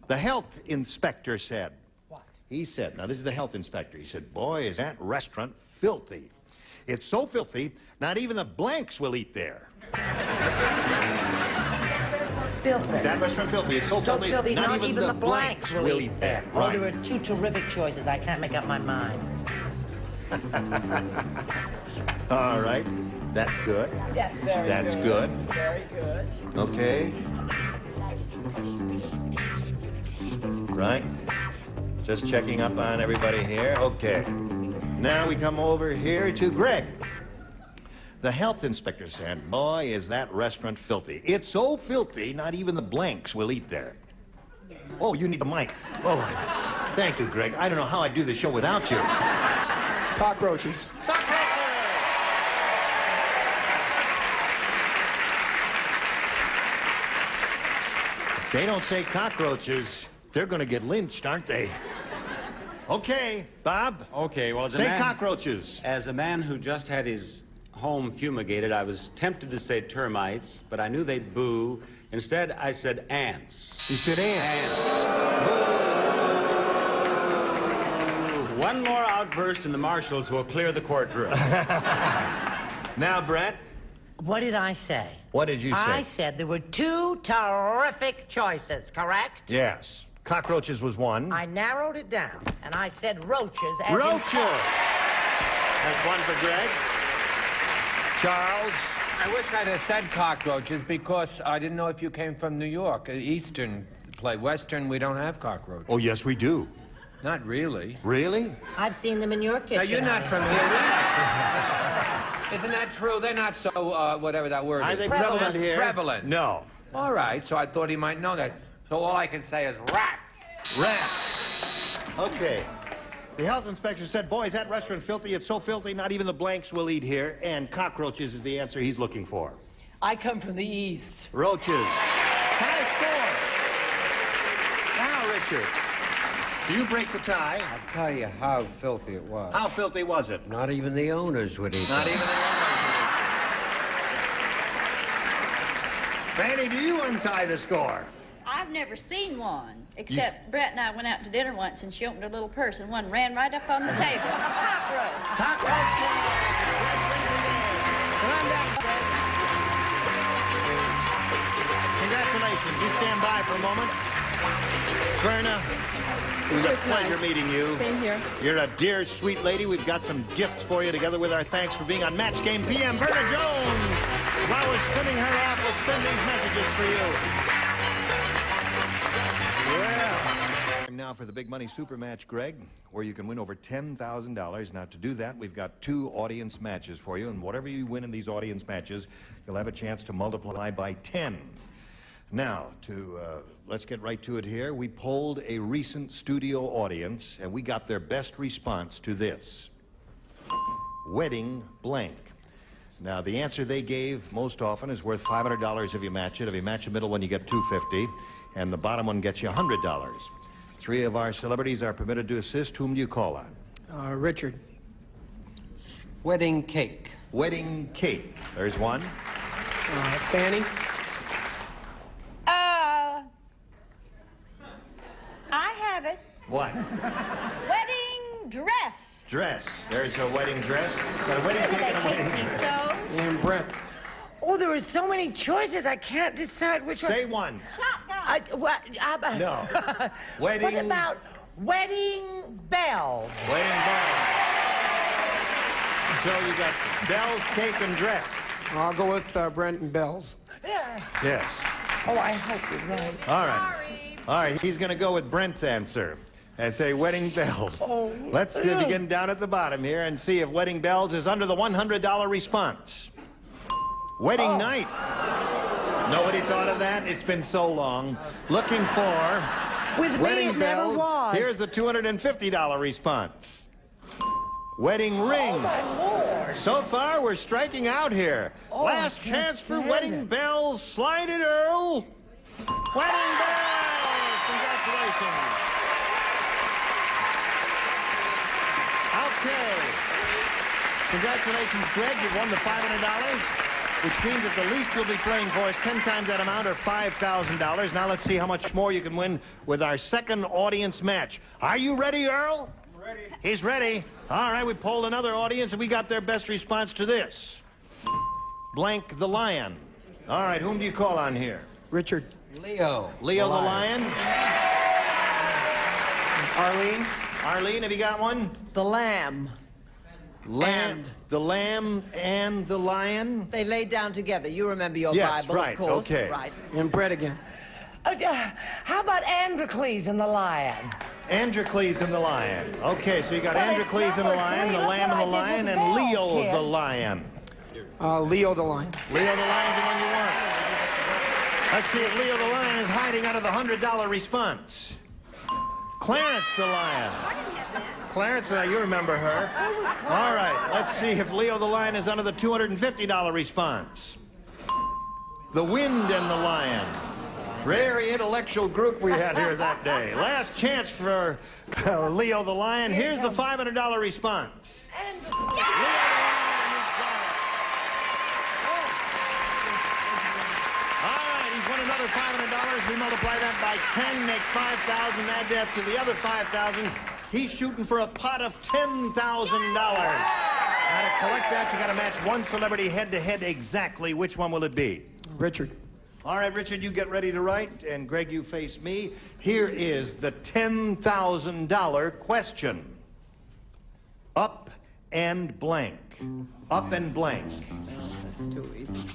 The health inspector said. What? He said, now this is the health inspector. He said, boy, is that restaurant filthy. It's so filthy, not even the blanks will eat there. Filthy. Is that restaurant filthy? It's so filthy, not even the blanks will eat there. Oh, Right. there are 2 terrific choices. I can't make up my mind. All right. That's good. Yes, very That's good. good. Very good. Okay. Right. Just checking up on everybody here. Okay. Now we come over here to Greg. The health inspector said, boy, is that restaurant filthy. It's so filthy, not even the blanks will eat there. Oh, you need the mic. Oh, thank you, Greg. I don't know how I'd do the show without you. Cockroaches. If they don't say cockroaches, they're going to get lynched, aren't they? Okay, Bob. Okay, well, say cockroaches. As a man who just had his home fumigated, I was tempted to say termites, but I knew they'd boo. Instead, I said ants. You said ants. One more outburst and the marshals will clear the courtroom. Now, Brett. What did I say? What did you say? I said there were two terrific choices, correct? Yes. Cockroaches was one. I narrowed it down, and I said roaches as Roaches! That's one for Greg. Charles? I wish I'd have said cockroaches because I didn't know if you came from New York. Eastern play. Western, we don't have cockroaches. Oh, yes, we do. Not really. Really? I've seen them in your kitchen. Now, you're not from here either. Isn't that true? They're not so, whatever that word is. Are they prevalent here? Prevalent. No. All right, so I thought he might know that. So all I can say is rats. Rats. Okay. The health inspector said, boys, that restaurant filthy. It's so filthy, not even the blanks will eat here. And cockroaches is the answer he's looking for. I come from the East. Roaches. High score. Now, Richard. Do you break the tie? I'll tell you how filthy it was. How filthy was it? Not even the owners would eat Not that. even the owners. Fanny, do you untie the score? I've never seen one, except Brett and I went out to dinner once, and she opened her little purse, and one ran right up on the table. It was a cockroach. Cockroach! Come on down, Brett. Congratulations. You stand by for a moment. Verna, it was a pleasure meeting you. Same here. You're a dear, sweet lady. We've got some gifts for you together with our thanks for being on Match Game PM. Verna Jones, while we're spinning her off, we'll spin these messages for you. Well, time now for the big money super match, Greg, where you can win over $10,000. Now, to do that, we've got 2 audience matches for you, and whatever you win in these audience matches, you'll have a chance to multiply by 10. Now, let's get right to it here. We polled a recent studio audience, and we got their best response to this. Wedding blank. Now, the answer they gave most often is worth $500 if you match it. If you match the middle one, you get $250, and the bottom one gets you $100. 3 of our celebrities are permitted to assist. Whom do you call on? Richard. Wedding cake. Wedding cake. There's one. Fanny. I have it. What? Wedding dress. Dress. There's a wedding dress. Got a wedding cake and a wedding dress. So? And Brett. Oh, there are so many choices. I can't decide which one. Say one. No. Wedding. What about wedding bells? Wedding bells. So you got bells, cake, and dress. I'll go with Brent and Bells. Yes. Oh, I hope you're right. All right. All right, he's going to go with Brent's answer and say wedding bells. Oh. Let's begin down at the bottom here and see if wedding bells is under the $100 response. Wedding night. Nobody thought of that? It's been so long. Looking for With wedding me, it bells. never was. Here's the $250 response. Wedding ring. Oh, my Lord. So far, we're striking out here. Oh, Last chance for wedding bells. Slide it, Earl. Wedding bells. Congratulations. Okay. Congratulations, Greg. You've won the $500, which means that the least you'll be playing for is 10 times that amount, or $5,000. Now let's see how much more you can win with our second audience match. Are you ready, Earl? Ready. He's ready. All right, we polled another audience, and we got their best response to this. Blank the lion. All right, whom do you call on here? Richard. Leo. Leo the lion. Arlene. Arlene, have you got one? The lamb. Lamb. The lamb and the lion? They lay down together. You remember your Yes, Bible, right, of course. okay. Right. And Brett again. How about Androcles and the lion? Androcles and the lion. Okay, so you got Well, Androcles and the lion, the lamb and the lion, and Leo the lion. Leo the lion. Leo the lion's the one you want. Let's see if Leo the lion is hiding under the $100 response. Clarence the Lion. Clarence, you remember her. All right, let's see if Leo the Lion is under the $250 response. The Wind and the Lion. Very intellectual group we had here that day. Last chance for Leo the Lion. Here's the $500 response. Another $500. We multiply that by 10, makes 5,000. Add that to the other 5,000. He's shooting for a pot of $10,000. Now to collect that, you got to match one celebrity head-to-head exactly. Which one will it be? Richard. All right, Richard, you get ready to write, and Greg, you face me. Here is the $10,000 question. Up and blank. Up and blank. Too easy.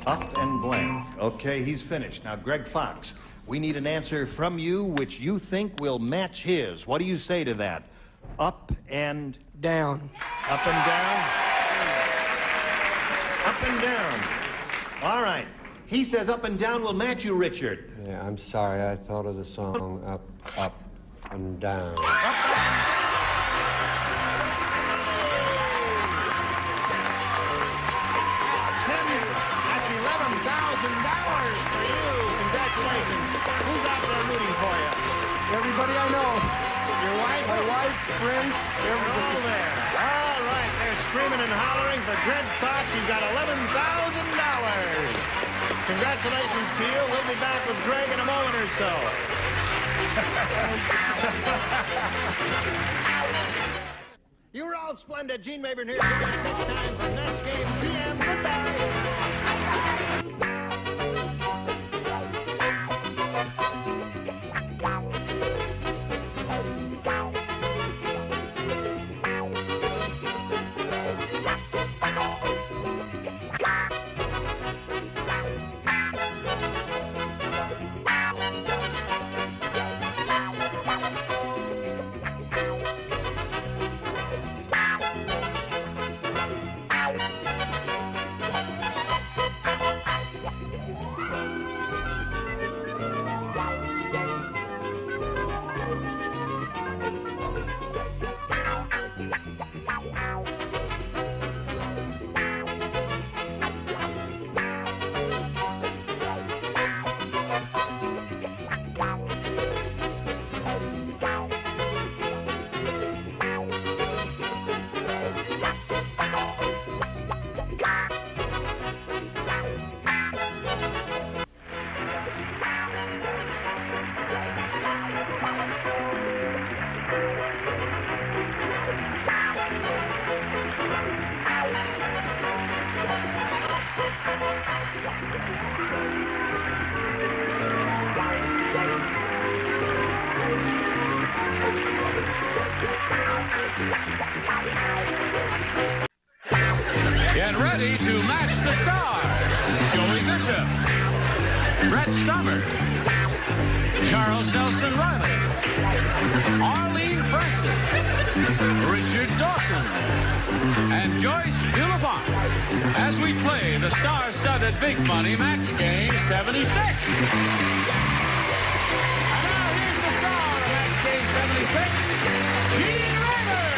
Up and blank. Okay, he's finished. Now, Greg Fox, we need an answer from you which you think will match his. What do you say to that? Up and down. Up and down? Up and down. All right. He says up and down will match you, Richard. Yeah, I'm sorry. I thought of the song Up, Up, and Down. Who's out there rooting for you? Everybody I know. Your wife? My wife, friends, everybody. All there. All right, they're screaming and hollering for Greg Fox. He's got $11,000. Congratulations to you. We'll be back with Greg in a moment or so. You were all splendid. Gene Rayburn here. Join us next time for Match Game PM. Goodbye. Get ready to match the stars. Joey Bishop, Brett Summers, Charles Nelson Riley, Arlene Francis, Richard Dawson, and Joyce Bulifant as we play the star-studded Big Money Match Game 76. And now here's the star of Match Game 76, Gene Rayburn.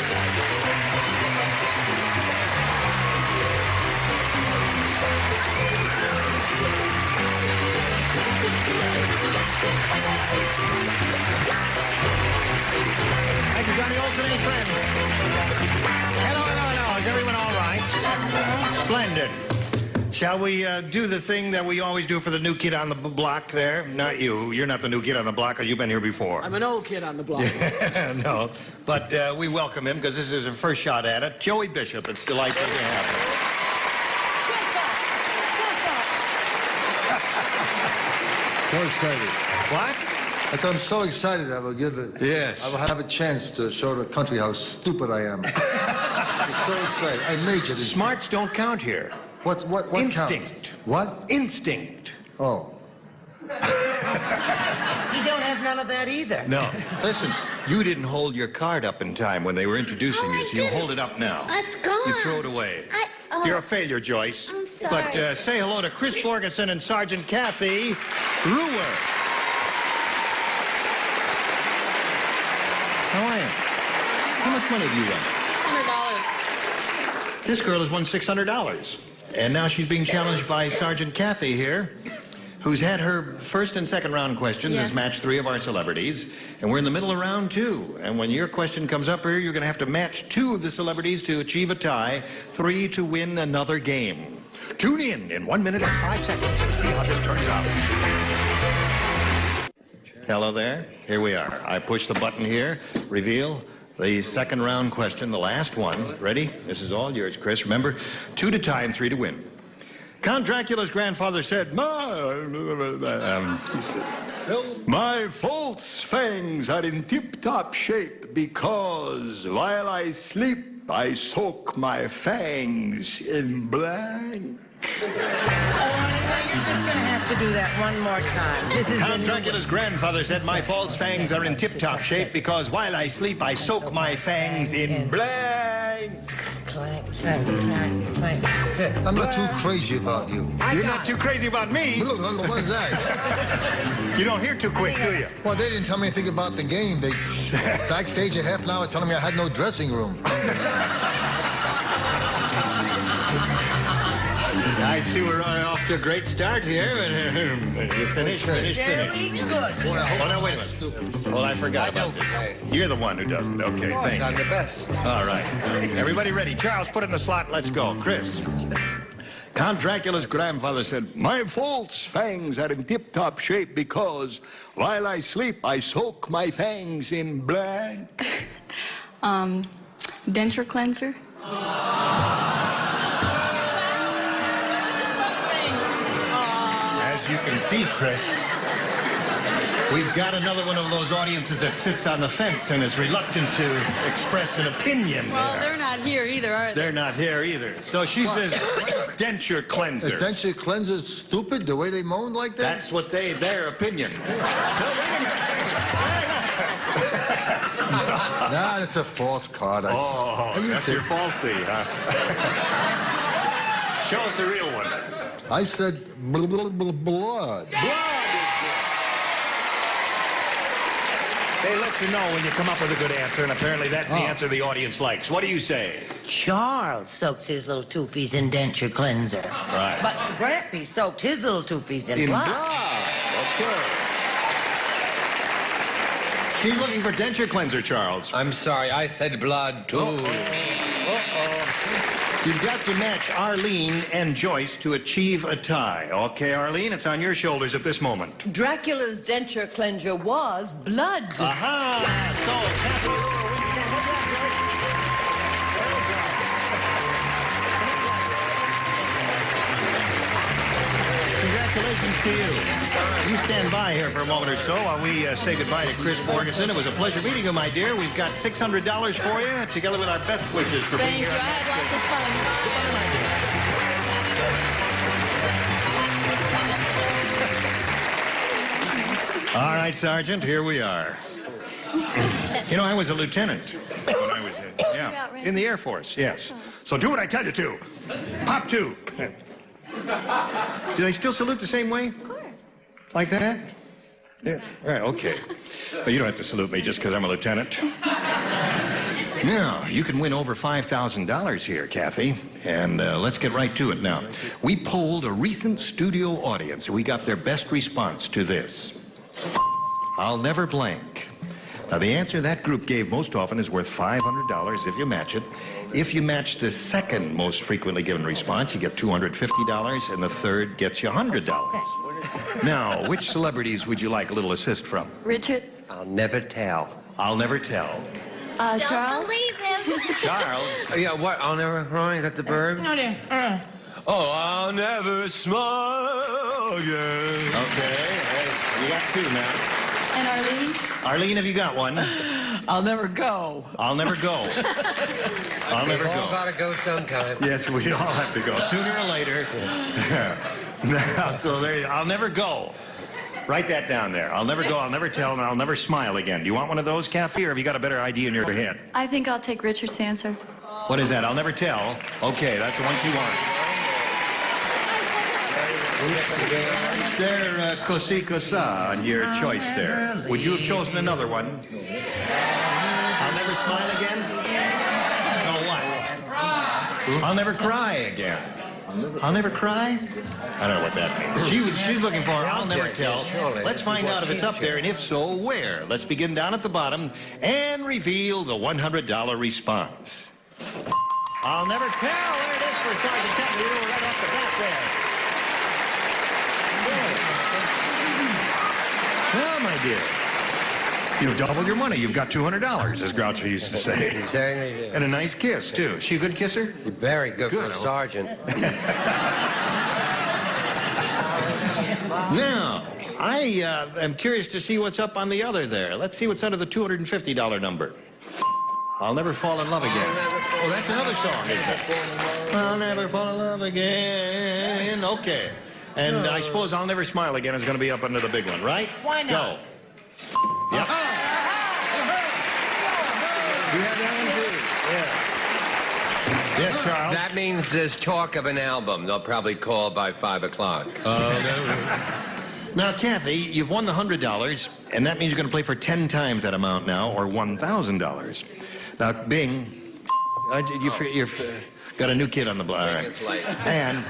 Thank you, Johnny Olson. Any friends? Hello. Is everyone all right? Splendid. Shall we do the thing that we always do for the new kid on the block there? Not you. You're not the new kid on the block because you've been here before. I'm an old kid on the block. No, but we welcome him because this is his first shot at it. Joey Bishop, it's delightful to have him. So excited. What? I said I'm so excited I will give it. Yes. I will have a chance to show the country how stupid I am. I'm so excited. I majored in... Smarts don't count here. What Instinct. counts? What? Instinct. Oh. You don't have none of that either. No. Listen, you didn't hold your card up in time when they were introducing you, so you hold it up now. It's gone. You throw it away. You're a failure, Joyce. I'm sorry. But say hello to Chris Borgeson and Sergeant Kathy Brewer. money have you won? $100. This girl has won $600. And now she's being challenged by Sergeant Kathy here, who's had her first and second round questions as match 3 of our celebrities. And we're in the middle of round 2. And when your question comes up here, you're going to have to match 2 of the celebrities to achieve a tie, 3 to win another game. Tune in 1 minute and 5 seconds and see how this turns out. Hello there. Here we are. I push the button here, reveal the second round question, the last one. Ready? This is all yours, Chris. Remember, 2 to tie and 3 to win. Count Dracula's grandfather said, my false fangs are in tip-top shape because while I sleep, I soak my fangs in blank. Oh, honey, now you're just going to have to do that one more time. This is Count Dracula's grandfather said, my false fangs are in tip-top shape because while I sleep, I soak my fangs in blank. Clank, clank, clank, clank. I'm not too crazy about you. You're not too crazy about me? What is that? You don't hear too quick, do you? Well, they didn't tell me anything about the game. They backstage a half an hour telling me I had no dressing room. I see we're off to a great start here. You finish. Very good. Oh, no, wait a minute. Well, I forgot about this. You're the one who doesn't. Okay, thank you. I'm the best. All right. Everybody ready? Charles, put it in the slot. Let's go. Chris. Count Dracula's grandfather said, my false fangs are in tip-top shape because while I sleep, I soak my fangs in blank. Denture cleanser. As you can see, Chris, we've got another one of those audiences that sits on the fence and is reluctant to express an opinion. Well, they're not here either, are they? They're not here either. So she says, denture cleanser. Is denture cleanser stupid, the way they moaned like that? That's what their opinion. Nah, it's a false card. That's your falsy, huh? Show us a real one. I said blood. They let you know when you come up with a good answer, and apparently that's the answer the audience likes. What do you say? Charles soaks his little toofies in denture cleanser. Right. But Grampy soaked his little toofies in blood. Okay. She's looking for denture cleanser, Charles. I'm sorry, I said blood, too. You've got to match Arlene and Joyce to achieve a tie. Okay, Arlene, it's on your shoulders at this moment. Dracula's denture cleanser was blood. Aha! So, Kathy, congratulations to you. You stand by here for a moment or so while we say goodbye to Chris Borgeson. It was a pleasure meeting you, my dear. We've got $600 for you, together with our best wishes for being here. Thank you. I had lots of fun. All right, Sergeant, here we are. You know, I was a lieutenant when I was in the Air Force, yes. So do what I tell you to. Pop 2. Do they still salute the same way? Of course. Like that? Yeah. Right, okay. Well, you don't have to salute me just because I'm a lieutenant. Now, you can win over $5,000 here, Kathy. And let's get right to it now. We polled a recent studio audience. We got their best response to this. I'll never blank. Now, the answer that group gave most often is worth $500 if you match it. If you match the second most frequently given response, you get $250, and the third gets you $100. Now, which celebrities would you like a little assist from? Richard. I'll never tell. I'll never tell. Charles. Don't believe him. Charles. Yeah, what? I'll never cry? Is that the bird? No, dear. Oh, I'll never smile again. Okay, you got 2 now. And Arlene? Arlene, have you got one? I'll never go. I'll never go. I'll never We've all go. gotta go sometime. Yes, we all have to go, sooner or later. Now, so there, I'll never go. Write that down there. I'll never go, I'll never tell, and I'll never smile again. Do you want one of those, Kathy, or have you got a better idea in your head? I think I'll take Richard's answer. What is that? I'll never tell. Okay, that's the one she wants. There, Cosi Cosa on your choice there. Would you have chosen another one? I'll never smile again? I'll never cry again. I'll never cry? I don't know what that means. She's looking for I'll never tell. Let's find out if it's up there, and if so, where. Let's begin down at the bottom and reveal the $100 response. I'll never tell. There it is for Sergeant Tucker. Right off the bat there. Well, my dear, you've doubled your money. You've got $200, as Groucho used to say. And a nice kiss, too. She a good kisser? Very good for a sergeant. Now, I am curious to see what's up on the other there. Let's see what's under the $250 number. I'll never fall in love again. Oh, that's another song, isn't it? I'll never fall in love again. Okay. And I suppose I'll never smile again is going to be up under the big one, right? Why not? Go. Yep. You have that one, too? Yeah. Yes, Charles? That means there's talk of an album. They'll probably call by 5 o'clock. Now, Kathy, you've won the $100, and that means you're going to play for 10 times that amount now, or $1,000. Now, Bing, you've got a new kid on the block. All right. And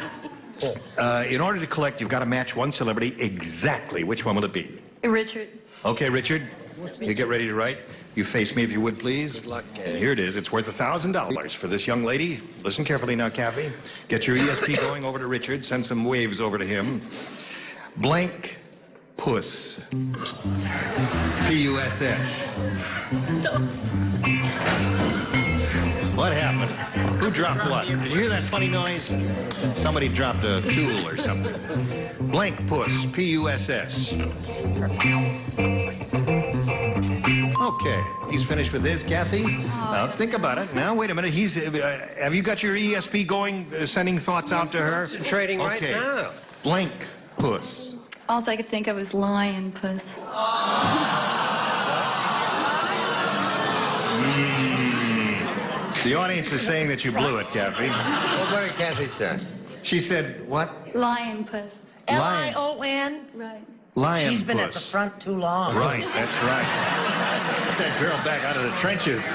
in order to collect, you've got to match one celebrity exactly. Which one will it be? Richard. Okay, Richard, you get ready to write. You face me if you would, please. Good luck, and here it is. It's worth $1,000 for this young lady. Listen carefully now, Kathy. Get your ESP going over to Richard. Send some waves over to him. Blank puss. P-U-S-S. What happened? Who dropped what? Did you hear that funny noise? Somebody dropped a tool or something. Blank puss. P-U-S-S. Okay, he's finished with his. Kathy, now think about it. Now, wait a minute. Have you got your ESP going, sending thoughts out to her? Concentrating right now. Blank puss. All I could think of was lion puss. The audience is saying that you blew it, Kathy. Well, what did Kathy say? She said, what? Lion puss. L-I-O-N? Right. Lion She's been puss. at the front too long. Right, that's right. Get that girl back out of the trenches.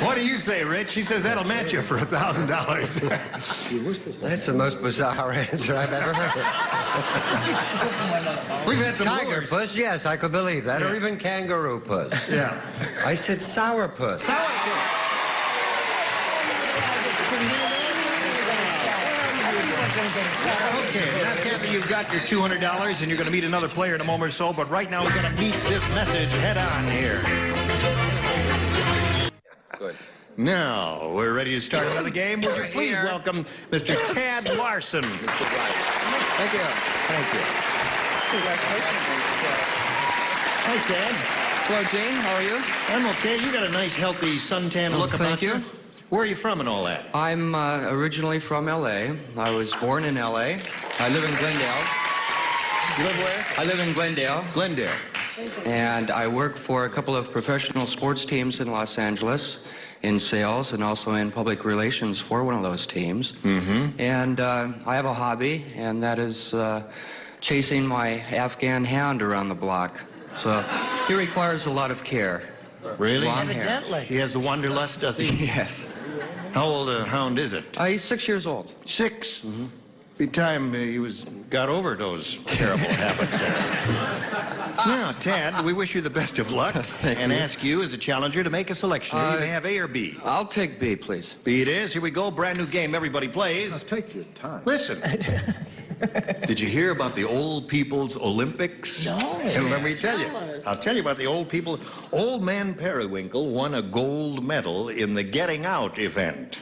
What do you say, Rich? She says that'll match you for $1,000. That's the most bizarre answer I've ever heard. We've had some Tiger puss, yes, I could believe that. Yeah. Or even kangaroo puss. Yeah. I said sour puss. Sour puss. Okay, now, Kathy, you've got your $200, and you're going to meet another player in a moment or so, but right now we're going to meet this message head on here. Good. Now, we're ready to start another game. Would you please welcome Mr. Tad Larson. Thank you. Thank you. Hi, Tad. Hello, Jane. How are you? I'm okay. You got a nice, healthy, suntan look about you. Where are you from and all that? I'm originally from L.A. I was born in L.A. I live in Glendale. You live where? I live in Glendale. Glendale. And I work for a couple of professional sports teams in Los Angeles in sales and also in public relations for one of those teams. Mm-hmm. And I have a hobby, and that is chasing my Afghan hound around the block. So he requires a lot of care. Really? Long hair. Evidently. He has the wanderlust, does he? Yes. How old a hound is it? He's 6 years old. 6? Mm-hmm. Be time he got over those terrible habits there. Now, Tad, we wish you the best of luck and ask you as a challenger to make a selection. You may have A or B. I'll take B, please. B it is. Here we go. Brand new game. Everybody plays. Now, take your time. Listen. Did you hear about the Old People's Olympics? No. Let me tell you. I'll tell you about the old people. Old man Periwinkle won a gold medal in the Getting Out event.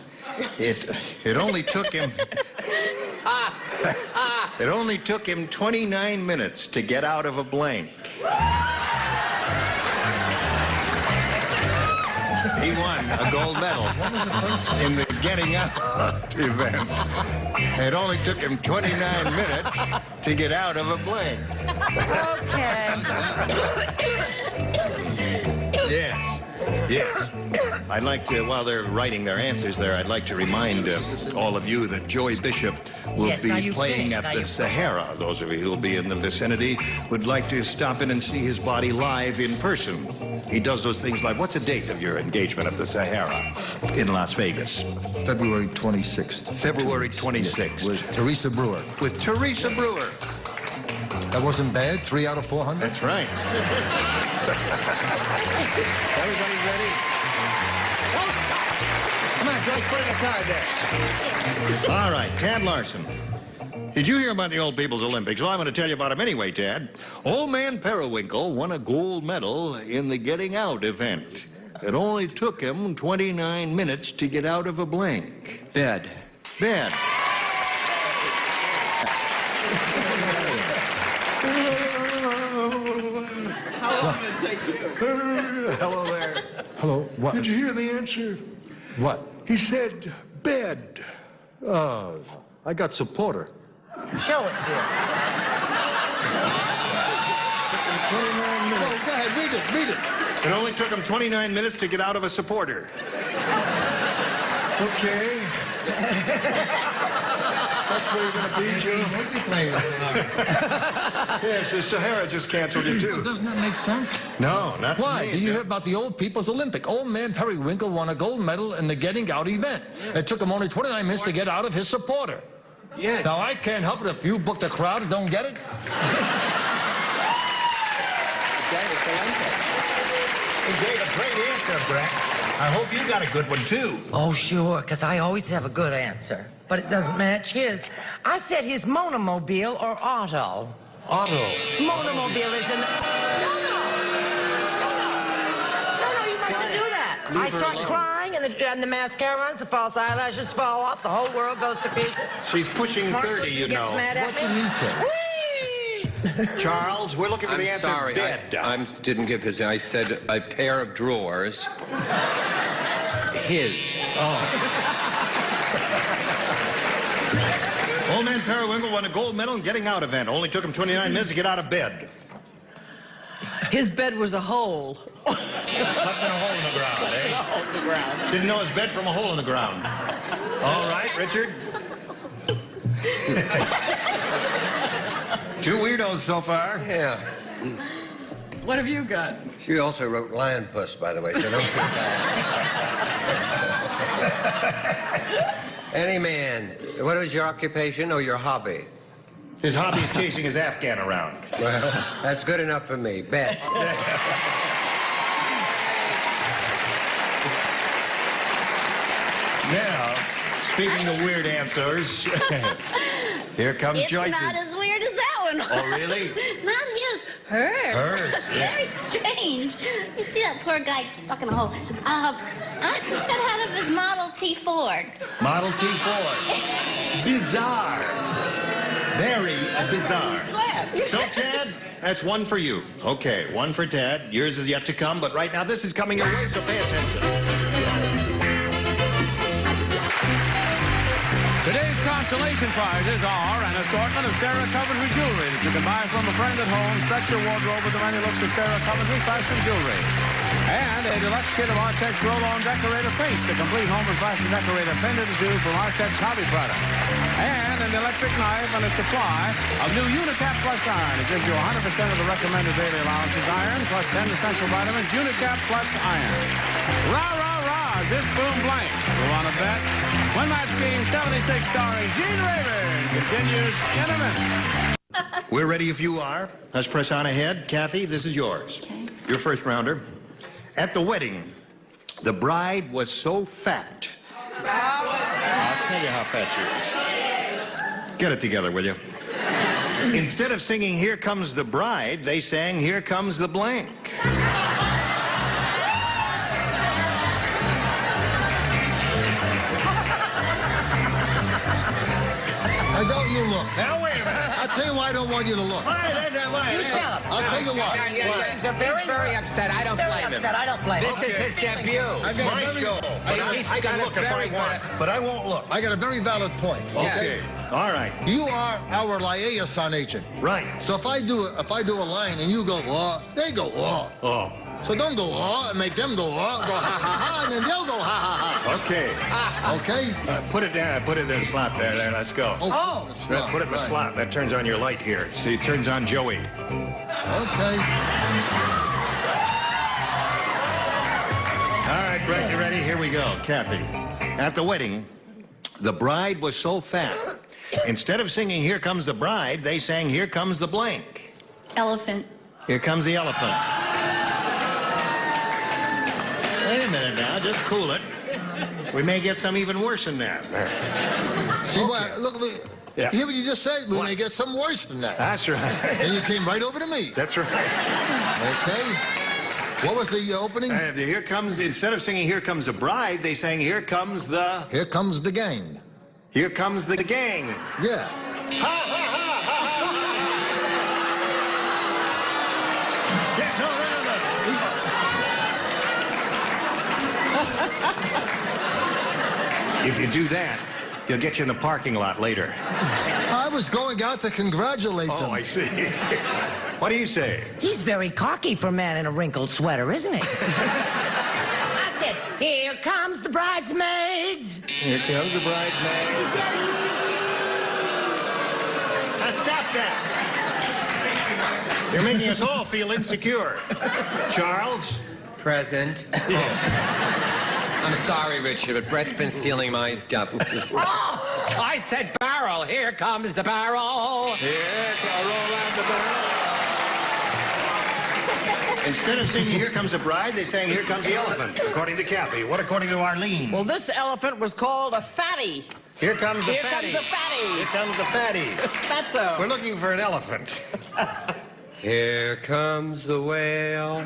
It only took him... It only took him 29 minutes to get out of a blank. He won a gold medal in the Getting Out event. It only took him 29 minutes to get out of a blank. Okay. Yes. Yes. I'd like to, while they're writing their answers there, I'd like to remind all of you that Joey Bishop will be playing at the Sahara. Those of you who will be in the vicinity would like to stop in and see his body live in person. He does those things like, what's the date of your engagement at the Sahara in Las Vegas? February 26th. February 26th. Yeah, with Teresa Brewer. With Teresa Brewer. That wasn't bad, 3 out of 400. That's right. Everybody ready? Come on, Joyce, put in a card there. All right, Tad Larson. Did you hear about the Old People's Olympics? Well, I'm going to tell you about them anyway, Tad. Old man Periwinkle won a gold medal in the getting out event. It only took him 29 minutes to get out of a blank. Bed. Bed. How long did it take you? Hello there. Hello, what? Did you hear the answer? What? He said bed. I got supporter. Show it, dear. 29 minutes. Well, go ahead, read it. It only took him 29 minutes to get out of a supporter. Okay. That's where you're going to be, Joe? Yes, the Sahara just canceled you, too. Doesn't that make sense? No, not Why? to me. Did you hear about the Old People's Olympic? Old man Periwinkle won a gold medal in the getting out event. It took him only 29 minutes to get out of his supporter. Yes. Now, I can't help it if you booked a crowd and don't get it. He gave a great answer, Brett. I hope you got a good one, too. Oh, sure, because I always have a good answer. But it doesn't match his. I said his monomobile or auto. Auto. Monomobile is an... No, you mustn't do that. I start crying, and the mascara runs, the false eyelashes fall off, the whole world goes to pieces. She's pushing 30, you know. What did he say? Charles, we're looking for the answer. Sorry, Bed. I didn't give his. I said a pair of drawers. His. Old man Periwinkle won a gold medal in getting out event. Only took him 29 minutes to get out of bed. His bed was a hole. Slept in a hole in the ground, eh? A hole in the ground. Didn't know his bed from a hole in the ground. All right, Richard. Two weirdos so far. Yeah. What have you got? She also wrote Lion Puss, by the way, so don't feel bad. Any man. What is your occupation or your hobby? His hobby is chasing his Afghan around. Well, that's good enough for me. Bet. Now, speaking of weird answers, here comes It's Joyce's. not as weird as that one was. Oh, really? Not his. Hers. Hers, It's yeah. very strange. You see that poor guy stuck in a hole. I said out of his Model T Ford. Model T Ford. Bizarre. Very bizarre. So, Tad, that's one for you. Okay, one for Tad. Yours is yet to come, but right now this is coming your way, so pay attention. Today's consolation prizes are an assortment of Sarah Coventry jewelry that you can buy from a friend at home. Stretch your wardrobe with the many looks of Sarah Coventry fashion jewelry. And a deluxe kit of Artex roll-on decorator paints, the complete home and fashion decorator painted to from Artex hobby products. And an electric knife and a supply of new Unicap Plus Iron. It gives you 100% of the recommended daily allowances iron, plus 10 essential vitamins. Unicap Plus Iron. Rah, rah, rah, is this boom blank? You want to bet? Win Match Game 76 starring Gene Rayburn continues in a minute. We're ready if you are. Let's press on ahead. Kathy, this is yours. Okay. Your first rounder. At the wedding, the bride was so fat. I'll tell you how fat she was. Get it together, will you? Instead of singing Here Comes the Bride, they sang Here Comes the Blank. Now, don't you look. Now, wait a minute. I'll tell you why I don't want you to look. You tell him. I'll tell you why. He's very upset. I don't blame him. I don't blame him. This is his debut. It's my show. But I can look if I want, but I won't look. I got a very valid point. Okay. All right. You are our liaison agent. Right. So if I do a line and you go, oh, they go, oh. Oh. So don't go, oh, and make them go, oh, go ha ha ha, and then they'll go ha ha ha. Okay. Okay? Put it down. Put it in the slot there. There, let's go. Oh. Put it in the slot. That turns on your light here. See, it turns on Joey. Okay. All right, Brett, you ready? Here we go. Kathy. At the wedding, the bride was so fat. Instead of singing Here Comes the Bride, they sang Here Comes the blank. Elephant. Here comes the elephant. Wait a minute now, just cool it. We may get some even worse than that. See, what? Look at me. Yeah. You hear what you just said? We may get something worse than that. That's right. And you came right over to me. That's right. Okay. What was the opening? Here comes, instead of singing Here Comes the Bride, they sang Here Comes the... Here comes the gang. Here comes the gang. Yeah. Ha, ha, ha, ha, ha. Yeah, no. If you do that, they'll get you in the parking lot later. I was going out to congratulate them. Oh, I see. What do you say? He's very cocky for a man in a wrinkled sweater, isn't he? I said, here comes the bridesmaids. Here comes the bridesmaids. Now stop that. You're making us all feel insecure. Charles? Present. Oh. I'm sorry, Richard, but Brett's been stealing my stuff. Oh! I said barrel. Here comes the barrel. Here, roll out the barrel. Instead of singing Here Comes the Bride, they sang Here Comes the Elephant, according to Kathy. What according to Arlene? Well, this elephant was called a fatty. Here comes the Here fatty. comes the fatty. Here comes the fatty. Fatso. We're looking for an elephant. Here comes the whale.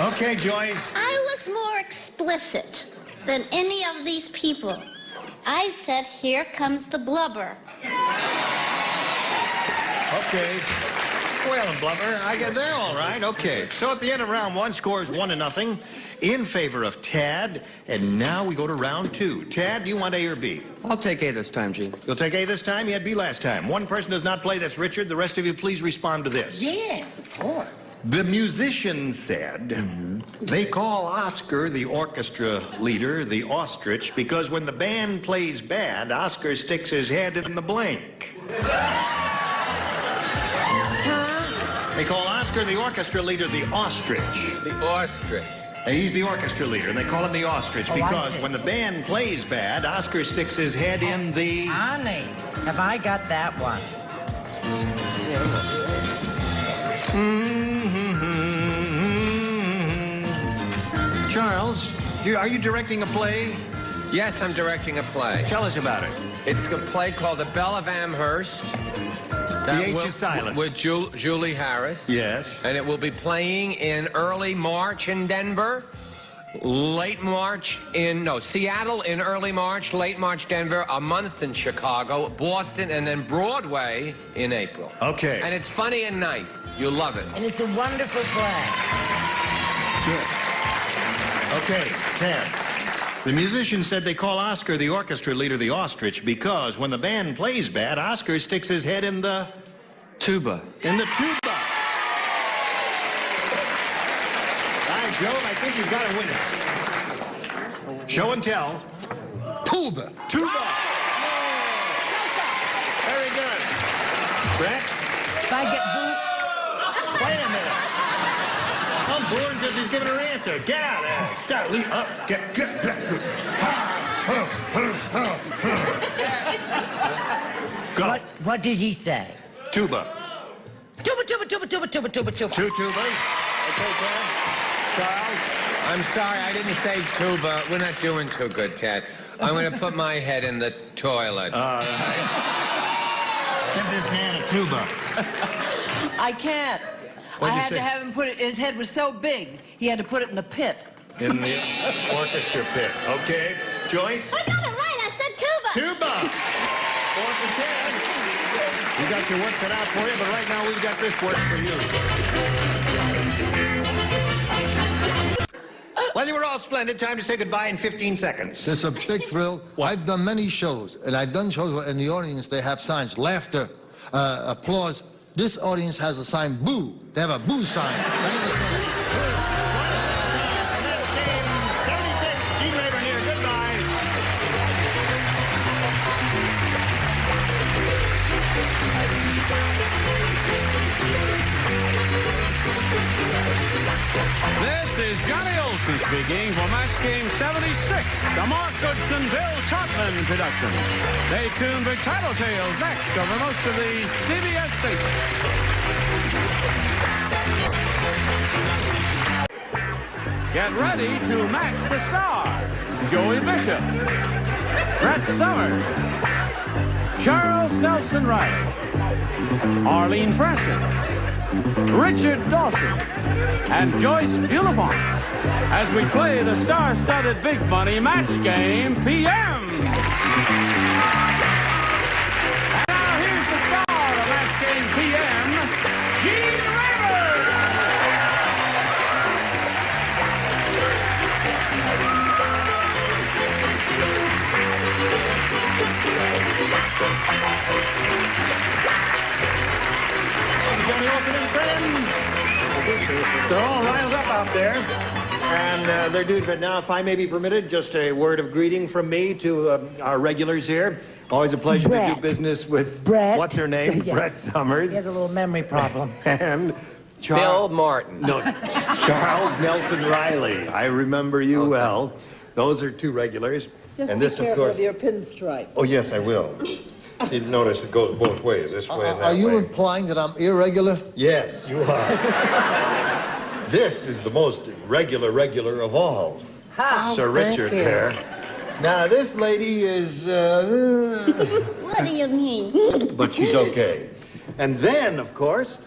Okay, Joyce. I was more explicit than any of these people. I said, here comes the blubber. Okay. Well, blubber, I get there all right. Okay. So at the end of round one, scores 1-0 in favor of Tad. And now we go to round two. Tad, do you want A or B? I'll take A this time, Gene. You'll take A this time? You had B last time. One person does not play. That's Richard. The rest of you, please respond to this. Yes, of course. The musician said they call Oscar, the orchestra leader, the ostrich, because when the band plays bad, Oscar sticks his head in the blank. They call Oscar, the orchestra leader, the ostrich. The ostrich. He's the orchestra leader, and they call him the ostrich because when the band plays bad, Oscar sticks his head in the... Honey, have I got that one? Charles, are you directing a play? Yes, I'm directing a play. Tell us about it. It's a play called The Belle of Amherst. The Age of Silence. With Julie Harris. Yes. And it will be playing in early March in Denver, Seattle in early March, late March Denver, a month in Chicago, Boston, and then Broadway in April. Okay. And it's funny and nice. You'll love it. And it's a wonderful play. Good. Okay, Ted. The musician said they call Oscar, the orchestra leader, the ostrich because when the band plays bad, Oscar sticks his head in the... Tuba. In the tuba. All right, Joe, I think he's got a winner. Show and tell. Tuba. Tuba. Very good. Brett? If I get booed... Wait a minute. I'm bored until she's giving her answer. Get out of there. Stop. Leave up. Get. Go. What did he say? Tuba. Tuba, tuba, tuba, tuba, tuba, tuba, tuba. Two tubas. Okay, Ted. Charles. I'm sorry, I didn't say tuba. We're not doing too good, Ted. I'm going to put my head in the toilet. All right. Give this man a tuba. I can't. What'd I you had say? to have him put it, his head was so big, he had to put it in the pit. In the orchestra pit. Okay. Joyce? I got it right. I said tuba. Tuba. 4 for Ted. You got your work cut out for you, but right now we've got this work for you. Well, you were all splendid. Time to say goodbye in 15 seconds. It's a big thrill. I've done many shows, and I've done shows where in the audience they have signs, laughter, applause. this audience has a sign boo. They have a boo sign. This is Johnny Olson speaking for Match Game 76, a Mark Goodson, Bill Totman production. Stay tuned for Title Tales next over most of the CBS stations. Get ready to match the stars. Joey Bishop, Brett Summers, Charles Nelson Riley, Arlene Francis, Richard Dawson, and Joyce Bulifant as we play the star-studded big money match game PM. And now here's the star of match game PM, Gene Rivers. Johnny Olson and friends. They're all riled up out there. And they're doing it now. If I may be permitted, just a word of greeting from me to our regulars here. Always a pleasure to do business with Brett. What's her name? Yeah. Brett Summers. He has a little memory problem. And Bill Martin. No, Charles Nelson Riley. I remember you well. Those are two regulars. Just and be this, careful of course. of your pinstripe. Oh, yes, I will. See, notice it goes both ways, this way and that Are you way. implying that I'm irregular? Yes, you are. This is the most regular of all. Sir Richard there. Now, this lady is, What do you mean? but she's okay. And then, of course,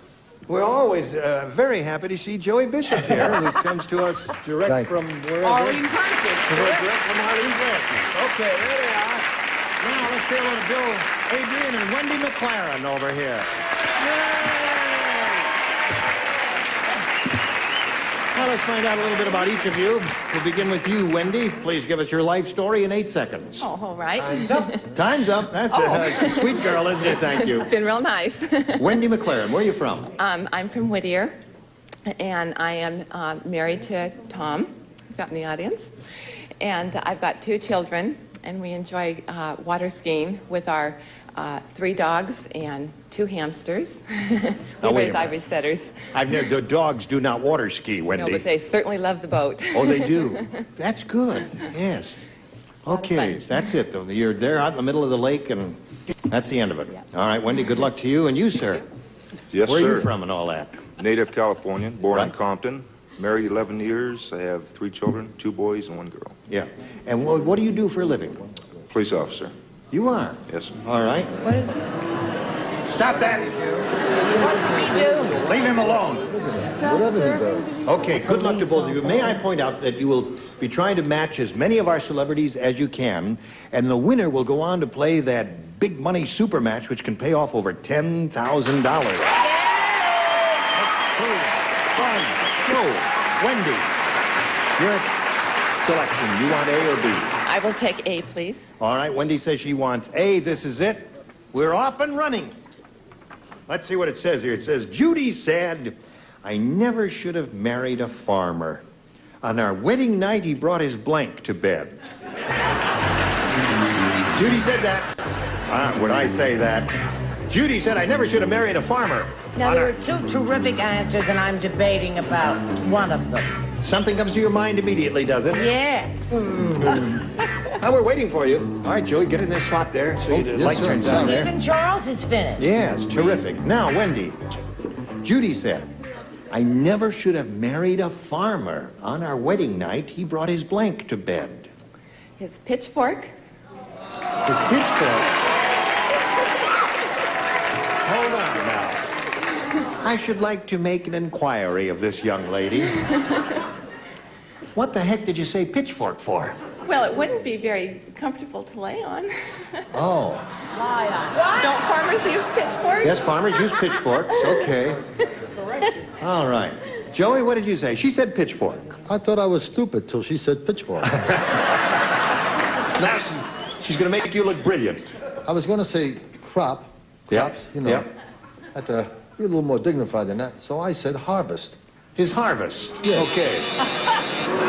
we're always very happy to see Joey Bishop here, who comes to us direct from wherever. Arlene Francis. Direct from Arlene Francis. Okay, there they are. Now, let's say hello to Bill Adrian and Wendy McLaren over here. Well, let's find out a little bit about each of you. We'll begin with you, Wendy. Please give us your life story in 8 seconds. Oh, all right. Time's up. Time's up. That's a sweet girl, isn't it? Thank you. It's been real nice. Wendy McLaren, where are you from? I'm from Whittier, and I am married to Tom, who's out in the audience. And I've got 2 children, and we enjoy water skiing with our 3 dogs and 2 hamsters. We raise Irish setters. The dogs do not water ski, Wendy. No, but they certainly love the boat. Oh, they do. That's good. Yes. Okay, that's it, though. You're there out in the middle of the lake, and that's the end of it. Yeah. All right, Wendy, good luck to you. And you, sir? Yes, Where sir. are you from and all that? Native Californian, born in Right. Compton. Married 11 years. I have 3 children, 2 boys and 1 girl. Yeah. And what do you do for a living? Police officer. You are? Yes. All right. What is it? Stop that. What does he do? Leave him alone. Whatever he does. Okay, good luck to both of you. May I point out that you will be trying to match as many of our celebrities as you can, and the winner will go on to play that big money super match, which can pay off over $10,000. So, Wendy, your selection. You want A or B? I will take A, please. All right, Wendy says she wants A. This is it. We're off and running. Let's see what it says here. It says, Judy said, I never should have married a farmer. On our wedding night, he brought his blank to bed. Judy said that. Would I say that? Judy said, I never should have married a farmer. Now, there are 2 terrific answers, and I'm debating about one of them. Something comes to your mind immediately, does it? Yeah. We're waiting for you. All right, Joey, get in this slot there so the light turns on there. Even Charles is finished. Yes, terrific. Now, Wendy, Judy said, I never should have married a farmer. On our wedding night, he brought his blank to bed. His pitchfork. His pitchfork? Hold on now. I should like to make an inquiry of this young lady. What the heck did you say pitchfork for? Well, it wouldn't be very comfortable to lay on. Oh. Don't farmers use pitchforks? Yes, farmers use pitchforks. Okay. All right. Joey, what did you say? She said pitchfork. I thought I was stupid till she said pitchfork. Now she's going to make you look brilliant. I was going to say crops, you know, at the Be a little more dignified than that. So I said harvest. His harvest? Yes. Okay.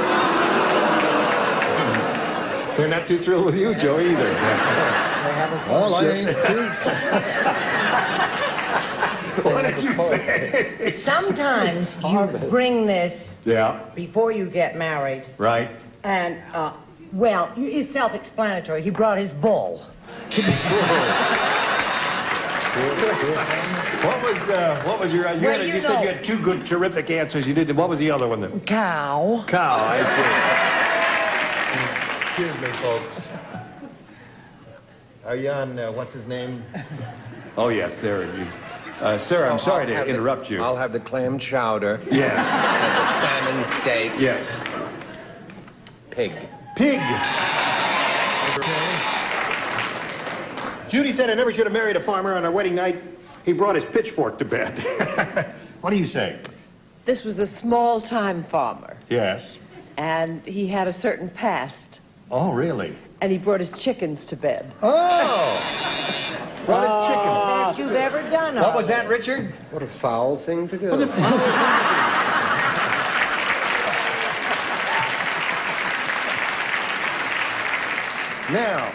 They're not too thrilled with you, Joe, either. Well, I ain't too. What did you say? Sometimes you bring this Yeah, before you get married, right. and, well, it's self-explanatory. He brought his bull. What was your, you said you had two good, terrific answers. You did, what was the other one then? Cow. Cow, I see. Excuse me, folks. Are you on, what's his name? Oh, yes, there it is. Sir, I'm sorry to interrupt you. I'll have the clam chowder. Yes. And the salmon steak. Yes. Pig. Pig. Judy said I never should have married a farmer on our wedding night. He brought his pitchfork to bed. What do you say? This was a small-time farmer, Yes. and he had a certain past, Oh, really? and he brought his chickens to bed. Oh! Brought his chicken. Best you've ever done. What was that, Richard? What a foul thing to do. Now,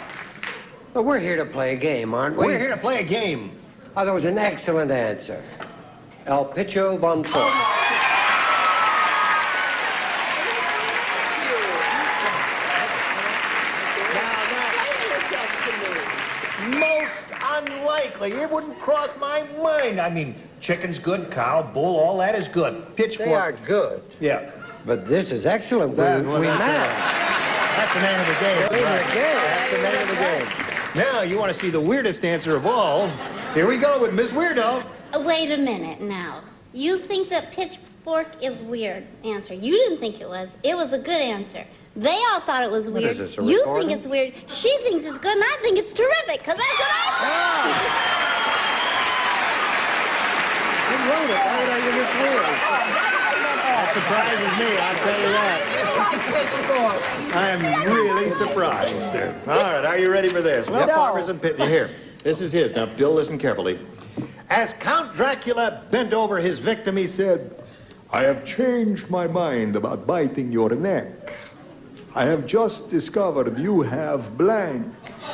Well, we're here to play a game, aren't we? we're here to play a game. Oh, that was an excellent answer. El Picho Von Thorpe. Most unlikely. It wouldn't cross my mind. I mean, chicken's good, cow, bull, all that is good. Pitchfork. They are good. Yeah. But this is excellent. That's We match. That's the name of the game. Right. That's the name of the game. Now, you want to see the weirdest answer of all. Here we go with Miss Weirdo. Wait a minute now. You think that pitchfork is weird answer. You didn't think it was. It was a good answer. They all thought it was weird. is this, a you recording? think it's weird. She thinks it's good, and I think it's terrific, because that's what I said. That surprises me, I'll tell you that. I am really surprised. All right, are you ready for this? Well, Farmers and Pitney, here. This is his. Now, Bill, listen carefully. As Count Dracula bent over his victim, he said, I have changed my mind about biting your neck. I have just discovered you have blank. I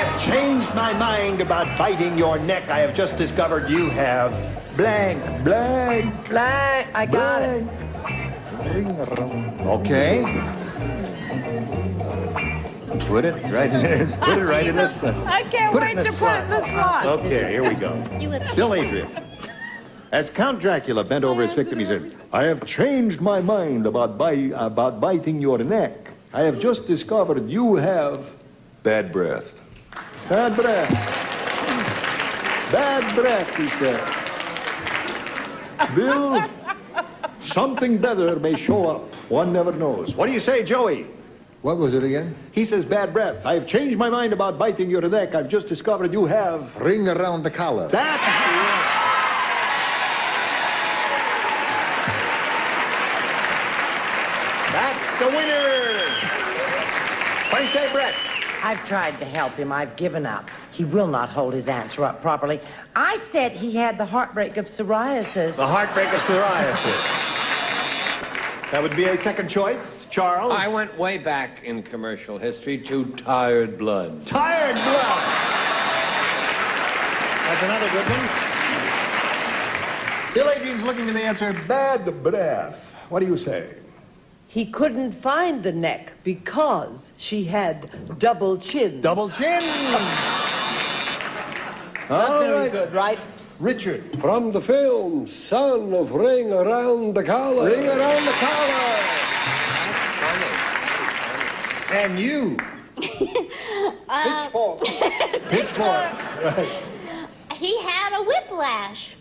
have changed my mind about biting your neck. I have just discovered you have blank, blank. Blank. I got it. Okay. Put it right in. Put it right in this. I can't wait to put it in the slot. Okay, here we go. Bill Adrian. As Count Dracula bent over his victim, he said, I have changed my mind about biting your neck. I have just discovered you have bad breath. Bad breath. Bad breath, he says. Bill, something better may show up. One never knows. What do you say, Joey? What was it again? He says bad breath. I've changed my mind about biting your neck. I've just discovered you have... Ring around the collar. That's the winner! What do you say, Brett? I've tried to help him. I've given up. He will not hold his answer up properly. I said he had the heartbreak of psoriasis. The heartbreak of psoriasis. That would be a second choice. Charles? I went way back in commercial history to Tired Blood. Tired Blood! That's another good one. Bill Adrian's looking for the answer, bad breath. What do you say? He couldn't find the neck because she had double chins. Double chin! Not very good, right? Richard. From the film, Son of Ring Around the Collar. Ring around the collar. And you. Pitchfork. Pitchfork. Right. He had a whiplash.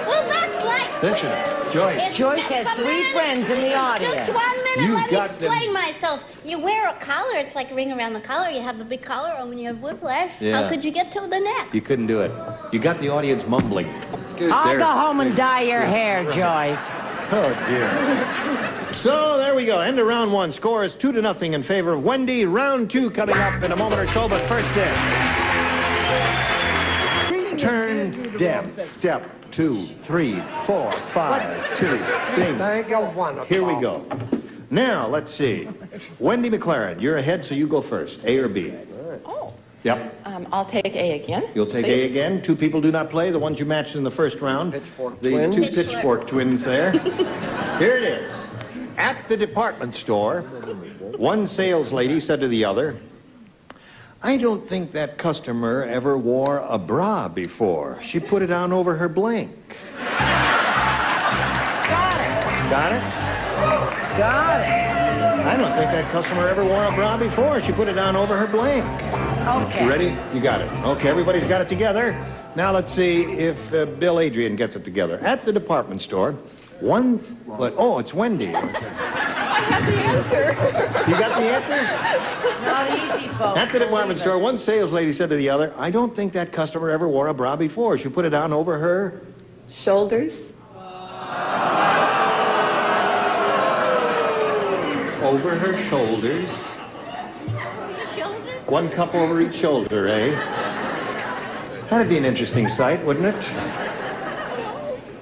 Well, that's like... Listen, Joyce. Joyce has three friends in the audience. Just 1 minute, You've let me got them. explain myself. You wear a collar, it's like a ring around the collar. You have a big collar on when you have whiplash. Yeah. How could you get to the neck? You couldn't do it. You got the audience mumbling. I'll go home and dye your hair, Joyce. Oh, dear. So there we go. End of round one. Score is 2-0 in favor of Wendy. Round two coming up in a moment or so, but first this. Turn, Deb, step 2, 3, 4, 5, 2, bing. There you go, one. Here we go. Now, let's see. Wendy McLaren, you're ahead, so you go first. A or B? Oh. Yep. I'll take A again. You'll take please. A again. Two people do not play. The ones you matched in the first round. Pitchfork the twins. two pitchfork twins there. Here it is. At the department store, one sales lady said to the other, I don't think that customer ever wore a bra before. She put it on over her blank. Got it. Got it? Got it. I don't think that customer ever wore a bra before. She put it on over her blank. Okay. You ready? You got it. Okay, everybody's got it together. Now let's see if Bill Adrian gets it together. At the department store, oh, it's Wendy. I have the answer. You got the answer? Not easy, folks. At the department store, one sales lady said to the other, I don't think that customer ever wore a bra before. She put it on over her... Shoulders. Over her shoulders. Shoulders? One cup over each shoulder, eh? That'd be an interesting sight, wouldn't it?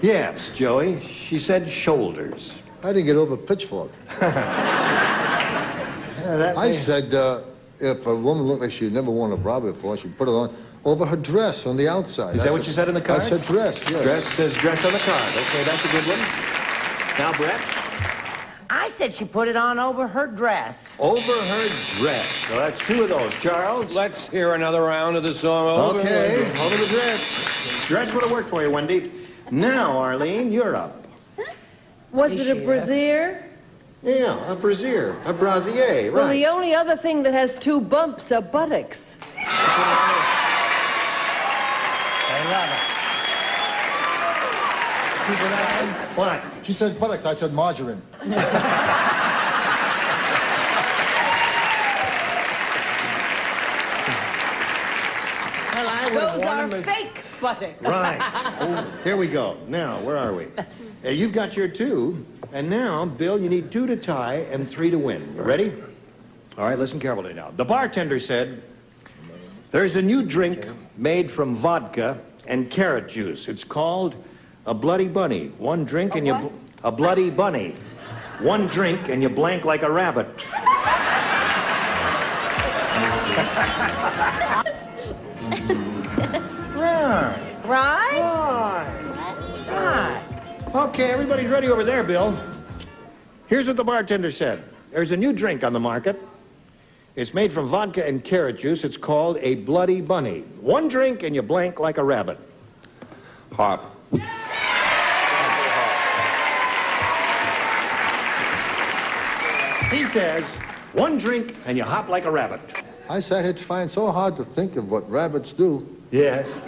Yes, Joey. She said shoulders. I didn't get over pitchfork. I said if a woman looked like she'd never worn a bra before, she'd put it on over her dress on the outside. Is that what you said in the card? I said dress, yes. Dress says dress on the card. Okay, that's a good one. Now, Brett. I said she put it on over her dress. Over her dress. So that's two of those. Charles? Let's hear another round of the song. Okay, over the dress. Dress would have worked for you, Wendy. Now, Arlene, you're up. Was it a brassiere? Yeah, a brassiere. A brassiere, right. Well, the only other thing that has two bumps are buttocks. I love it. What? She said buttocks, I said margarine. Well, I would have Those worn are them fake buttocks. Right. Here we go. Now, where are we? You've got your two, and now, Bill, you need 2 to tie and 3 to win. You ready? All right, listen carefully now. The bartender said, there's a new drink made from vodka and carrot juice. It's called a Bloody Bunny. One drink and you... A Bloody Bunny. One drink and you blank like a rabbit. Right. Right? Right. Okay, everybody's ready over there, Bill. Here's what the bartender said. There's a new drink on the market. It's made from vodka and carrot juice. It's called a Bloody Bunny. One drink and you blank like a rabbit. Hop. He says, one drink and you hop like a rabbit. I sat here trying so hard to think of what rabbits do. Yes.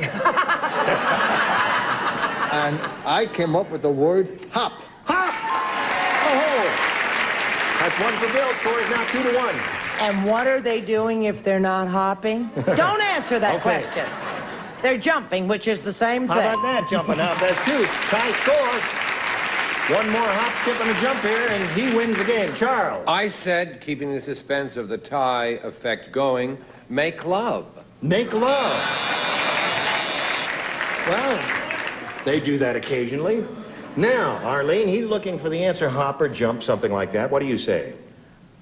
And I came up with the word hop. Hop! Oh! That's one for Bill. Score is now 2 to 1. And what are they doing if they're not hopping? Don't answer that Okay. question. They're jumping, which is the same thing. How about that, jumping out? That's 2. Tie score. One more hop, skip, and a jump here, and he wins the game. Charles. I said, keeping the suspense of the tie effect going, make love. Make love. Well, they do that occasionally. Now, Arlene, he's looking for the answer hop or jump, something like that. What do you say?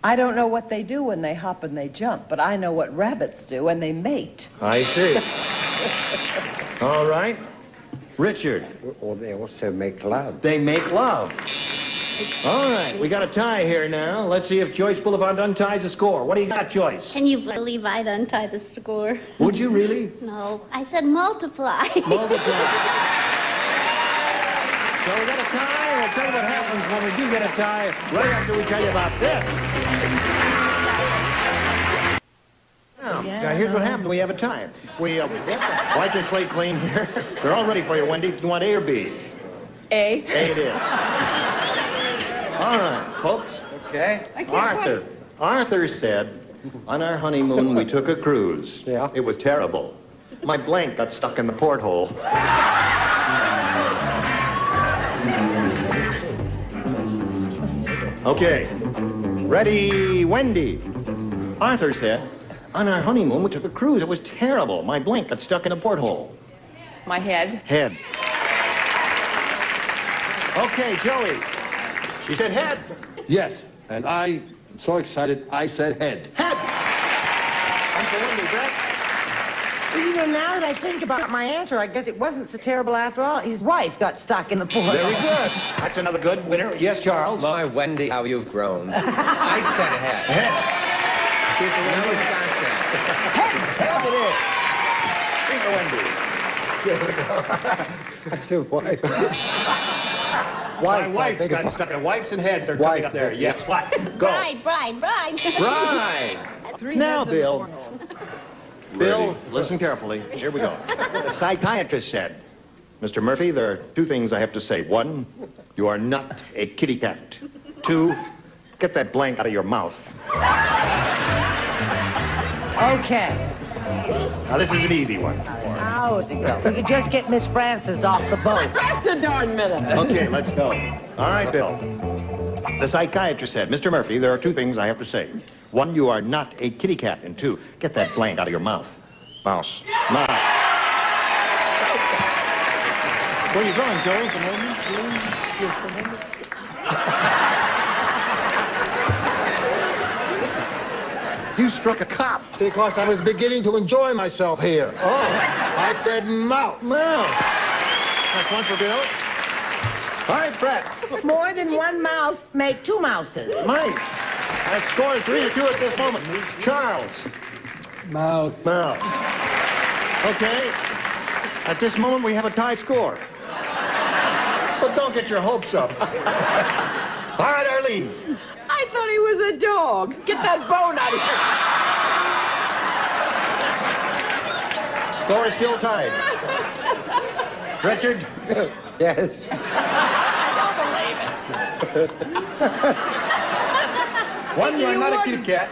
I don't know what they do when they hop and they jump, but I know what rabbits do when they mate. I see. All right. Richard. Or they also make love. They make love. All right, we got a tie here now. Let's see if Joyce Boulevard unties the score. What do you got, Joyce? Can you believe I'd untie the score? Would you really? No, I said multiply. Multiply. So we got a tie, and we'll tell you what happens when we do get a tie right after we tell you about this. Now, here's what happened. We have a tie. We wipe the slate clean here. They're all ready for you, Wendy. You want A or B? A. A it is. All right, folks. Okay. Arthur said, on our honeymoon, we took a cruise. Yeah. It was terrible. My blank got stuck in the porthole. Okay. Ready, Wendy. Arthur said, on our honeymoon, we took a cruise. It was terrible. My blank got stuck in a porthole. My head. Head. Okay, Joey. She said head. Yes, and I'm so excited, I said head. Head. And for Wendy, Brett. Well, you know, now that I think about my answer, I guess it wasn't so terrible after all. His wife got stuck in the pool. Very good. That's another good winner. Yes, Charles. My Wendy, how you've grown. I said head. Head. No, it's not that. Head it is. Speak for Wendy. I said wife. My wife got stuck in. Wives and heads are coming up there. Yes, what? Go. Bride. Bride. Now, Bill. Bill, listen carefully. Here we go. The psychiatrist said, Mr. Murphy, there are two things I have to say. One, you are not a kitty cat. Two, get that blank out of your mouth. Okay. Now, this is an easy one. How's it go? We could just get Miss Francis off the boat. Just a darn minute. Okay, let's go. All right, Bill. The psychiatrist said, Mr. Murphy, there are two things I have to say. One, you are not a kitty cat. And two, get that blank out of your mouth. Mouse. Mouse. Where are you going, Joey? You struck a cop. Because I was beginning to enjoy myself here. Oh. I said mouse. Mouse. That's one for Bill. All right, Brett. More than one mouse make two mouses. Mice. That score is 3-2 at this moment. Charles. Mouse. Mouse. Okay. At this moment, we have a tie score. But don't get your hopes up. All right, Arlene. I thought he was a dog. Get that bone out of here. Score is still tied. Richard? Yes. One, you're not a kitty cat.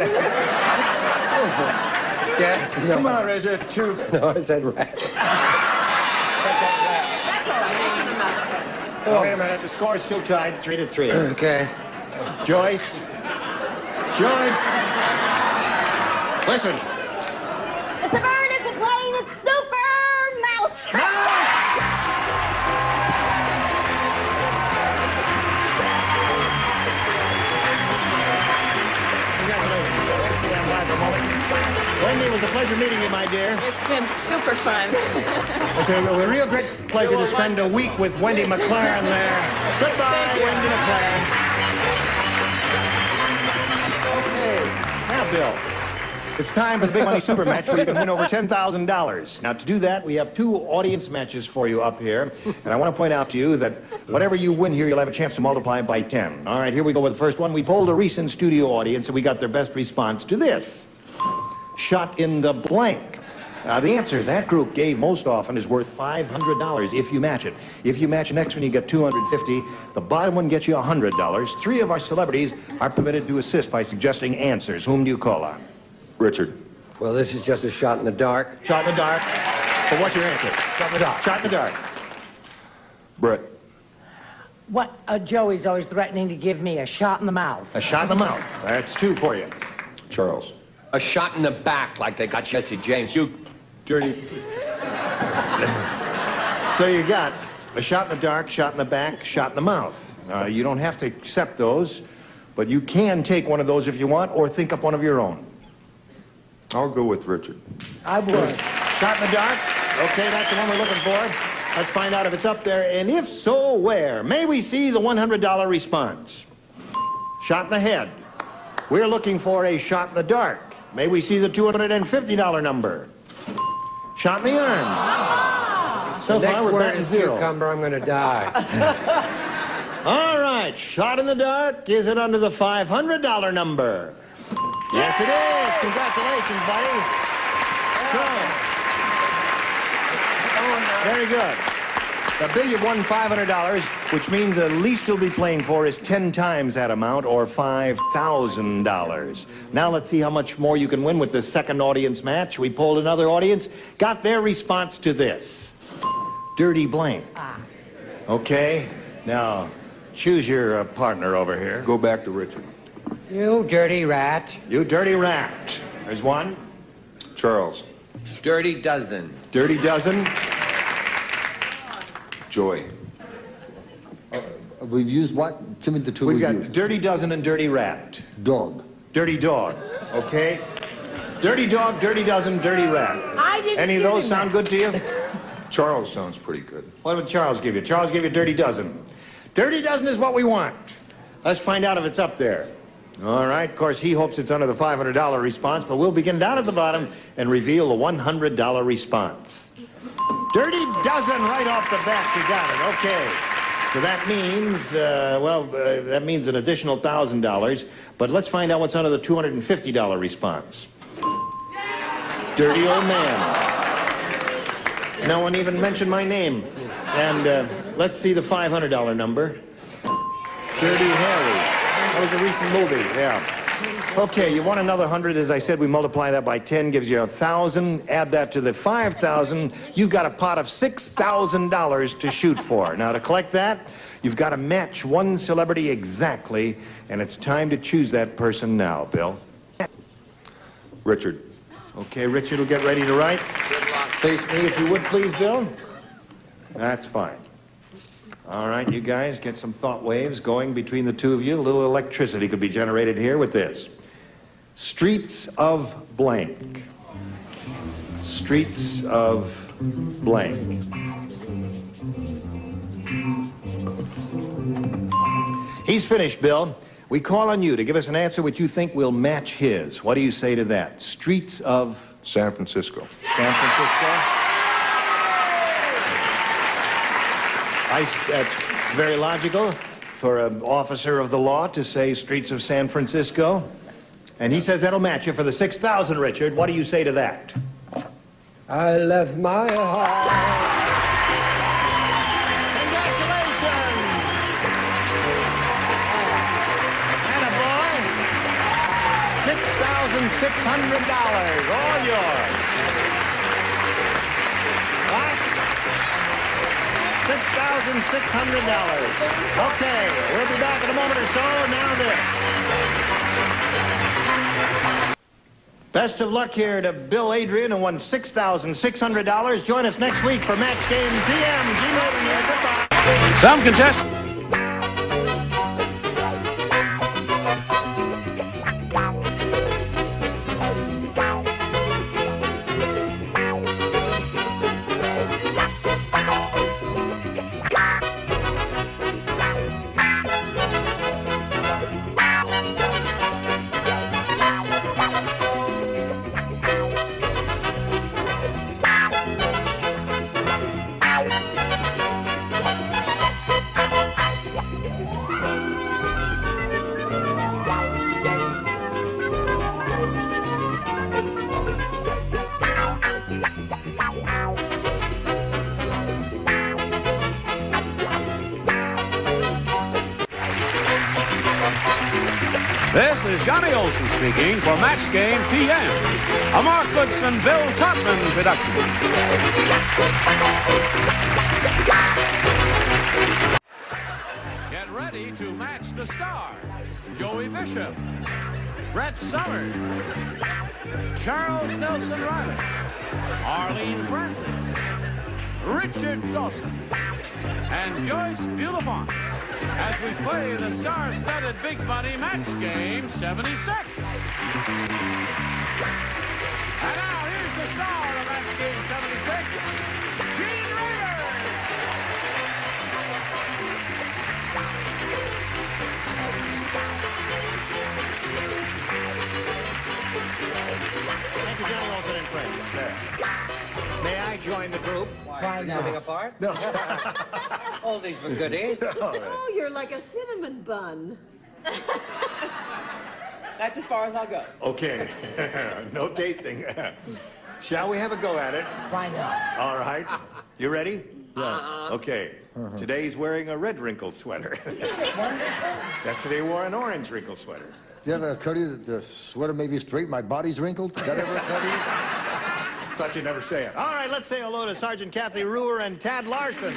Yes. No. Come on, Richard. Two. No, I said rat. Oh, wait a minute. The score is still tied, 3-3. Okay. Joyce. Joyce. Listen. It's a bird, it's a plane, it's Super Mouse. Wendy, it was a pleasure meeting you, my dear. It's been super fun. It's a real great pleasure to spend a week with Wendy McLaren there. Goodbye, Wendy McLaren. Okay, now, Bill, it's time for the Big Money Super Match where you can win over $10,000. Now, to do that, we have two audience matches for you up here. And I want to point out to you that whatever you win here, you'll have a chance to multiply it by 10. All right, here we go with the first one. We polled a recent studio audience, and we got their best response to this. Shot in the blank. The answer that group gave most often is worth $500 if you match it. If you match the next one, you get $250. The bottom one gets you $100. Three of our celebrities are permitted to assist by suggesting answers. Whom do you call on? Richard. Well, this is just a shot in the dark. Shot in the dark. But what's your answer? Shot in the dark. Shot in the dark. Brett. What? Joey's always threatening to give me a shot in the mouth. A shot in the mouth. That's two for you. Charles. A shot in the back like they got Jesse James. You dirty... So you got a shot in the dark, shot in the back, shot in the mouth. You don't have to accept those, but you can take one of those if you want, or think up one of your own. I'll go with Richard. I would. Shot in the dark? Okay, that's the one we're looking for. Let's find out if it's up there, and if so, where? May we see the $100 response? Shot in the head. We're looking for a shot in the dark. May we see the $250 number? Shot in the arm. So The far, next we're word batting is zero. cucumber, I'm going to die. All right, shot in the dark. Is it under the $500 number? Yes, it is. Congratulations, buddy. So, very good. The bill you've won $500, which means the least you'll be playing for is 10 times that amount, or $5,000. Now let's see how much more you can win with the second audience match. We polled another audience, got their response to this. Dirty blank. Okay, now, Choose your partner over here. Go back to Richard. You dirty rat. You dirty rat. There's one. Charles. Dirty dozen. Dirty dozen. Joy. We've used what? Give me the two We've we got used. dirty dozen and dirty rat. Dog. Dirty dog. Okay? Dirty dog, dirty dozen, dirty rat. I didn't Any of give those him sound that. good to you? Charles sounds pretty good. What would Charles give you? Charles gave you dirty dozen. Dirty dozen is what we want. Let's find out if it's up there. All right. Of course, he hopes it's under the $500 response, but we'll begin down at the bottom and reveal the $100 response. Dirty dozen right off the bat. You got it. Okay. So that means, that means an additional $1,000. But let's find out what's under the $250 response. Dirty old man. No one even mentioned my name. And let's see the $500 number. Dirty Harry. That was a recent movie, yeah. Okay, you want another 100. As I said, we multiply that by 10, gives you 1,000. Add that to the 5,000. You've got a pot of $6,000 to shoot for. Now, to collect that, you've got to match one celebrity exactly, and it's time to choose that person now, Bill. Richard. Okay, Richard will get ready to write. Face me, if you would, please, Bill. That's fine. All right, you guys, get some thought waves going between the two of you. A little electricity could be generated here with this. Streets of blank. Streets of blank. He's finished, Bill. We call on you to give us an answer which you think will match his. What do you say to that? Streets of... San Francisco. San Francisco? That's very logical for an officer of the law to say streets of San Francisco. And he says that'll match you for the 6,000, Richard. What do you say to that? I left my heart. Congratulations! Attaboy. $6,600, all yours. What? $6,600. Okay, we'll be back in a moment or so. Now this. Best of luck here to Bill Adrian, who won $6,600. Join us next week for Match Game PM. Gene Rayburn here. Goodbye. Some contestants. This is Johnny Olson speaking for Match Game PM, a Mark Goodson, Bill Todman production. Get ready to match the stars. Joey Bishop, Brett Summers, Charles Nelson Riley, Arlene Francis, Richard Dawson, and Joyce Bulifant as we play the star-studded Big Buddy Match Game 76. And now here's the star of Match Game 76, Gene Rayburn. Thank you, Johnny Olson and friends. There. May I join the group? Why not? Splitting apart? No. Oldies but goodies. Oh, you're like a cinnamon bun. That's as far as I'll go. Okay. No tasting. Shall we have a go at it? Why not? All right. You ready? Yeah. Okay. Today's wearing a red wrinkled sweater. Yesterday wore an orange wrinkled sweater. You ever occur to you that the sweater may be straight, my body's wrinkled? Did that ever occur to you? Thought you'd never say it. All right, let's say hello to Sergeant Kathy Ruhr and Tad Larson.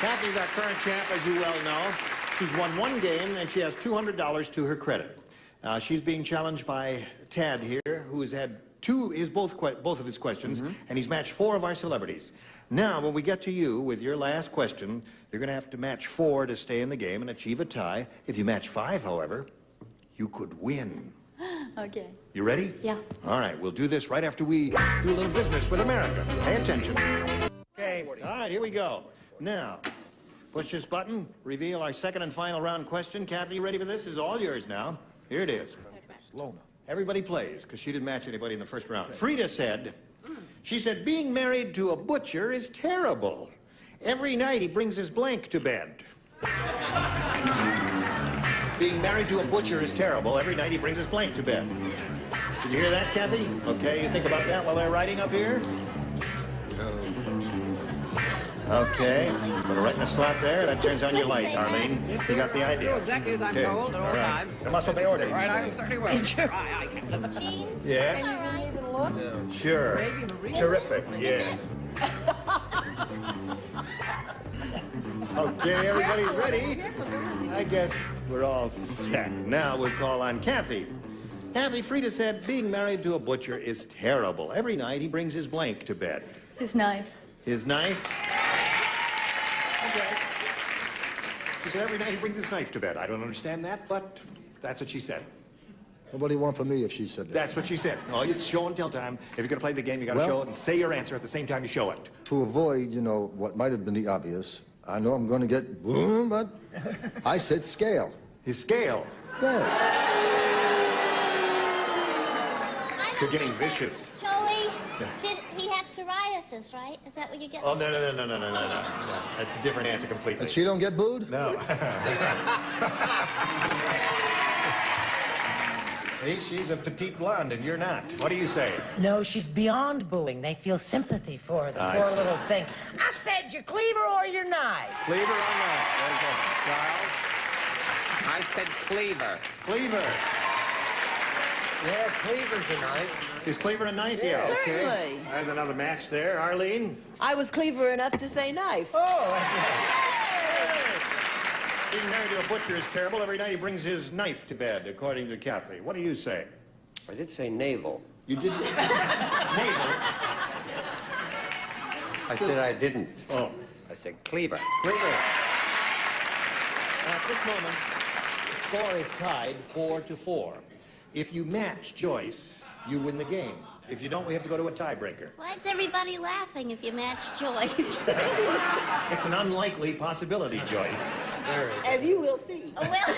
Kathy's our current champ, as you well know. She's won one game, and she has $200 to her credit. She's being challenged by Tad here, who has had both of his questions, and he's matched 4 of our celebrities. Now, when we get to you with your last question, you're going to have to match 4 to stay in the game and achieve a tie. If you match 5, however, you could win. Okay. You ready? Yeah. All right, we'll do this right after we do a little business with America. Pay attention. Okay, all right, here we go. Now, push this button, reveal our second and final round question. Kathy, you ready for this? This is all yours now. Here it is. Slow now. Everybody plays, because she didn't match anybody in the first round. Frida said, she said, being married to a butcher is terrible. Every night he brings his blank to bed. Being married to a butcher is terrible. Every night he brings his blank to bed. Did you hear that, Kathy? Okay, you think about that while they're writing up here? Okay, put it right in the slot there. That turns on your light, Arlene. You got the idea. Exactly as I'm told at all times. It must obey orders. All right, I certainly will. I can't. Yeah? Can you really even look? Yeah. Sure. Terrific, yes. Okay, everybody's ready. I guess we're all set. Now we'll call on Kathy. Kathy, Frida said, being married to a butcher is terrible. Every night he brings his blank to bed. His knife. His knife? Okay. She said every night he brings his knife to bed. I don't understand that, but that's what she said. What do you want from me if she said that? That's what she said. Oh, it's show and tell time. If you're going to play the game, you got to show it and say your answer at the same time you show it. To avoid, you know, what might have been the obvious, I know I'm going to get boom, but I said scale. His scale? Yes. You're getting vicious. Joey, he had psoriasis, right? Is that what you get? Oh, no. That's a different answer completely. And she don't get booed? No. See, she's a petite blonde and you're not. What do you say? No, she's beyond booing. They feel sympathy for her, the I poor see. little thing. I said your cleaver or your knife. Cleaver or knife? There you go. Charles? I said cleaver. Cleaver. Yeah, cleaver's a knife. Is cleaver a knife? Yeah, okay. Certainly. There's another match there. Arlene? I was clever enough to say knife. Oh, that's right. Being married to a butcher is terrible. Every night he brings his knife to bed, according to Kathy. What do you say? I did say navel. You didn't? Navel? I said I didn't. Oh. I said cleaver. Cleaver. At this moment, the score is tied 4-4. If you match Joyce, you win the game. If you don't, we have to go to a tiebreaker. Why is everybody laughing if you match Joyce? It's an unlikely possibility, Joyce. As you will see. Oh, well,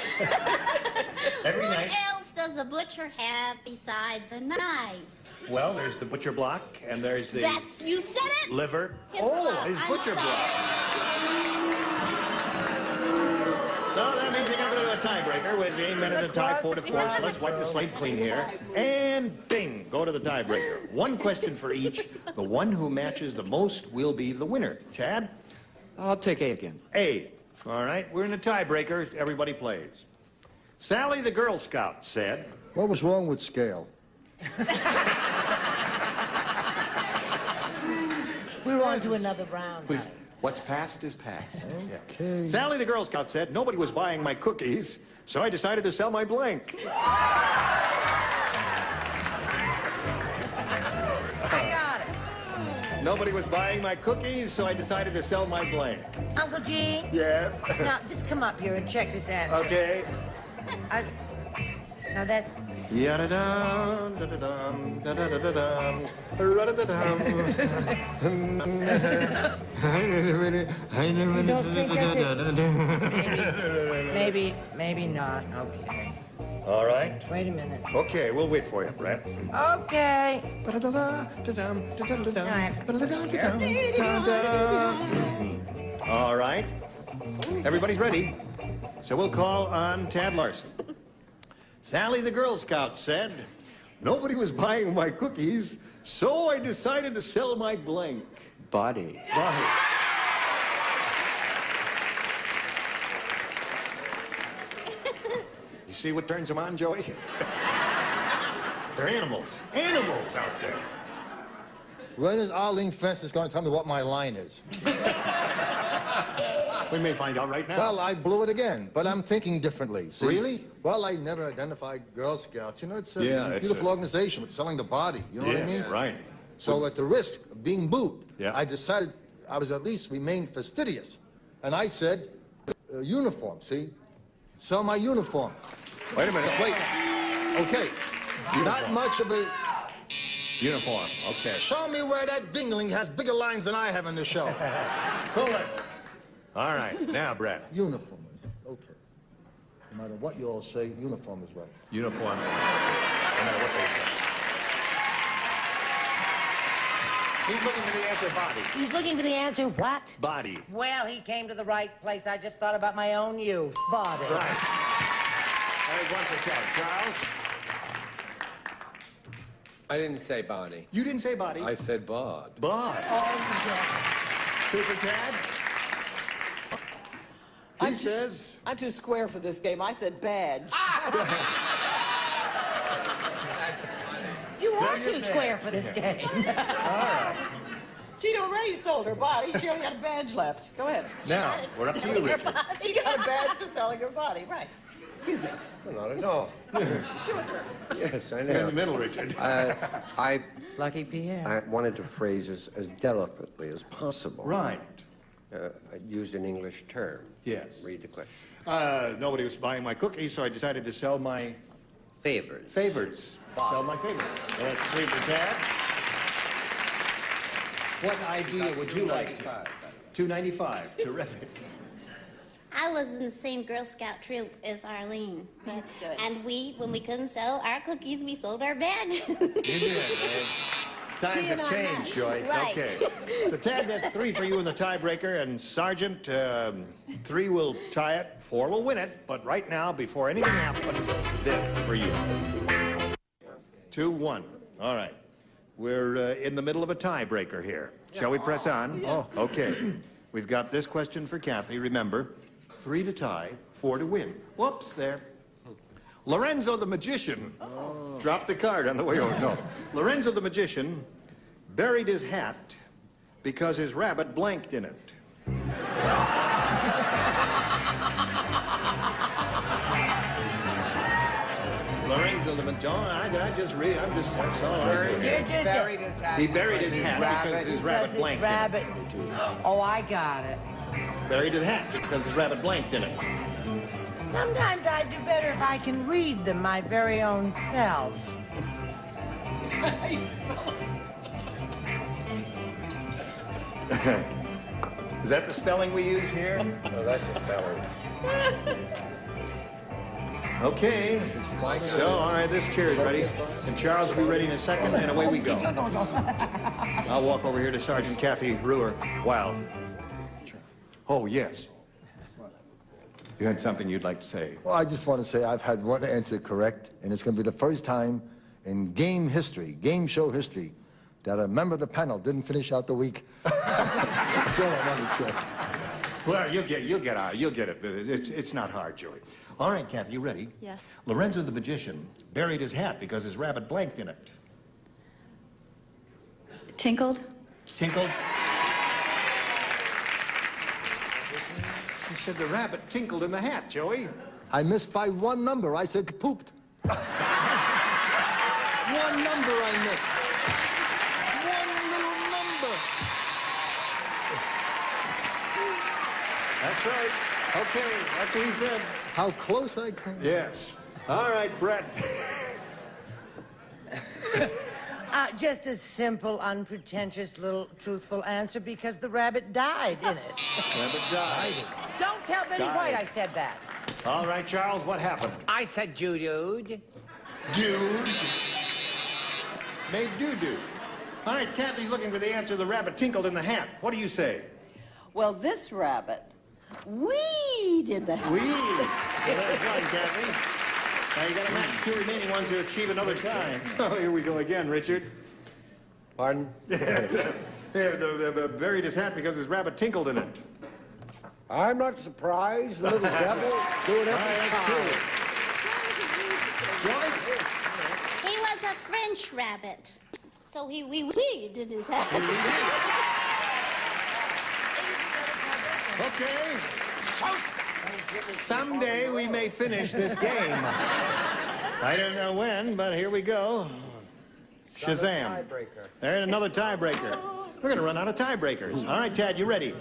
Every what night. else does the butcher have besides a knife? Well, there's the butcher block, and there's the You said it? liver. His Oh, block. his I'm butcher block. So that means we're going to go to a tiebreaker with the 8 minute to tie 4-4. So let's wipe the slate clean here. And bing, go to the tiebreaker. One question for each. The one who matches the most will be the winner. Tad? I'll take A again. A. All right, we're in a tiebreaker. Everybody plays. Sally the Girl Scout said... What was wrong with scale? We're on to another round. What's past is past. Okay. Yeah. Sally the Girl Scout said, nobody was buying my cookies, so I decided to sell my blank. I got it. Nobody was buying my cookies, so I decided to sell my blank. Uncle Gene? Yes? Now, just come up here and check this answer. Okay. Now that... Ya-da-dum, da-da-dum, da-da-da-da-dum, ra-da-da-dum. You don't think that's it? Maybe not. Okay. All right. Wait a minute. Okay, we'll wait for you, Brett. Okay. All right. Everybody's ready. So we'll call on Tad Larson. Sally the Girl Scout said, nobody was buying my cookies, so I decided to sell my blank. Body. You see what turns them on, Joey? They're animals. Animals out there. When is Arlene Francis going to tell me what my line is? We may find out right now. Well, I blew it again, but I'm thinking differently. See? Really? Well, I never identified Girl Scouts. You know, it's a Yeah, beautiful organization with selling the body. You know what I mean? Right. So at the risk of being booed, Yeah. I decided I was at least remain fastidious. And I said, uniform, see? Sell my uniform. Wait a minute. Wait. Okay. Not Uniform. much of a... Uniform. Okay. Show me where that dingling has bigger lines than I have in the show. Pull it. All right. Now, Brett. Uniform is okay. No matter what you all say, uniform is right. Uniform. No matter what they say. He's looking for the answer body. He's looking for the answer what? Body. Well, he came to the right place. I just thought about my own youth. Body. Right. All right, one for Ted. Charles? I didn't say body. You didn't say body. I said bod. Bod. Two for Tad? He says... I'm too square for this game. I said badge. You are too square for this game. All right. She'd already sold her body. She only had a badge left. Go ahead. Now, we're up to you, Richard. She got a badge for selling her body. Right. Excuse me. Not at all. Sure. Yes, I know. You're in the middle, Richard. Lucky Pierre. I wanted to phrase as delicately as possible. Right. I used an English term. Yes. Read the question. Nobody was buying my cookies, so I decided to sell my... Favorites. Favorites. Sell my favorites. That's three for Tad. What idea would you like to? $2.95. Terrific. I was in the same Girl Scout troop as Arlene. That's good. And when we couldn't sell our cookies, we sold our badges. You did, man. Times have changed, Joyce. Right. Okay. So, Tad, that's three for you in the tiebreaker, and Sergeant, three will tie it, four will win it. But right now, before anything happens, this for you. 2-1. All right. We're in the middle of a tiebreaker here. Shall we press on? Oh. Okay. We've got this question for Kathy. Remember, 3 to tie, 4 to win. Whoops, there. Lorenzo the magician dropped the card on the way over. No. Lorenzo the magician buried his hat because his rabbit blanked in it. Lorenzo the magician. That's all I Buried his hat. He buried his hat because his rabbit blanked in it. Oh, I got it. Buried his hat because his rabbit blanked in it. Sometimes I do better if I can read them my very own self. Is that the spelling we use here? Oh, that's the spelling. Okay. So, all right, this chair is ready. And Charles will be ready in a second, and away we go. I'll walk over here to Sergeant Kathy Brewer. Wow. Oh, yes. You had something you'd like to say? Well, I just want to say I've had one answer correct, and it's going to be the first time in game history, game show history, that a member of the panel didn't finish out the week. That's all I wanted to say. Well, you'll get it. It's not hard, Joey. All right, Kathy, you ready? Yes. Lorenzo the magician buried his hat because his rabbit blanked in it. Tinkled? Tinkled? She said the rabbit tinkled in the hat, Joey. I missed by one number. I said pooped. One number I missed. One little number. That's right. Okay, that's what he said. How close I came. Yes. All right, Brett. Just a simple, unpretentious, little truthful answer because the rabbit died in it. Rabbit died. Don't tell Betty Died. White I said that. All right, Charles, what happened? I said Jude. Dude. Made doo-doo. All right, Kathy's looking for the answer. The rabbit tinkled in the hat. What do you say? Well, this rabbit weed in the hat. Weed. Well, that's one, Kathy. Now you got to match the 2 remaining ones to achieve another time. Oh, here we go again, Richard. Pardon? Yes. The buried his hat because his rabbit tinkled in it. I'm not surprised. The little devil doing everything. Joyce? He was a French rabbit, so he weed in his hat. Okay. Someday we may finish this game. I don't know when, but here we go. Shazam. There's another tiebreaker. We're going to run out of tiebreakers. All right, Tad, you ready?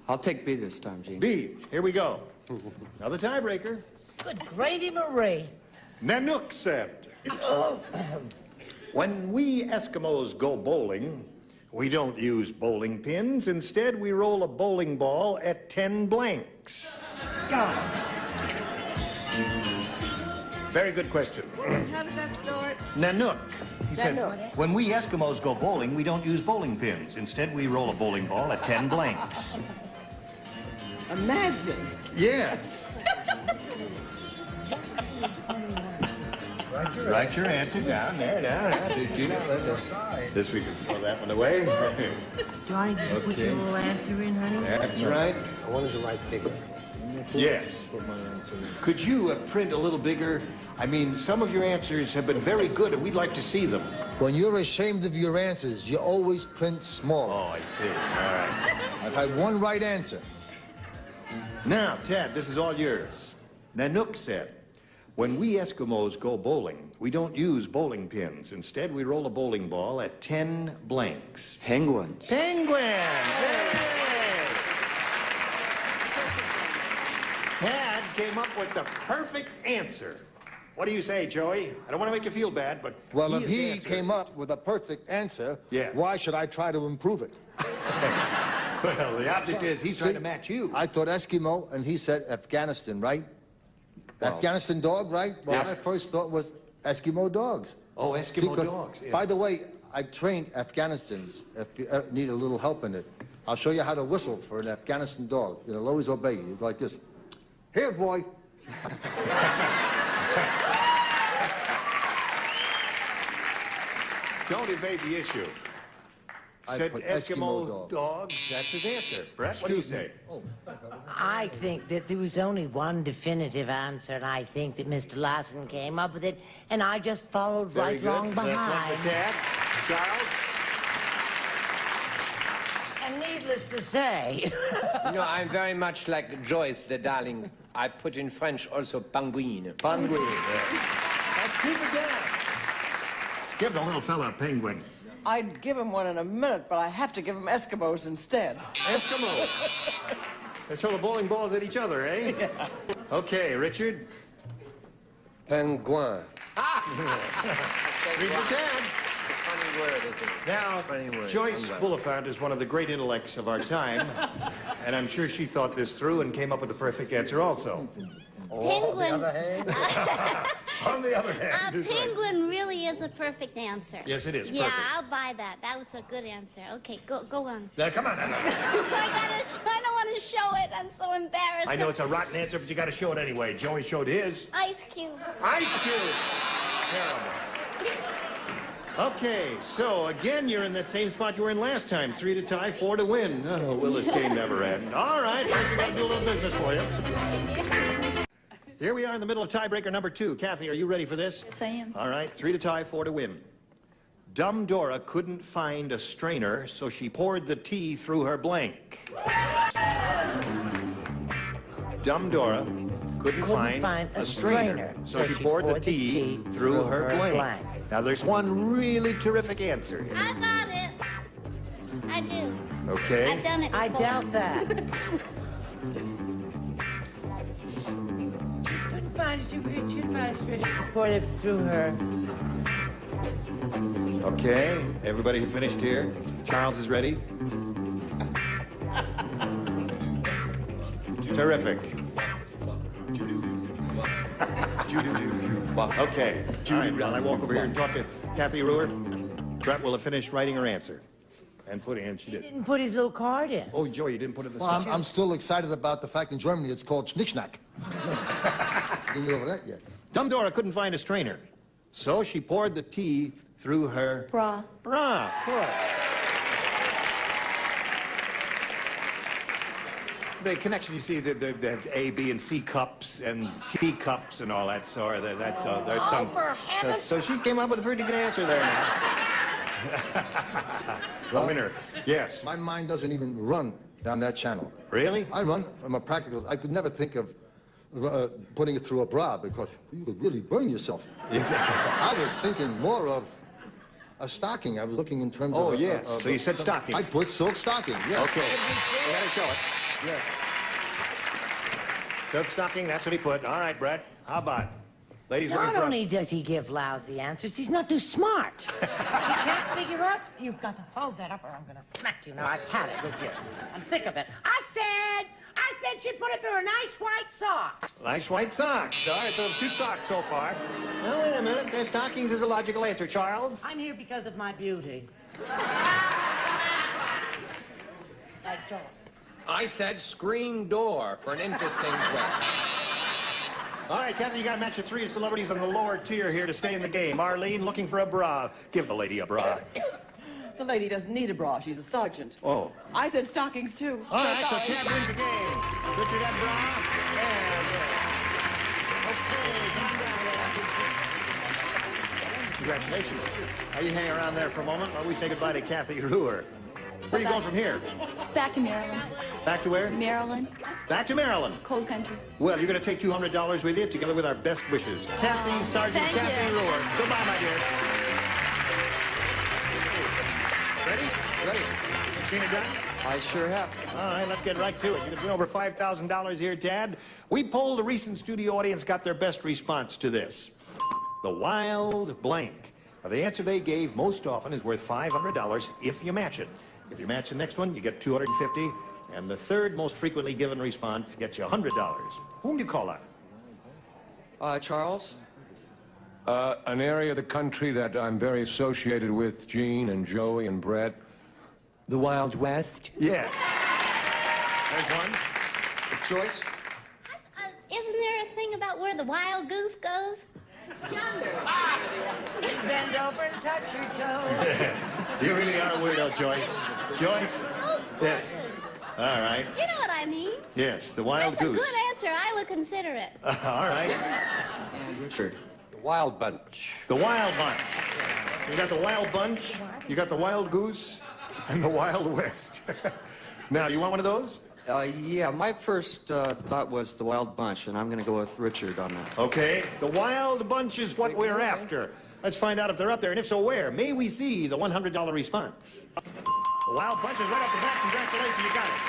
I'll take B this time, Gene. B. Here we go. Another tiebreaker. Good gravy, Marie. Nanook said, when we Eskimos go bowling, we don't use bowling pins. Instead, we roll a bowling ball at 10 blanks. Very good question. How did that start? Nanook. He said, Nanook. when we Eskimos go bowling, we don't use bowling pins. Instead, we roll a bowling ball at 10 blanks. Imagine. Yes. Write your answer down there, down. This we can throw that one away. Johnny, did you put your little answer in, honey? That's right. I wanted to write bigger. Yes. Put my answer in. Could you print a little bigger? I mean, some of your answers have been very good, and we'd like to see them. When you're ashamed of your answers, you always print small. Oh, I see. All right. I've had one right answer. Now, Ted, this is all yours. Nanook said, when we Eskimos go bowling, we don't use bowling pins. Instead, we roll a bowling ball at 10 blanks. Penguins. Penguin! Yay! Tad came up with the perfect answer. What do you say, Joey? I don't want to make you feel bad, but Well, if is he answering. came up with a perfect answer, Yeah. why should I try to improve it? Well, the object is he's trying to match you. I thought Eskimo, and he said Afghanistan, right? Afghanistan dog, right? Well, Yes. my first thought was Eskimo dogs. Oh, Eskimo 'cause, dogs, yeah. By the way, I trained Afghanistans. If you need a little help in it, I'll show you how to whistle for an Afghanistan dog. It'll always obey you. You go like this. Here, boy. Don't evade the issue. I Said put Eskimo Eskimo dogs. That's his answer. Brett, what do you say? I think that there was only one definitive answer, and I think that Mr. Larson came up with it, and I just followed Very right good. along That's one behind. for Tad. Charles? And needless to say, No, I'm very much like Joyce, the darling. I put in French also penguin. Penguin. Let's keep it down. Give the little fella a penguin. I'd give him one in a minute, but I have to give him Eskimos instead. Eskimo. Let's throw the bowling balls at each other, eh? Yeah. Okay, Richard. Penguin. Read your tab. Funny word, isn't it? Now, Funny word. Joyce Penguin. Bulifant is one of the great intellects of our time, and I'm sure she thought this through and came up with the perfect answer also. Penguin. On the other hand, is right. Penguin really is a perfect answer. Yes, it is. Yeah, Perfect. I'll buy that. That was a good answer. Okay, go on. Now, come on. I don't want to show it. I'm so embarrassed. I know it's a rotten answer, but you got to show it anyway. Joey showed his. Ice cubes. Ice cube. Terrible. Okay, so again, you're in that same spot you were in last time. 3 to tie, 4 to win. Oh, will this game never end? All right, first we got to do a little business for you. Here we are in the middle of tiebreaker number 2. Kathy, are you ready for this? Yes, I am. All right, 3 to tie, 4 to win. Dumb Dora couldn't find a strainer, so she poured the tea through her blank. Dumb Dora couldn't find a strainer, so she poured the tea through her blank. Now, there's one really terrific answer here. I got it. I do. Okay? I've done it before. I doubt that. She couldn't find a strainer. She poured it through her. Okay, everybody finished here? Charles is ready? Terrific. Okay, all right, while I walk over here and talk to Kathy Ruhr, Brett will have finished writing her answer. And put in, she did. Didn't put his little card in. Oh, Joey, you didn't put it in the Well, section? I'm still excited about the fact in Germany it's called Schnickschnack. Didn't get over that yet. Dumb Dora couldn't find a strainer, so she poured the tea through her Bra. bra. Of course. The connection, you see, they have A, B, and C cups and tea cups and all that sort. There's some. So she came up with a pretty good answer there. Now. A winner. Yes. My mind doesn't even run on that channel. Really? I run from a practical. I could never think of putting it through a bra because you could really burn yourself. I was thinking more of a stocking. I was looking in terms of... Oh, yes. So you said stocking. I put silk stocking, yes. Okay. You gotta show it. Yes. Silk stocking, that's what he put. All right, Brett. How about? Ladies looking Not for... only does he give lousy answers, he's not too smart. You can't figure out? You've got to hold that up or I'm going to smack you. Now, I've had it with you. I'm sick of it. I said she put it through a nice white socks. Nice white socks. All right, so 2 socks so far. Well, wait a minute. Their stockings is a logical answer, Charles. I'm here because of my beauty. Like George. I said screen door for an interesting twist. All right, Kathy, you got to match the 3 celebrities on the lower tier here to stay in the game. Arlene, looking for a bra. Give the lady a bra. The lady doesn't need a bra. She's a sergeant. Oh. I said stockings, too. All right, so Ted wins the game. Richard had bra. And, okay, congratulations. Now, you hang around there for a moment while we say goodbye to Kathy Ruhr. Where are you going from here? Back to Maryland. Back to where? Maryland. Back to Maryland. Cold country. Well, you're going to take $200 with you, together with our best wishes. Kathy, Sergeant Thank Kathy you. Ruhr. Goodbye, my dear. Ready? Ready. Seen it done? I sure have. All right, let's get right to it. You're going to win over $5,000 here, Tad. We polled the recent studio audience, got their best response to this. The wild blank. Now, the answer they gave most often is worth $500 if you match it. If you match the next one, you get $250, and the third most frequently given response gets you $100. Whom do you call on? Charles? An area of the country that I'm very associated with, Gene and Joey and Brett. The Wild West? Yes. There's one. Joyce? Isn't there a thing about where the wild goose goes? Yonder. Bend over and touch your toe. You really are a weirdo, Joyce. Joyce? Those Yes. bushes. All right. You know what I mean. Yes, the wild That's goose. a good answer. I would consider it. All right. And Richard. The Wild Bunch. The Wild Bunch. You got the Wild Bunch, you got the Wild Goose, and the Wild West. Now, you want one of those? Yeah, my first thought was the Wild Bunch, and I'm going to go with Richard on that. Okay. The Wild Bunch is what we're after. Let's find out if they're up there, and if so, where? May we see the $100 response? The Wild Bunch is right off the bat. Congratulations, you got it.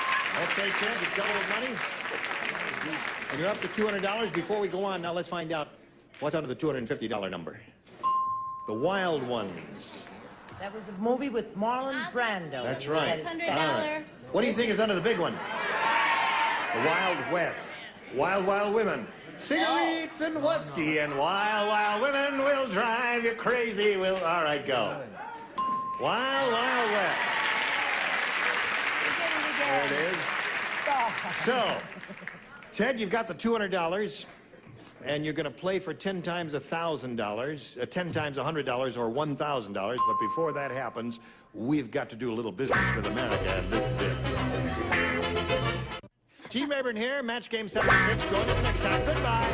Okay, Ted, you doubled money. And you're up to $200. Before we go on, now let's find out what's under the $250 number. The Wild Ones. That was a movie with Marlon Brando. That's right. $100. All right. What do you think is under the big one? The Wild West. Wild, wild women. Cigarettes and whiskey and wild, wild women will drive you crazy. All right, go. Wild, wild west. There it is. So, Ted, you've got the $200. And you're going to play for 10 times $1,000, 10 times $100, or $1,000. But before that happens, we've got to do a little business with America, and this is it. Gene Rayburn here, Match Game 76. Join us next time. Goodbye.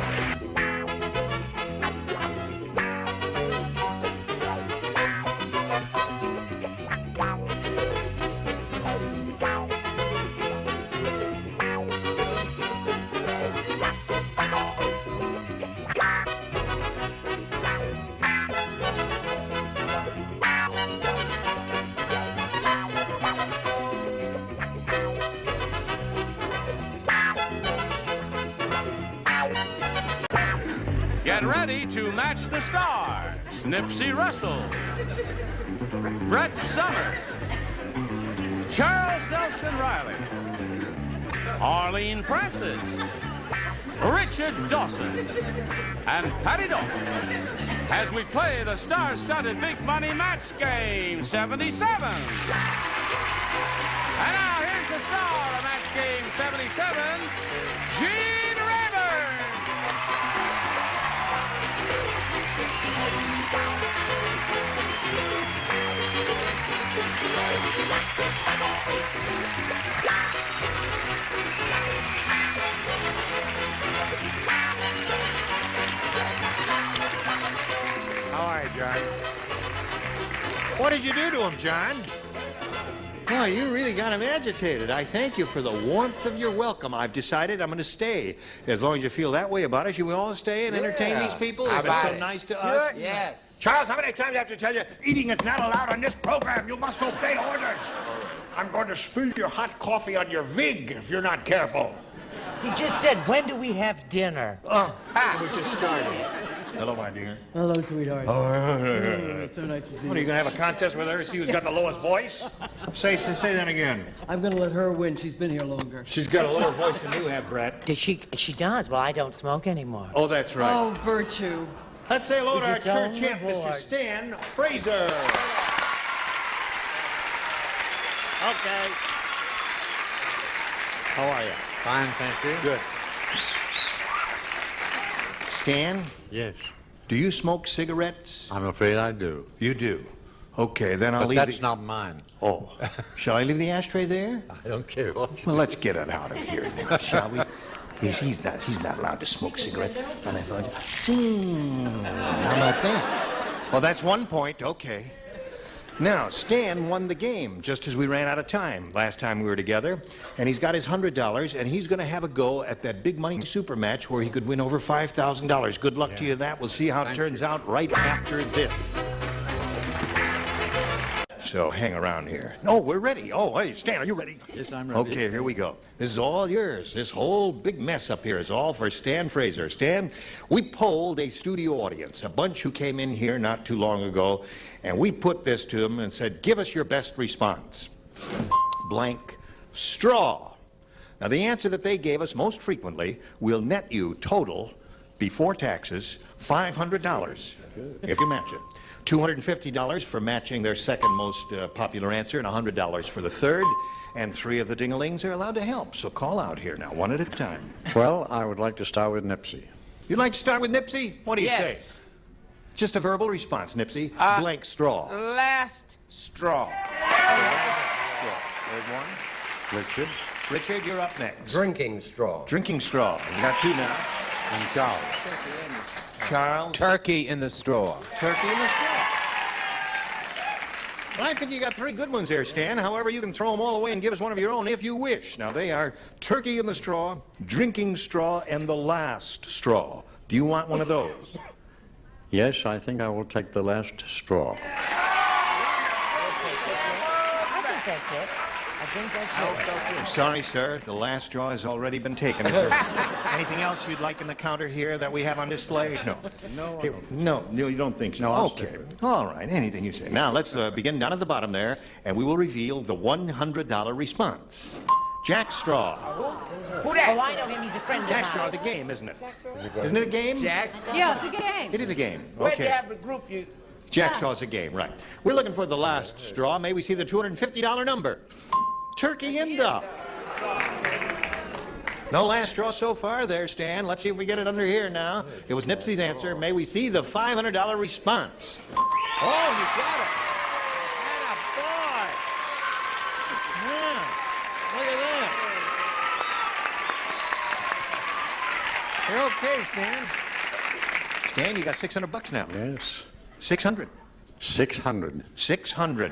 Get ready to match the stars. Nipsey Russell, Brett Somers, Charles Nelson Riley, Arlene Francis, Richard Dawson, and Patty Dawson as we play the star-studded Big Money Match Game 77. And now here's the star of Match Game 77, Gene Rayburn. All right, John. What did you do to him, John? Boy, you really got him agitated. I thank you for the warmth of your welcome. I've decided I'm going to stay. As long as you feel that way about us, you will all stay and entertain these people. They've been so nice to us. Yes. Charles, how many times do I have to tell you, eating is not allowed on this program. You must obey orders. I'm going to spill your hot coffee on your wig if you're not careful. He just said, when do we have dinner? Oh, we just started. Hello, my dear. Hello, sweetheart. Oh, so nice to see you. What, are you going to have a contest with her? See who's got the lowest voice? Say that again. I'm going to let her win. She's been here longer. She's got a lower voice than you have, Brett. She does. Well, I don't smoke anymore. Oh, that's right. Oh, virtue. Let's say hello to our Is it so current champ, Mr. hard? Stan Fraser. Okay. How are you? Fine, thank you. Good. Stan? Yes. Do you smoke cigarettes? I'm afraid I do. You do? Okay, then I'll But leave that's not mine. Oh. Shall I leave the ashtray there? I don't care what you Well, let's get it out of here now, shall we? Yes, he's not allowed to smoke cigarettes. And I thought, how about that? Well, that's 1 point. Okay. Now, Stan won the game just as we ran out of time last time we were together. And he's got his $100, and he's going to have a go at that big money super match where he could win over $5,000. Good luck to you that. We'll see how it turns out right after this. So hang around here. No, we're ready. Oh, hey, Stan, are you ready? Yes, I'm ready. Okay, here we go. This is all yours. This whole big mess up here is all for Stan Fraser. Stan, we polled a studio audience, a bunch who came in here not too long ago, and we put this to them and said, give us your best response. Blank straw. Now, the answer that they gave us most frequently will net you total, before taxes, $500 if you match it. $250 for matching their second most popular answer, and $100 for the third. And 3 of the ding-a-lings are allowed to help. So call out here now, one at a time. Well, I would like to start with Nipsey. You'd like to start with Nipsey? What do you say? Just a verbal response, Nipsey. Blank straw. Last straw. There's one. Richard. Richard, you're up next. Drinking straw. Drinking straw. You got 2 now. And Charles. Charles. Turkey in the straw. Turkey in the straw. Well, I think you got 3 good ones there, Stan. However, you can throw them all away and give us one of your own if you wish. Now, they are turkey in the straw, drinking straw, and the last straw. Do you want one of those? Yes, I think I will take the last straw. I think that's it. I think that's it. I'm sorry, sir. The last straw has already been taken. Is there anything else you'd like in the counter here that we have on display? No. No, you don't think so? No, okay. All right, anything you say. Now, let's begin down at the bottom there, and we will reveal the $100 response. Jack Straw. Who that? Oh, I know him. He's a friend of mine. Jack Straw is a game, isn't it? Isn't it a game? Jack. Yeah, it's a game. It is a game. Where'd Okay. you have the group you... Jack Straw's a game, right. We're looking for the last straw. May we see the $250 number? Turkey in the... No last straw so far there, Stan. Let's see if we get it under here now. It was Nipsey's answer. May we see the $500 response? Oh, you got it. Attaboy. Yeah. Look at that. You're okay, Stan. Stan, you got $600 now. Yes. 600. 600. 600.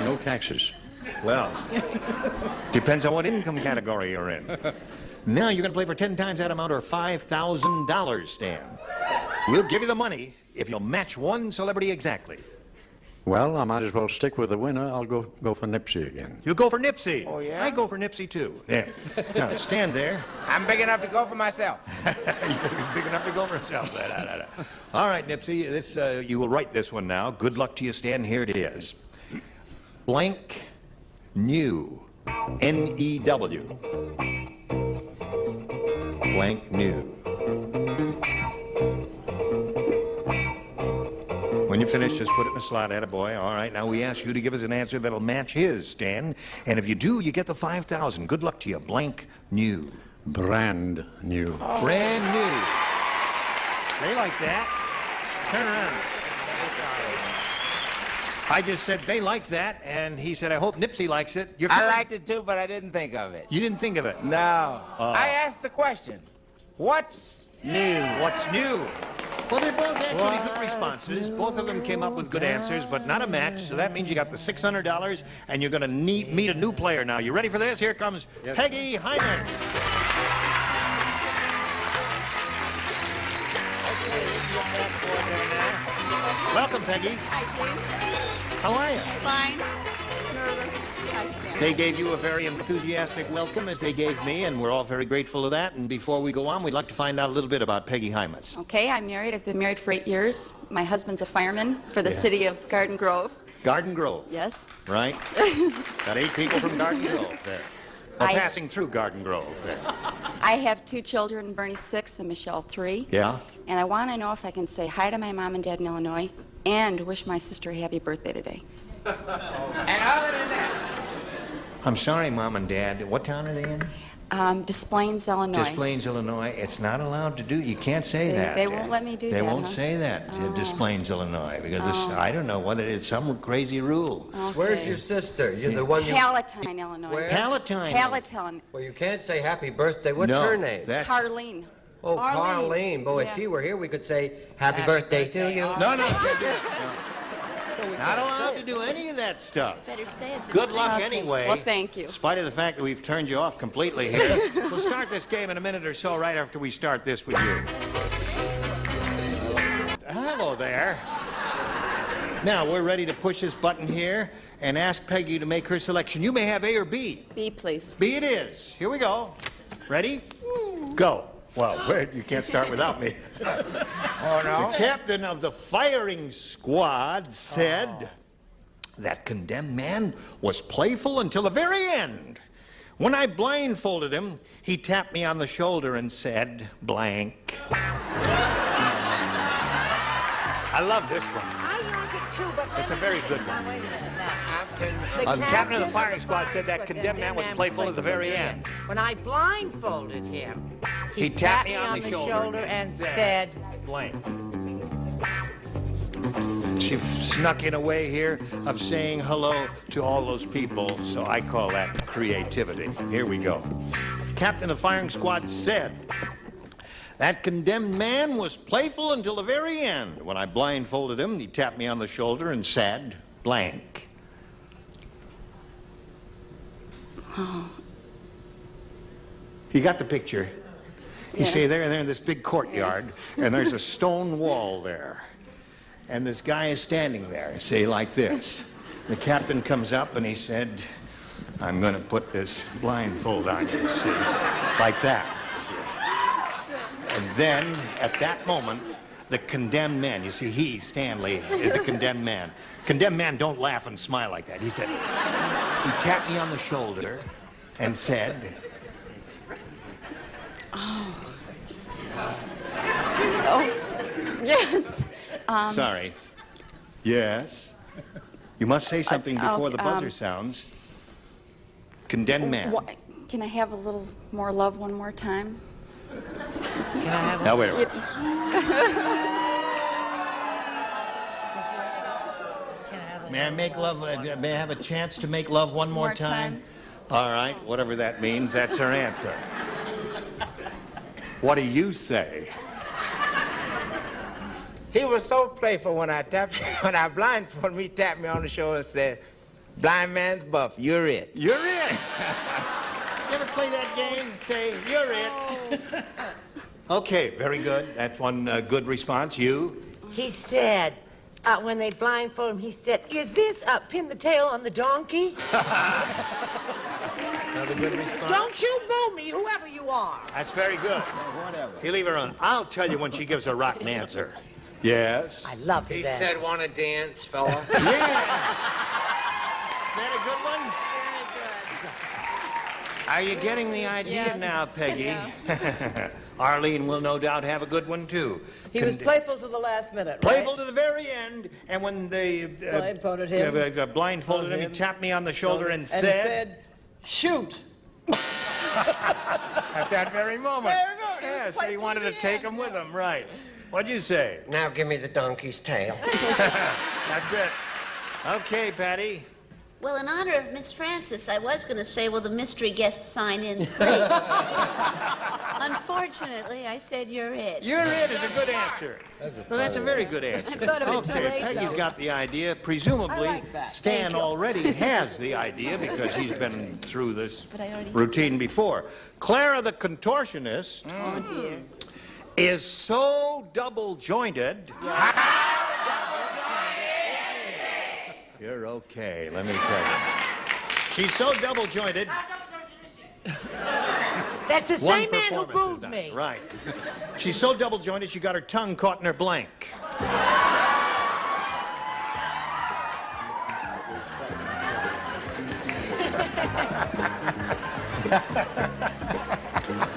No taxes. Well, depends on what income category you're in. Now you're going to play for 10 times that amount or $5,000, Stan. We'll give you the money if you'll match one celebrity exactly. Well, I might as well stick with the winner. I'll go for Nipsey again. You'll go for Nipsey. Oh, yeah? I go for Nipsey, too. Yeah. Now, stand there. I'm big enough to go for myself. He said he's big enough to go for himself. All right, Nipsey, this, you will write this one now. Good luck to you, Stan. Here it is. Blank new. N-E-W. Blank new. When you finish, just put it in the slot, attaboy. All right, now we ask you to give us an answer that'll match his, Stan. And if you do, you get the $5,000. Good luck to you. Blank new. Brand new. Oh. Brand new. They like that. Turn around. I just said they like that, and he said, I hope Nipsey likes it. I liked it too, but I didn't think of it. You didn't think of it? No. I asked the question, what's new? What's new? Well, they both actually good responses. Both of them came up with good answers, but not a match. So that means you got the $600, and you're going to meet a new player now. You ready for this? Here comes Peggy Hyman. Welcome, Peggy. Hi, Gene. How are you? Fine. Nervous. I stand. They gave you a very enthusiastic welcome, as they gave me, and we're all very grateful to that. And before we go on, we'd like to find out a little bit about Peggy Hyman. Okay, I'm married. I've been married for 8 years. My husband's a fireman for the city of Garden Grove. Garden Grove. Yes. Right? Got 8 people from Garden Grove there. Well, passing through Garden Grove there. I have 2 children, Bernie 6 and Michelle 3. Yeah? And I want to know if I can say hi to my mom and dad in Illinois and wish my sister a happy birthday today. And other than that... I'm sorry, Mom and Dad. What town are they in? Des Plaines, Illinois. Des Plaines, Illinois. It's not allowed to do. You can't say that. They won't let me do that. They won't huh? say that. Des Plaines, Illinois, because this, Oh. I don't know what it is. Some crazy rule. Okay. Where's your sister? You're the one you... Palatine, Illinois. Where? Palatine. Palatine. Well, you can't say happy birthday. What's her name? Carlene. Oh, Arlene. Boy, if she were here, we could say happy birthday to you. No, no. Not allowed to do any of that stuff. Better say it. Good luck Okay. anyway. Well, thank you. In spite of the fact that we've turned you off completely here. We'll start this game in a minute or so right after we start this with you. Hello there. Now, we're ready to push this button here and ask Peggy to make her selection. You may have A or B. B, please. B it is. Here we go. Ready? Go. Well, wait, you can't start without me. Oh, no? The captain of the firing squad said that condemned man was playful until the very end. When I blindfolded him, he tapped me on the shoulder and said, blank. I love this one. I like it too, but It's a very good one. wait a minute now. The captain of the firing squad said that condemned man was playful at the very end. When I blindfolded him, He tapped me on the shoulder and said, blank. She snuck in a way here of saying hello to all those people, so I call that creativity. Here we go. The captain of the firing squad said, that condemned man was playful until the very end. When I blindfolded him, he tapped me on the shoulder and said, blank. Oh. You got the picture? You see, they're in this big courtyard, and there's a stone wall there. And this guy is standing there, say, like this. The captain comes up, and he said, I'm going to put this blindfold on you, see, like that. See. And then, at that moment, the condemned man, you see, he, Stanley, is a condemned man. Condemned man don't laugh and smile like that. He said, he tapped me on the shoulder and said, Oh. Oh. Yes. Sorry. Yes. You must say something before the buzzer sounds. Condemned man. Can I have a little more love one more time? Can I have Now, wait a minute. May I make love? May I have a chance to make love one more time? All right, whatever that means, that's her answer. What do you say? He was so playful when I blindfolded him, he tapped me on the shoulder and said, blind man's buff, you're it. You're it. You ever play that game? Say, you're it. Okay, very good. That's one good response. You? He said, when they blindfolded him, he said, is this pin the tail on the donkey? Another good response. Don't you boo me, whoever you are. That's very good. Whatever. You leave her on. I'll tell you when she gives a rotten answer. Yes? I love He that. said, want to dance, fella? Yeah. Is that a good one? Are you getting the idea now, Peggy? Arlene will no doubt have a good one, too. He was playful to the last minute, Playful right? to the very end, and when they Blindfolded him. blindfolded him, he tapped me on the shoulder and And said, shoot. At that very moment. Very good. Yeah, so he wanted to take him with him, right. What'd you say? Now give me the donkey's tail. That's it. Okay, Patty. Well, in honor of Miss Francis, I was going to say, will the mystery guest sign in, please? Unfortunately, I said you're it. You're it is a good answer. Well, that's a very good answer. I thought of it too Okay, late, Peggy's though. got the idea. Presumably, Stan already has the idea because he's been through this routine before. Clara the contortionist is so double-jointed. You're okay, let me tell you. She's so double-jointed. That's the One same man who performance is booed done. me. Right. She's so double-jointed, she got her tongue caught in her blank.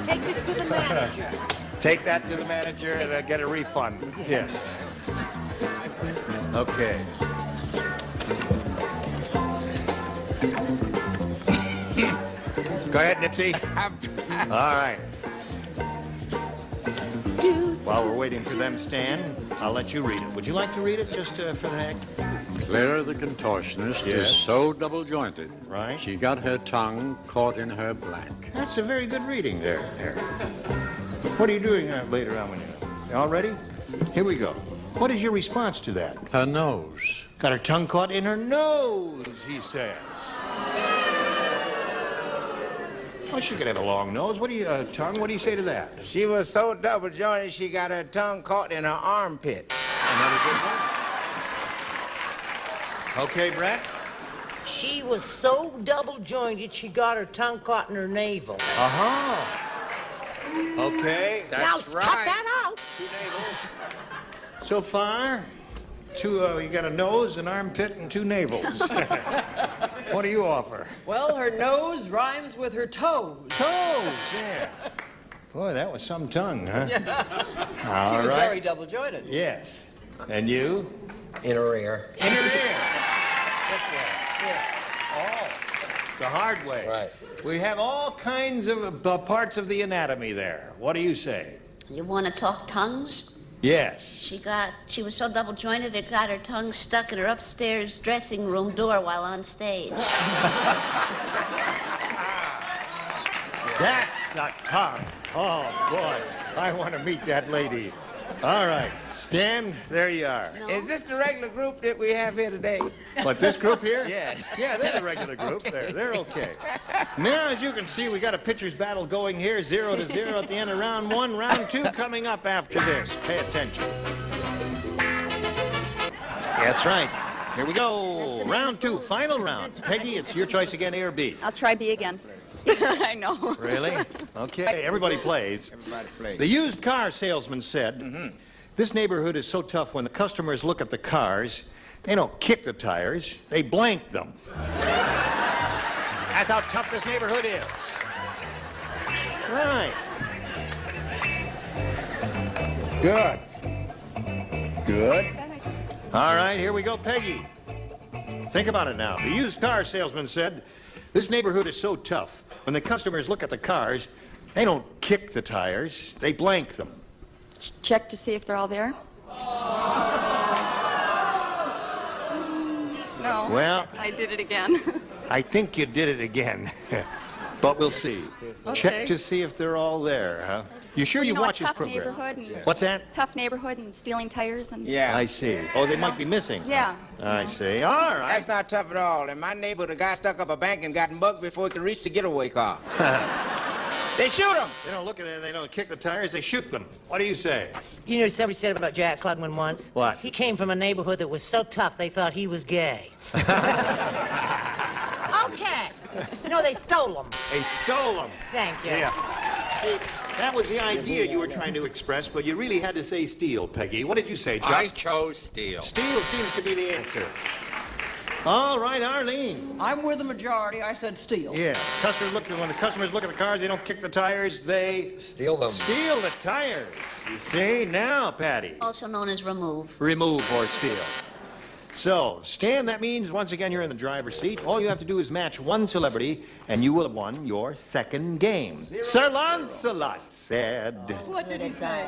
Take this to the manager. Take that to the manager and get a refund. Yes. Okay. Go ahead, Nipsey. All right. While we're waiting for them, Stan, I'll let you read it. Would you like to read it just for the heck? Clara the contortionist is so double-jointed. Right. She got her tongue caught in her blank. That's a very good reading there. What are you doing later on when you're all ready? Here we go. What is your response to that? Her nose. Got her tongue caught in her nose, he says. Oh, she could have a long nose. What do you, tongue? What do you say to that? She was so double jointed she got her tongue caught in her armpit. Another good one. Okay, Brett? She was so double-jointed she got her tongue caught in her navel. Uh-huh. Okay. Now cut that out. So far, you got a nose, an armpit, and two navels. What do you offer? Well, her nose rhymes with her toes. Toes, yeah. Boy, that was some tongue, huh? She All was right. very double-jointed. Yes. And you? Inner ear. Inner ear. Oh, the hard way. Right. We have all kinds of parts of the anatomy there. What do you say? You want to talk tongues? Yes. She was so double-jointed it got her tongue stuck in her upstairs dressing room door while on stage. That's a tongue. Oh, boy. I want to meet that lady. All right. Stan, there you are. No. Is this the regular group that we have here today? But this group here? Yes. Yeah, they're the regular group. They're okay. Now, as you can see, we got a pitcher's battle going here, 0-0 at the end of round one. Round two coming up after this. Pay attention. That's right. Here we go. Round two, final round. Peggy, it's your choice again, A or B. I'll try B again. I know. Really? Okay, everybody plays. Everybody plays. The used car salesman said, this neighborhood is so tough when the customers look at the cars, they don't kick the tires, they blank them. That's how tough this neighborhood is. Right. Good. Good. All right, here we go, Peggy. Think about it now. The used car salesman said, this neighborhood is so tough. When the customers look at the cars, they don't kick the tires, they blank them. Check to see if they're all there. No. Well, I did it again. I think you did it again. But we'll see. Okay. Check to see if they're all there, huh? You sure you watch his program? Neighborhood and What's that? tough neighborhood and stealing tires and I see. Oh, they might be missing. Yeah. I see. All right. That's not tough at all. In my neighborhood, a guy stuck up a bank and got mugged before he could reach the getaway car. They shoot him. They don't look at it, they don't kick the tires, they shoot them. What do you say? You know somebody said about Jack Klugman once? What? He came from a neighborhood that was so tough they thought he was gay. Okay. No, they stole him. They stole them. Thank you. Yeah. See, that was the idea you were trying to express, but you really had to say steal, Peggy. What did you say, Chuck? I chose steel. Steal seems to be the answer. All right, Arlene. I'm with the majority. I said steal. Yeah. When the customers look at the cars, they don't kick the tires, they steal them. Steal the tires. You see? Now, Patty. Also known as remove. Remove or steal. So, Stan, that means once again you're in the driver's seat. All you have to do is match one celebrity, and you will have won your second game. Sir Lancelot said... What did he say?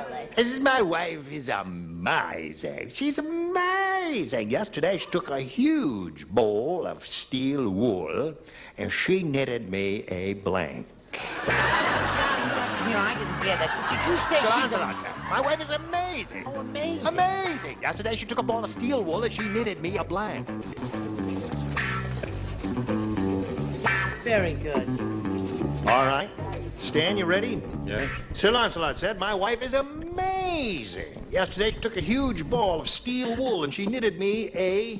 My wife is amazing. She's amazing. Yesterday, she took a huge bowl of steel wool, and she knitted me a blank. You know, I didn't hear that. Did you say Sir she's Lancelot said, my wife is amazing. Oh, amazing. Amazing. Yesterday, she took a ball of steel wool, and she knitted me a blank. Very good. All right. Stan, you ready? Yes. Sir Lancelot said, my wife is amazing. Yesterday, she took a huge ball of steel wool, and she knitted me a...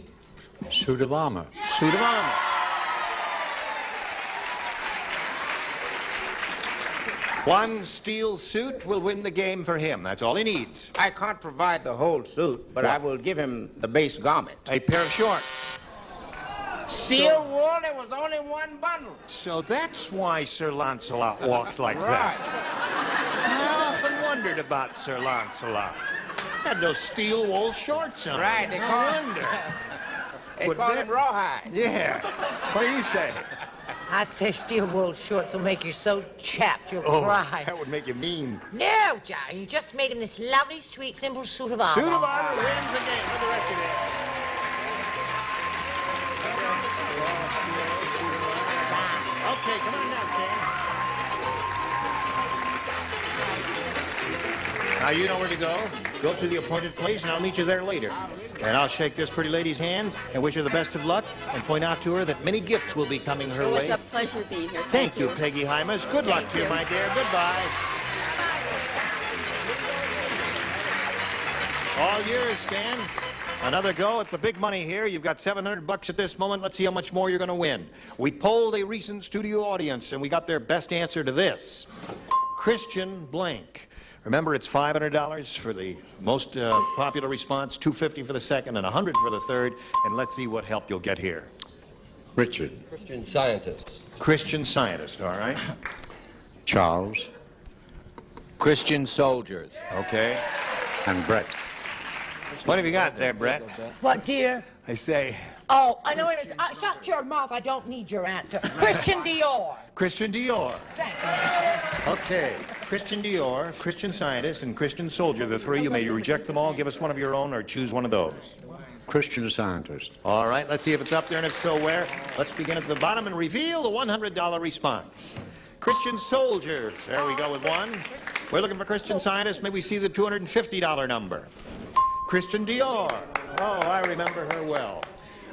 Suit of armor. Suit of armor. One steel suit will win the game for him. That's all he needs. I can't provide the whole suit, but I will give him the base garment. A pair of shorts. Steel wool, there was only one bundle. So that's why Sir Lancelot walked like that. I often wondered about Sir Lancelot. Had those steel wool shorts on. Right, they call him rawhide. Yeah. What do you say? I say steel wool shorts will make you so chapped you'll cry. That would make you mean. No, John, you just made him this lovely, sweet, simple suit of armor. Suit of armor wins the game. What the rest of it? Okay, come on down, Stan. Now you know where to go. Go to the appointed place, and I'll meet you there later. And I'll shake this pretty lady's hand and wish her the best of luck and point out to her that many gifts will be coming her way. It was a pleasure being here. Thank you, Peggy Hymas. Good luck to you, my dear. Goodbye. All yours, Stan. Another go at the big money here. You've got $700 at this moment. Let's see how much more you're going to win. We polled a recent studio audience, and we got their best answer to this. Christian blank. Remember, it's $500 for the most popular response, $250 for the second, and $100 for the third. And let's see what help you'll get here. Richard. Christian Scientist. Christian Scientist, all right? Charles. Christian soldiers. Okay. And Brett. What have you got there, Brett? What, dear? I say... Oh, I know it is. Shut your mouth. I don't need your answer. Christian Dior. Christian Dior. Okay. Christian Dior, Christian Scientist, and Christian Soldier. The three, you may reject them all, give us one of your own, or choose one of those. Christian Scientist. All right, let's see if it's up there, and if so, where. Let's begin at the bottom and reveal the $100 response. Christian Soldiers. There we go with one. We're looking for Christian Scientist. May we see the $250 number. Christian Dior. Oh, I remember her well.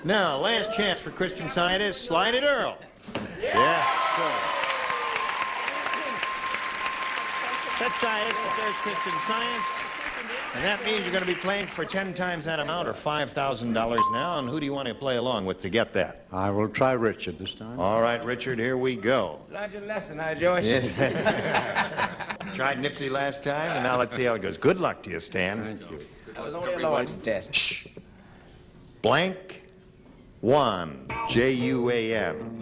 Now, last chance for Christian Scientist. Slide it, Earl. Yes, sir. That's Scientist, but there's Christian Science. And that means you're going to be playing for 10 times that amount, or $5,000 now. And who do you want to play along with to get that? I will try Richard this time. All right, Richard, here we go. Learned your lesson, huh, George? Yes. Tried Nipsey last time, and now let's see how it goes. Good luck to you, Stan. Thank you. That was only a loyalty test. Shh. Blank 1. J-U-A-N.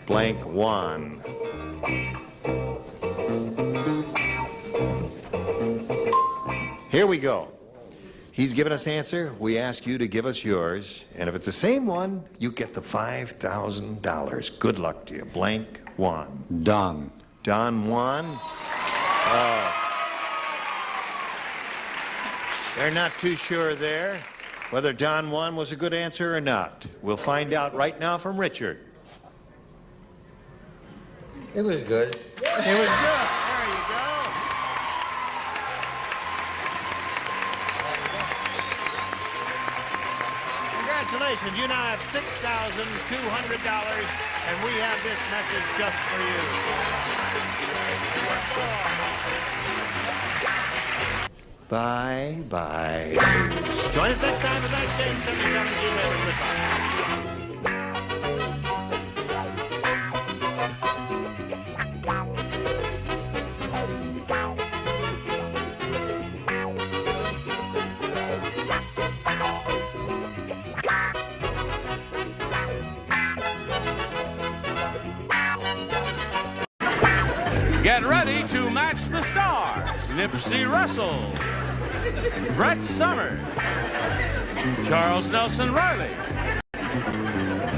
Blank 1. Here we go. He's given us answer. We ask you to give us yours. And if it's the same one, you get the $5,000. Good luck to you. Blank 1. Don. Don Juan. They're not too sure there whether Don Juan was a good answer or not. We'll find out right now from Richard. It was good. It was good. There you go. Congratulations. You now have $6,200, and we have this message just for you. Bye-bye. Join us next time for Night Game 77. See you later. Get ready to match the stars. Nipsey Russell, Brett Summers, Charles Nelson Riley,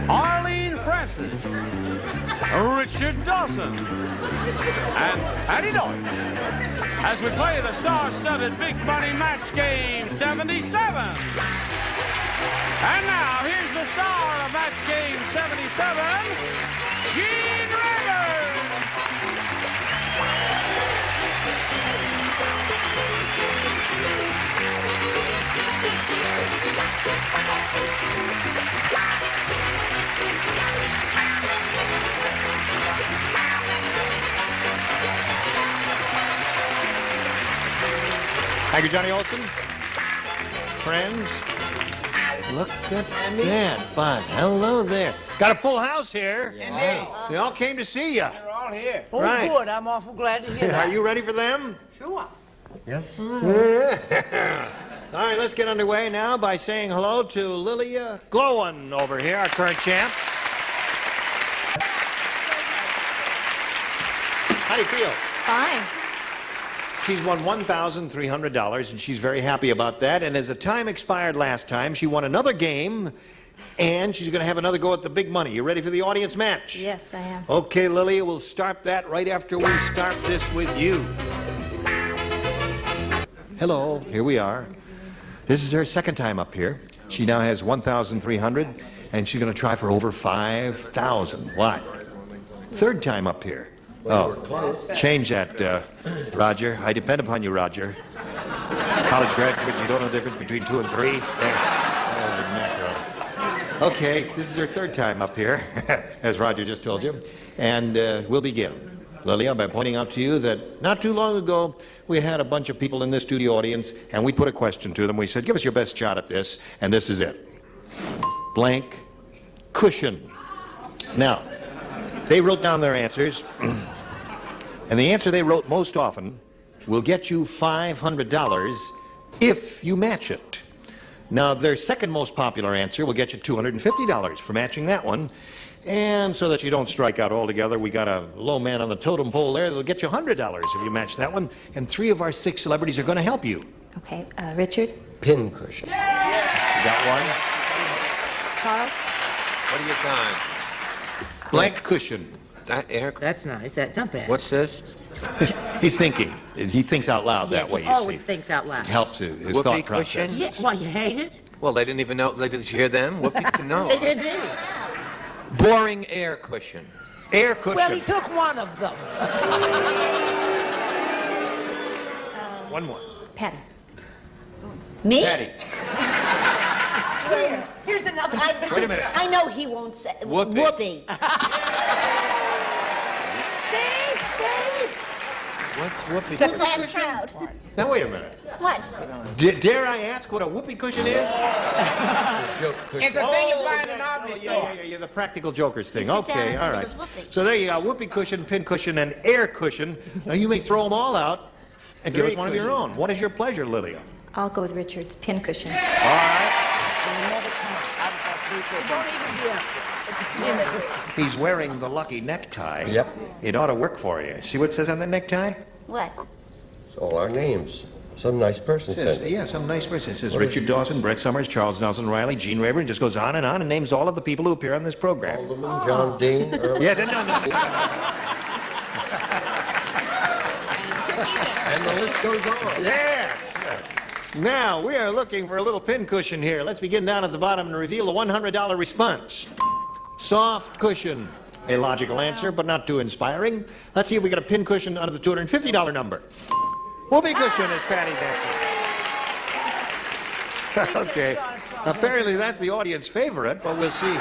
Arlene Francis, Richard Dawson, and Patty Deutsch as we play the star-studded Big Money Match Game 77. And now, here's the star of Match Game 77, Gene Rayburn. Thank you, Johnny Olson. Friends, look at that fun. Hello there. Got a full house here. Indeed. They all came to see you. They're all here. Oh, Right. good. I'm awful glad to hear that. Are you ready for them? Sure. Yes, sir. All right, let's get underway now by saying hello to Lilia Glowan over here, our current champ. How do you feel? Fine. She's won $1,300, and she's very happy about that. And as the time expired last time, she won another game, and she's going to have another go at the big money. You ready for the audience match? Yes, I am. Okay, Lilia, we'll start that right after we start this with you. Hello, here we are. This is her second time up here. She now has 1,300, and she's going to try for over 5,000. What? Third time up here. Oh, change that, Roger. I depend upon you, Roger. College graduate, you don't know the difference between 2 and 3? Okay, this is her third time up here, as Roger just told you. And we'll begin, Lilia, by pointing out to you that not too long ago, we had a bunch of people in this studio audience, and we put a question to them. We said, give us your best shot at this, and this is it. Blank cushion. Now, they wrote down their answers, and the answer they wrote most often will get you $500 if you match it. Now, their second most popular answer will get you $250 for matching that one. And so that you don't strike out altogether, we got a low man on the totem pole there that'll get you $100 if you match that one. And 3 of our 6 celebrities are going to help you. Okay, Richard? Pincushion. You got one? Charles? What do you got? Blank cushion. That air. That's nice. That's not bad. What's this? He's thinking. He thinks out loud Yes, that way, he you always see. thinks out loud. Helps his Whoopee thought process. cushion? Yeah, well, you hate it? Well, they didn't even know. Did you hear them? Whoopee? No. They did. Boring air cushion. Air cushion. Well, he took one of them. One more. Patty. Me? Patty. Here's another. Wait a minute. I know he won't say. Whoopee. Whoopee. What's whoopee? It's a class crowd. Now, wait a minute. What? Dare I ask what a whoopee cushion is? Joke cushion. It's a thing you find in Albany store. Yeah, the practical jokers thing. You sit down Okay, and all it right. goes whoopee. So there you go, whoopee cushion, pin cushion, and air cushion. Now you may throw them all out and give us one of your own. What is your pleasure, Lilia? I'll go with Richard's pincushion. All right. He's wearing the lucky necktie. Yep. It ought to work for you. See what it says on the necktie? What? It's all our names. Some nice person It says, said. yeah, some nice person. It says Richard Dawson, Brett Summers, Charles Nelson Riley, Gene Rayburn. Just goes on and names all of the people who appear on this program. Alderman, John Dean, Earl. Yes, no. And the list goes on. Yes. Now, we are looking for a little pin cushion here. Let's begin down at the bottom and reveal the $100 response. Soft cushion. A logical answer, but not too inspiring. Let's see if we get a pin cushion under the $250 number. Whoopee cushion is Patty's answer. Okay. Apparently that's the audience favorite, but we'll see.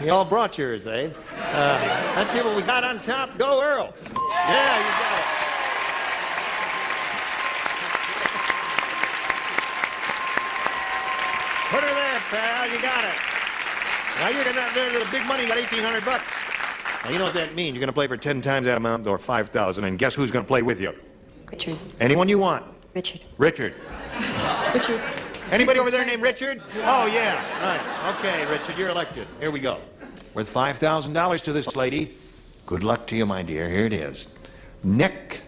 You all brought yours, eh? Let's see what we got on top. Go, Earl. Yeah, you got it. Put her there, pal. You got it. Now you're going to the big money. You got $1,800. Now you know what that means. You're going to play for 10 times that amount or 5,000. And guess who's going to play with you? Richard. Anyone you want. Richard. Richard. Richard. Anybody over there named Richard? Oh, yeah. Right. Okay, Richard, you're elected. Here we go. Worth $5,000 to this lady. Good luck to you, my dear. Here it is. Neck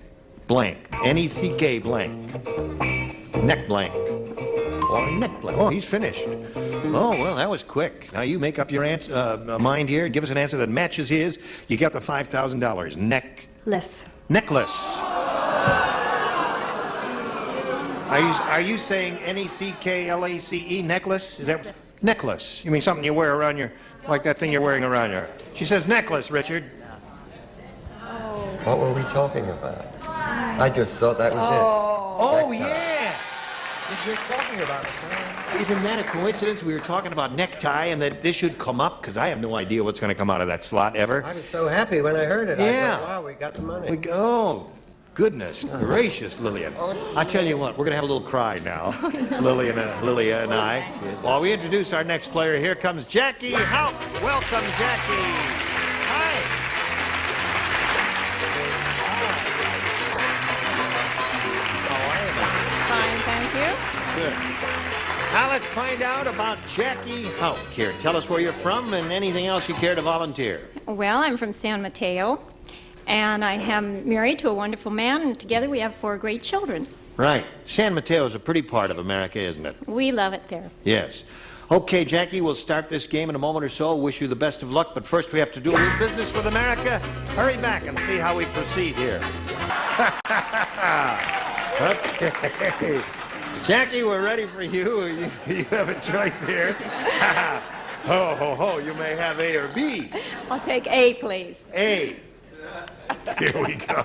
blank. N-E-C-K blank. Neck blank. or necklace. Oh, he's finished. Oh, well, that was quick. Now you make up your mind here and give us an answer that matches his. You got the $5,000. Necklace. Are you saying N-E-C-K-L-A-C-E, necklace? Is that necklace? You mean something you wear around your, like that thing you're wearing around your? She says necklace, Richard. What were we talking about? I just thought that was it. Oh, yeah. You're talking about it. Isn't that a coincidence? We were talking about necktie and that this should come up because I have no idea what's going to come out of that slot ever. I was so happy when I heard it. Yeah. I thought, wow, we got the money. Oh, goodness gracious, Lillian. I tell you what, we're going to have a little cry now, Lilia and I. While we introduce our next player, here comes Jackie Houck. Welcome, Jackie. Hi. Fine, thank you. Good. Now let's find out about Jackie Houck here. Tell us where you're from and anything else you care to volunteer. Well, I'm from San Mateo, and I am married to a wonderful man, and together we have 4 great children. Right. San Mateo is a pretty part of America, isn't it? We love it there. Yes. Okay, Jackie, we'll start this game in a moment or so. Wish you the best of luck, but first we have to do a little business with America. Hurry back and see how we proceed here. Okay. Jackie, we're ready for you. You have a choice here. Ho, ho, ho. You may have A or B. I'll take A, please. A. Here we go.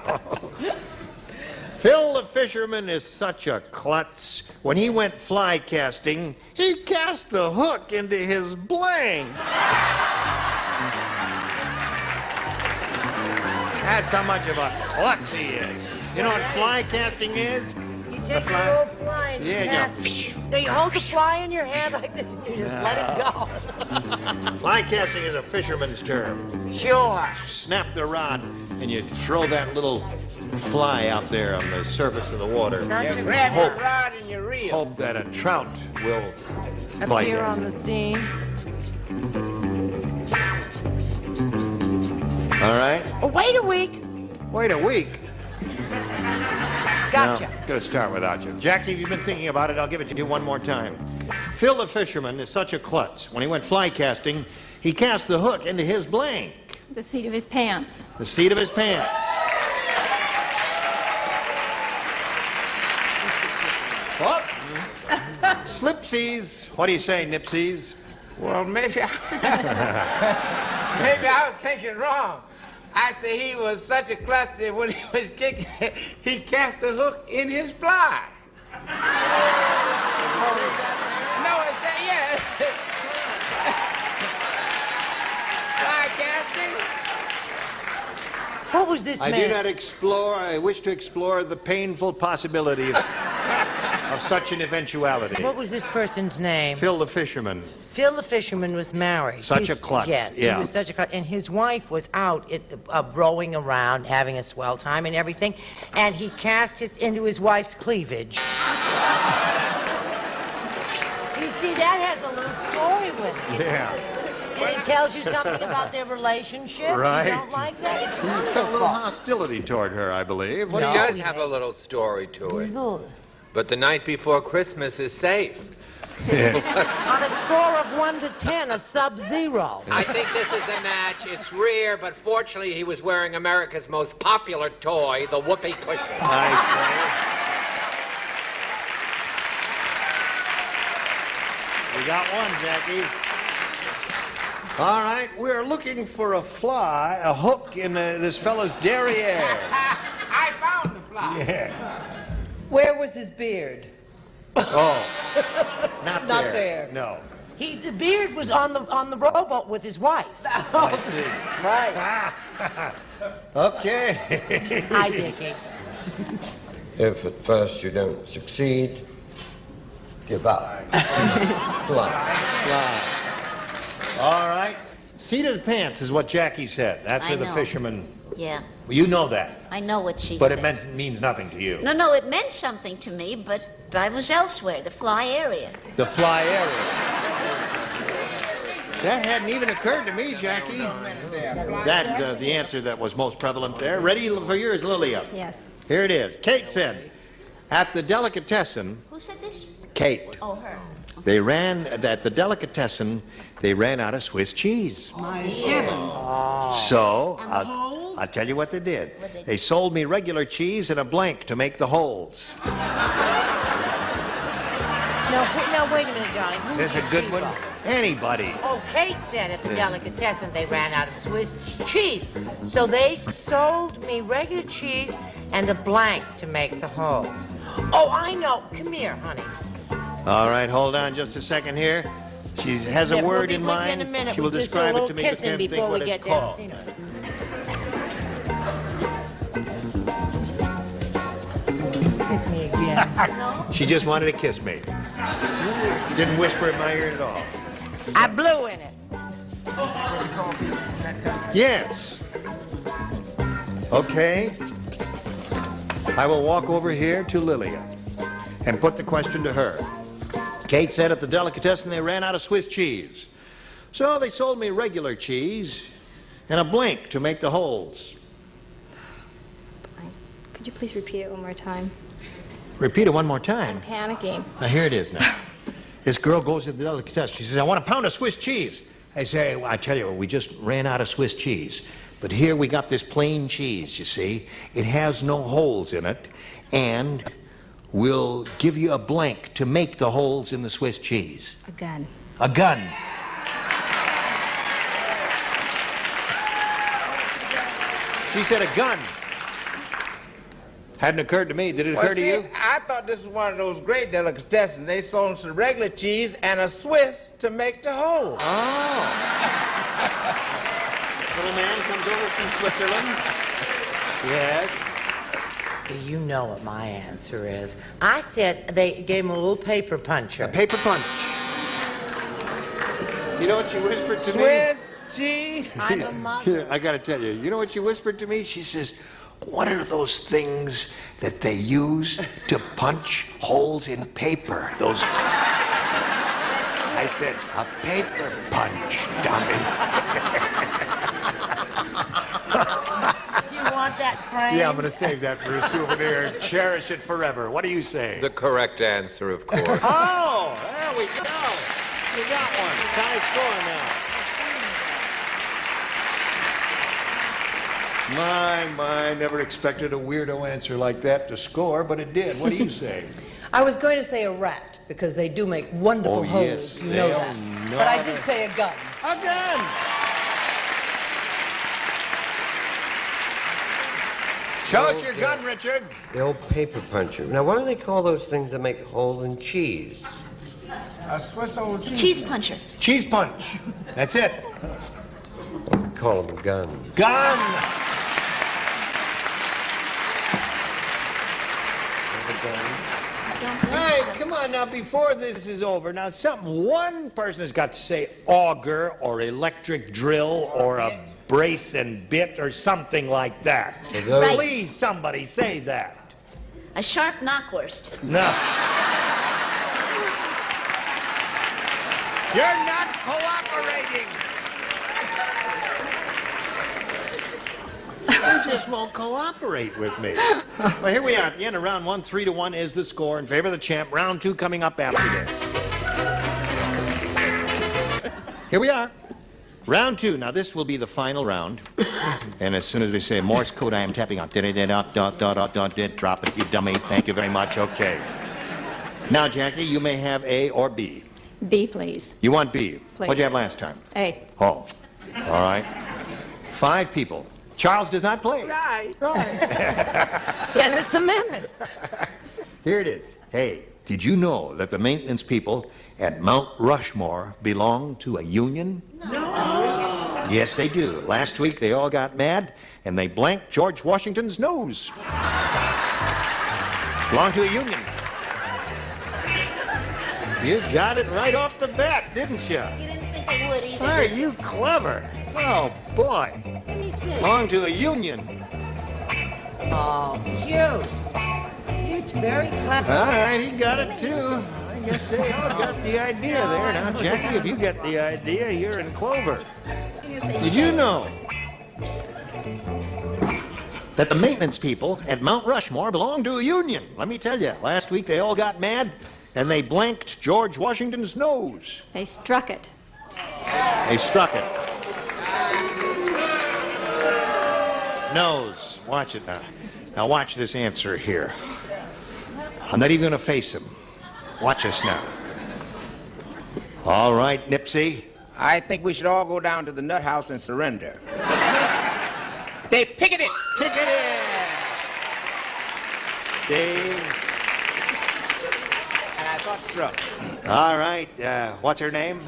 Phil the fisherman is such a klutz. When he went fly casting, he cast the hook into his blank. That's how much of a klutz he is. You know what fly casting is? You take your little fly and Yeah, cast it. No, you hold the fly in your hand like this and you just let it go. Fly casting is a fisherman's term. Sure. Snap the rod and you throw that little fly out there on the surface of the water. You grab your rod and your reel. Hope that a trout will bite Appear it. on the scene. All right? Oh, wait a week. Wait a week? Gotcha. No, gonna start without you. Jackie, if you've been thinking about it, I'll give it to you one more time. Phil the fisherman is such a klutz. When he went fly casting, he cast the hook into his blank. The seat of his pants. The seat of his pants. What? Slipsies. What do you say, Nipsies? Well, maybe I was thinking wrong. I said he was such a cluster when he was kicking, he cast a hook in his fly. No, it said, yeah. Fly casting. What was this I man? do not explore, I wish to explore the painful possibility of such an eventuality. What was this person's name? Phil the fisherman. Phil the fisherman was married. Such a klutz, Yes, yeah. he was such a klutz. And his wife was out rowing around, having a swell time and everything, and he cast it into his wife's cleavage. You see, that has a little story with it. Yeah. And it tells you something about their relationship. Right. You don't like that? It's He felt a wonderful. little hostility toward her, I believe. Well, he does have a little story to it. But the night before Christmas is safe. On a score of 1 to 10, a sub-0. I think this is the match. It's rare, but fortunately he was wearing America's most popular toy, the whoopee cushion. I see. We got one, Jackie. All right, we're looking for a fly, a hook in this fella's derriere. I found the fly. Yeah. Where was his beard? Oh, not Not there. there. No. The beard was on the rowboat with his wife. I see. Right. Okay. Hi, Dickie. If at first you don't succeed, give up. Fly. All right. Seat of the pants is what Jackie said. That's I where the know. fisherman. Yeah, Well, you know that, I know what she but said. it means nothing to you. No, it meant something to me, but I was elsewhere, the fly area. The fly area. That hadn't even occurred to me, Jackie. That the answer that was most prevalent there. Ready for yours, Lilia? Yes. Here it is. Kate said, at the delicatessen. Who said this? Kate. Oh, her. They ran, at the delicatessen, they ran out of Swiss cheese. My heavens. So, And the holes? I'll tell you what they did. What'd they do? They sold me regular cheese and a blank to make the holes. No, wait a minute, darling. Who Is this these a good people? one? Anybody. Oh, Kate said at the delicatessen they ran out of Swiss cheese. So they sold me regular cheese and a blank to make the holes. Oh, I know. Come here, honey. All right, hold on just a second here. She has a Yeah, word we'll in be with you mind. in a minute. She will We'll just do describe a it to me. little You can't kissing think before what we it's get down, called. you know. Kiss me again. She just wanted to kiss me. Didn't whisper in my ear at all. I blew in it. Yes. Okay. I will walk over here to Lilia and put the question to her. Kate said at the delicatessen they ran out of Swiss cheese. So they sold me regular cheese and a blank to make the holes. Could you please repeat it one more time? Repeat it one more time. I'm panicking. Now, here it is now. This girl goes to the delicatessen. She says, I want a pound of Swiss cheese. I say, well, I tell you, we just ran out of Swiss cheese. But here we got this plain cheese, you see. It has no holes in it, and we'll give you a blank to make the holes in the Swiss cheese. A gun. A gun. She said a gun. Hadn't occurred to me. Did it occur to you? I thought this was one of those great delicatessens. They sold some regular cheese and a Swiss to make the whole. Oh. Little man comes over from Switzerland. Yes. You know what my answer is. I said they gave him a little paper puncher. A paper punch. You know what she whispered to Swiss cheese. I'm a mother. I got to tell you. You know what she whispered to me? She says, what are those things that they use to punch holes in paper? Those... I said, a paper punch, dummy. Do you want that framed? Yeah, I'm going to save that for a souvenir and cherish it forever. What do you say? The correct answer, of course. Oh, there we go. You got one. Tie score now. My, never expected a weirdo answer like that to score, but it did. What do you say? I was going to say a rat, because they do make wonderful holes. Yes, You know that. But I did say a gun. A gun! Show us your gun, Richard. The old paper puncher. Now, what do they call those things that make holes in cheese? A Swiss old cheese. Cheese puncher. Cheese punch. That's it. We call them a gun. Gun! Hey, come on now, before this is over, now one person has got to say auger or electric drill or a brace and bit or something like that. Right. Please, somebody say that. A sharp knockwurst. No. You're not cooperating. You just won't cooperate with me. Well, here we are at the end of round one. 3-1 is the score in favor of the champ. Round two coming up after this. Here we are. Round two. Now, this will be the final round. And as soon as we say Morse code, I am tapping on. Drop it, you dummy. Thank you very much. Okay. Now, Jackie, you may have A or B. B, please. You want B? Please. What'd you have last time? A. Oh. All right. 5 people. Charles does not play. Right. Dennis the Menace. Here it is. Hey, did you know that the maintenance people at Mount Rushmore belong to a union? No. Yes, they do. Last week they all got mad and they blanked George Washington's nose. Belong to a union. You got it right off the bat, didn't you? You didn't think I would either. Are you clever? Oh, boy. Let me see. Belong to a union. Oh, cute. Cute, very clever. All right, he got it too. I guess they all got the idea there. Now, Jackie, if you get the idea, you're in clover. Did you know that the maintenance people at Mount Rushmore belong to a union? Let me tell you, last week they all got mad and they blanked George Washington's nose. They struck it. They struck it. Nose. Watch it now. Now watch this answer here. I'm not even going to face him. Watch us now. All right, Nipsey. I think we should all go down to the nut house and surrender. They picketed. Picketed. See? And I thought struck. All right. What's her name?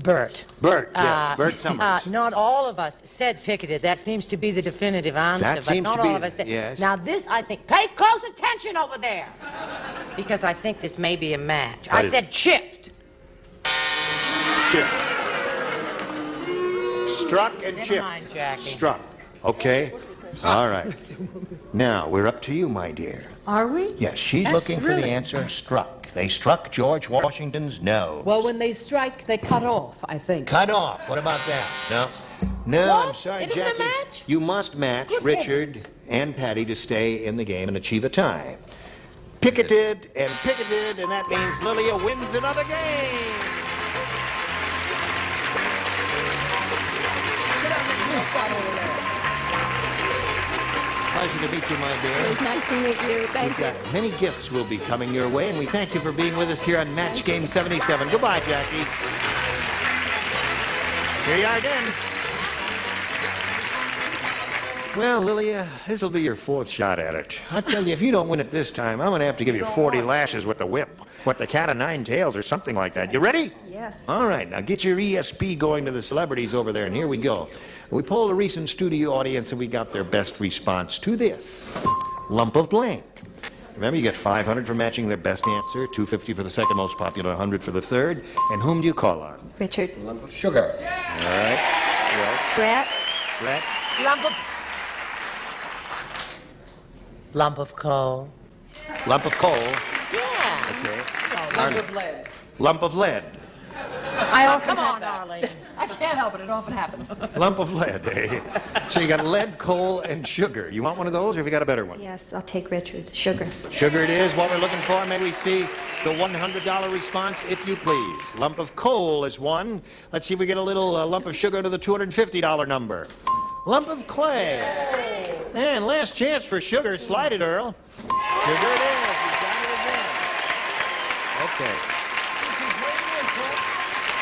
Bert. Bert, yes. Bert Summers. Not all of us said picketed. That seems to be the definitive answer. That but seems not to be, all of us said. yes. Now this, I think, pay close attention over there. Because I think this may be a match. I said chipped. Chipped. Struck and Never chipped. mind, Jackie. Struck. Okay. All right. Now, we're up to you, my dear. Are we? Yes, she's That's looking for the thrilling. answer struck. They struck George Washington's nose. Well, when they strike, they cut off, I think. Cut off. What about that? No. No, What? I'm sorry, It isn't a Jackie. match? You must match Richard and Patty to stay in the game and achieve a tie. Picketed, and that means Lilia wins another game. Pleasure to meet you, my dear. It was nice to meet you. Thank you. Many gifts will be coming your way, and we thank you for being with us here on Match Game 77. Goodbye, Jackie. Here you are again. Well, Lilia, this will be your fourth shot at it. I tell you, if you don't win it this time, I'm going to have to give you 40 lashes with the whip, with the cat of nine tails or something like that. You ready? Yes. All right, now get your ESP going to the celebrities over there, and here we go. We polled a recent studio audience, and we got their best response to this lump of blank. Remember, you get 500 for matching their best answer, 250 for the second most popular, 100 for the third. And whom do you call on? Richard. Lump of sugar. All right. Brett. Brett. Lump of coal. Lump of coal. Yeah. Okay. Lump of lead. Lump of lead. I often Come have on, that. Arlene. I can't help it. It often happens. Lump of lead, eh? So you got lead, coal, and sugar. You want one of those, or have you got a better one? Yes, I'll take Richard's. Sugar. Sugar it is, what we're looking for. May we see the $100 response, if you please. Lump of coal is one. Let's see if we get a little lump of sugar to the $250 number. Lump of clay. And last chance for sugar. Slide it, Earl. Sugar it is. You got it again. Okay.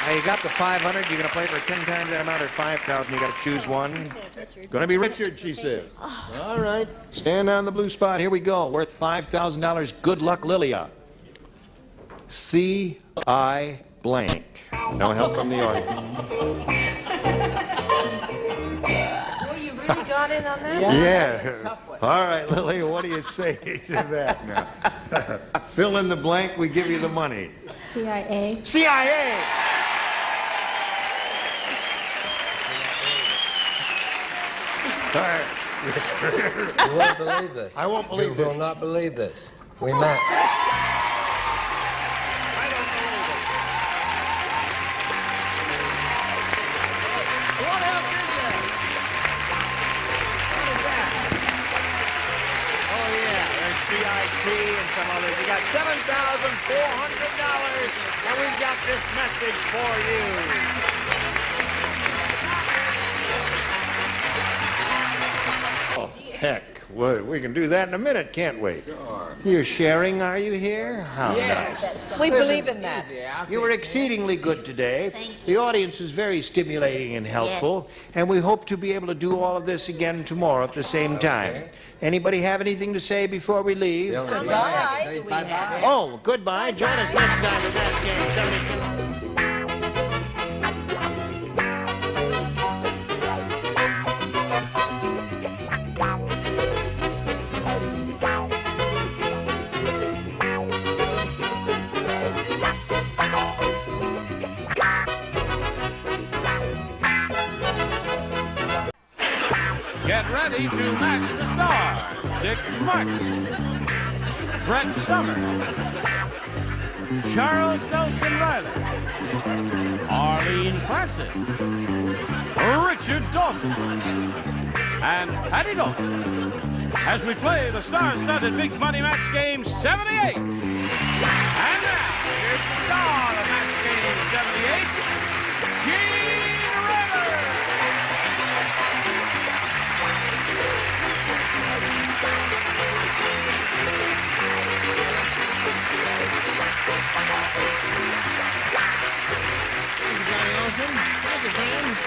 Now you got the 500. You're going to play for 10 times that amount or 5,000. You got to choose one. Going to be Richard, she said. All right. Stand on the blue spot. Here we go. Worth $5,000. Good luck, Lilia. C.I. blank. No help from the audience. Oh, you really got in on that? Yeah. All right, Lilia, what do you say to that now? Fill in the blank, we give you the money. CIA. CIA! All right. You won't believe this. I won't believe You this. will not believe this. We met. What else is there? What is that? Oh, yeah, there's CIT and some others. We got $7,400, and we've got this message for you. Oh, heck. Well, we can do that in a minute, can't we? Sure. You're sharing, are you here? How nice. We Listen, believe in that. you were exceedingly good today. The audience was very stimulating and helpful, and we hope to be able to do all of this again tomorrow at the same time. Anybody have anything to say before we leave? Goodbye. Oh, goodbye. Join us next time for Match Game 77. Get ready to match the stars. Dick Martin, Brett Summers, Charles Nelson Riley, Arlene Francis, Richard Dawson, and Patty Dawson. as we play the star-studded Big Money Match Game 78. And now, here's the star of Match Game 78, Gene Rivers. Thank you, friends.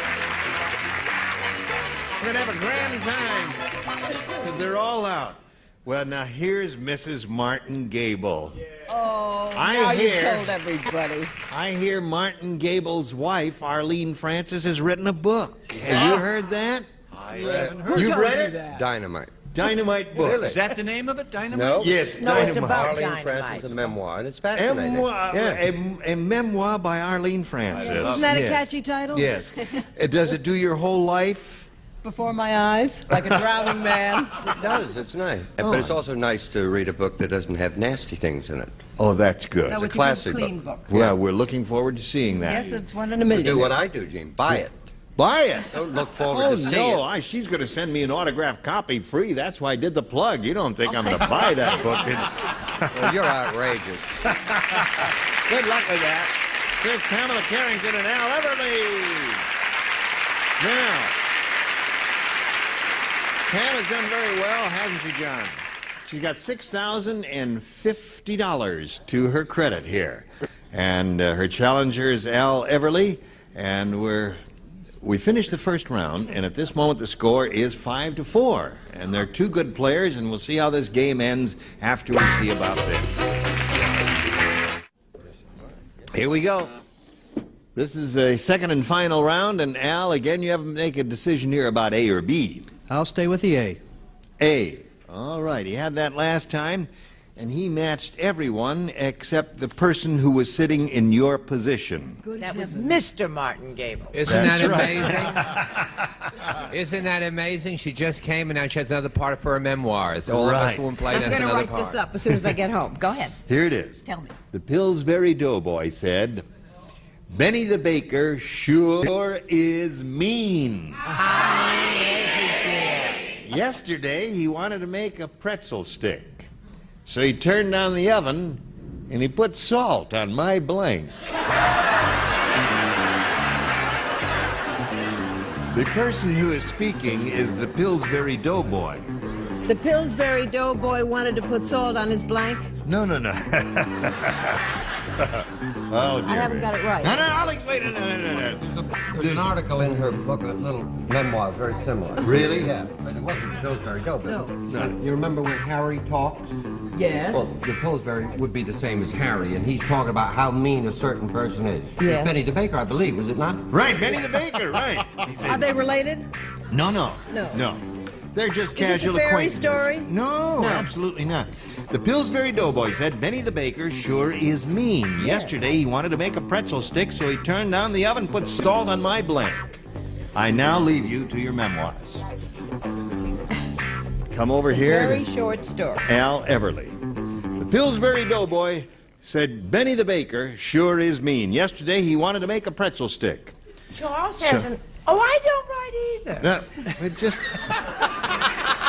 We're going to have a grand time. Because they're all out. Well, now here's Mrs. Martin Gable. Oh, now you've told everybody. I hear Martin Gable's wife, Arlene Francis, has written a book. Have you heard that? I haven't heard You've read it? Dynamite. Dynamite book. Really? Is that the name of it, Dynamite? No. Yes, no, Dynamite. it's about Arlene Dynamite. Francis, a memoir, and it's fascinating. A memoir by Arlene Francis. Isn't that a catchy title? Yes. Does it do your whole life? Before my eyes, like a drowning man. It does. It's nice. But it's also nice to read a book that doesn't have nasty things in it. Oh, that's good. No, It's a it's classic good, clean book. Well, we're looking forward to seeing that. Yes, it's one in a million. Do what I do, Gene. Buy it. Buy it? Don't look forward to seeing it. She's going to send me an autographed copy free. That's why I did the plug. You don't think I'm going to buy that book, did you? Well, you're outrageous. Good luck with that. Here's Pamela Carrington and Al Everly. Now, Pam has done very well, hasn't she, John? She's got $6,050 to her credit here. And her challenger is Al Everly. And we finished the first round, and at this moment the score is 5-4. And they're two good players, and we'll see how this game ends after we see about this. Here we go. This is a second and final round, and Al, again, you have to make a decision here about A or B. I'll stay with the A. A. All right, he had that last time, and he matched everyone except the person who was sitting in your position. That was Mr. Martin Gable. Isn't that amazing? Isn't that amazing? She just came, and now she has another part for her memoirs. All of us won't play. I'm That's going to another write part. this up as soon as I get home. Go ahead. Here it is. Tell me. The Pillsbury Doughboy said, Benny the Baker sure is mean. Yesterday, he wanted to make a pretzel stick. So he turned on the oven, and he put salt on my blank. The person who is speaking is the Pillsbury Doughboy. The Pillsbury Doughboy wanted to put salt on his blank. No. Oh, dear. I haven't got it right. No, I'll explain it. No. There's an article in her book, a little memoir, very similar. Really? Yeah, but it wasn't the Pillsbury Doughboy. No. You remember when Harry talks? Yes. Well, the Pillsbury would be the same as Harry, and he's talking about how mean a certain person is. Yes. Benny the Baker, I believe, was it not? Right, Benny the Baker, right. Are they related? No. They're just casual Is this a fairy acquaintances. story? No, absolutely not. The Pillsbury Doughboy said Benny the Baker sure is mean. Yesterday he wanted to make a pretzel stick, so he turned on the oven, put salt on my blank. I now leave you to your memoirs. Come over here. Very short story. Al Everly. The Pillsbury Doughboy said Benny the Baker sure is mean. Yesterday he wanted to make a pretzel stick. Charles hasn't. Oh, I don't write either. It just...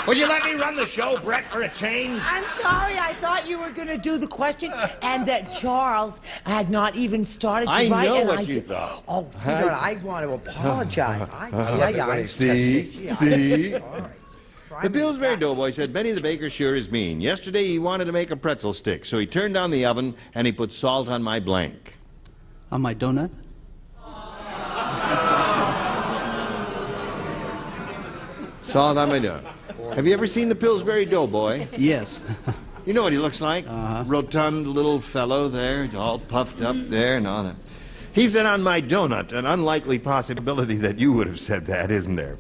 Will you let me run the show, Brett, for a change? I'm sorry. I thought you were going to do the question and that Charles had not even started to write. I know and what you thought. Oh, sweetheart, I want to apologize. See? The Pillsbury Doughboy said Benny the Baker sure is mean. Yesterday he wanted to make a pretzel stick, so he turned on the oven and he put salt on my blank. On my donut? Salt on my donut. Have you ever seen the Pillsbury Doughboy? Yes. You know what he looks like? Rotund little fellow there, all puffed up there and all that. He said on my donut, an unlikely possibility that you would have said that, isn't there?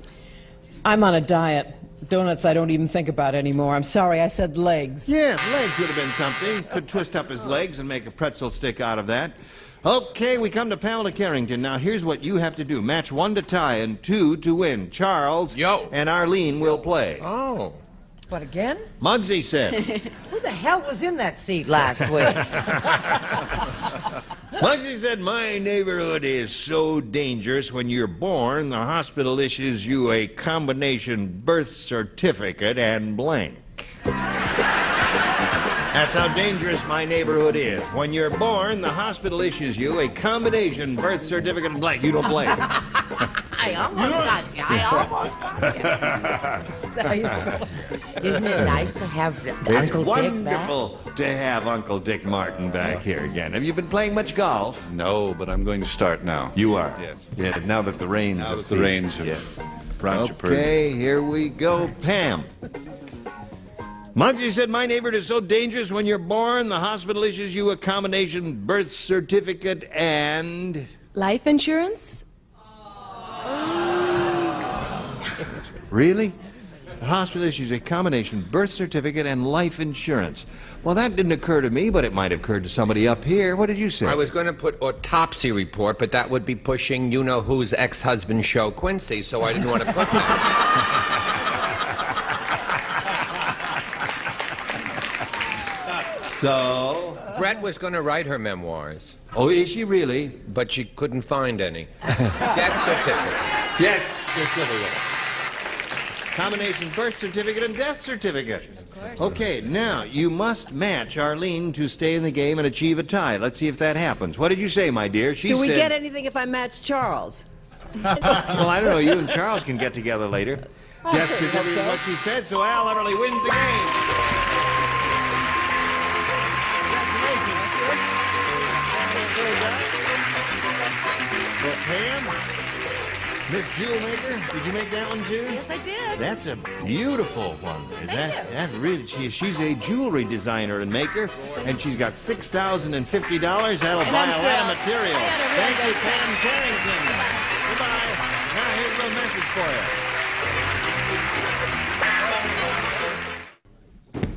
I'm on a diet. Donuts I don't even think about anymore. I'm sorry, I said legs. Yeah, legs would have been something. Could twist up his legs and make a pretzel stick out of that. Okay, we come to Pamela Carrington. Now, here's what you have to do. Match 1 to tie and 2 to win. Charles and Arlene will play. Oh. What, again? Muggsy said. Who the hell was in that seat last week? Muggsy said, my neighborhood is so dangerous. When you're born, the hospital issues you a combination birth certificate and blank. That's how dangerous my neighborhood is. When you're born, the hospital issues you a combination birth certificate and blank. You don't blame. I almost got you. I almost got you. That's how you spell it. Isn't it nice to have It's Uncle Dick back? wonderful to have Uncle Dick Martin back here again. Have you been playing much golf? No, but I'm going to start now. You are? Yes. Yeah, now that the rains Now have that the ceased. rains have brought you Okay, here we go. Pam. Muggsy said, my neighborhood is so dangerous. When you're born, the hospital issues you a combination birth certificate and... Life insurance? Really? The hospital issues a combination birth certificate and life insurance. Well, that didn't occur to me, but it might have occurred to somebody up here. What did you say? I was going to put autopsy report, but that would be pushing you-know-who's ex-husband show, Quincy, so I didn't want to put that. So? Brett was going to write her memoirs. Oh, is she really? But she couldn't find any. Death certificate. Death certificate. Combination birth certificate and death certificate. Of course. Okay, now you must match Arlene to stay in the game and achieve a tie. Let's see if that happens. What did you say, my dear? She Do we said... get anything if I match Charles? Well, I don't know. You and Charles can get together later. Death certificate is what she said, so Al Everly wins the game. Well, Pam, Miss Jewel Maker, did you make that one too? Yes, I did. That's a beautiful one. Is that really? She's a jewelry designer and maker, and she's got $6,050. That'll buy a lot of material. Thank you, Pam Carrington. Goodbye. Now here's a little message for you.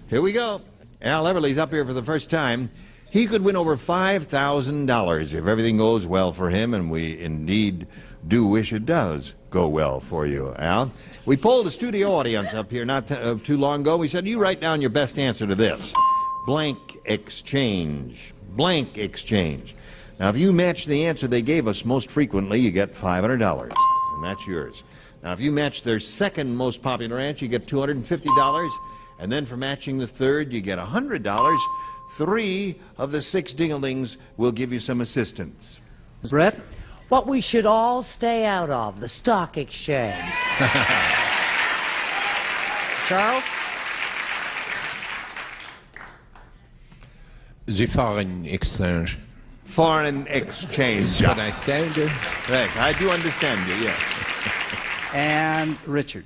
Here we go. Al Everly's up here for the first time. He could win over $5,000 if everything goes well for him, and we indeed do wish it does go well for you, Al. We polled a studio audience up here not too long ago. We said, you write down your best answer to this. Blank exchange. Blank exchange. Now, if you match the answer they gave us most frequently, you get $500, and that's yours. Now, if you match their second most popular answer, you get $250, and then for matching the third, you get $100. 3 of the 6 ding-a-lings will give you some assistance. Brett? What we should all stay out of, the stock exchange. Charles? The foreign exchange. Foreign exchange. What I said? Yes, I do understand you, yes. And Richard.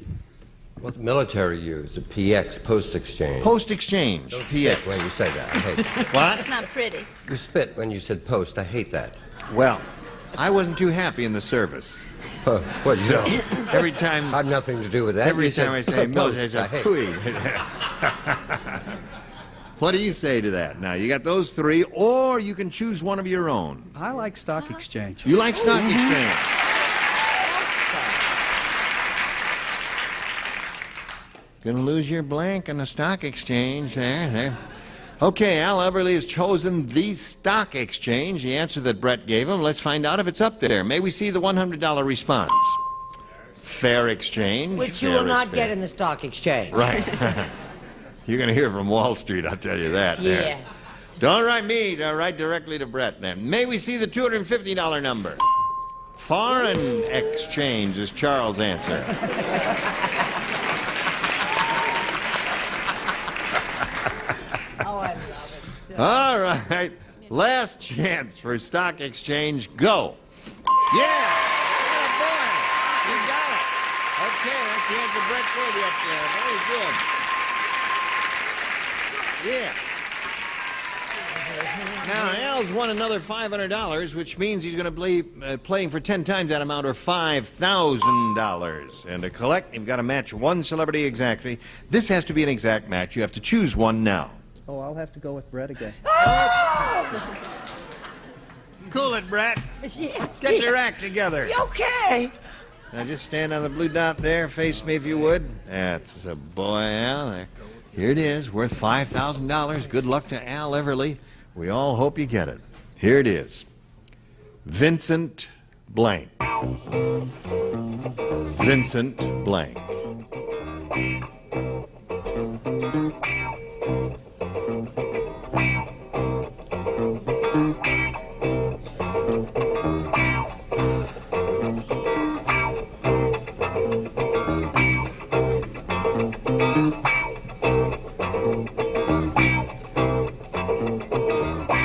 What's military use? A PX, post-exchange. Post-exchange, Don't PX. spit when you say that. I hate it. What? It's not pretty. You spit when you said post. I hate that. Well, I wasn't too happy in the service. What, So, no? every time... I have nothing to do with that. Every You time I said say post, military, I I say, hate "Pooey." What do you say to that? Now, you got those 3, or you can choose one of your own. I like stock exchange. You like stock exchange? Gonna lose your blank on the stock exchange there. Okay, Al Everly has chosen the stock exchange, the answer that Brett gave him. Let's find out if it's up there. May we see the $100 response? Fair exchange. Which you Fair will is not fair. get in the stock exchange. Right. You're going to hear from Wall Street, I'll tell you that. Yeah. There. Don't write me, write directly to Brett then. May we see the $250 number? Foreign exchange is Charles' answer. Oh, I love it. All right. Last chance for stock exchange. Go. Yeah. Oh, boy. You got it. Okay, that's the answer Brett gave you up there. Very good. Yeah. Now, Al's won another $500, which means he's going to be playing for 10 times that amount, or $5,000. And to collect, you've got to match one celebrity exactly. This has to be an exact match. You have to choose one now. Oh, I'll have to go with Brett again. Cool it, Brett. Yes, Get your act together. You okay? Now just stand on the blue dot there. Face me if you would. That's a boy, Al. There. Here it is, worth $5,000. Good luck to Al Everly. We all hope you get it. Here it is. Vincent Blank. Vincent Blank.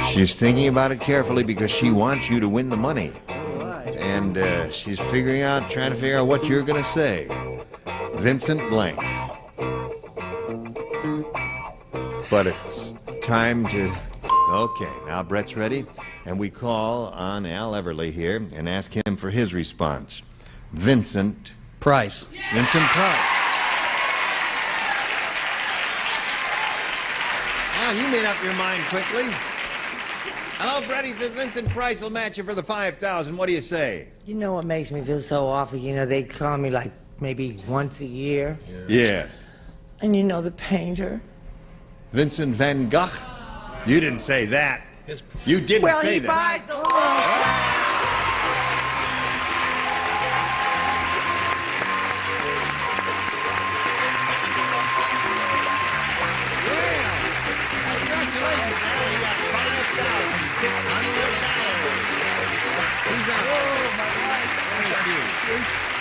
She's thinking about it carefully because she wants you to win the money. And she's trying to figure out what you're going to say. Vincent Blank. But it's time to... Okay, now Brett's ready. And we call on Al Everly here and ask him for his response. Vincent Price. Vincent Price. Al, you made up your mind quickly. Hello, Brett. He says Vincent Price will match you for the $5,000. What do you say? You know what makes me feel so awful? You know, they call me like maybe once a year. Yes. And you know the painter? Vincent van Gogh? You didn't say that. You didn't say that. Well, he buys the world.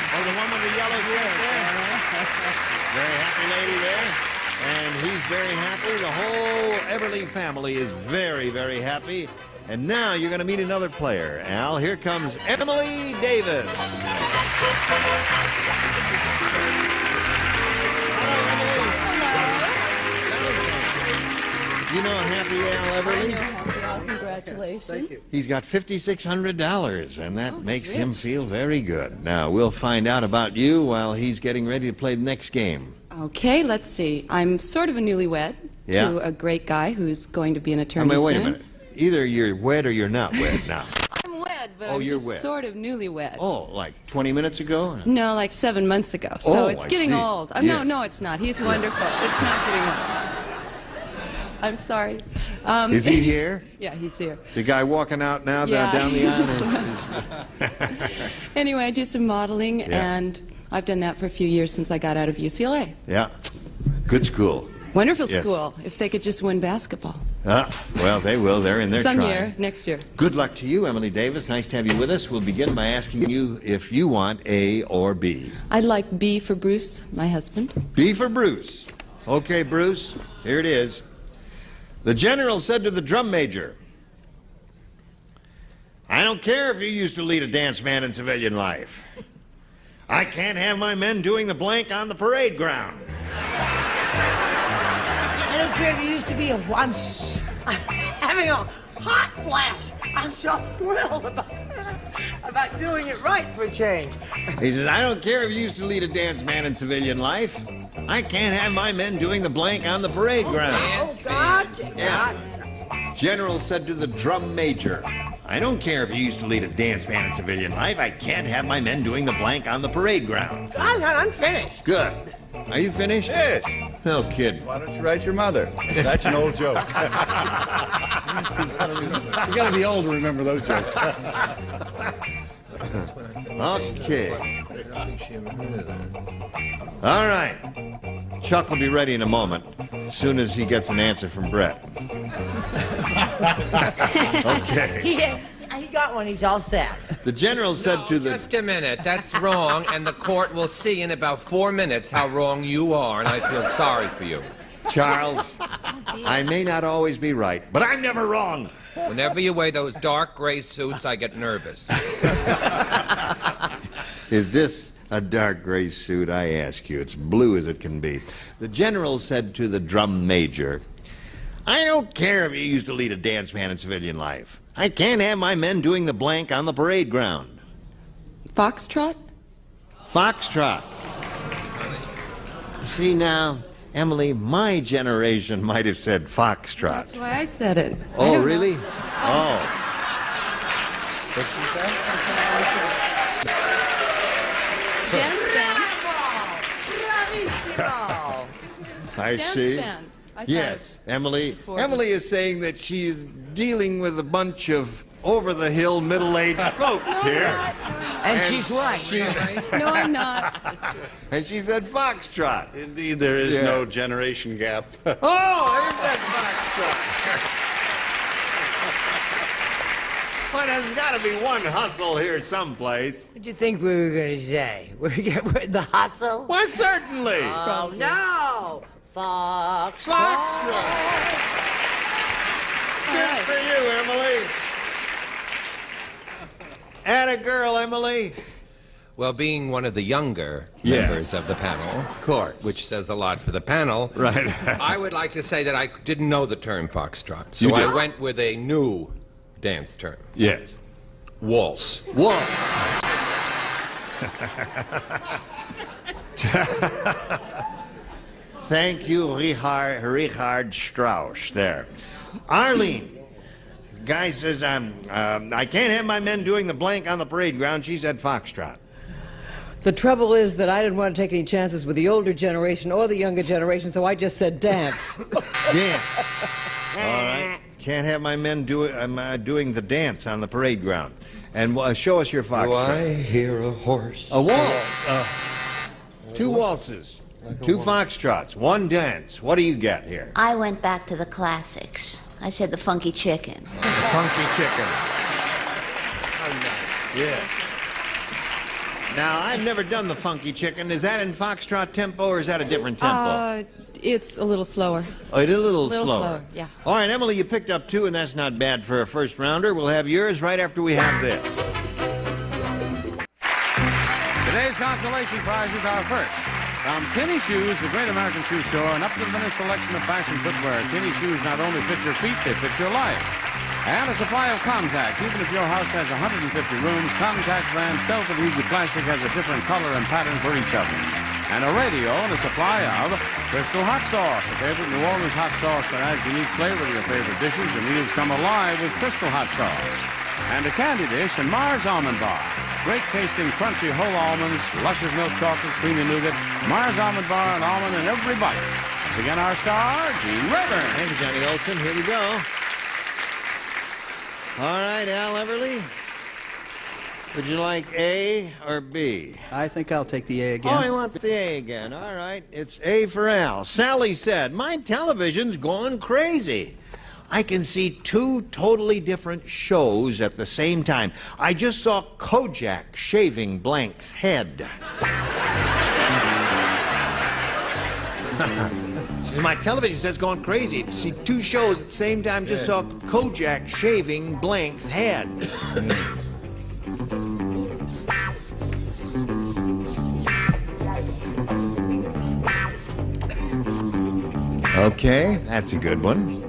Oh, the one with the yellow shirt there. Very happy lady there. And he's very happy. The whole Everly family is very, very happy. And now you're going to meet another player. Al, here comes Emily Davis. You know Happy Al Everly? I know Happy Al. Congratulations. Thank you. He's got $5,600, and that makes him feel very good. Now, we'll find out about you while he's getting ready to play the next game. Okay, let's see. I'm sort of a newlywed to a great guy who's going to be an attorney soon. Wait a minute. Either you're wed or you're not wed now. I'm wed, but Oh, I'm you're just wed. sort of newlywed. Oh, like 20 minutes ago? No, like 7 months ago. So Oh, it's I getting see. old. Yeah. No, it's not. He's wonderful. It's not getting old. I'm sorry. Is he here? Yeah, he's here. The guy walking out now Yeah, down the he aisle? Anyway, I do some modeling, and I've done that for a few years since I got out of UCLA. Yeah. Good school. Wonderful Yes. school, if they could just win basketball. Well, they will. They're in there Some trying. year, next year. Good luck to you, Emily Davis. Nice to have you with us. We'll begin by asking you if you want A or B. I'd like B for Bruce, my husband. B for Bruce. Okay, Bruce, here it is. The general said to the drum major, I don't care if you used to lead a dance band in civilian life. I can't have my men doing the blank on the parade ground. I don't care if you used to be I'm having a hot flash. I'm so thrilled about doing it right for a change. He says, I don't care if you used to lead a dance band in civilian life. I can't have my men doing the blank on the parade ground. Oh, God. Yeah. General said to the drum major, I don't care if you used to lead a dance band in civilian life. I can't have my men doing the blank on the parade ground. I'm finished. Good. Are you finished? Yes. No kidding. Why don't you write your mother? That's an old joke. You gotta be old to remember those jokes. Okay. All right. Chuck will be ready in a moment, as soon as he gets an answer from Brett. Okay. He got one. He's all set. The general said to the... Just a minute. That's wrong, and the court will see in about 4 minutes how wrong you are, and I feel sorry for you. Charles, I may not always be right, but I'm never wrong. Whenever you wear those dark gray suits, I get nervous. Is this a dark gray suit, I ask you? It's blue as it can be. The general said to the drum major, I don't care if you used to lead a dance band in civilian life. I can't have my men doing the blank on the parade ground. Foxtrot? Foxtrot. See now, Emily, my generation might have said foxtrot. That's why I said it. Oh, really? Oh. Dance band. I Dance see. band. I thought Yes, Emily. before. Emily is saying that she is dealing with a bunch of over-the-hill middle-aged folks here. And she's right. No, I'm not. And she said foxtrot. Indeed, there is no generation gap. Oh, there's that foxtrot. Well, there's got to be one hustle here someplace. What do you think we were going to say? The hustle? Why, certainly. Oh, no. Foxtrot. Good for you, Emily. Atta girl, Emily. Well, being one of the younger Yeah. members of the panel, Of course. which says a lot for the panel, Right. I would like to say that I didn't know the term foxtrot, so You I did. went with a new dance term, Yes. waltz. Waltz. Thank you, Richard Strauss, there. Arlene. Guy says, I can't have my men doing the blank on the parade ground. She said foxtrot. The trouble is that I didn't want to take any chances with the older generation or the younger generation, so I just said dance. Dance. All right. Can't have my men doing the dance on the parade ground. And show us your foxtrot. Do I hear a horse? A waltz. Two waltzes. Two foxtrots. One dance. What do you get here? I went back to the classics. I said the funky chicken. The funky chicken. Yeah. Now, I've never done the funky chicken. Is that in foxtrot tempo or is that a different tempo? It's a little slower. Oh, it is a little slower. slower. Yeah. All right, Emily, you picked up two, and that's not bad for a first rounder. We'll have yours right after we have this. Today's consolation prizes are first. From Kinney Shoes, the great American shoe store, an up-to-the-minute selection of fashion footwear. Kinney Shoes not only fit your feet, they fit your life. And a supply of Contact. Even if your house has 150 rooms, Contact brand self-adhesive plastic has a different color and pattern for each of them. And a radio and a supply of Crystal Hot Sauce, a favorite New Orleans hot sauce that adds unique flavor to your favorite dishes. Your meals come alive with Crystal Hot Sauce. And a candy dish and Mars Almond Bar. Great tasting, crunchy whole almonds, luscious milk chocolate, creamy nougat, Mars Almond Bar and almond in every bite. Once again, our star, Gene Rayburn. Thank you, Johnny Olson. Here we go. All right, Al Everly. Would you like A or B? I think I'll take the A again. Oh, you want the A again. All right. It's A for Al. Sally said, my television's going crazy. I can see two totally different shows at the same time. I just saw Kojak shaving Blank's head. She says, my television says going crazy. To see two shows at the same time, just saw Kojak shaving Blank's head. Okay, that's a good one.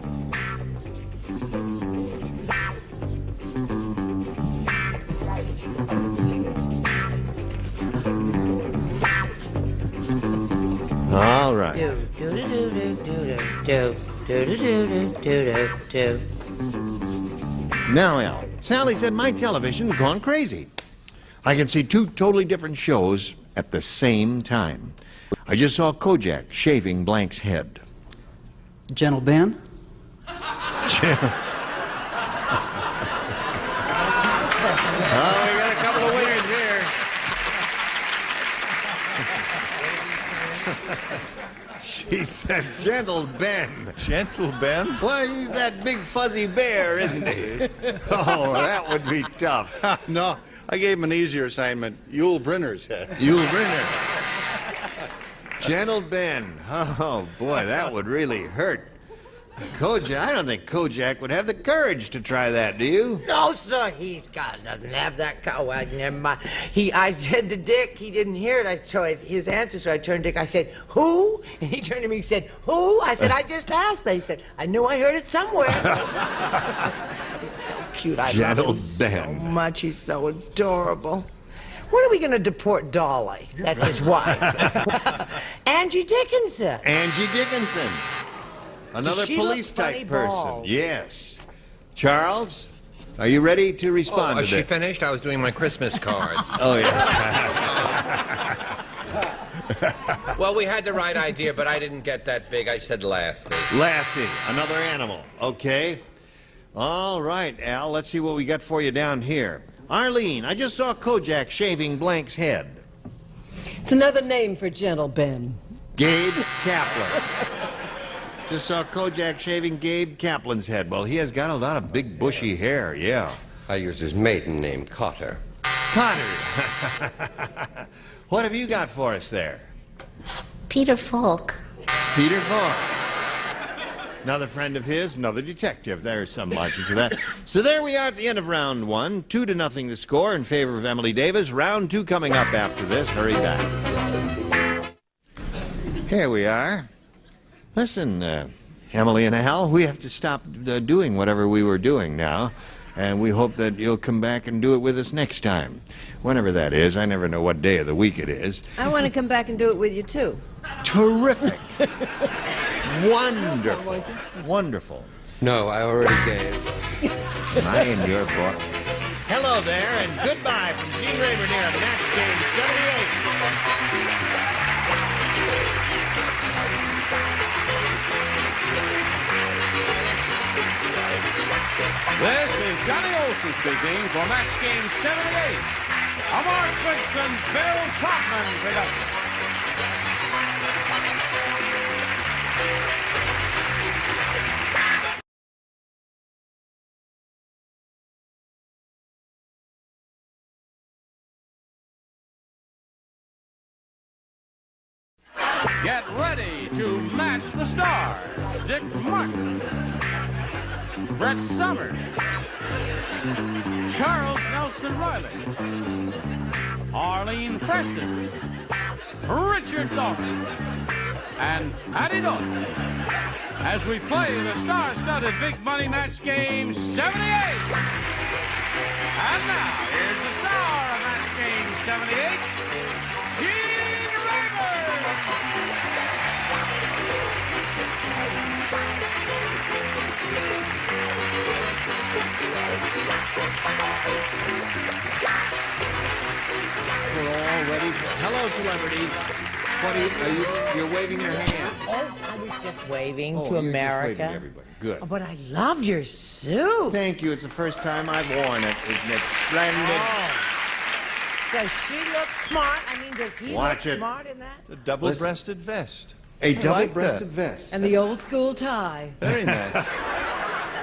All right. Now, Al, Sally said my television's gone crazy. I can see two totally different shows at the same time. I just saw Kojak shaving Blank's head. Gentle Ben? Oh, we got a couple of winners here. She said, Gentle Ben. Gentle Ben? Well, he's that big fuzzy bear, isn't he? Oh, that would be tough. No, I gave him an easier assignment. Yul Brynner's head. Yul Brynner. Gentle Ben. Oh, boy, that would really hurt. Kojak, I don't think Kojak would have the courage to try that, do you? No, sir, doesn't have that. Well, never mind. I said to Dick, he didn't hear it. I tried his answer, so I turned to Dick. I said, who? And he turned to me and said, who? I said, I just asked. They said, I knew I heard it somewhere. He's so cute. I love him so much. He's so adorable. When are we going to deport Dolly? That's his wife. Angie Dickinson. Angie Dickinson. Another police-type person. Yes. Charles, are you ready to respond to she that? finished? I was doing my Christmas card. Oh, yes. Well, we had the right idea, but I didn't get that big. I said Lassie. Lassie, another animal. Okay. All right, Al, let's see what we got for you down here. Arlene, I just saw Kojak shaving Blank's head. It's another name for Gentle Ben. Gabe Kaplan. Just saw Kojak shaving Gabe Kaplan's head. Well, he has got a lot of big bushy hair, yeah. I use his maiden name, Cotter. Cotter. What have you got for us there? Peter Falk. Peter Falk. Another friend of his, another detective. There's some logic to that. So there we are at the end of round one. 2-0 the score in favor of Emily Davis. Round two coming up after this. Hurry back. Here we are. Listen, Emily and Al, we have to stop doing whatever we were doing now. And we hope that you'll come back and do it with us next time. Whenever that is. I never know what day of the week it is. I want to come back and do it with you, too. Terrific. Wonderful. Wonderful. No, I already gave. I in your book. Hello there, and goodbye from Gene Rayburn here at Match Game 78. This is Johnny Olson speaking for Match Game 78. A Mark Goodson, Bill Trotman production. Get ready to match the stars. Dick Martin, Brett Summers, Charles Nelson Riley, Arlene Francis, Richard Dawson, and Patty Doyle as we play the star-studded Big Money Match Game 78. And now, here's the star of Match Game 78, Gene Rayburn. We're all ready. Hello, celebrities. What are you're waving your hand. Oh, I was just waving to you're America. Just waving to everybody. Good. Oh, but I love your suit. Thank you. It's the first time I've worn it. Isn't it splendid? Oh. Does she look smart? I mean, does he Watch look it. smart in that? A double-breasted vest. A double-breasted vest. And the old school tie. Very nice.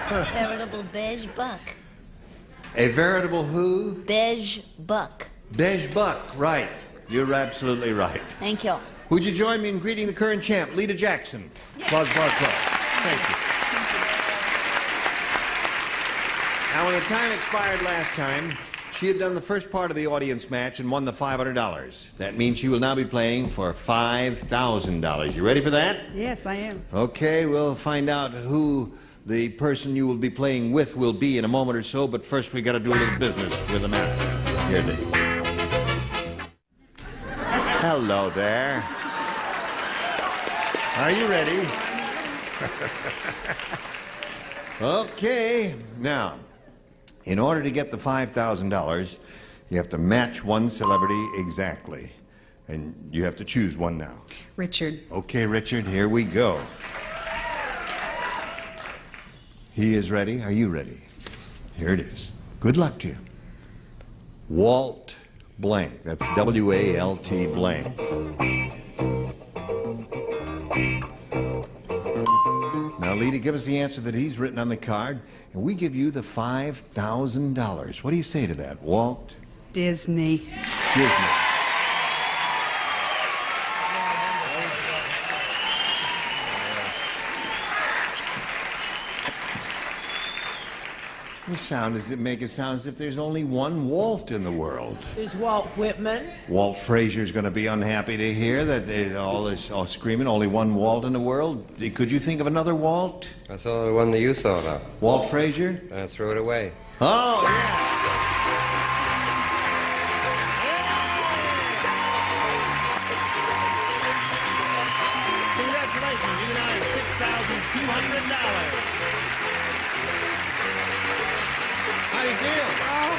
Veritable beige buck. A veritable who? Beige buck. Beige buck, right. You're absolutely right. Thank you. Would you join me in greeting the current champ, Lita Jackson? Yes. Applause, applause, applause. Thank you. Now, when the time expired last time, she had done the first part of the audience match and won the $500. That means she will now be playing for $5,000. You ready for that? Yes, I am. Okay, we'll find out who the person you will be playing with will be in a moment or so, but first we got to do a little business with America. Here it is. Hello there. Are you ready? Okay, now, in order to get the $5,000, you have to match one celebrity exactly. And you have to choose one now. Richard. Okay, Richard, here we go. He is ready. Are you ready? Here it is. Good luck to you. Walt blank. That's W-A-L-T blank. Now, Lita, give us the answer that he's written on the card, and we give you the $5,000. What do you say to that, Walt? Disney. Disney. Make it sound as if there's only one Walt in the world. There's Walt Whitman. Walt Frazier's going to be unhappy to hear that they all screaming, only one Walt in the world. Could you think of another Walt? That's the only one that you thought of. Walt Frazier? I threw it away. Oh, yeah. Congratulations, you now have $6,200. How do you feel? Oh,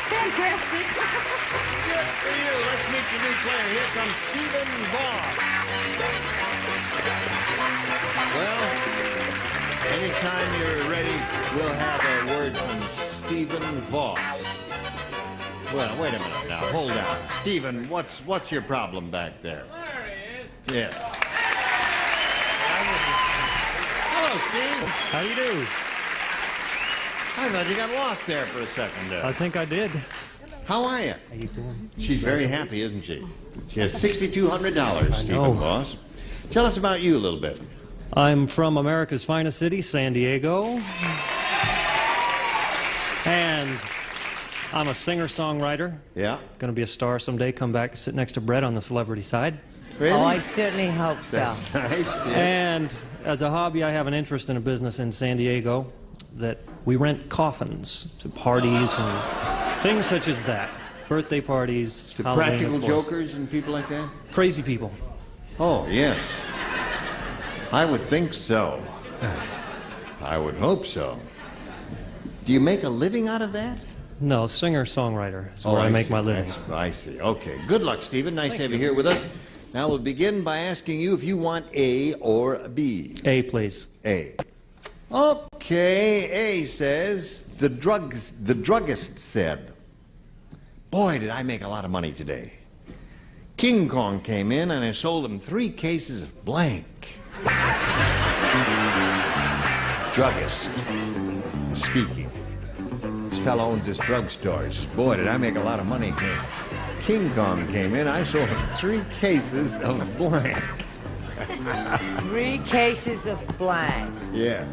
fantastic. Good for you. Let's meet your new player. Here comes Stephen Voss. Well, Anytime you're ready, we'll have a word from Stephen Voss. Well, wait a minute now. Hold on. Stephen, what's your problem back there? There he is. Yeah. Hello, Steve. How you do? I thought you got lost there for a second there. I think I did. How are you? How you doing? She's very happy, isn't she? She has $6,200, Stephen know. Voss. Tell us about you a little bit. I'm from America's finest city, San Diego. And I'm a singer-songwriter. Yeah. Going to be a star someday. Come back and sit next to Brett on the celebrity side. Really? Oh, I certainly hope so. That's nice. Yeah. And as a hobby, I have an interest in a business in San Diego that we rent coffins to parties and things such as that. Birthday parties, To Halloween, practical of course. jokers and people like that? Crazy people. Oh, yes. I would think so. I would hope so. Do you make a living out of that? No, singer-songwriter is where I make my living. I see. Okay. Good luck, Stephen. Nice to have you here with us. Now we'll begin by asking you if you want A or B. A, please. A. Okay. A says, the druggist said, "Boy, did I make a lot of money today. King Kong came in and I sold him 3 cases of blank." Druggist is speaking. This fellow owns this drugstore. He says, "Boy, did I make a lot of money here. King Kong came in, I sold him 3 cases of blank." 3 cases of blank. Yes.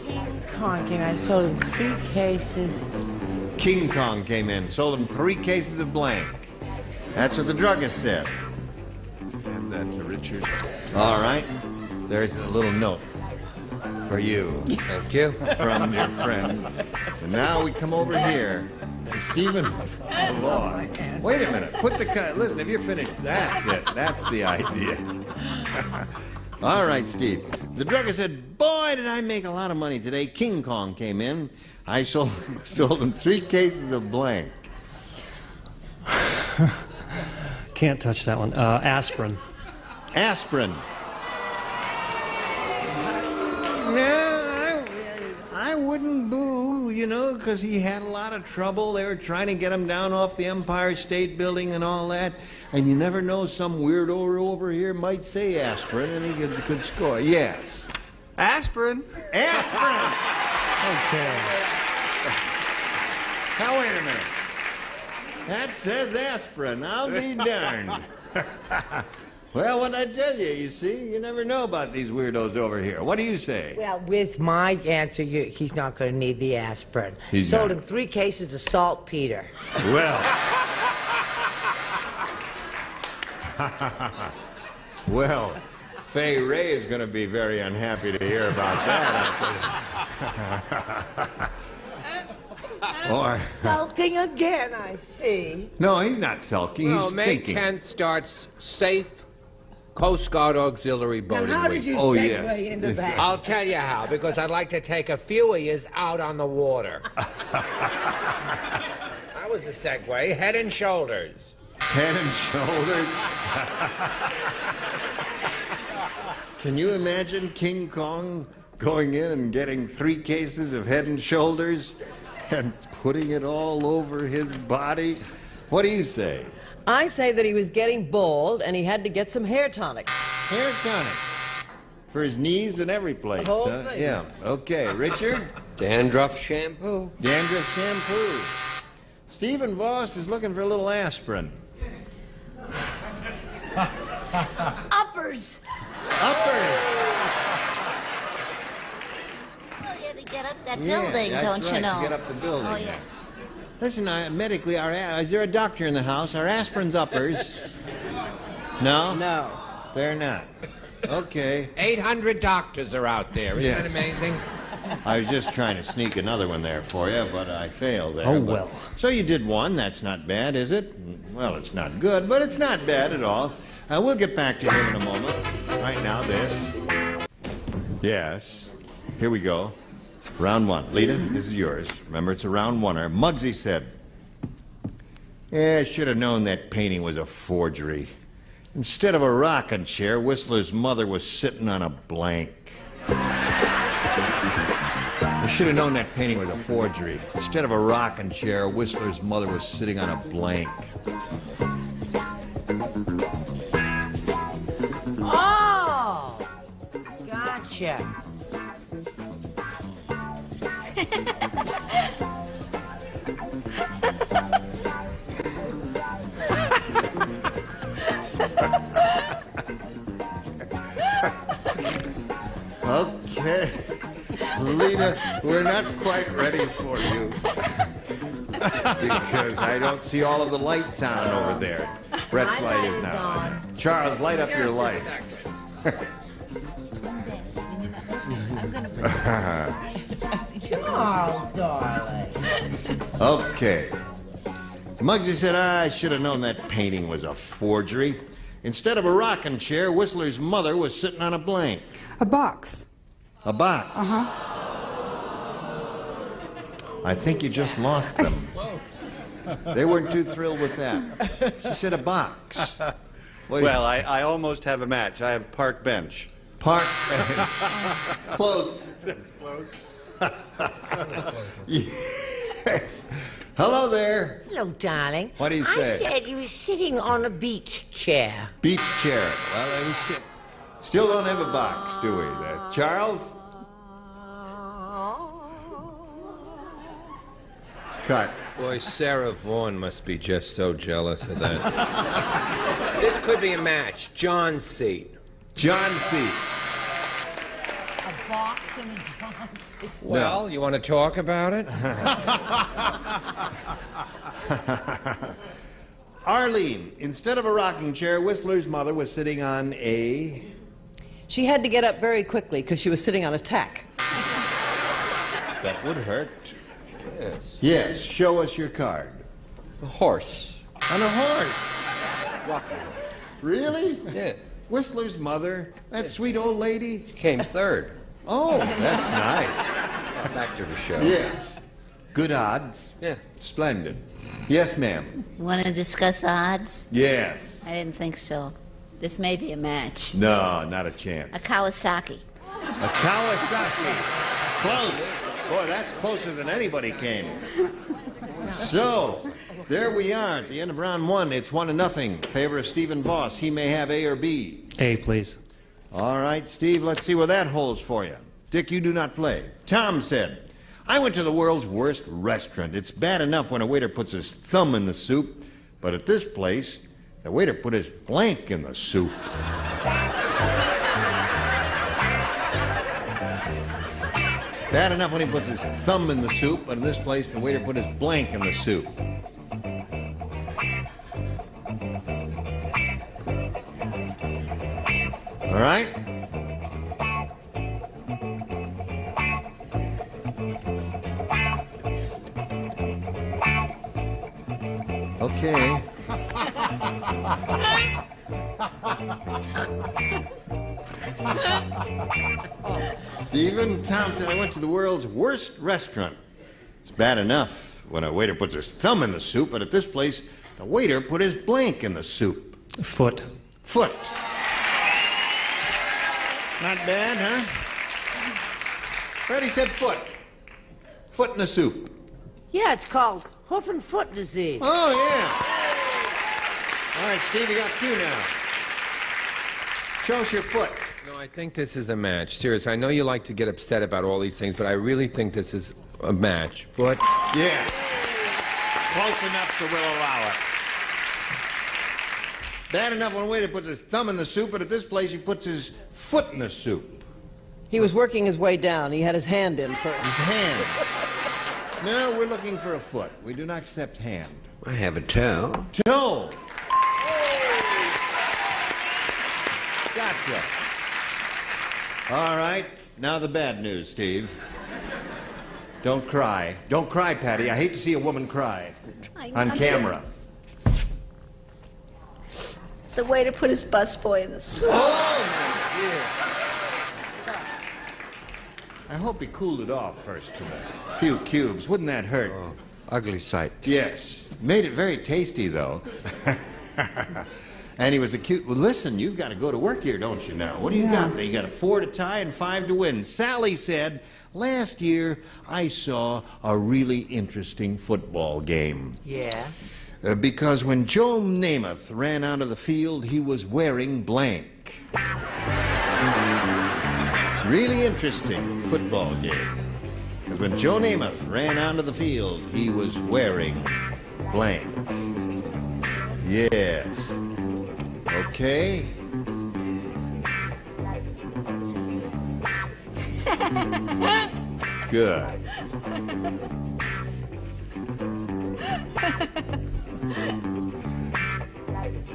King Kong came, I sold him 3 cases. King Kong came in, sold him 3 cases of blank. That's what the druggist said. Hand that to Richard. All right. There's a little note for you. Thank you. From your friend. And now we come over here. Stephen Voss. Wait a minute. Put the listen, if you're finished, that's it. That's the idea. All right, Steve. The druggist said, "Boy, did I make a lot of money today. King Kong came in. I sold him 3 cases of blank." Can't touch that one. Aspirin. Aspirin. No, I wouldn't boo, you know, because he had a lot of trouble. They were trying to get him down off the Empire State Building and all that. And you never know, some weirdo over here might say aspirin and he could score. Yes. Aspirin. Aspirin. Okay. Now, wait a minute. That says aspirin. I'll be darned. Well, what I tell you, you see, you never know about these weirdos over here. What do you say? Well, with my answer, he's not going to need the aspirin. He's sold not. him 3 cases of saltpeter. Well. Well, Fay Ray is going to be very unhappy to hear about that. Or Sulking again, I see. no, he's not sulking. Well, He's May thinking. 10th starts Safe Coast Guard Auxiliary Boating Now, how Week. did you Oh, segue yes. into Yes. that? I'll tell you how, because I'd like to take a few of yous out on the water. That was a segue. Head and Shoulders. Head and shoulders. Can you imagine King Kong going in and getting 3 cases of Head and Shoulders and putting it all over his body? What do you say? I say that he was getting bald and he had to get some hair tonic. Hair tonic. For his knees and every place. The whole huh? thing. Yeah. Okay. Richard? Dandruff shampoo. Dandruff shampoo. Stephen Voss is looking for a little aspirin. Uppers. Uppers. Well, you had to get up that Yeah, building, that's don't right, you know? to get up the building. Oh, yes. Listen, medically, is there a doctor in the house? Are aspirin's uppers? No? No. They're not. Okay. 800 doctors are out there. Isn't Yeah. that amazing? I was just trying to sneak another one there for you, but I failed there. Oh, But- well. So you did one. That's not bad, is it? Well, it's not good, but it's not bad at all. We'll get back to him in a moment. Right now, this. Yes. Here we go. Round 1. Lita, this is yours. Remember, it's a round oneer. Muggsy said, "Yeah, I should have known that painting was a forgery. Instead of a rocking chair, Whistler's mother was sitting on a blank. I should have known that painting was a forgery. Instead of a rocking chair, Whistler's mother was sitting on a blank. Oh, gotcha. Okay. Lena, we're not quite ready for you. Because I don't see all of the lights on over there. Brett's light is now on. Charles, light up your light. Charles, darling. Okay. Muggsy said, I should have known that painting was a forgery. Instead of a rocking chair, Whistler's mother was sitting on a blank. A box. A box? Uh-huh. I think you just lost them. They weren't too thrilled with that. She said a box. Well, I almost have a match. I have park bench. Park bench. Close. That's close. Yes. Hello there. Hello, darling. What do you I say? said you were sitting on a beach chair. Beach chair. Well, we still don't have a box, do we? Charles? Cut. Boy, Sarah Vaughan must be just so jealous of that. This could be a match. John's seat. John's seat. A box and a John's seat. Well, you want to talk about it? Arlene, instead of a rocking chair, Whistler's mother was sitting on a... She had to get up very quickly because she was sitting on a tack. That would hurt. Yes. Yes, show us your card. A horse. On a horse. Rocking. Really? Yeah. Whistler's mother? That sweet old lady? Came third. Oh, that's nice. Back to the show. Yes. Good odds? Yeah. Splendid. Yes, ma'am. Want to discuss odds? Yes. I didn't think so. This may be a match. No, not a chance. A Kawasaki. A Kawasaki. Close. Boy, that's closer than anybody came. So, there we are at the end of round one. It's 1-0. Favor of Stephen Voss. He may have A or B. A, please. All right, Steve, let's see where that holds for you. Dick, you do not play. Tom said, I went to the world's worst restaurant. It's bad enough when a waiter puts his thumb in the soup, but at this place, the waiter put his blank in the soup. Bad enough when he puts his thumb in the soup, but in this place, the waiter put his blank in the soup. All right? Okay. Stephen Townsend, I went to the world's worst restaurant. It's bad enough when a waiter puts his thumb in the soup, but at this place, the waiter put his blank in the soup. Foot. Foot. Not bad, huh? Freddie said foot. Foot in the soup. Yeah, it's called hoof and foot disease. Oh, yeah. All right, Steve, you got two now. Show us your foot. No, I think this is a match. Serious. I know you like to get upset about all these things, but I really think this is a match. Foot. Yeah. Close enough, so we'll allow it. Bad enough when a waiter puts his thumb in the soup, but at this place he puts his foot in the soup. He was working his way down. He had his hand in first. His hand. No, we're looking for a foot. We do not accept hand. I have a toe. Toe. Gotcha. All right, now the bad news, Steve. Don't cry. Don't cry, Patty. I hate to see a woman cry on camera. The waiter put his busboy in the soup. Oh, my dear. I hope he cooled it off first to a few cubes. Wouldn't that hurt? Oh, ugly sight. Yes. Made it very tasty, though. And he was a cute... Well, listen, you've got to go to work here, don't you now? What do you got? You got a 4 to tie and 5 to win. Sally said, last year I saw a really interesting football game. Yeah? Because when Joe Namath ran out of the field, he was wearing blank. Really interesting football game. Because when Joe Namath ran onto the field, he was wearing blank. Yes. Okay. Good.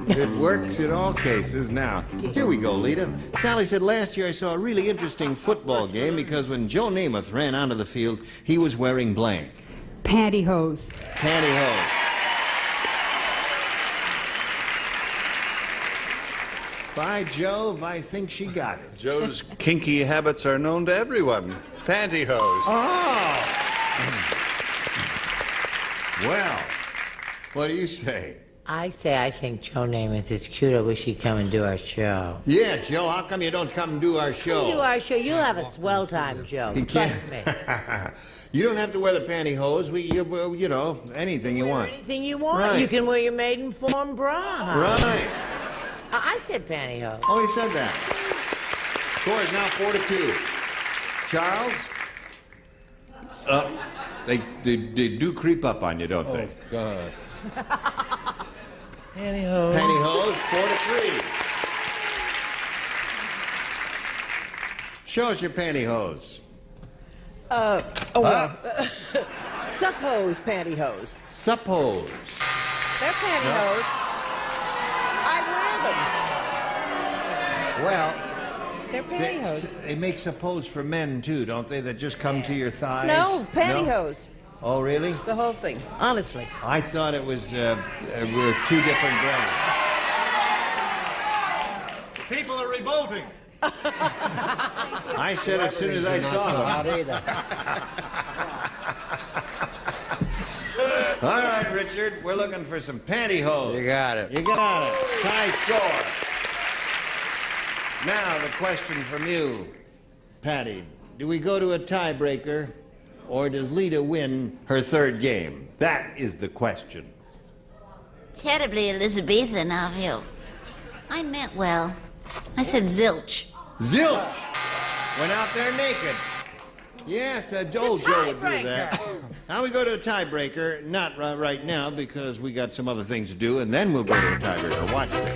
It works in all cases. Now, here we go, Lita. Sally said, last year I saw a really interesting football game because when Joe Namath ran onto the field, he was wearing blank. Pantyhose. Pantyhose. By Jove, I think she got it. Joe's kinky habits are known to everyone. Pantyhose. Oh! Well, what do you say? I say I think Joe Namath is cute. I wish he'd come and do our show. Yeah, Joe, how come you don't come and do our show? Come do our show. You'll have a swell time, Joe. Trust me. You don't have to wear the pantyhose. You know, anything you want. Anything you want. Right. You can wear your maiden form bra. Right. I said pantyhose. Oh, he said that. Score is now 4-2. Charles? They do creep up on you, don't they? Oh, God. Pantyhose. Pantyhose, 4-3. Show us your pantyhose. Suppose pantyhose. Suppose. They're pantyhose. I wear them. Well, They're pantyhose. they make suppose for men, too, don't they, that just come to your thighs? No, pantyhose. Oh, really? The whole thing, honestly. I thought it was, we're 2 different brands. People are revolting. I said as soon as I saw them. All right, Richard, we're looking for some pantyhose. You got it. You got it. Tie score. Now, the question from you, Patty. Do we go to a tiebreaker, or does Lita win her 3rd game? That is the question. Terribly Elizabethan of you. I meant well. I said zilch. Zilch! Went out there naked. Yes, old Joe would do that. Now we go to a tiebreaker. Not right now, because we got some other things to do, and then we'll go to a tiebreaker. Watch it.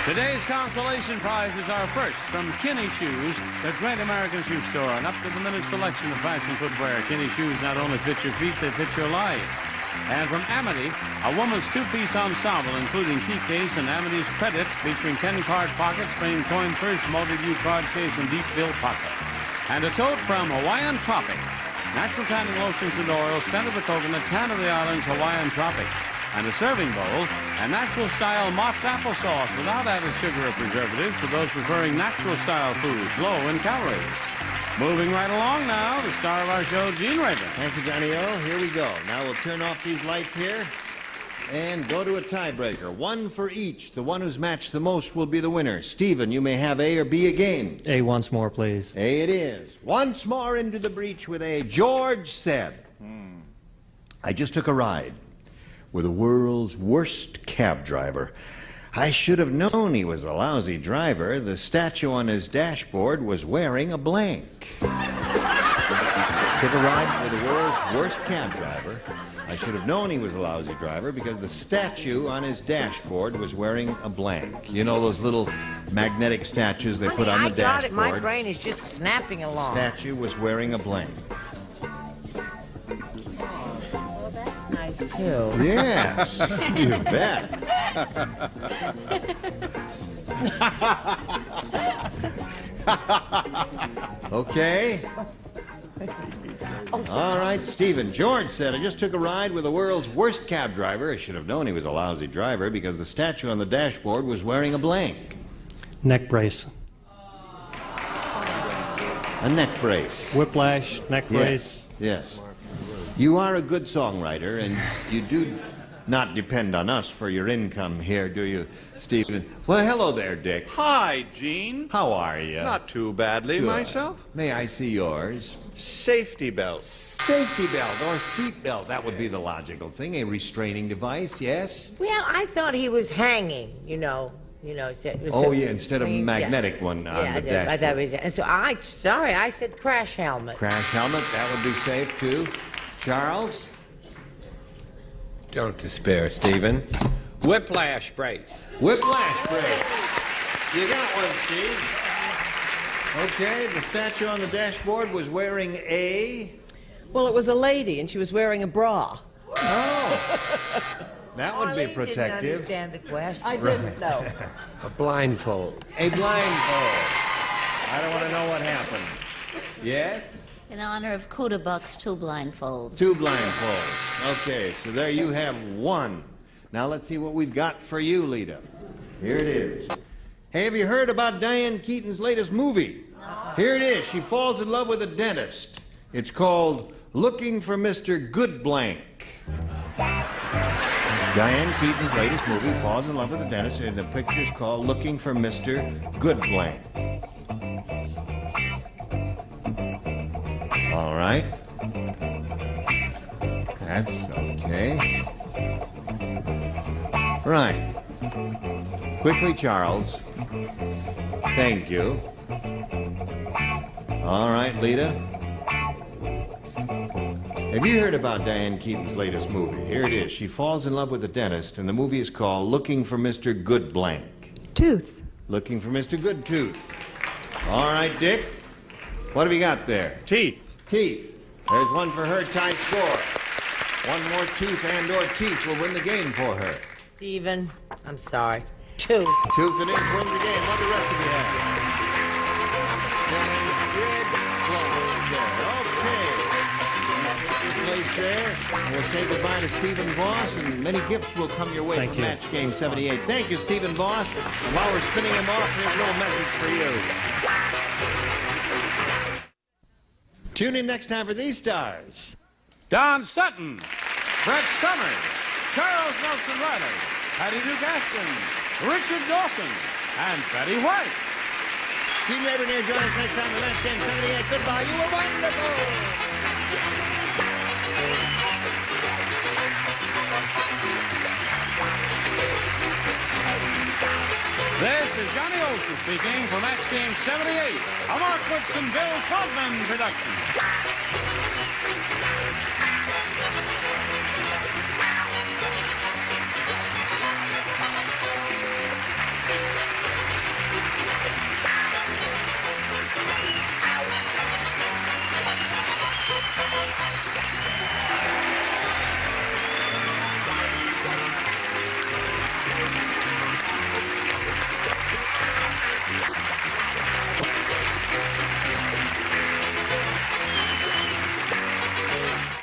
Today's consolation prizes are first from Kinney Shoes, the great American shoe store. An up-to-the-minute selection of fashion footwear. Kinney Shoes not only fit your feet, they fit your life. And from Amity, a woman's 2-piece ensemble, including key case and Amity's credit, featuring 10 card pockets, framed coin purse, multi-view card case, and deep bill pocket. And a tote from Hawaiian Tropic. Natural tanning lotions and oils, scent of the coconut, tan of the islands, Hawaiian Tropic. And a serving bowl, and natural-style Mott's applesauce without added sugar or preservatives for those preferring natural-style foods, low in calories. Moving right along now, the star of our show, Gene Raven. Thank you, Johnny O. Here we go. Now we'll turn off these lights here and go to a tiebreaker. 1 for each. The one who's matched the most will be the winner. Stephen, you may have A or B again. A once more, please. A it is. Once more into the breach with A. George said, I just took a ride with the world's worst cab driver. I should have known he was a lousy driver. The statue on his dashboard was wearing a blank. Took a ride with the world's worst cab driver. I should have known he was a lousy driver because the statue on his dashboard was wearing a blank. You know those little magnetic statues they put on the dashboard? I got it. My brain is just snapping along. Statue was wearing a blank. Nice, too. Yes, you bet. Okay. All right, Stephen. George said, I just took a ride with the world's worst cab driver. I should have known he was a lousy driver because the statue on the dashboard was wearing a blank. Neck brace. A neck brace. Whiplash, neck brace. Yes. You are a good songwriter, and you do not depend on us for your income here, do you, Stephen? Well, hello there, Dick. Hi, Gene. How are you? Not too badly Good. myself. May I see yours? Safety belt. Safety belt or seat belt. That would be the logical thing. A restraining device, yes? Well, I thought he was hanging, you know. Oh, yeah, instead of a magnetic one on the dashboard. I thought it was, and so I said crash helmet. Crash helmet, that would be safe, too. Charles? Don't despair, Stephen. Whiplash brace. Whiplash brace. You got one, Steve. Okay, the statue on the dashboard was wearing a... Well, it was a lady, and she was wearing a bra. Oh. That would be protective. Didn't understand the question. I didn't know. A blindfold. A blindfold. I don't want to know what happens. Yes? In honor of Kudabuck's 2 blindfolds. 2 blindfolds. Okay, so there you have 1. Now let's see what we've got for you, Lita. Here it is. Hey, have you heard about Diane Keaton's latest movie? No. Here it is. She falls in love with a dentist. It's called Looking for Mr. Goodblank. Diane Keaton's latest movie falls in love with a dentist, and the picture's called Looking for Mr. Goodblank. All right. That's okay. Right. Quickly, Charles. Thank you. All right, Lita. Have you heard about Diane Keaton's latest movie? Here it is. She falls in love with a dentist, and the movie is called Looking for Mr. Goodblank. Tooth. Looking for Mr. Goodtooth. All right, Dick. What have you got there? Teeth. Teeth. There's one for her, tie score. One more tooth and or teeth will win the game for her. Stephen, I'm sorry. Tooth. Tooth it is, wins the game. What do the rest of you have? Red claws there. Okay. Place there. And we'll say goodbye to Stephen Voss, and many gifts will come your way Thank from you. Match Game 78. Thank you, Stephen Voss. And while we're spinning him off, here's a little message for you. Tune in next time for these stars. Don Sutton, Brett Summers, Charles Nelson Riley, Patty Duke Askin, Richard Dawson, and Betty White. Steve Rayburn here. Join us next time for Match Game 78. Goodbye. You were wonderful. This is Johnny Olson speaking for Match Game 78, a Mark Woodson, Bill Taubman production.